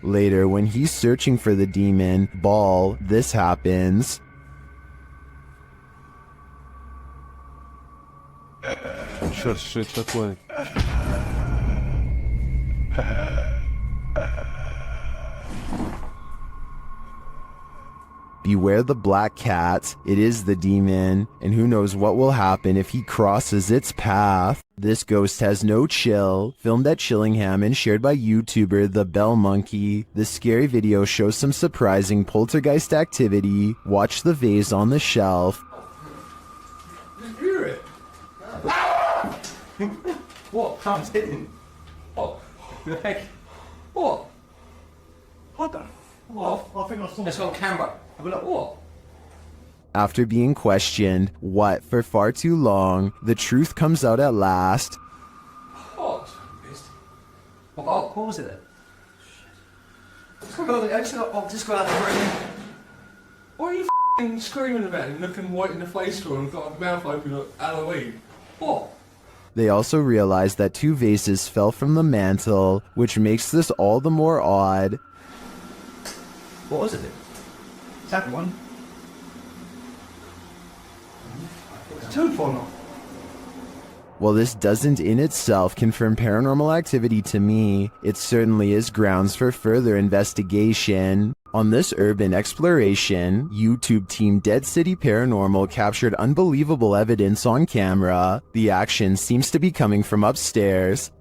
Later, when he's searching for the demon, Ball, this happens. Черт, что это такое? Beware the black cat. It is the demon, and who knows what will happen if he crosses its path. This ghost has no chill. Filmed at Chillingham and shared by YouTuber The Bell Monkey. This scary video shows some surprising poltergeist activity. Watch the vase on the shelf. Hear it. What? Tom's hitting. What? The heck? What? What the? What? I think I saw it's on camera. I'll be like, what? After being questioned, what, for far too long, the truth comes out at last. What? What was it then? I'll just go out the room. What are you f***ing screaming about and looking white in the face for and got a mouth open like Halloween? What? They also realize that two vases fell from the mantle, which makes this all the more odd. What was it? Is that one? It's two falling off. While this doesn't in itself confirm paranormal activity to me, it certainly is grounds for further investigation. On this urban exploration, YouTube team Dead City Paranormal captured unbelievable evidence on camera. The action seems to be coming from upstairs.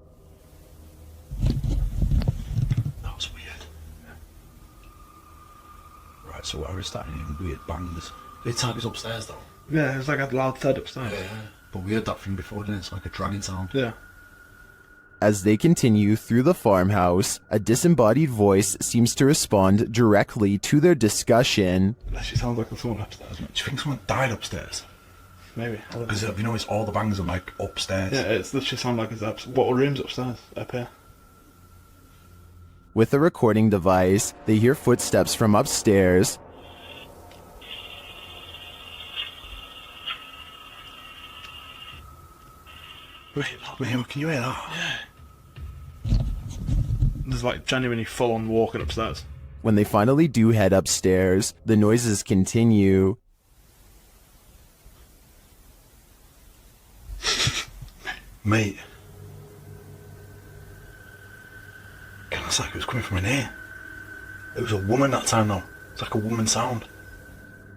That was weird. Right, so I was starting hearing weird bangs. It's like it's upstairs though. Yeah, it's like a loud thud upstairs. Yeah, but we heard that thing before, didn't it? It's like a dragging sound. Yeah. As they continue through the farmhouse, a disembodied voice seems to respond directly to their discussion. That actually sounds like someone upstairs. Do you think someone died upstairs? Maybe. Because you noticed all the bangs are like upstairs. Yeah, it's literally sound like it's upstairs. What room's upstairs? Up here. With a recording device, they hear footsteps from upstairs. Can you hear that? There's like genuinely full on walking upstairs. When they finally do head upstairs, the noises continue. Mate. It's like it was coming from in here. It was a woman that time though. It's like a woman sound.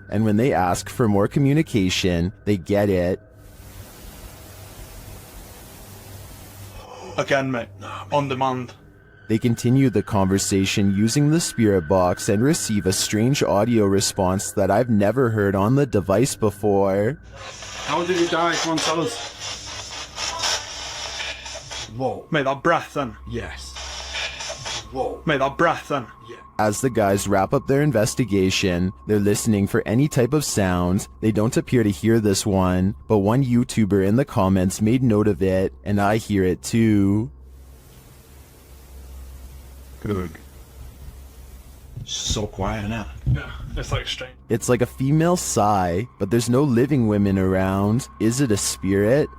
And when they ask for more communication, they get it. Again, mate. On demand. They continue the conversation using the spirit box and receive a strange audio response that I've never heard on the device before. How did he die? Come on, tell us. Whoa. Mate, that breath then. Yes. Whoa. Mate, that breath then. Yeah. As the guys wrap up their investigation, they're listening for any type of sound. They don't appear to hear this one, but one YouTuber in the comments made note of it, and I hear it too. Good. So quiet now. Yeah, it's like strange. It's like a female sigh, but there's no living women around. Is it a spirit?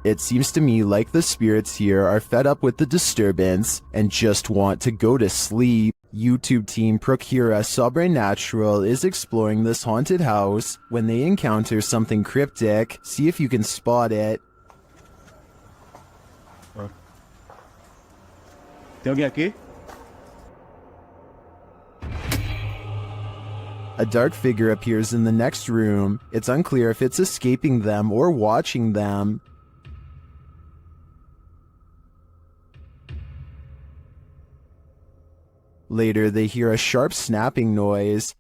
It seems to me like the spirits here are fed up with the disturbance and just want to go to sleep. YouTube team Procura Sobrenatural is exploring this haunted house. When they encounter something cryptic, see if you can spot it. Tem alguém aqui? A dark figure appears in the next room. It's unclear if it's escaping them or watching them. Later, they hear a sharp snapping noise.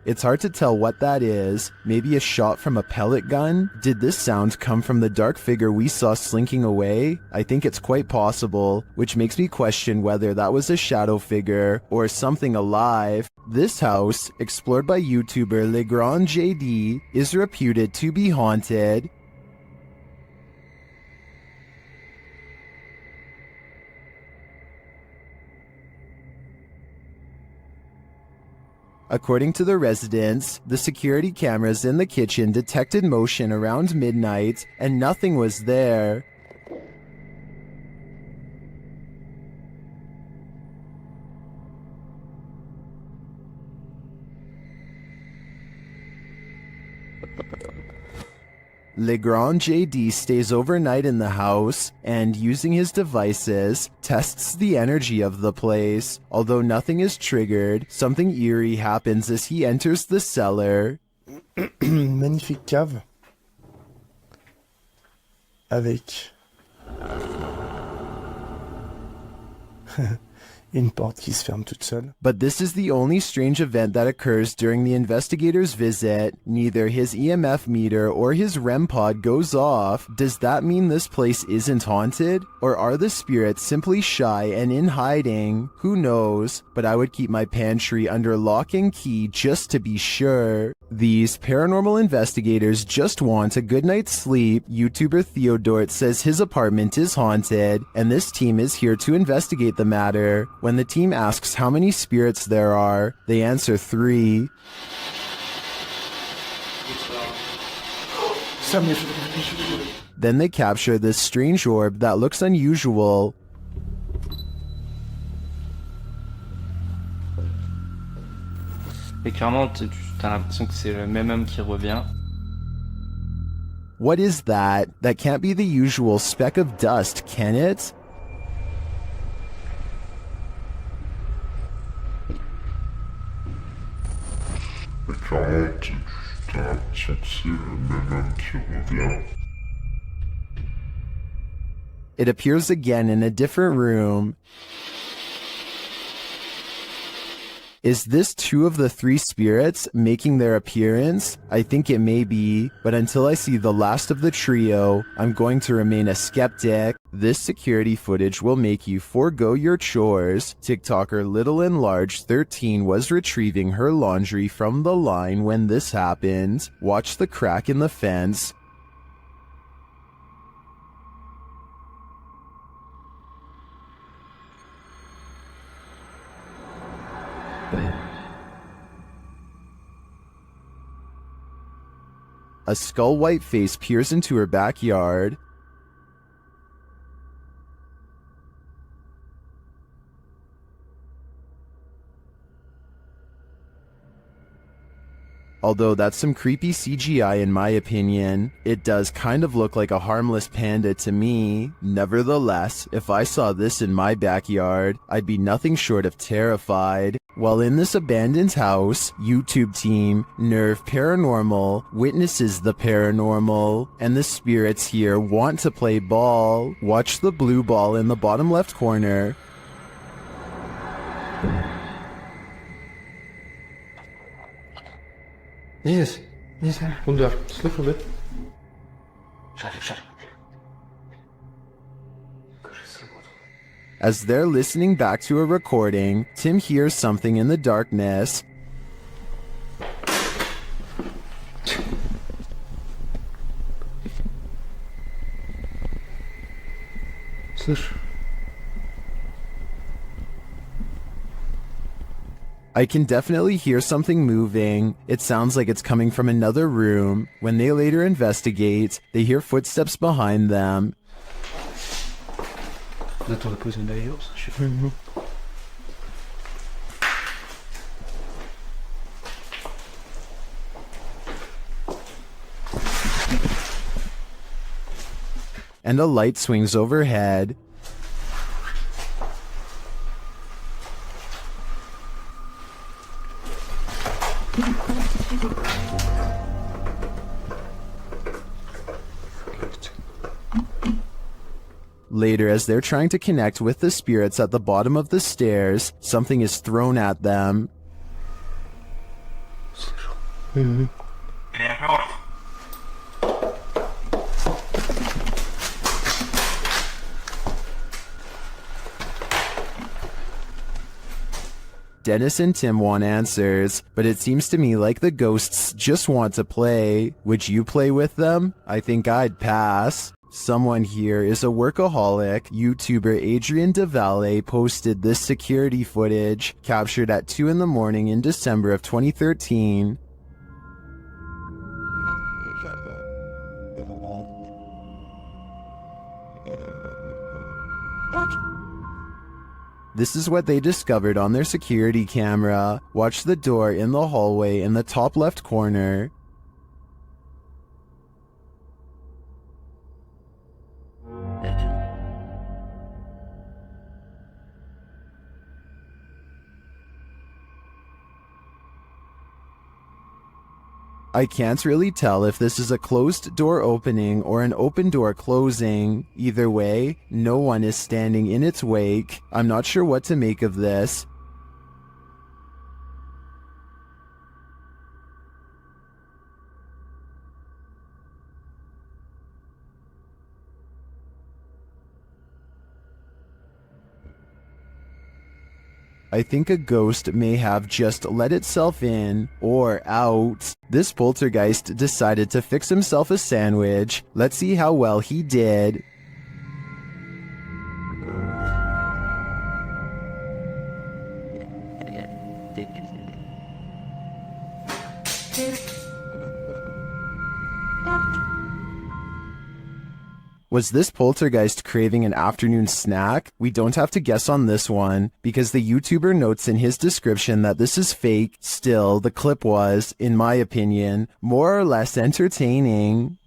It's hard to tell what that is. Maybe a shot from a pellet gun? Did this sound come from the dark figure we saw slinking away? I think it's quite possible, which makes me question whether that was a shadow figure or something alive. This house, explored by YouTuber Legrand JD, is reputed to be haunted. According to the residents, the security cameras in the kitchen detected motion around midnight, and nothing was there. Legrand JD stays overnight in the house and, using his devices, tests the energy of the place. Although nothing is triggered, something eerie happens as he enters the cellar. Magnifique cave. Avec une porte qui se ferme toute seule. But this is the only strange event that occurs during the investigator's visit. Neither his EMF meter or his REM pod goes off. Does that mean this place isn't haunted? Or are the spirits simply shy and in hiding? Who knows? But I would keep my pantry under lock and key just to be sure. These paranormal investigators just want a good night's sleep. YouTuber Theodort says his apartment is haunted, and this team is here to investigate the matter. When the team asks how many spirits there are, they answer 3. Then they capture this strange orb that looks unusual. Et clairement, t'as l'impression que c'est le même homme qui revient. What is that? That can't be the usual speck of dust, can it? It appears again in a different room. Is this 2 of the 3 spirits making their appearance? I think it may be, but until I see the last of the trio, I'm going to remain a skeptic. This security footage will make you forego your chores. TikToker Little and Large 13 was retrieving her laundry from the line when this happened. Watch the crack in the fence. A skull-white face peers into her backyard. Although that's some creepy CGI in my opinion, it does kind of look like a harmless panda to me. Nevertheless, if I saw this in my backyard, I'd be nothing short of terrified. While in this abandoned house, YouTube team, Nerve Paranormal, witnesses the paranormal, and the spirits here want to play ball. Watch the blue ball in the bottom left corner. Yes, hold there. Just look a bit. Shut it. As they're listening back to a recording, Tim hears something in the darkness. Слышь. I can definitely hear something moving. It sounds like it's coming from another room. When they later investigate, they hear footsteps behind them. Attends, la pause une derrière, je sais pas. And a light swings overhead. Later, as they're trying to connect with the spirits at the bottom of the stairs, something is thrown at them. Dennis and Tim want answers, but it seems to me like the ghosts just want to play. Would you play with them? I think I'd pass. Someone here is a workaholic. YouTuber Adrian DeValle posted this security footage, captured at 2 in the morning in December of 2013. This is what they discovered on their security camera. Watch the door in the hallway in the top left corner. I can't really tell if this is a closed door opening or an open door closing. Either way, no one is standing in its wake. I'm not sure what to make of this. I think a ghost may have just let itself in or out. This poltergeist decided to fix himself a sandwich. Let's see how well he did. Was this poltergeist craving an afternoon snack? We don't have to guess on this one, because the YouTuber notes in his description that this is fake. Still, the clip was, in my opinion, more or less entertaining.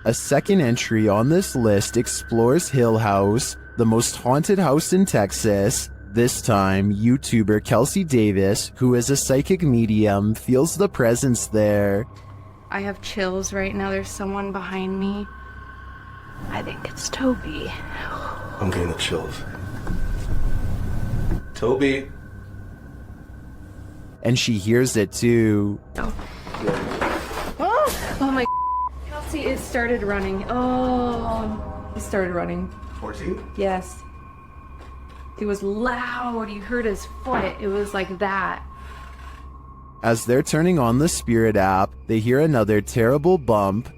A second entry on this list explores Hill House, the most haunted house in Texas. This time, YouTuber Kelsey Davis, who is a psychic medium, feels the presence there. I have chills right now. There's someone behind me. I think it's Toby. I'm getting the chills. Toby. And she hears it too. Oh my. Kelsey, it started running. Oh, he started running. 14? Yes. It was loud. You heard his foot. It was like that. As they're turning on the Spirit app, they hear another terrible bump.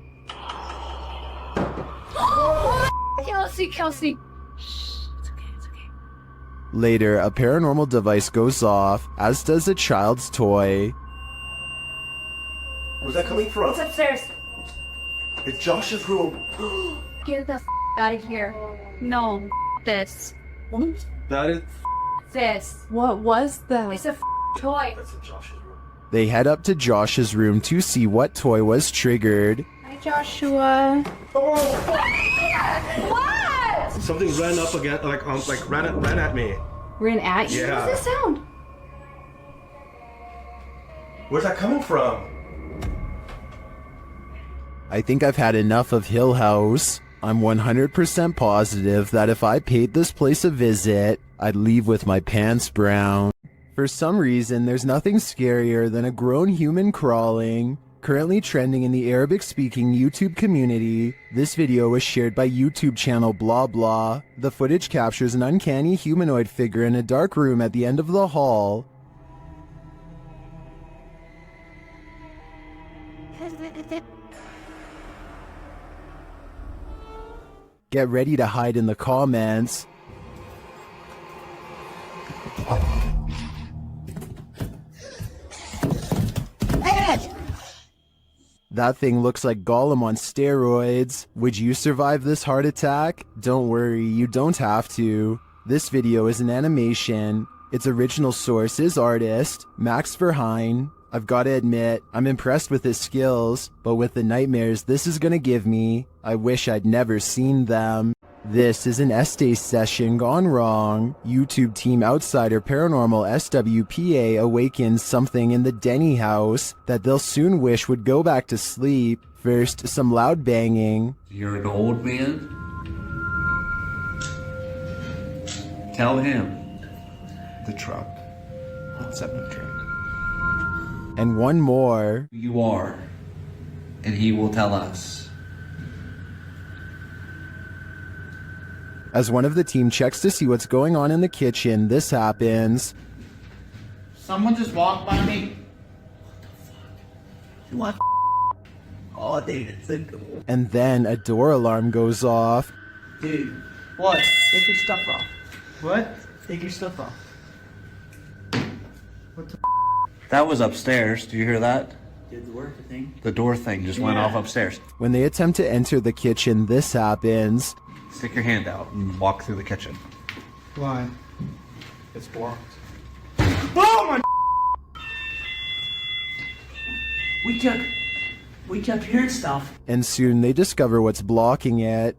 Kelsey! Kelsey. Later, a paranormal device goes off, as does a child's toy. Where's that coming from? It's upstairs. It's Josh's room. Get the out of here. No, this. That is. This. What was that? It's a toy. That's in Josh's room. They head up to Josh's room to see what toy was triggered. Hi, Joshua. What? Something ran up again, ran at me. Ran at you? Yeah. What does this sound? Where's that coming from? I think I've had enough of Hill House. I'm 100% positive that if I paid this place a visit, I'd leave with my pants brown. For some reason, there's nothing scarier than a grown human crawling. Currently trending in the Arabic-speaking YouTube community, this video was shared by YouTube channel Blah Blah. The footage captures an uncanny humanoid figure in a dark room at the end of the hall. Get ready to hide in the comments. That thing looks like Gollum on steroids. Would you survive this heart attack? Don't worry, you don't have to. This video is an animation. Its original source is artist Max Verheyen. I've got to admit, I'm impressed with his skills, but with the nightmares this is gonna give me, I wish I'd never seen them. This is an Estes session gone wrong. YouTube team outsider Paranormal SWPA awakens something in the Denny house that they'll soon wish would go back to sleep. First, some loud banging. You're an old man? Tell him. The truck. What's up with the truck? And one more. Who you are, and he will tell us. As one of the team checks to see what's going on in the kitchen, this happens. Someone just walked by me. What? Oh, dude, it's a... And then a door alarm goes off. Dude. What? Take your stuff off. What? Take your stuff off. What the That was upstairs. Do you hear that? Did the work thing? The door thing just went off upstairs. When they attempt to enter the kitchen, this happens. Stick your hand out and walk through the kitchen. Why? It's blocked. Oh my! We kept hearing stuff. And soon they discover what's blocking it.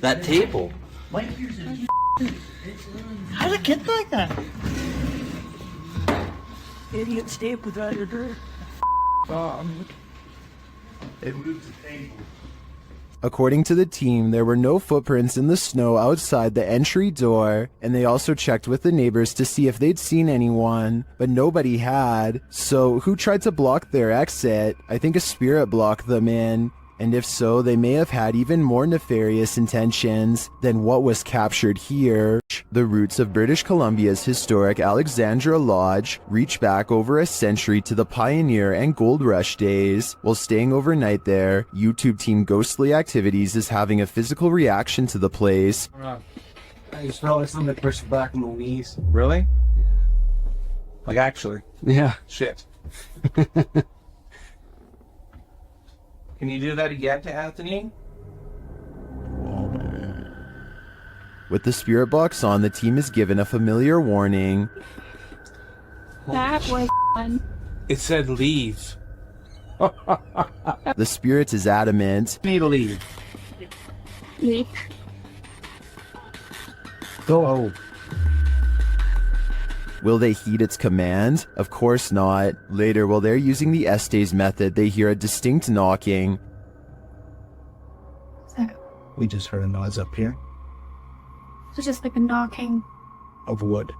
That table. What? How did it get like that? Idiot stapled right your door. It moved the table. According to the team, there were no footprints in the snow outside the entry door, and they also checked with the neighbors to see if they'd seen anyone, but nobody had. So who tried to block their exit? I think a spirit blocked them in. And if so, they may have had even more nefarious intentions than what was captured here. The roots of British Columbia's historic Alexandra Lodge reach back over a century to the pioneer and gold rush days. While staying overnight there, YouTube team Ghostly Activities is having a physical reaction to the place. I just felt like something pushed back on my knees. Really? Like actually? Yeah. Shit. Can you do that again to Anthony? With the spirit box on, the team is given a familiar warning. That was fun. It said leave. The spirit is adamant. Need to leave. Leave. Go. Will they heed its command? Of course not. Later, while they're using the Estes method, they hear a distinct knocking. We just heard a noise up here So just like a knocking. of wood.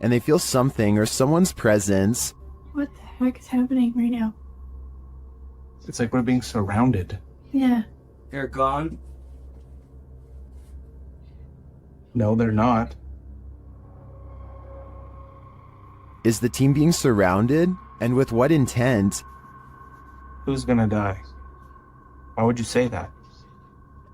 And they feel something or someone's presence. What the heck is happening right now? It's like we're being surrounded. Yeah. They're gone. No, they're not. Is the team being surrounded? And with what intent? Who's gonna die? Why would you say that?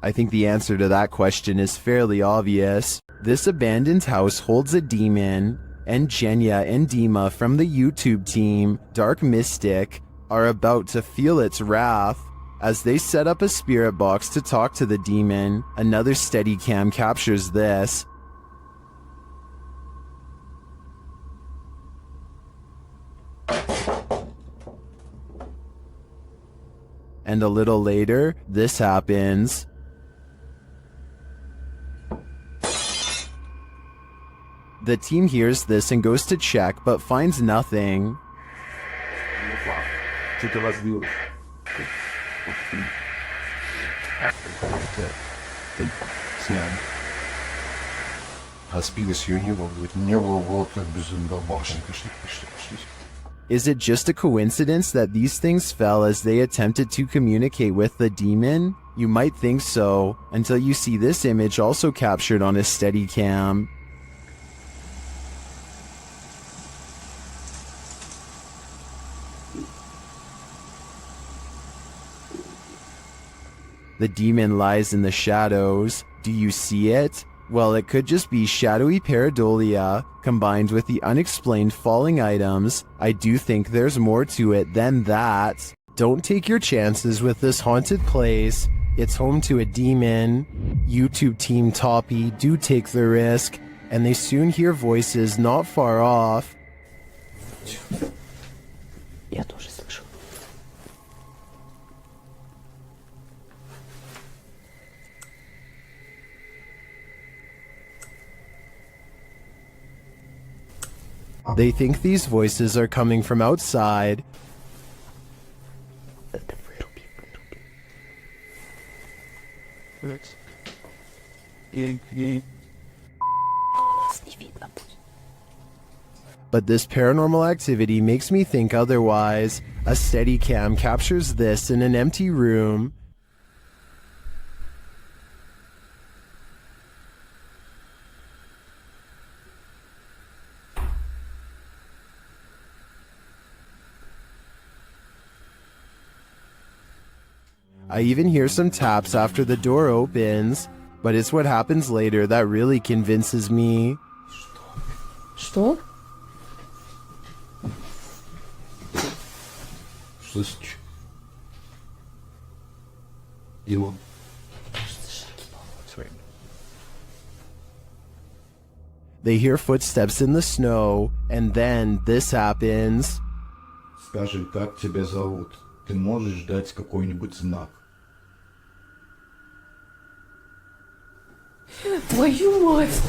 I think the answer to that question is fairly obvious. This abandoned house holds a demon, and Jenya and Dima from the YouTube team, Dark Mystic, are about to feel its wrath. As they set up a spirit box to talk to the demon, another Steadicam captures this. And a little later, this happens. The team hears this and goes to check, but finds nothing. Is it just a coincidence that these things fell as they attempted to communicate with the demon? You might think so, until you see this image also captured on a Steadicam. The demon lies in the shadows. Do you see it? Well, it could just be shadowy pareidolia combined with the unexplained falling items. I do think there's more to it than that. Don't take your chances with this haunted place. It's home to a demon. YouTube team Toppy do take the risk, and they soon hear voices not far off. Я тоже слышу. They think these voices are coming from outside. But this paranormal activity makes me think otherwise. A Steadicam captures this in an empty room. I even hear some taps after the door opens, but it's what happens later that really convinces me. Что? Слышишь? Его. They hear footsteps in the snow, and then this happens. Скажи, как тебя зовут? Ты можешь дать какой-нибудь знак? Твою мать!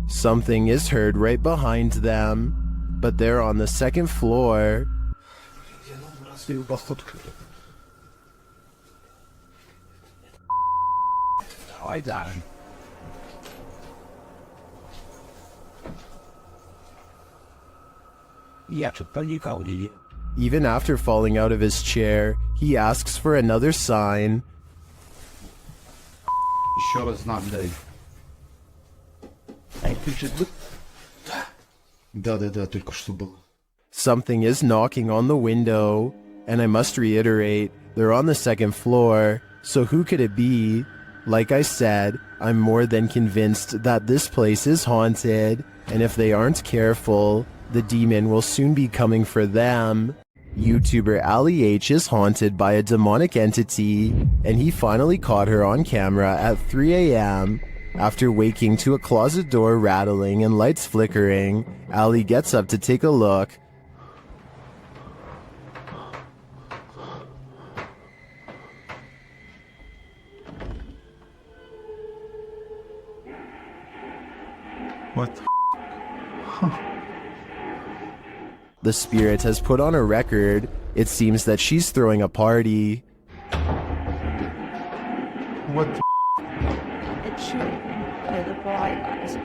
Something is heard right behind them, but they're on the second floor. I died. Even after falling out of his chair, he asks for another sign. Еще раз знак дай. Да, только что было. Something is knocking on the window, and I must reiterate, they're on the second floor, so who could it be? Like I said, I'm more than convinced that this place is haunted, and if they aren't careful, the demon will soon be coming for them. YouTuber Ali H is haunted by a demonic entity, and he finally caught her on camera at 3 a.m. After waking to a closet door rattling and lights flickering, Ali gets up to take a look. What the The spirit has put on a record. It seems that she's throwing a party. What the It should be the bright eyes.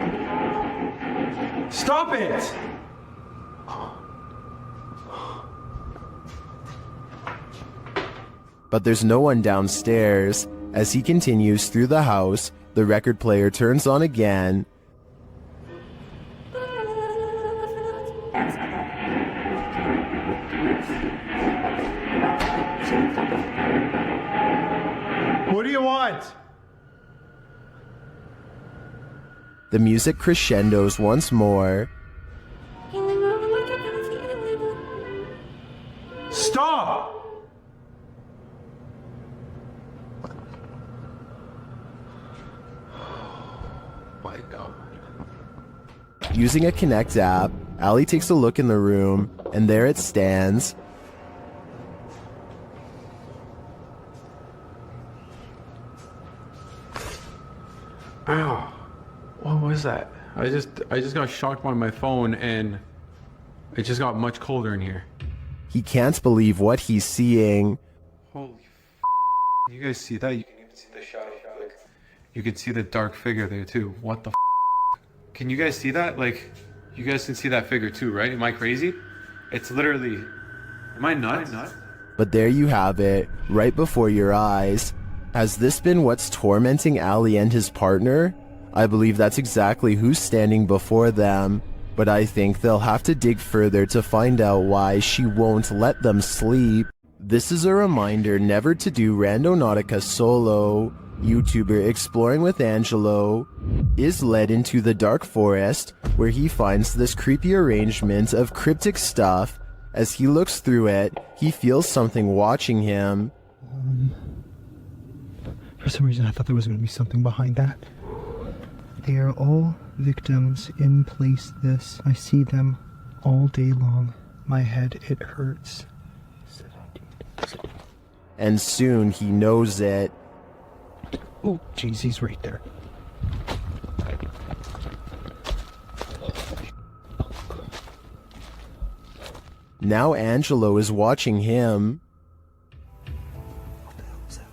Stop it! But there's no one downstairs. As he continues through the house, the record player turns on again. The music crescendos once more. Stop! My God. Using a Connect app, Allie takes a look in the room, and there it stands. Ow. What was that? I just got shocked by my phone and it just got much colder in here. He can't believe what he's seeing. Holy You guys see that? You can even see the shadow. Like, you can see the dark figure there too. What the Can you guys see that? Like, you guys can see that figure too, right? Am I crazy? It's literally... Am I nuts? But there you have it, right before your eyes. Has this been what's tormenting Allie and his partner? I believe that's exactly who's standing before them, but I think they'll have to dig further to find out why she won't let them sleep. This is a reminder never to do Randonautica solo. YouTuber Exploring with Angelo is led into the dark forest where he finds this creepy arrangement of cryptic stuff. As he looks through it, he feels something watching him. For some reason I thought there was going to be something behind that. They are all victims in place this. I see them all day long. My head, it hurts. And soon he knows it. Oh, jeez, he's right there. Now Angelo is watching him. What the hell is that?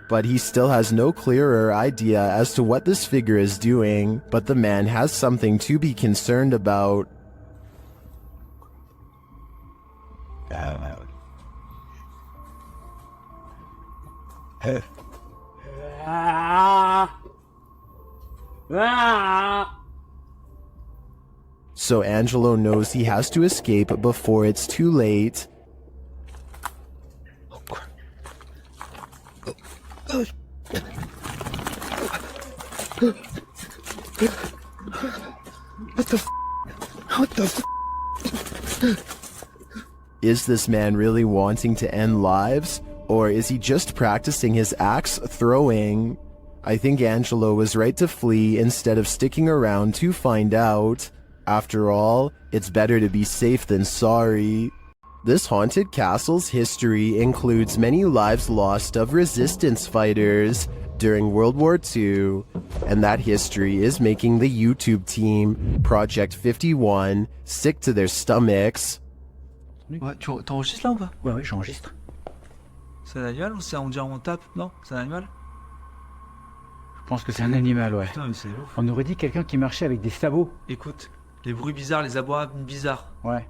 But he still has no clearer idea as to what this figure is doing, but the man has something to be concerned about. So Angelo knows he has to escape before it's too late. What the What the Is this man really wanting to end lives? Or is he just practicing his axe throwing? I think Angelo was right to flee instead of sticking around to find out. After all, it's better to be safe than sorry. This haunted castle's history includes many lives lost of resistance fighters during World War II, and that history is making the YouTube team, Project 51, sick to their stomachs. Ouais, t'enregistres là ou pas? Ouais, j'enregistre. C'est un animal ou c'est on dirait on tape? Non, c'est un animal? Je pense que c'est un animal, ouais. Putain, mais c'est ouf. On aurait dit quelqu'un qui marchait avec des sabots. Écoute, les bruits bizarres, les abois bizarres. Ouais.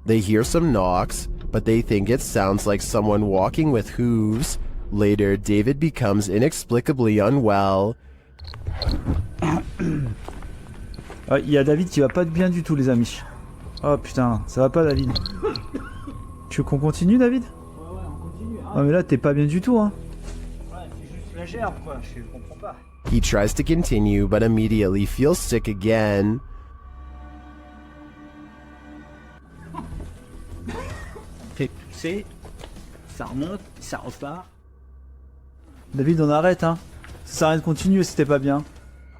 They hear some knocks, but they think it sounds like someone walking with hooves. Later, David becomes inexplicably unwell. Il y a David qui va pas bien du tout, les amis. Oh putain, ça va pas, David. Tu veux qu'on continue, David? Ouais, on continue. Hein. Ah mais là, t'es pas bien du tout, hein. Ouais, c'est juste la gerbe, quoi. Je comprends pas. He tries to continue, but immediately feels sick again. Fait pousser, ça remonte, ça repart. David, on arrête, hein. Ça sert à rien de continuer si t'es pas bien.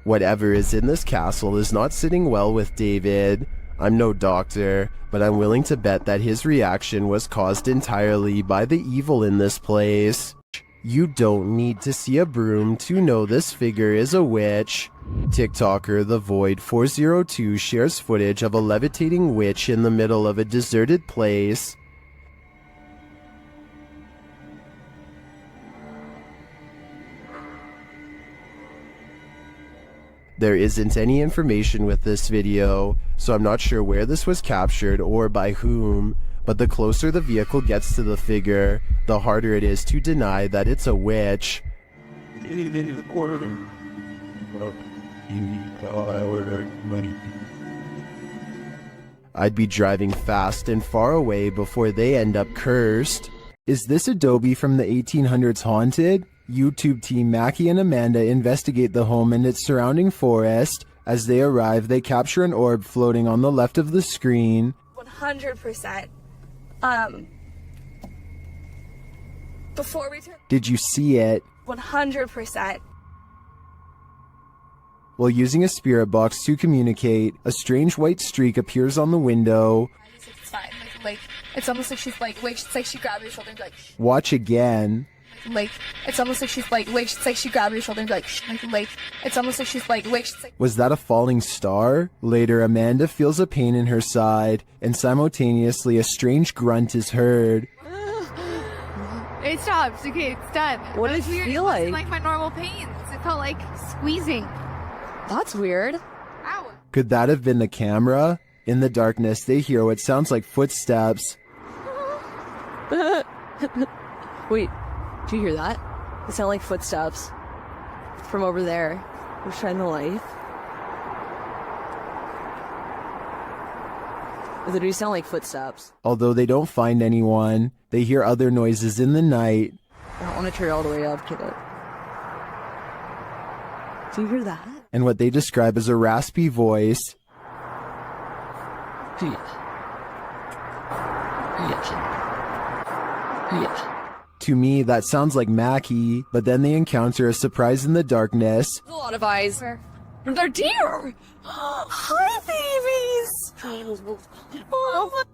Whatever is in this castle is not sitting well with David. I'm no doctor, but I'm willing to bet that his reaction was caused entirely by the evil in this place. You don't need to see a broom to know this figure is a witch. TikToker The Void 402 shares footage of a levitating witch in the middle of a deserted place. There isn't any information with this video, so I'm not sure where this was captured or by whom, but the closer the vehicle gets to the figure, the harder it is to deny that it's a witch. You need to order. Well, you need to order money. I'd be driving fast and far away before they end up cursed. Is this adobe from the 1800s haunted? YouTube team Mackie and Amanda investigate the home and its surrounding forest. As they arrive, they capture an orb floating on the left of the screen. 100%. Before we turn... Did you see it? 100%. While using a spirit box to communicate, a strange white streak appears on the window. It's fine. Like, it's almost like she's like, wait, it's like she grabbed your shoulder and be like, Watch again. like, it's almost like she's like, wait, it's like she grabbed your shoulder and be like, it's almost like she's like, wait, it's like... Was that a falling star? Later, Amanda feels a pain in her side, and simultaneously a strange grunt is heard. It stops. Okay, it's done. What did it feel like? It wasn't like my normal pains. It felt like squeezing. That's weird. Ow. Could that have been the camera? In the darkness, they hear what sounds like footsteps. Wait, do you hear that? It sounded like footsteps from over there. We're shining the light. It literally sound like footsteps. Although they don't find anyone, they hear other noises in the night. I don't want to turn all the way up, kid. Do you hear that? And what they describe as a raspy voice. To me, that sounds like Mackie, but then they encounter a surprise in the darkness. A lot of eyes. They're deer! Hi, babies! Oh,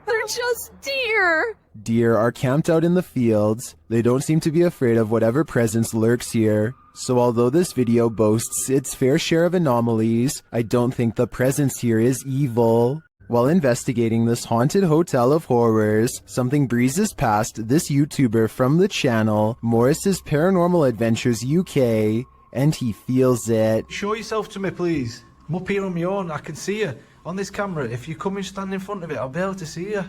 they're just deer! Deer are camped out in the fields. They don't seem to be afraid of whatever presence lurks here. So although this video boasts its fair share of anomalies, I don't think the presence here is evil. While investigating this haunted hotel of horrors, something breezes past this YouTuber from the channel, Morris's Paranormal Adventures UK, and he feels it. Show yourself to me, please. I'm up here on my own. I can see you on this camera. If you come and stand in front of it, I'll be able to see you.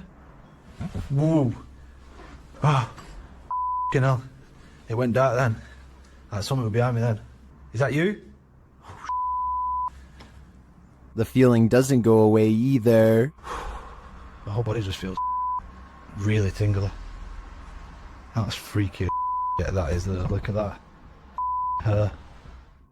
Whoa. Ah. F***ing hell. It went dark then. Like something behind me then. Is that you? The feeling doesn't go away either. My whole body just feels really tingly. That's freaky. Yeah, that is. Look at that. Her.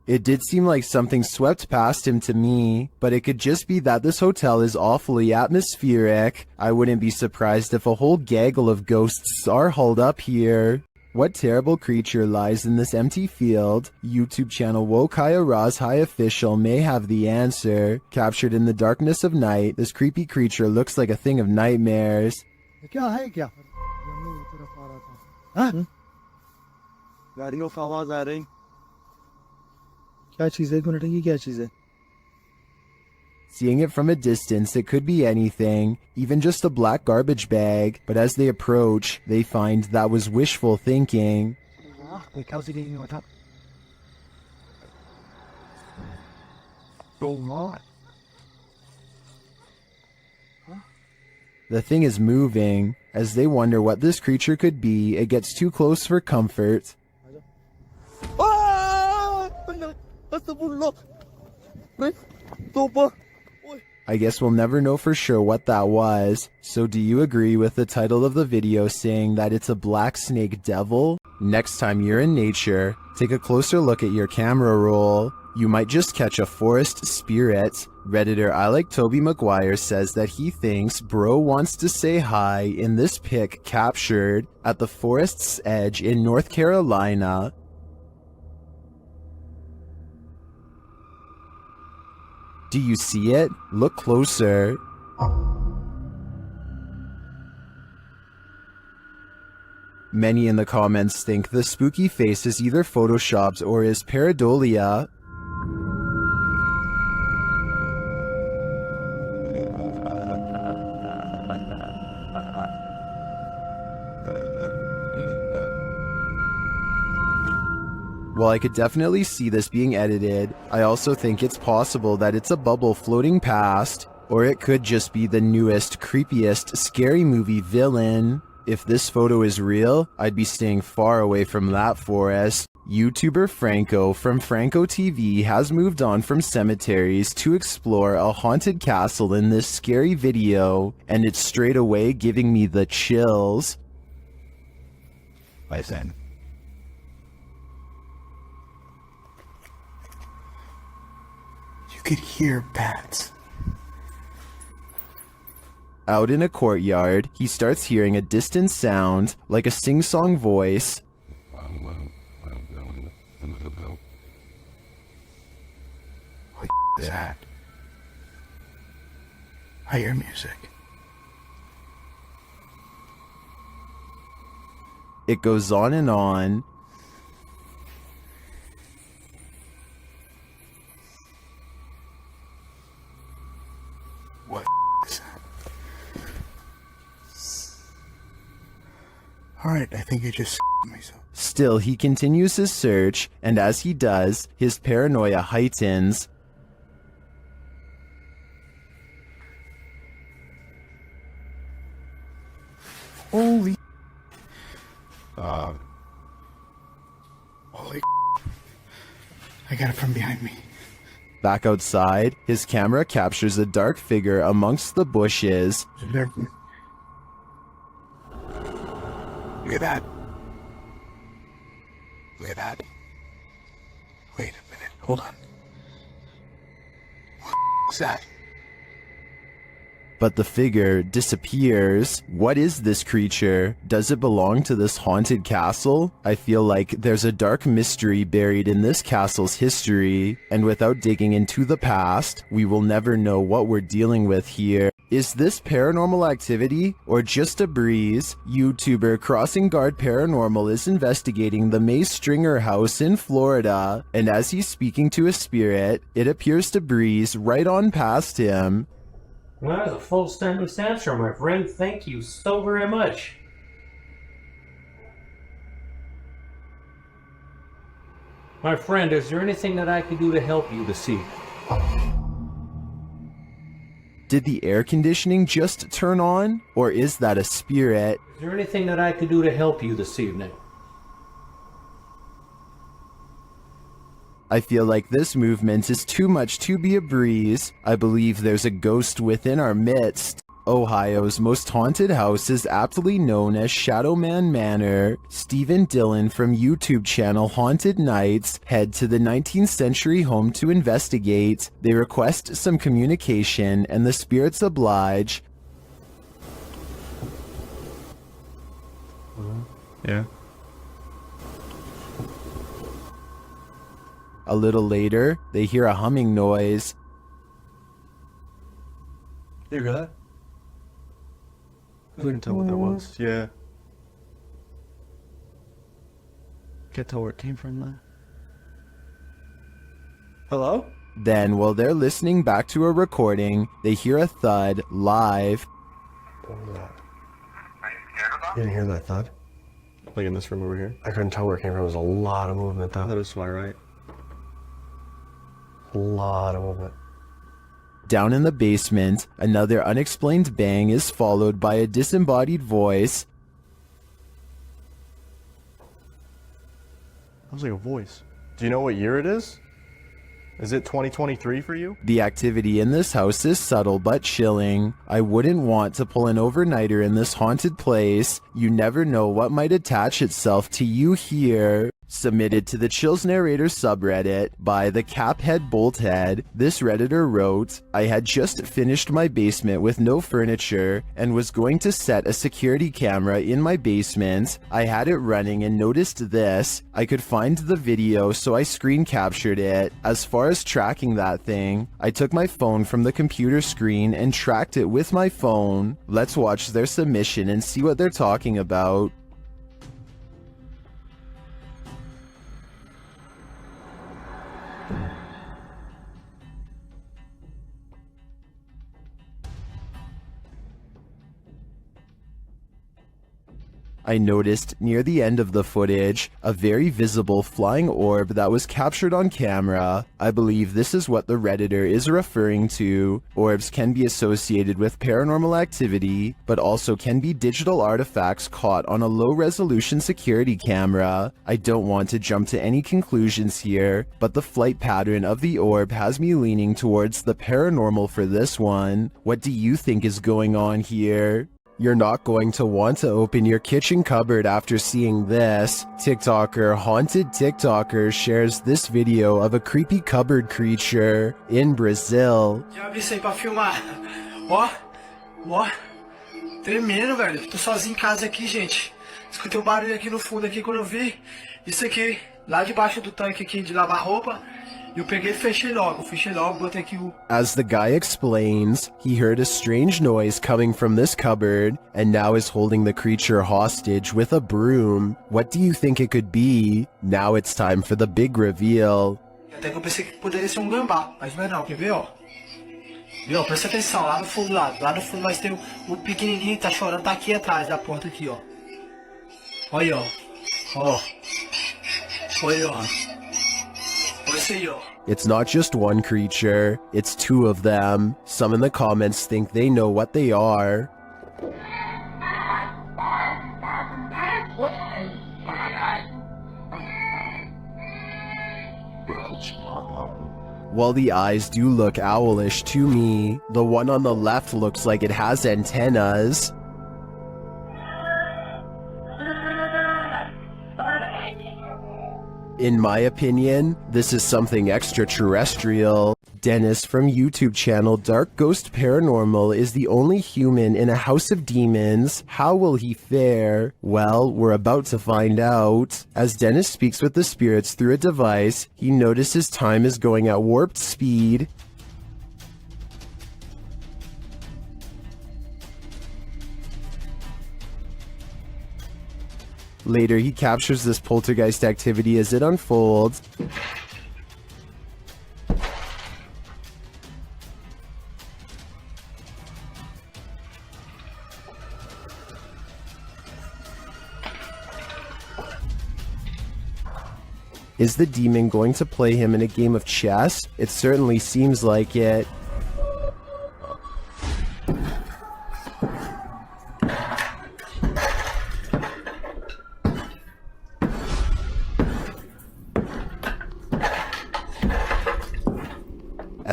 It did seem like something swept past him to me, but it could just be that this hotel is awfully atmospheric. I wouldn't be surprised if a whole gaggle of ghosts are holed up here. What terrible creature lies in this empty field? YouTube channel Wokaya Ra's High Official may have the answer. Captured in the darkness of night, this creepy creature looks like a thing of nightmares. Seeing it from a distance, it could be anything, even just a black garbage bag, but as they approach, they find that was wishful thinking. The thing is moving. As they wonder what this creature could be, it gets too close for comfort. I guess we'll never know for sure what that was. So do you agree with the title of the video saying that it's a black snake devil? Next time you're in nature, take a closer look at your camera roll. You might just catch a forest spirit. Redditor I Like Toby Maguire says that he thinks bro wants to say hi in this pic captured at the forest's edge in North Carolina. Do you see it? Look closer. Many in the comments think the spooky face is either photoshopped or is pareidolia. While I could definitely see this being edited, I also think it's possible that it's a bubble floating past, or it could just be the newest, creepiest, scary movie villain. If this photo is real, I'd be staying far away from that forest. YouTuber Franco from Franco TV has moved on from cemeteries to explore a haunted castle in this scary video, and it's straight away giving me the chills. Listen. You could hear bats. Out in a courtyard, he starts hearing a distant sound, like a sing-song voice. What is that? I hear music. It goes on and on. What is that? Alright, I think I just myself. Still, he continues his search, and as he does, his paranoia heightens. Holy. Holy. I got it from behind me. Back outside, his camera captures a dark figure amongst the bushes. Look at that. Look at that. Wait a minute. Hold on. What is that? But the figure disappears. What is this creature? Does it belong to this haunted castle? I feel like there's a dark mystery buried in this castle's history, and without digging into the past, we will never know what we're dealing with here. Is this paranormal activity or just a breeze? YouTuber Crossing Guard Paranormal is investigating the May Stringer house in Florida, and as he's speaking to a spirit, it appears to breeze right on past him. Well, that was a full sentence answer, my friend. Thank you so very much. My friend, is there anything that I could do to help you this evening? Did the air conditioning just turn on? Or is that a spirit? Is there anything that I could do to help you this evening? I feel like this movement is too much to be a breeze. I believe there's a ghost within our midst. Ohio's most haunted house is aptly known as Shadowman Manor. Stephen Dillon from YouTube channel Haunted Nights head to the 19th century home to investigate. They request some communication and the spirits oblige. Yeah. A little later, they hear a humming noise. You hear that? I couldn't tell what that was. Yeah. Can't tell where it came from, though. Hello? Then, while they're listening back to a recording, they hear a thud live. What was that? You didn't hear that thud? Like in this room over here? I couldn't tell where it came from. There was a lot of movement, though. That was to my right. A lot of movement. Down in the basement, another unexplained bang is followed by a disembodied voice. That was like a voice. Do you know what year it is? Is it 2023 for you? The activity in this house is subtle but chilling. I wouldn't want to pull an overnighter in this haunted place. You never know what might attach itself to you here. Submitted to the Chills Narrator subreddit by the Caphead Bolthead, this redditor wrote, I had just finished my basement with no furniture and was going to set a security camera in my basement. I had it running and noticed this. I could find the video, so I screen captured it. As far as tracking that thing, I took my phone from the computer screen and tracked it with my phone. Let's watch their submission and see what they're talking about. I noticed near the end of the footage a very visible flying orb that was captured on camera. I believe this is what the Redditor is referring to. Orbs can be associated with paranormal activity, but also can be digital artifacts caught on a low-resolution security camera. I don't want to jump to any conclusions here, but the flight pattern of the orb has me leaning towards the paranormal for this one. What do you think is going on here? You're not going to want to open your kitchen cupboard after seeing this. TikToker Haunted TikToker shares this video of a creepy cupboard creature in Brazil. Já abri isso aí pra filmar. Ó, ó. Tremendo, velho. Tô sozinho em casa aqui, gente. Escutei um barulho aqui no fundo aqui quando eu vi. Isso aqui, lá debaixo do tanque aqui de lavar roupa. Eu peguei e fechei logo, botei aqui o... As the guy explains, he heard a strange noise coming from this cupboard and now is holding the creature hostage with a broom. What do you think it could be? Now it's time for the big reveal. Até que eu pensei que poderia ser um gambá, mas não é não, quer ver, ó? Viu, presta atenção, lá no fundo, lá no fundo vai ter o pequenininho que tá chorando, tá aqui atrás da porta aqui, ó. Olha, ó. Ó. Olha, ó. It's not just one creature, it's two of them. Some in the comments think they know what they are. While the eyes do look owlish to me, the one on the left looks like it has antennas. In my opinion, this is something extraterrestrial. Dennis from YouTube channel Dark Ghost Paranormal is the only human in a house of demons. How will he fare? Well, we're about to find out. As Dennis speaks with the spirits through a device, he notices time is going at warped speed. Later, he captures this poltergeist activity as it unfolds. Is the demon going to play him in a game of chess? It certainly seems like it.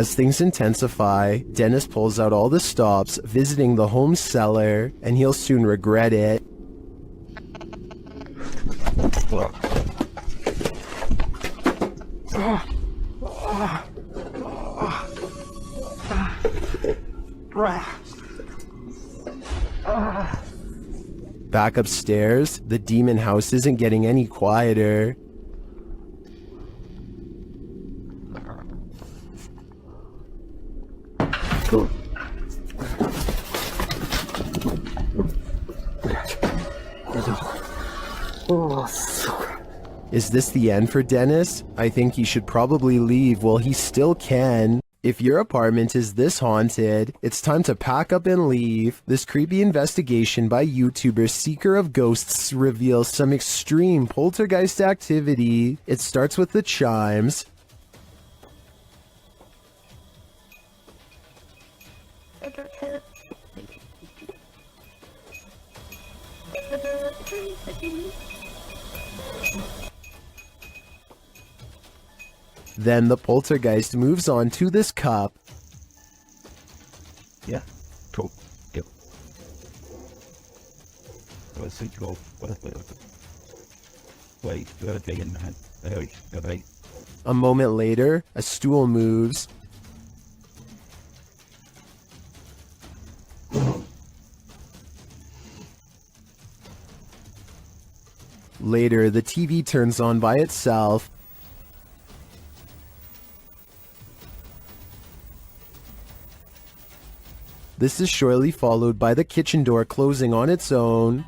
As things intensify, Dennis pulls out all the stops, visiting the home cellar, and he'll soon regret it. Back upstairs, the demon house isn't getting any quieter. Is this the end for Dennis? I think he should probably leave while he still can. If your apartment is this haunted, it's time to pack up and leave. This creepy investigation by YouTuber Seeker of Ghosts reveals some extreme poltergeist activity. It starts with the chimes. Then the poltergeist moves on to this cup. Yeah, cool. Yep. Wait. A moment later, a stool moves. Later, the TV turns on by itself. This is shortly followed by the kitchen door closing on its own.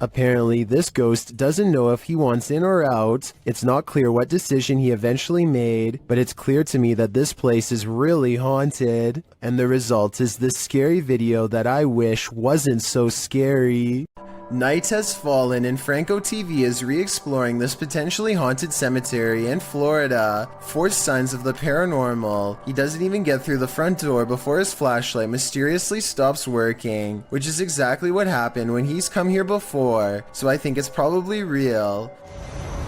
Apparently, this ghost doesn't know if he wants in or out. It's not clear what decision he eventually made, but it's clear to me that this place is really haunted. And the result is this scary video that I wish wasn't so scary. Night has fallen and Franco TV is re-exploring this potentially haunted cemetery in Florida for signs of the paranormal. He doesn't even get through the front door before his flashlight mysteriously stops working, which is exactly what happened when he's come here before, so I think it's probably real.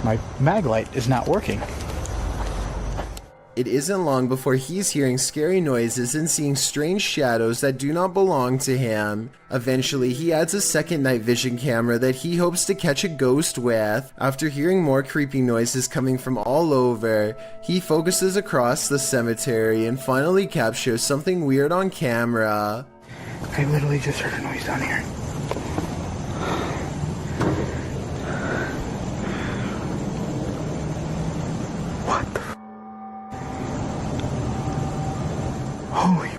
My mag light is not working. It isn't long before he's hearing scary noises and seeing strange shadows that do not belong to him. Eventually, he adds a second night vision camera that he hopes to catch a ghost with. After hearing more creepy noises coming from all over, he focuses across the cemetery and finally captures something weird on camera. I literally just heard a noise down here. What the f? Holy.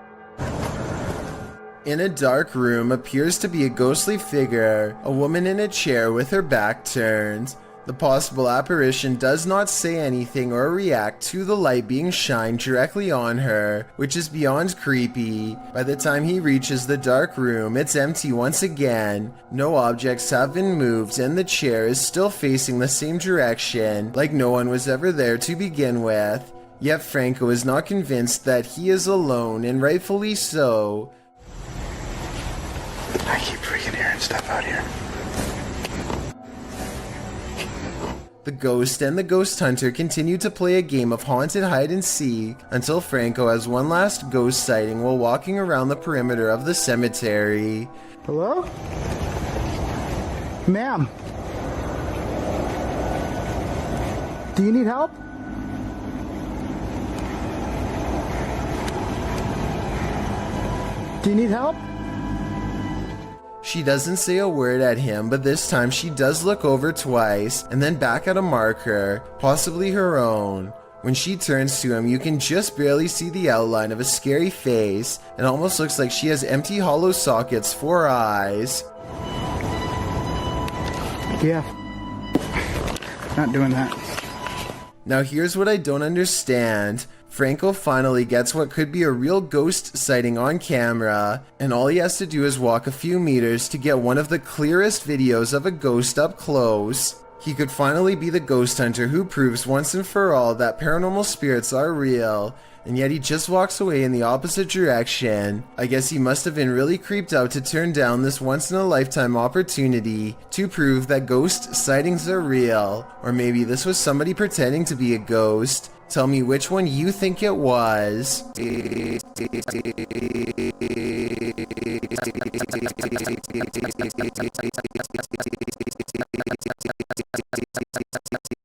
In a dark room appears to be a ghostly figure, a woman in a chair with her back turned. The possible apparition does not say anything or react to the light being shined directly on her, which is beyond creepy. By the time he reaches the dark room, it's empty once again. No objects have been moved and the chair is still facing the same direction, like no one was ever there to begin with. Yet Franco is not convinced that he is alone, and rightfully so. I keep freaking hearing stuff out here. The ghost and the ghost hunter continue to play a game of haunted hide and seek until Franco has one last ghost sighting while walking around the perimeter of the cemetery. Hello? Ma'am? Do you need help? Do you need help? She doesn't say a word at him, but this time she does look over twice and then back at a marker, possibly her own. When she turns to him, you can just barely see the outline of a scary face. It almost looks like she has empty hollow sockets for eyes. Yeah. Not doing that. Now here's what I don't understand. Franco finally gets what could be a real ghost sighting on camera, and all he has to do is walk a few meters to get one of the clearest videos of a ghost up close. He could finally be the ghost hunter who proves once and for all that paranormal spirits are real, and yet he just walks away in the opposite direction. I guess he must have been really creeped out to turn down this once-in-a-lifetime opportunity to prove that ghost sightings are real. Or maybe this was somebody pretending to be a ghost. Tell me which one you think it was.